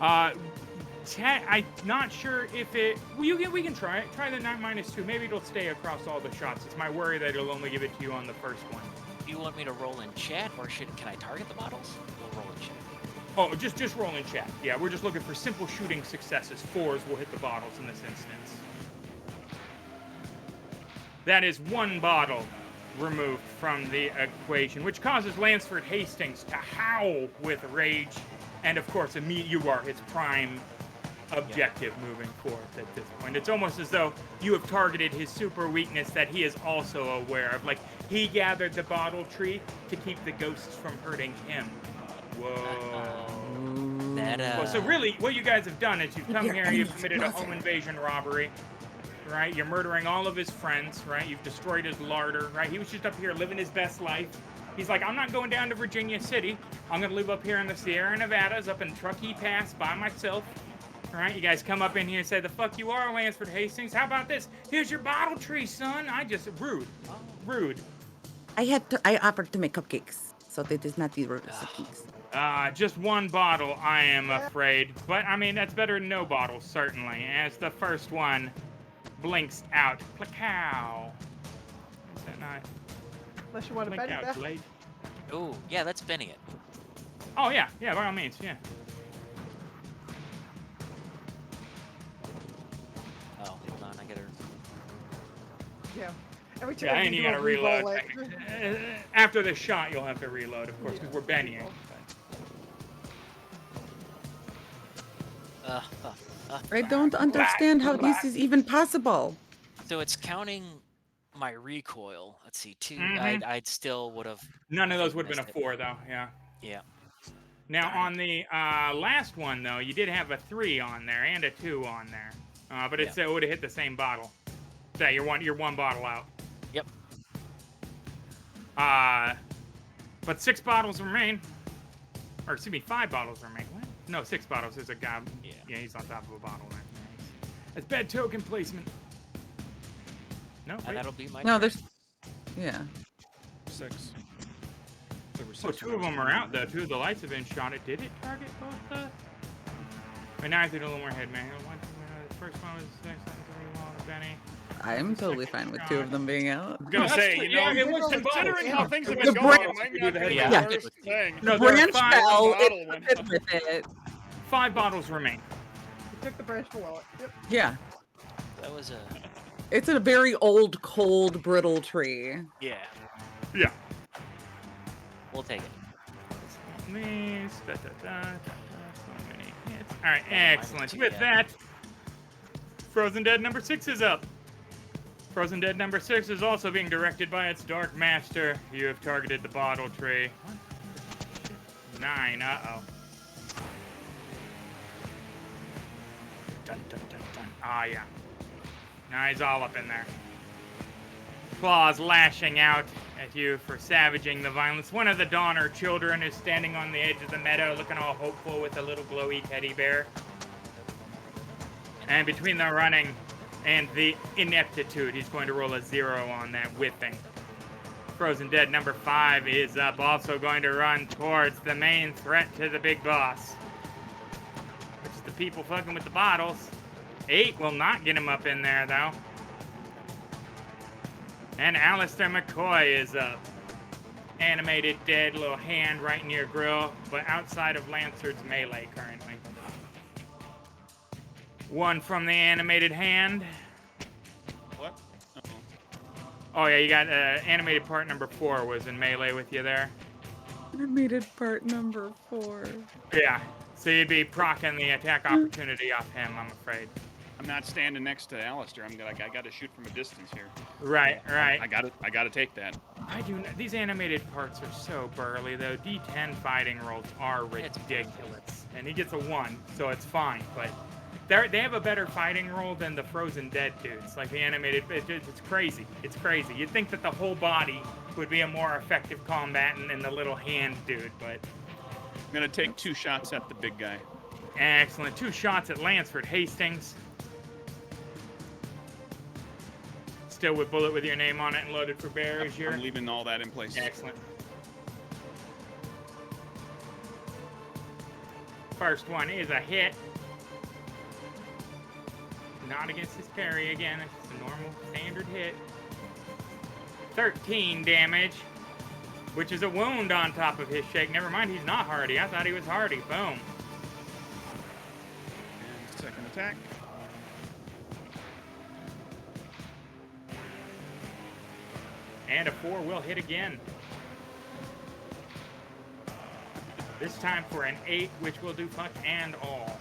I'm not sure if it. Well, we can try it. Try the -2. Maybe it'll stay across all the shots. It's my worry that it'll only give it to you on the first one.
Do you want me to roll in chat, or can I target the bottles? We'll roll in chat.
Oh, just roll in chat. Yeah, we're just looking for simple shooting successes. 4s will hit the bottles in this instance. That is 1 bottle removed from the equation, which causes Lansford Hastings to howl with rage, and of course, you are his prime objective moving forward at this point. It's almost as though you have targeted his super weakness that he is also aware of. Like, he gathered the bottle tree to keep the ghosts from hurting him. Whoa. So really, what you guys have done is you've come here, you've committed a home invasion robbery, right? You're murdering all of his friends, right? You've destroyed his larder, right? He was just up here living his best life. He's like, I'm not going down to Virginia City. I'm going to live up here in the Sierra Nevadas, up in Truckee Pass by myself. All right, you guys come up in here and say, the fuck you are, Lansford Hastings. How about this? Here's your bottle tree, son. Rude.
I offered to make cupcakes, so that is not the rude things.
Just one bottle, I am afraid. But, I mean, that's better than no bottles, certainly, as the first one blinks out. Placow. Is that not?
Unless you want to
Blink
bet it
out,
back.
Blade.
Oh, yeah, that's Benny it.
Oh, yeah, by all means, yeah.
Oh, hold on, I gotta...
Yeah. Every time
Yeah, and
you
you
do a
gotta reload.
re-roll it.
After the shot, you'll have to reload, of course, because we're Bennying.
I don't understand how this is even possible.
So it's counting my recoil. Let's see, 2.
Mhm.
I'd still would have...
None of those would have been a 4, though, yeah.
Yeah.
Now,
Darn
on the last one, though, you did have a 3 on there and a 2 on there. But it would have hit the same bottle. So you're one bottle out.
Yep.
But 6 bottles remain. Or, excuse me, 5 bottles remain. What? No, 6 bottles. There's a guy. Yeah, he's on top of a bottle there. That's bad token placement. No, wait.
That'll be my
No,
turn.
there's. Yeah.
6. There were 6
Oh, 2 of them are out, though. 2 of the lights have been shot. Did it target both the... Wait, now I have to do a little more head, man. The first one was 6, 7, 3, Wall, Benny.
I'm totally fine with 2 of them being out.
I'm gonna say, you know,
Yeah, it was
considering how things have
The
been going,
branch-
it might not be the
Yeah.
worst thing.
No, there are
Branch
5
fell.
bottle
It
one.
fit with it.
5 bottles remain.
You took the branch below it. Yep.
Yeah.
That was a...
It's a very old, cold, brittle tree.
Yeah.
Yeah.
We'll take it.
So many hits. All right, excellent.
2,
With
yeah.
that, Frozen Dead number 6 is up. Frozen Dead number 6 is also being directed by its Dark Master. You have targeted the bottle tree. 9, uh-oh. Dun, dun, dun, dun. Ah, yeah. Now he's all up in there. Claws lashing out at you for savaging the violence. One of the Donner children is standing on the edge of the meadow looking all hopeful with a little glowy teddy bear. And between the running and the ineptitude, he's going to roll a 0 on that whipping. Frozen Dead number 5 is up, also going to run towards the main threat to the big boss, which is the people fucking with the bottles. 8 will not get him up in there, though. And Aleister Mccoy is up. Animated dead, little hand right in your grill, but outside of Lancerd's melee currently. 1 from the animated hand.
What? Uh-oh.
Oh yeah, you got animated part number 4 was in melee with you there.
Animated part number 4.
Yeah, so you'd be proccing the attack opportunity off him, I'm afraid.
I'm not standing next to Aleister. I got to shoot from a distance here.
Right.
I got to take that.
I do not, these animated parts are so burly though. D10 fighting rolls are ridiculous. And he gets a 1, so it's fine, but they have a better fighting roll than the Frozen Dead dudes. Like the animated, it's crazy. It's crazy. You'd think that the whole body would be a more effective combatant than the little hand dude, but...
I'm going to take 2 shots at the big guy.
Excellent. 2 shots at Lansford Hastings. Still with bullet with your name on it and loaded for bear as your...
I'm leaving all that in place.
Excellent. First one is a hit. Not against his parry again. It's just a normal standard hit. 13 damage, which is a wound on top of his shake. Never mind, he's not hardy. I thought he was hardy. Boom.
And second attack.
And a 4 will hit again. This time for an 8, which will do fuck and all.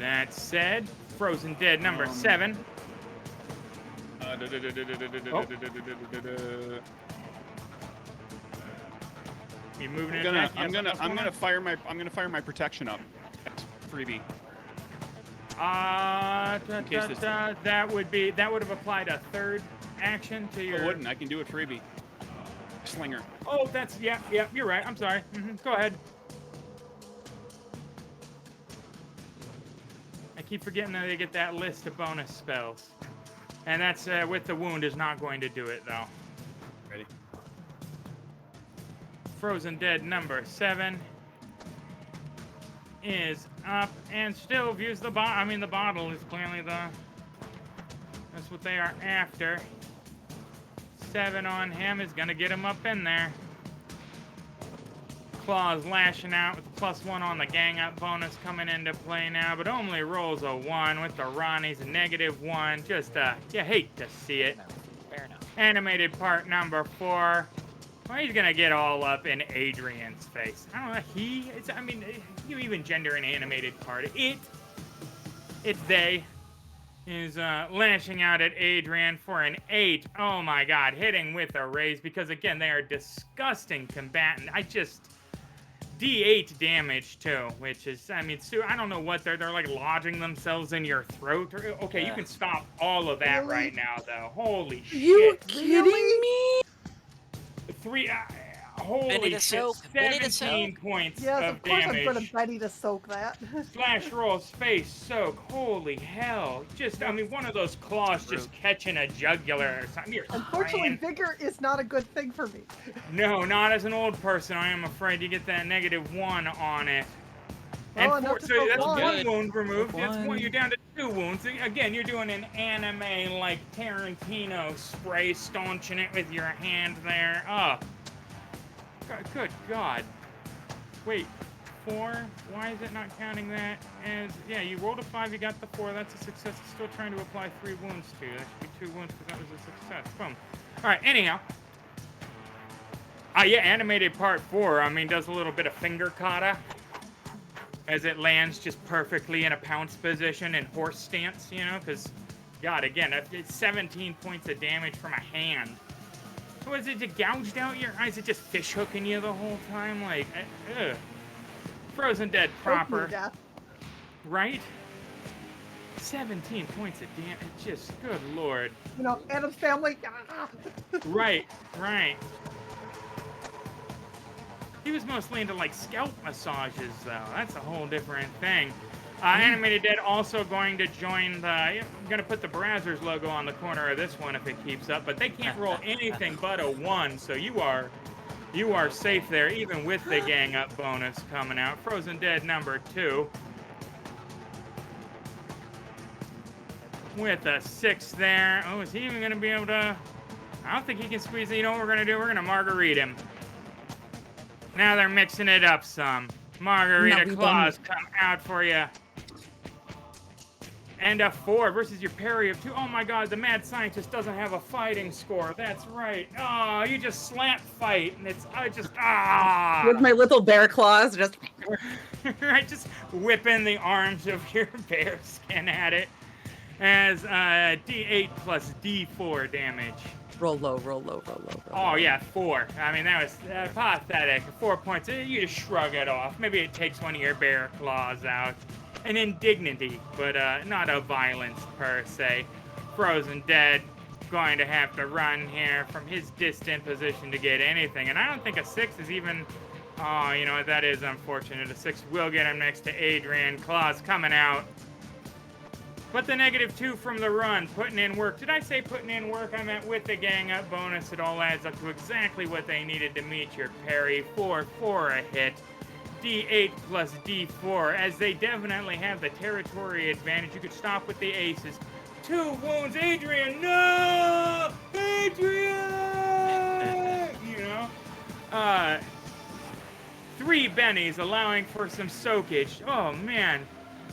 That said, Frozen Dead number 7. You moving
I'm
in
gonna,
attack? You
I'm
have
gonna,
something
I'm
else
gonna fire my protection up. That's freebie. In case this-
that would have applied a third action to
I
your.
wouldn't. I can do it freebie. Slinger.
Oh, that's yeah. You're right. I'm sorry. Go ahead. I keep forgetting that they get that list of bonus spells, and that's with the wound is not going to do it though.
Ready?
Frozen Dead number 7 is up and still views the bottle. I mean, the bottle is clearly that's what they are after. 7 on him is gonna get him up in there. Claws lashing out with +1 on the gang up bonus coming into play now, but only rolls a 1 with the Ronnie's a -1. Just you hate to see it.
Fair enough.
Animated part number 4. Well, he's gonna get all up in Adrian's face. I don't know. I mean, you even gender an animated part. It's they is lashing out at Adrian for an 8. Oh my God, hitting with a raise because again they are disgusting combatant. D8 damage too, which is I don't know what they're like lodging themselves in your throat. Okay, you can stop all of that
Really?
right now though. Holy
You
shit.
kidding me?
3 holy
Benny
shit.
to soak. Benny to
17 points
Yes,
of
of course I'm gonna
damage.
Betty to soak that.
Slash roll space soak. Holy hell. One of those claws just catching a jugular or something. You're
Unfortunately,
crying.
vigor is not a good thing for me.
No, not as an old person. I am afraid you get that -1 on it.
Well,
And
enough to
so
go
that's
on.
one wound removed. That's
One.
one. You're down to 2 wounds. Again, you're doing an anime like Tarantino spray, staunching it with your hand there. Oh, good God. Wait, 4? Why is it not counting that as? Yeah, you rolled a 5. You got the 4. That's a success. It's still trying to apply 3 wounds to you. That should be 2 wounds because that was a success. Boom. All right. Anyhow. Yeah, animated part 4. I mean, does a little bit of finger kata as it lands just perfectly in a pounce position and horse stance, because, God, again, it's 17 points of damage from a hand. Was it just gouged out your eyes? Is it just fish hooking you the whole time? Like, ugh. Frozen Dead proper,
Death.
right? 17 points of damage. Just, good Lord.
Adam's family.
Right. He was mostly into like scalp massages, though. That's a whole different thing. Animated Dead also going to join the. I'm gonna put the Brazzers logo on the corner of this one if it keeps up, but they can't roll anything but a 1, so you are safe there, even with the gang up bonus coming out. Frozen Dead number 2 with a 6 there. Oh, is he even gonna be able to? I don't think he can squeeze it. You know what we're gonna do? We're gonna Margarita him. Now they're mixing it up some. Margarita
we
claws come out for you. And a 4 versus your parry of 2. Oh my God, the mad scientist doesn't have a fighting score. That's right. Oh, you just slap fight, and
With my little bear claws, just
right, just whipping the arms of your bear skin at it. As D8 plus D4 damage.
roll low, roll low.
Oh, yeah, 4. I mean, that was pathetic. 4 points. You just shrug it off. Maybe it takes one of your bear claws out. An indignity, but not a violence per se. Frozen Dead going to have to run here from his distant position to get anything. And I don't think a 6 is even... Oh, you know what? That is unfortunate. A 6 will get him next to Adrian. Claws coming out. But the -2 from the run, putting in work. Did I say putting in work? I meant with the gang up bonus. It all adds up to exactly what they needed to meet your parry. 4 for a hit. D8 plus D4, as they definitely have the territory advantage. You could stop with the aces. 2 wounds. Adrian, no! Adrian! 3 bennies, allowing for some soakage. Oh, man.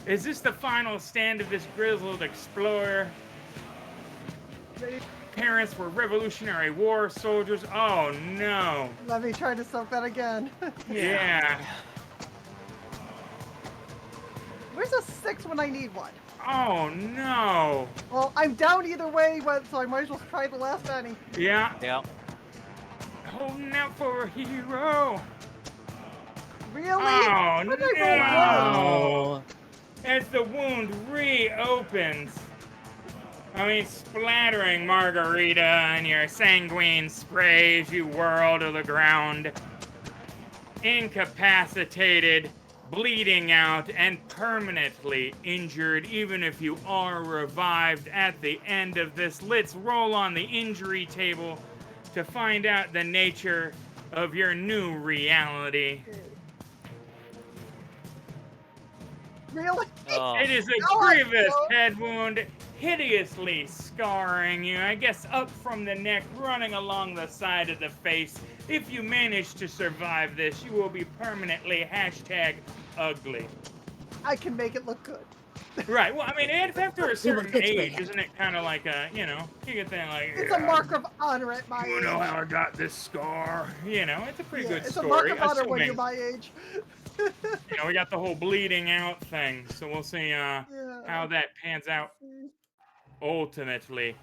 Is this the final stand of this grizzled explorer? Parents were Revolutionary War soldiers. Oh, no.
Let me try to soak that again.
Yeah.
Where's a 6 when I need one?
Oh, no.
Well, I'm down either way, so I might as well try the last penny.
Yeah.
Yeah.
Holding out for a hero.
Really?
Oh,
What did I roll
no!
worse?
As the wound reopens, I mean, splattering Margarita and your sanguine spray as you whirl to the ground. Incapacitated, bleeding out, and permanently injured, even if you are revived at the end of this. Let's roll on the injury table to find out the nature of your new reality.
Really?
Oh,
It is a
No, I
grievous
don't.
head wound, hideously scarring you. I guess up from the neck, running along the side of the face. If you manage to survive this, you will be permanently #ugly.
I can make it look good.
Right. Well, I mean, it's after a certain
get
age,
rid.
isn't it? Kind of like a, you get that like.
It's a mark of honor at my
You
age.
know how I got this scar? It's a pretty good
It's
story.
a mark of honor when you're
Assuming,
my age.
we got the whole bleeding out thing, so we'll see how that pans out ultimately.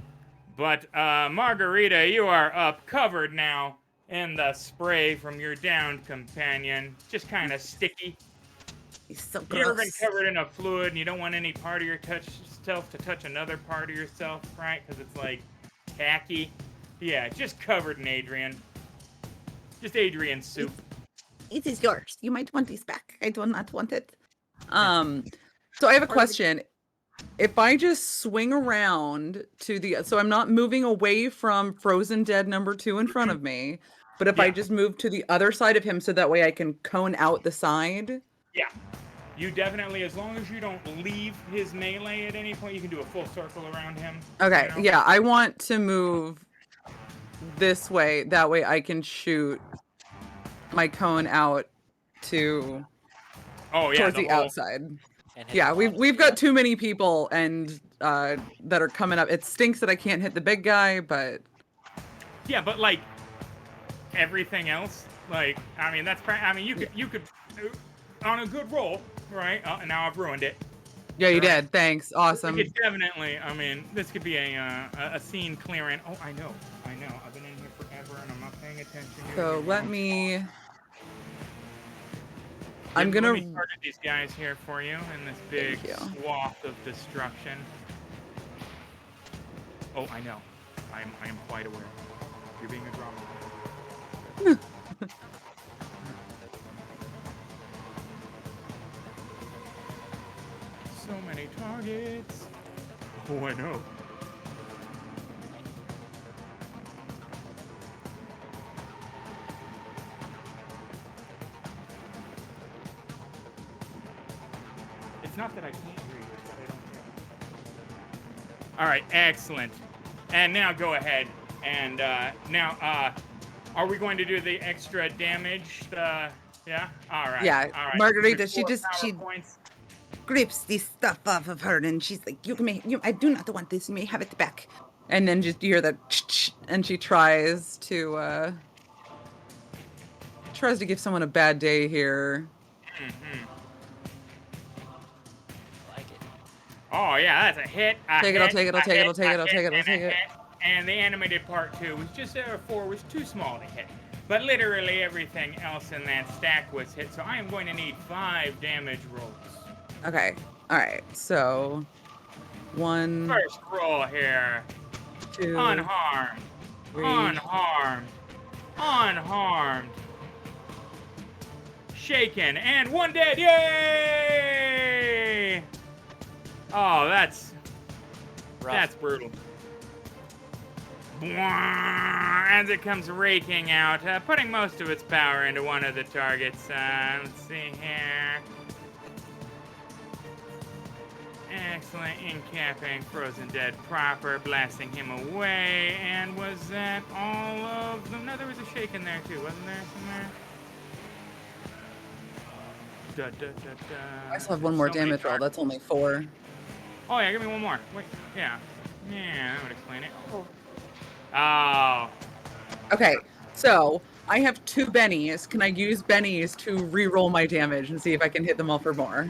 But Margarita, you are up, covered now in the spray from your downed companion. Just kind of sticky.
He's so
You ever been
gross.
covered in a fluid and you don't want any part of yourself to touch another part of yourself, right? Because it's like tacky. Yeah, just covered in Adrian. Just Adrian soup.
It is yours. You might want this back. I do not want it.
So I have a question. If I just swing around to the, so I'm not moving away from Frozen Dead number 2 in front of me, but if I
Yeah.
just move to the other side of him so that way I can cone out the side.
Yeah. You definitely, as long as you don't leave his melee at any point, you can do a full circle around him.
Okay, yeah, I want to move this way. That way I can shoot my cone out to towards the outside.
and hit
Yeah,
the
we've
bottom.
got too many people and that are coming up. It stinks that I can't hit the big guy, but
Yeah, but like everything else, like you could on a good roll, right? And now I've ruined it.
yeah, you
Right.
did. Thanks. Awesome.
We could definitely, this could be a scene clearing. Oh, I know. I've been in here forever and I'm not paying attention.
So let me. I'm
Let
gonna.
me target these guys here for you in this big
Thank you.
swath of destruction. Oh, I know. I am quite aware. You're being a drama. So many targets. Oh, I know. It's not that I can't hear you, it's that I don't care. All right, excellent. And now go ahead. And are we going to do the extra damage? Yeah? All right.
Yeah,
All right.
Margarita,
There's
she
4
just-
power
she-
points.
Grips this stuff off of her, and she's like, I do not want this. You may have it back.
And then just you hear that, and she tries to give someone a bad day here.
Mm-hmm.
I like it.
Oh, yeah, that's a hit.
Take it, I'll take it.
And the animated part 2 was just 4 was too small to hit. But literally everything else in that stack was hit. So I am going to need 5 damage rolls.
Okay. All right. So 1,
First roll here.
2,
Unharmed.
3.
Unharmed. Shaken. And 1 dead. Yay! Oh, that's brutal. As it comes raking out, putting most of its power into one of the targets. Let's see here. Excellent. Incapping Frozen Dead proper, blasting him away. And was that all of them? No, there was a shake in there too, wasn't there? Somewhere?
I still have one more
So many
damage roll.
targets.
That's only 4.
Oh, yeah, give me one more. Wait, yeah. Yeah, that would explain it. Oh.
Okay. So I have 2 bennies. Can I use bennies to re-roll my damage and see if I can hit them all for more?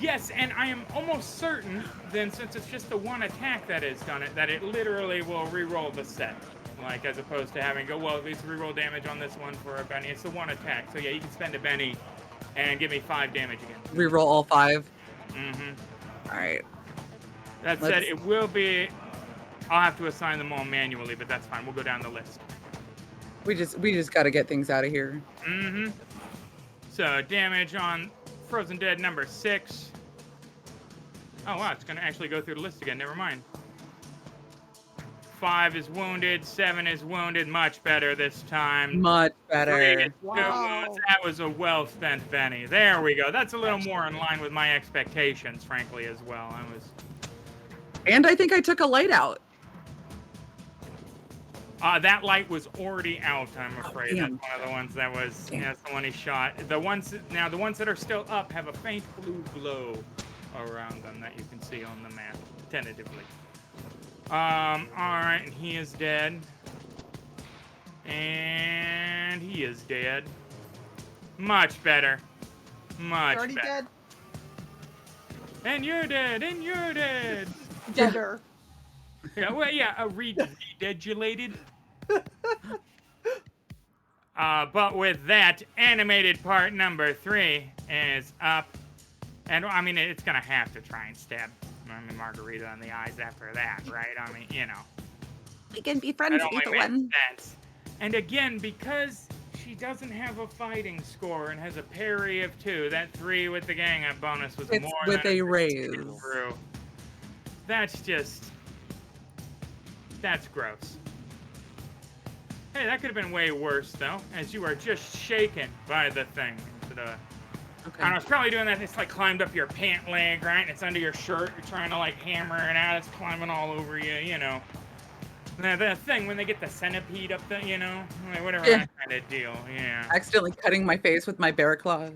Yes, and I am almost certain, then, since it's just the one attack that has done it, that it literally will re-roll the set. Like, as opposed to having go, well, at least re-roll damage on this one for a Benny. It's the one attack. So, yeah, you can spend a Benny And give me 5 damage again.
Reroll all 5.
Mm-hmm.
All right.
That said, it will be... I'll have to assign them all manually, but that's fine. We'll go down the list.
We just got to get things out of here.
Mm-hmm. So, damage on Frozen Dead number 6. Oh, wow. It's going to actually go through the list again. Never mind. 5 is wounded. 7 is wounded. Much better this time.
Much better.
3 is
Wow.
2 wounds. That was a well-spent Benny. There we go. That's a little more in line with my expectations, frankly, as well.
And I think I took a light out.
That light was already out, I'm afraid.
Damn.
That's one of the ones that was, that's the one he shot. The ones that are still up have a faint blue glow around them that you can see on the map, tentatively. Alright, and he is dead. And he is dead. Much better. Much
Already
better.
dead?
And you're dead, and you're dead.
Deader.
Yeah, well, yeah, rededulated. But with that, animated part number 3 is up. And, I mean, it's going to have to try and stab Margarita in the eyes after that, right? I mean, you know.
We can be friends,
That only
little
makes
one.
sense. And again, because she doesn't have a fighting score and has a parry of 2, that 3 with the gang up bonus was
It's
more
with
than
a raise.
through. That's just... That's gross. Hey, that could have been way worse, though, as you are just shaken by the thing.
Okay.
I don't know, it's probably doing that. It's like climbed up your pant leg, right? It's under your shirt. You're trying to like hammer it out. It's climbing all over you, you know. The thing when they get the centipede up there, you know, like whatever
Yeah.
that kind of deal. Yeah.
Accidentally cutting my face with my bear claws.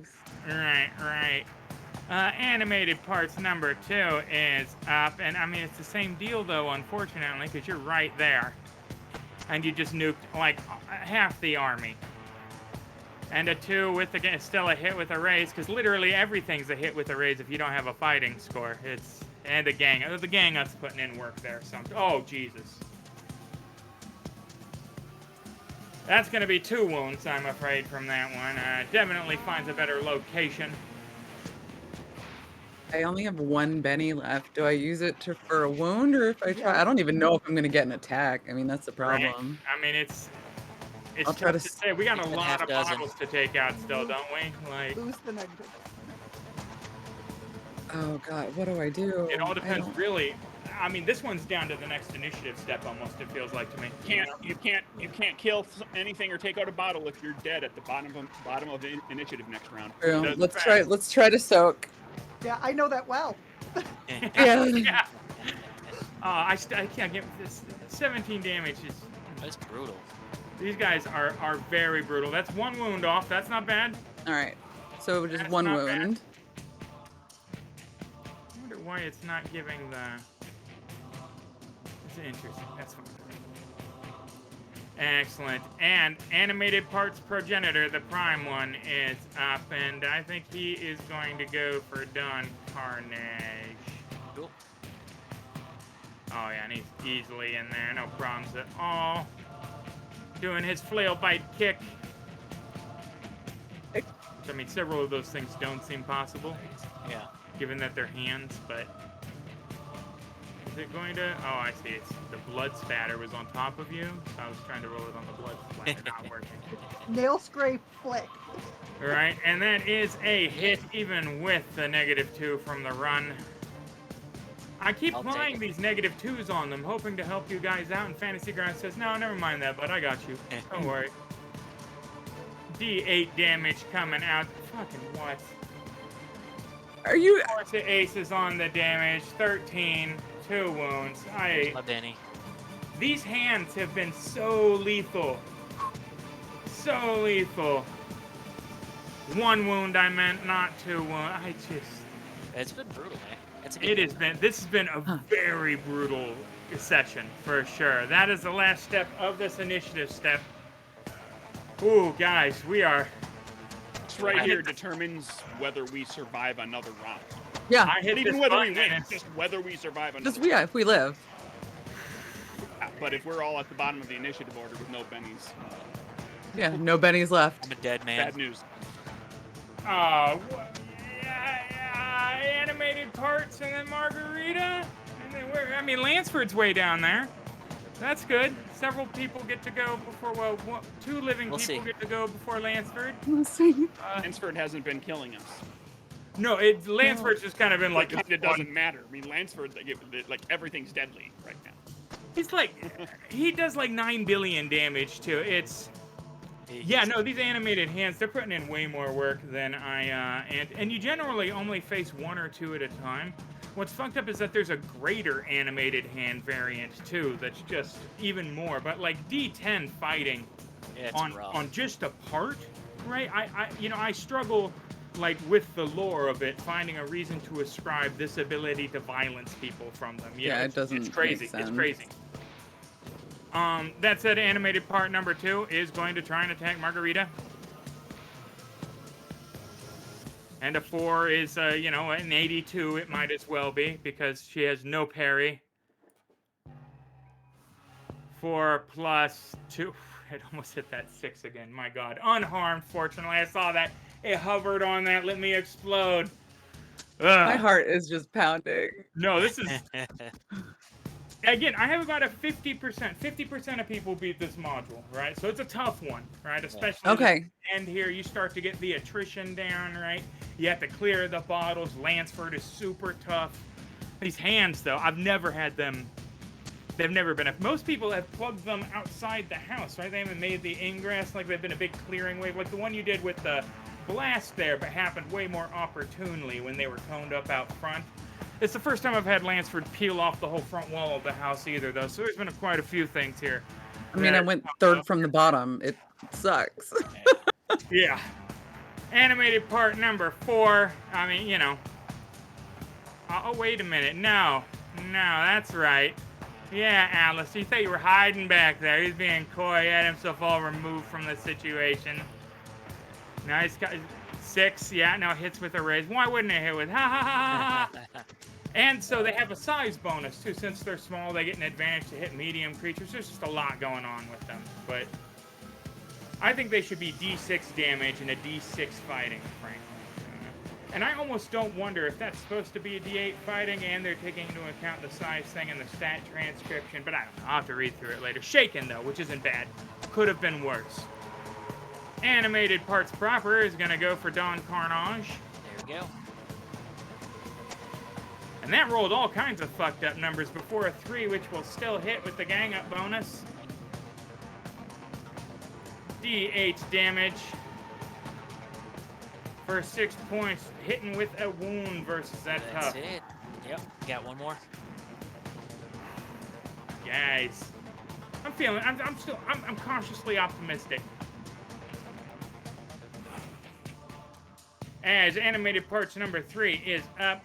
Right. Animated parts number 2 is up, and I mean it's the same deal though, unfortunately, because you're right there, and you just nuked like half the army. And a 2 with the still a hit with a raise, because literally everything's a hit with a raise if you don't have a fighting score. And the gang us putting in work there. Oh Jesus. That's going to be 2 wounds, I'm afraid, from that one. Definitely finds a better location.
I only have 1 Benny left. Do I use it for a wound, or if I try?
Yeah.
I don't even know if I'm gonna get an attack. I mean, that's the
Right?
problem.
I mean, it's
I'll try
tough
to
to say. We got a
Even
lot
half
of
dozen.
bottles to take out still, don't we? Like,
Lose the negative.
Oh God, what do I do?
it all
I
depends,
don't-
really. I mean, this one's down to the next initiative step, almost. It feels like to me.
You can't kill anything or take out a bottle if you're dead at the bottom of the initiative next round.
True.
Does
Let's
fast.
try to soak.
Yeah, I know that well.
Yeah.
Yeah. I can't get this. 17 damage is.
That's brutal.
These guys are very brutal. That's 1 wound off. That's not bad.
All right. So just
That's
1
not bad.
wound.
I wonder why it's not giving the. It's interesting. That's fine. Excellent. And animated parts progenitor, the prime one, is up, and I think he is going to go for Dawn Carnage.
Cool.
Oh yeah, and he's easily in there, no problems at all. Doing his flail bite kick. I mean, several of those things don't seem possible,
Yeah.
given that they're hands, but... Is it going to... Oh, I see. It's the blood spatter was on top of you. So I was trying to roll it on the blood splatter. Not working.
Nail scrape flick.
All right, and that is a hit, even with the -2 from the run. I keep
I'll take
playing
it.
these -2s on them, hoping to help you guys out, and Fantasy Grounds says, no, never mind that, but I got you. Don't worry. D8 damage coming out. Fucking what?
Are you?
Of course, the aces on the damage. 13, 2 wounds.
Love Danny.
These hands have been so lethal. So lethal. 1 wound, I meant, not 2 wounds.
It's been brutal, man.
This has been a very brutal session, for sure. That is the last step of this initiative step. Ooh, guys, we are...
This right here determines whether we survive another round.
Yeah.
I hit
Not even
this
whether we
button
win,
and
it's just whether we survive another
Just if we live.
round. But if we're all at the bottom of the initiative order with no bennies,
Yeah. No Bennies left.
I'm a dead man.
bad news.
Animated parts and then Margarita. And then I mean, Lansford's way down there. That's good. Several people get to go before, well, two living
We'll
people
see.
get to go before Lansford.
Let's see.
Lansford hasn't been killing us.
No, Lansford's just kind of been
Like,
like
it doesn't matter. I mean, Lansford, like everything's deadly right now.
It's like, he does like 9 billion damage too. It's, yeah, no, these animated hands, they're putting in way more work than and you generally only face one or two at a time. What's fucked up is that there's a greater animated hand variant too that's just even more. But like D10 fighting on just a part, right? I struggle like with the lore of it, finding a reason to ascribe this ability to violence people from them. You know,
It doesn't.
It's crazy.
Make sense.
It's crazy. That said, animated part number 2 is going to try and attack Margarita. And a 4 is, an 82. It might as well be because she has no parry. 4 plus 2. It almost hit that 6 again. My God. Unharmed, fortunately. I saw that. It hovered on that. Let me explode. Ugh.
My heart is just pounding.
No, this is... Again, I have about a 50%. 50% of people beat this module, right? So it's a tough one, right? Especially at the end here, you start to get the attrition down, right? You have to clear the bottles. Lansford is super tough. These hands, though, I've never had them. They've never been. Most people have plugged them outside the house, right? They haven't made the ingress like they've been a big clearing wave, like the one you did with the blast there, but happened way more opportunely when they were toned up out front. It's the first time I've had Lansford peel off the whole front wall of the house either, though. So there's been quite a few things here.
I mean, I went third from the bottom. It sucks.
Yeah. Animated part number 4. I mean, Oh, wait a minute. No, that's right. Yeah, Alice, you thought you were hiding back there. He's being coy, had himself all removed from the situation. Now he's got 6. Yeah, no, hits with a raise. Why wouldn't it hit with ha ha ha ha ha? And so they have a size bonus, too. Since they're small, they get an advantage to hit medium creatures. There's just a lot going on with them. But I think they should be D6 damage and a D6 fighting, frankly. And I almost don't wonder if that's supposed to be a D8 fighting and they're taking into account the size thing and the stat transcription. But I don't know. I'll have to read through it later. Shaken, though, which isn't bad. Could have been worse. Animated parts proper is going to go for Dawn Carnage.
There we go.
And that rolled all kinds of fucked up numbers before a 3, which will still hit with the gang up bonus. D8 damage for 6 points, hitting with a wound versus that tough.
That's it. Yep, got one more.
Guys, I'm cautiously optimistic. As animated parts number 3 is up.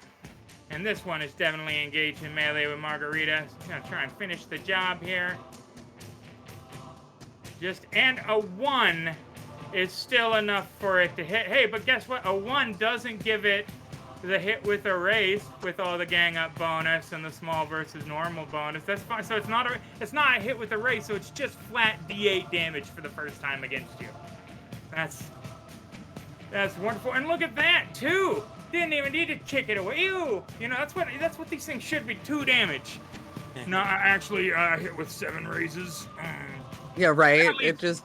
And this one is definitely engaged in melee with Margarita. Gonna try and finish the job here. And a 1 is still enough for it to hit. Hey, but guess what? A 1 doesn't give it the hit with a raise with all the gang up bonus and the small versus normal bonus. That's fine. So it's not a hit with a raise, so it's just flat D8 damage for the first time against you. That's wonderful. And look at that, too. Didn't even need to kick it away. Ew! That's what these things should be. 2 damage. No, I actually hit with 7 raises.
Yeah, right. It just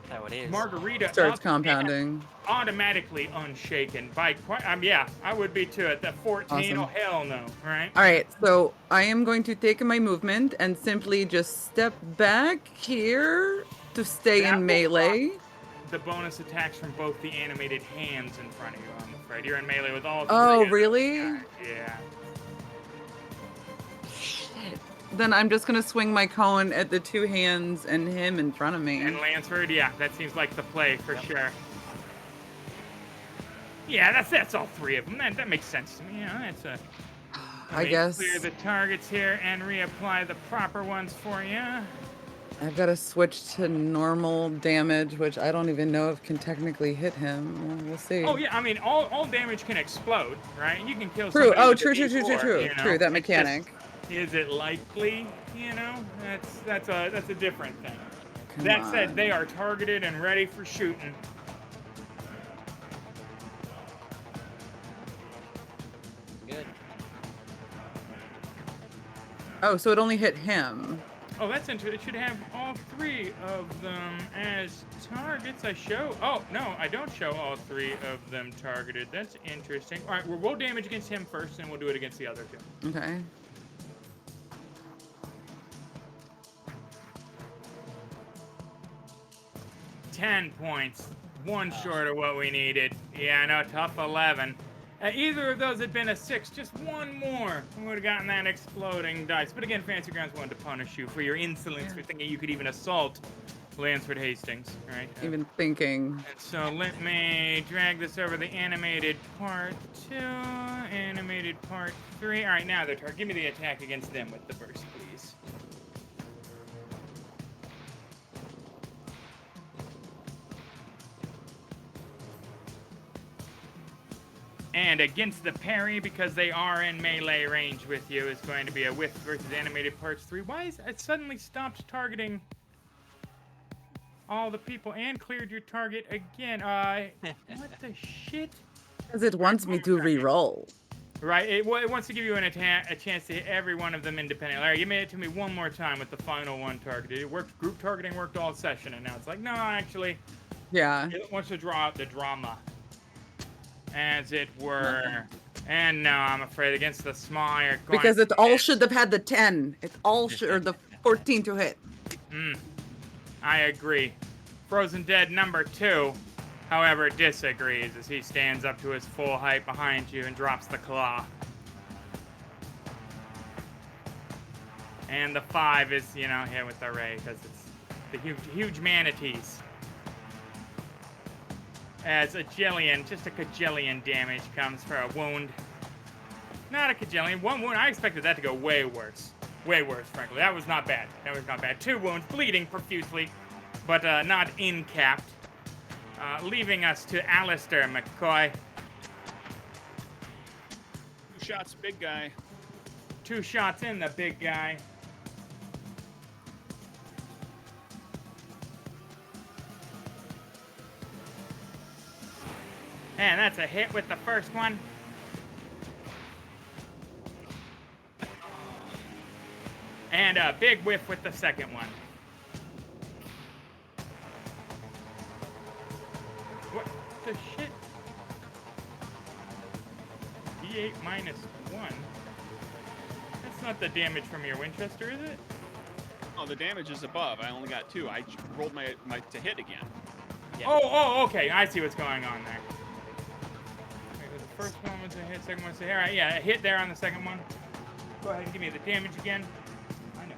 That's what it is.
Margarita
starts compounding.
Automatically unshaken by quite. I would be too at the 14.
Awesome.
Oh hell no! Right.
All right, so I am going to take my movement and simply just step back here to stay
That will
in melee.
block the bonus attacks from both the animated hands in front of you. I'm afraid you're in melee with all.
Oh,
3 of them.
really?
Yeah.
Shit. Then I'm just gonna swing my cone at the 2 hands and him in front of me.
And Lansford, yeah, that seems like the play for sure. Yeah, that's all 3 of them. That makes sense to me. That's a.
I guess
Clear the targets here and reapply the proper ones for you.
I've got to switch to normal damage, which I don't even know if can technically hit him. Well, we'll see.
Oh yeah, I mean all damage can explode, right? You can kill
True.
somebody.
Oh,
with
true.
a D4,
True. That
It's
mechanic.
just, is it likely? That's a different thing.
Come
That
on.
said, they are targeted and ready for shooting.
Oh, so it only hit him.
Oh, that's interesting. It should have all 3 of them as targets. I show. Oh, no, I don't show all 3 of them targeted. That's interesting. All right, we'll roll damage against him first, and we'll do it against the other 2.
Okay.
$10 points. One short of what we needed. Yeah, I know, tough 11. Either of those had been a 6, just one more, we would have gotten that exploding dice. But again, Fantasy Grounds wanted to punish you for your insolence for thinking you could even assault Lansford Hastings, right?
Even thinking.
And so let me drag this over the animated part 2, animated part 3. All right, now they're target. Give me the attack against them with the burst, please. And against the parry, because they are in melee range with you, is going to be a whiff versus animated parts 3. Why is it suddenly stopped targeting all the people and cleared your target again? What the shit?
Because it wants me to re-roll.
Right, it wants to give you a chance to hit every one of them independently. Larry, you made it to me one more time with the final one targeted. It worked, group targeting worked all session, and now it's like, no, actually,
Yeah.
it wants to draw out the drama, as it were. And no, I'm afraid against the small, you're going
Because it all should have had the 10. It all should, or the 14 to hit.
I agree. Frozen Dead number 2, however, disagrees as he stands up to his full height behind you and drops the claw. And the 5 is, hit with the ray because it's the huge manatees. As a jillion, just a kajillion damage comes for a wound. Not a kajillion, 1 wound. I expected that to go way worse. Way worse, frankly. That was not bad. 2 wounds, bleeding profusely, but not incapped. Leaving us to Aleister Mccoy.
2 shots, big guy.
2 shots in the big guy. And that's a hit with the first one. And a big whiff with the second one. What the shit? D8 minus 1. That's not the damage from your Winchester, is it?
Oh, the damage is above. I only got 2. I rolled my to hit again.
Yeah.
Oh, okay. I see what's going on there. Okay, so the first one was a hit, second one was a hit. All right, yeah, a hit there on the second one. Go ahead and give me the damage again. I know.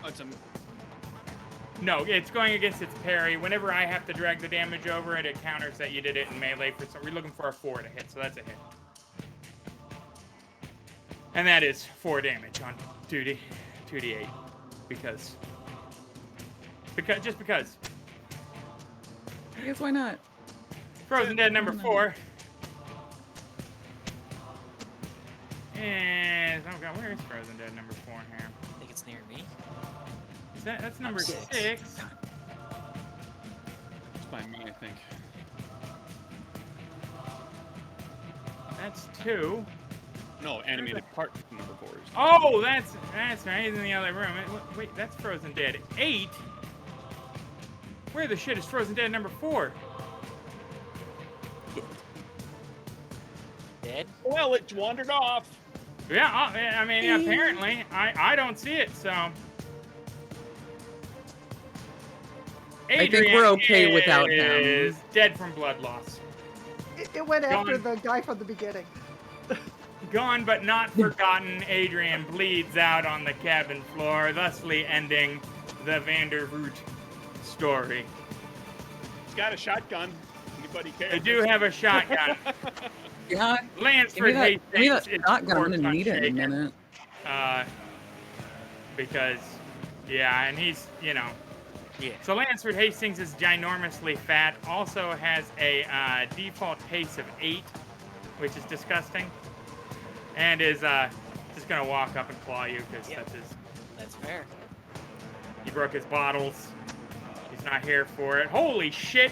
Oh, it's a...
No, it's going against its parry. Whenever I have to drag the damage over it, it counters that you did it in melee. We're looking for a 4 to hit, so that's a hit. And that is 4 damage on 2d8. Because. Just because.
I guess why not?
Frozen Dead number 4. And oh god, where is Frozen Dead number 4 here?
I think it's near me.
That's number 6.
It's by me, I think.
That's 2.
No, animated part number 4 is...
Oh, that's right. He's in the other room. Wait, that's Frozen Dead 8. Where the shit is Frozen Dead number 4?
Dead?
Well, it wandered off.
Yeah, I mean, apparently, I don't see it, so.
I think we're okay without him.
Is dead from blood loss.
It went after
Gone.
the guy from the beginning.
Gone but not forgotten, Adrian bleeds out on the cabin floor, thusly ending the Van Der Root story.
He's got a shotgun. Anybody care?
They do have a shotgun.
Yeah.
Lansford
Give me that
Hastings is
shotgun. I'm
of
gonna
course
need it in a
unshaken.
minute.
Because, yeah, and he's,
Yeah.
So Lansford Hastings is ginormously fat, also has a default pace of 8, which is disgusting, and is just going to walk up and claw you because
That's fair.
he broke his bottles. He's not here for it. Holy shit!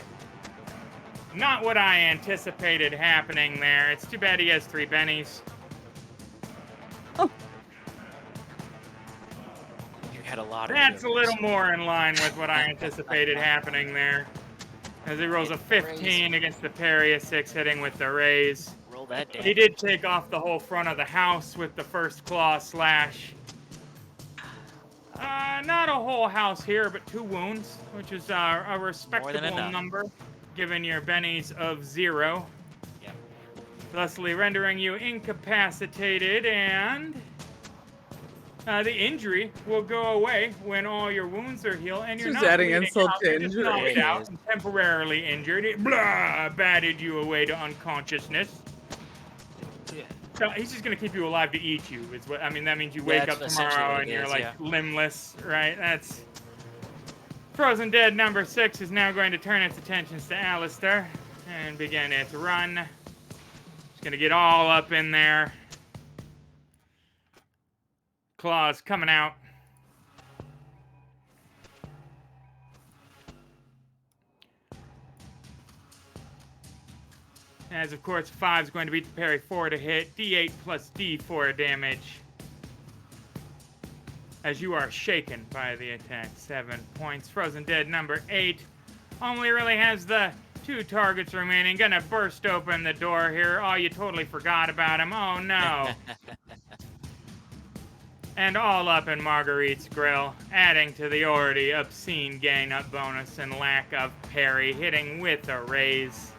Not what I anticipated happening there. It's too bad he has 3 bennies.
Oh.
a lot of
That's a
viewers.
little more in line with what I anticipated happening there. As he rolls a
Hit the raise.
15 against the parry, a 6 hitting with the raise.
Roll that
He
damage.
did take off the whole front of the house with the first claw slash. Not a whole house here, but 2 wounds, which is a respectable
enough.
number, given your bennies of 0.
Yep.
Thusly rendering you incapacitated, and the injury will go away when all your wounds are healed, and you're
Just
not
adding
bleeding
insult
out,
to
you're just
injury.
knocked
It
out
is.
and temporarily injured. It batted you away to unconsciousness.
Yeah.
So he's just gonna keep you alive to eat you. Is what I mean. That means you
Yeah,
wake
that's
up
essentially
tomorrow
what
and
it
you're
is,
like
yeah.
limbless, right? That's Frozen Dead number 6 is now going to turn its attentions to Aleister and begin its run. It's gonna get all up in there. Claws coming out. As of course, 5 is going to beat the parry, 4 to hit, D8 plus D4 damage. As you are shaken by the attack, 7 points. Frozen Dead number 8 only really has the 2 targets remaining. Gonna burst open the door here. Oh, you totally forgot about him. Oh no. And all up in Marguerite's grill, adding to the already obscene gang up bonus and lack of parry, hitting with a raise.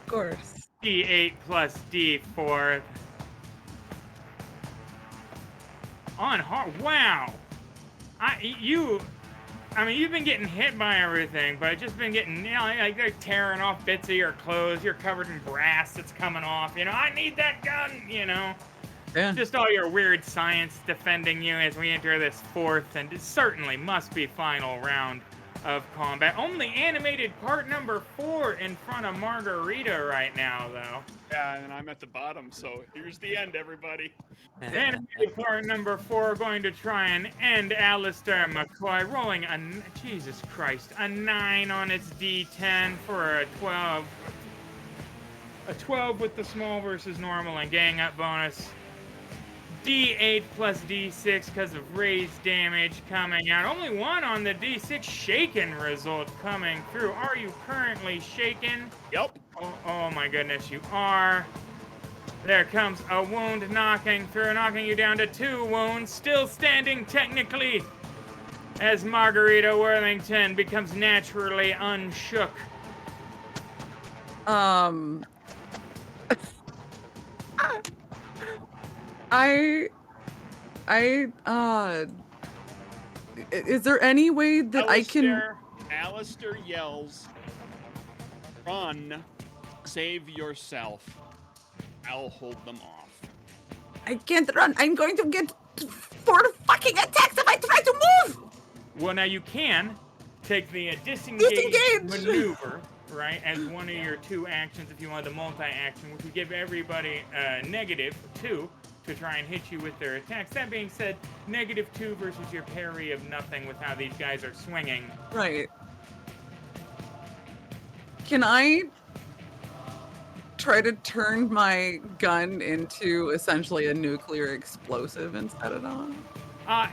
Of course.
D8 plus D4. On hard. Wow. I mean, you've been getting hit by everything, but just been getting, like they're tearing off bits of your clothes. You're covered in brass that's coming off. I need that gun,
Yeah.
Just all your weird science defending you as we enter this 4th and it certainly must be final round of combat. Only animated part number 4 in front of Margarita right now, though.
Yeah, and I'm at the bottom, so here's the end, everybody.
Animated part number 4 going to try and end Aleister Mccoy, rolling Jesus Christ, a 9 on its D10 for a 12. A 12 with the small versus normal and gang up bonus. D8 plus D6 because of raised damage coming out. Only 1 on the D6 shaken result coming through. Are you currently shaken?
Yep.
Oh my goodness, you are. There comes a wound knocking through, knocking you down to 2 wounds. Still standing technically as Margarita Worthington becomes naturally unshook.
Is there any way that I can...
Aleister yells, "Run, save yourself. I'll hold them off."
I can't run. I'm going to get 4 fucking attacks if I try to move.
Well, now you can take the disengage
Disengage!
maneuver, right, as one of your 2 actions if you want the multi-action, which would give everybody -2 to try and hit you with their attacks. That being said, -2 versus your parry of nothing with how these guys are swinging.
Right. Can I try to turn my gun into essentially a nuclear explosive and set it on?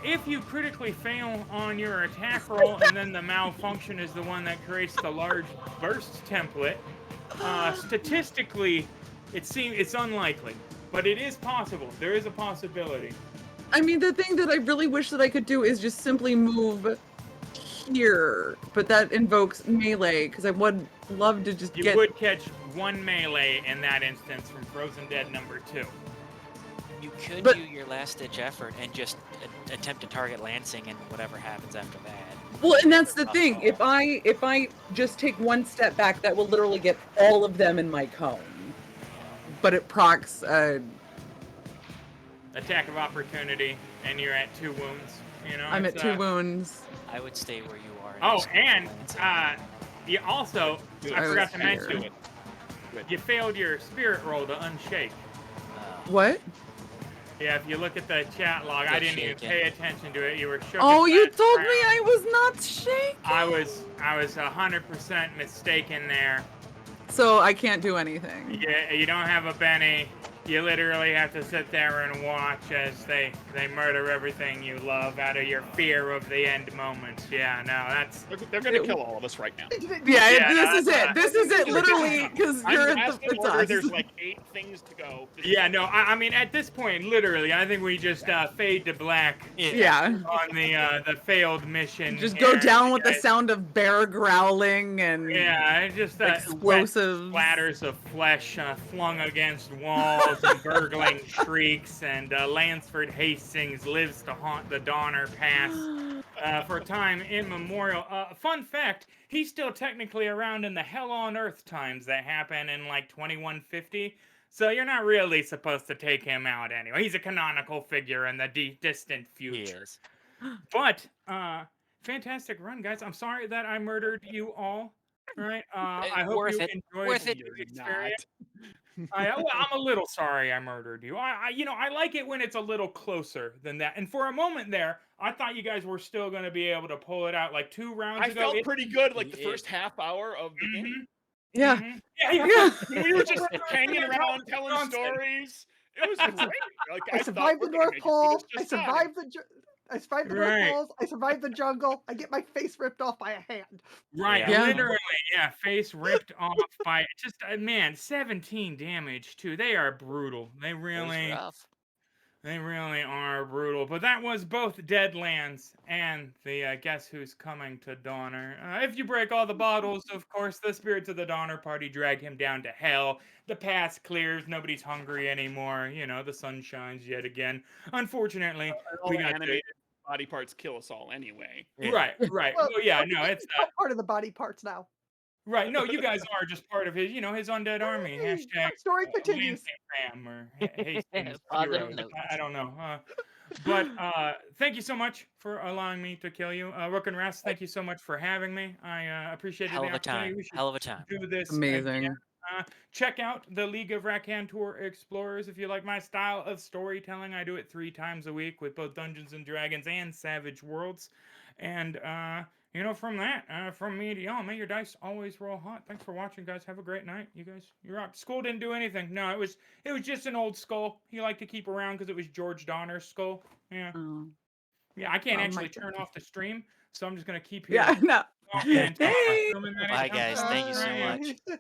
If you critically fail on your attack roll and then the malfunction is the one that creates the large burst template, statistically, it's unlikely, but it is possible. There is a possibility.
I mean, the thing that I really wish that I could do is just simply move here, but that invokes melee, because I would love to just
You would catch 1 melee in that instance from Frozen Dead number 2.
You could
But-
do your last-ditch effort and just attempt to target Lansing, and whatever happens after that.
Well, and that's the thing. If I just take 1 step back, that will literally get all of them in my cone. But it procs.
Attack of opportunity, and you're at 2 wounds.
I'm at
it's,
2 wounds.
I would stay where you are.
Oh,
just go for
and
Lansing.
you also, I
I
forgot
was
to mention,
here.
you failed your spirit roll to unshake.
What?
Yeah, if you look at the chat log, I
Get
didn't even
shaken.
pay attention to it. You were shook.
Oh,
as
you
fast
told me
around.
I was not shaking.
I was 100% mistaken there.
So I can't do anything.
Yeah, you don't have a Benny. You literally have to sit there and watch as they murder everything you love out of your fear of the end moments. Yeah, no, that's...
They're gonna kill all of us right now.
Yeah,
Yeah,
this
no,
is it. This is it, literally, because you're
I'm
at
last
the
in order.
it's
There's
us.
like 8 things to go.
Yeah, no, I mean, at this point, literally, I think we just fade to black
Yeah.
on the failed mission.
Just go
here.
down with the sound of bear growling and
Yeah, it's just
explosives.
splatters of flesh flung against walls and gurgling shrieks, and Lansford Hastings lives to haunt the Donner past for time immemorial. Fun fact, he's still technically around in the Hell on Earth times that happen in like 2150, so you're not really supposed to take him out anyway. He's a canonical figure in the distant
He
future.
is.
But, fantastic run, guys. I'm sorry that I murdered you all. Right? I hope
Worth
you
it.
enjoyed
Worth
the
it.
experience. I'm a little sorry I murdered you. I like it when it's a little closer than that. And for a moment there, I thought you guys were still going to be able to pull it out like 2 rounds
I
ago.
felt pretty good like the first half hour of the game.
Yeah.
Yeah.
We were just hanging around telling stories. It was great. Like,
I survived the North Pole. I survived the North Poles. I survived the jungle. I get my face ripped off by a hand.
Right,
Yeah.
literally, yeah, face ripped off by just man, 17 damage too. They are brutal. They really are brutal. But that was both Deadlands and the Guess Who's Coming to Donner. If you break all the bottles, of course, the spirits of the Donner Party drag him down to hell. The pass clears. Nobody's hungry anymore. You know, the sun shines yet again. Unfortunately, we got
animated body parts kill us all anyway.
Right. Well, yeah, no, it's
part of the body parts now.
right. No, you guys are just part of his, his undead army. Hashtag
story continues.
Fam or Hastings
Positive
Heroes.
notes.
I don't know. But thank you so much for allowing me to kill you. Rook and Rest, thank you so much for having me. I appreciate
Hell
the
of a
opportunity.
time.
We should
Hell of a time.
do this
Amazing.
again. Check out the League of Rakantor Explorers if you like my style of storytelling. I do it 3 times a week with both Dungeons and Dragons and Savage Worlds. And from that, from me to y'all, may your dice always roll hot. Thanks for watching, guys. Have a great night. You guys, you rock. Skull didn't do anything. No, it was just an old skull he liked to keep around because it was George Donner's skull. Yeah. Yeah, I can't actually turn off the stream, so I'm just gonna keep here.
Yeah, no.
Bye,
Bye, guys. Thank you so much.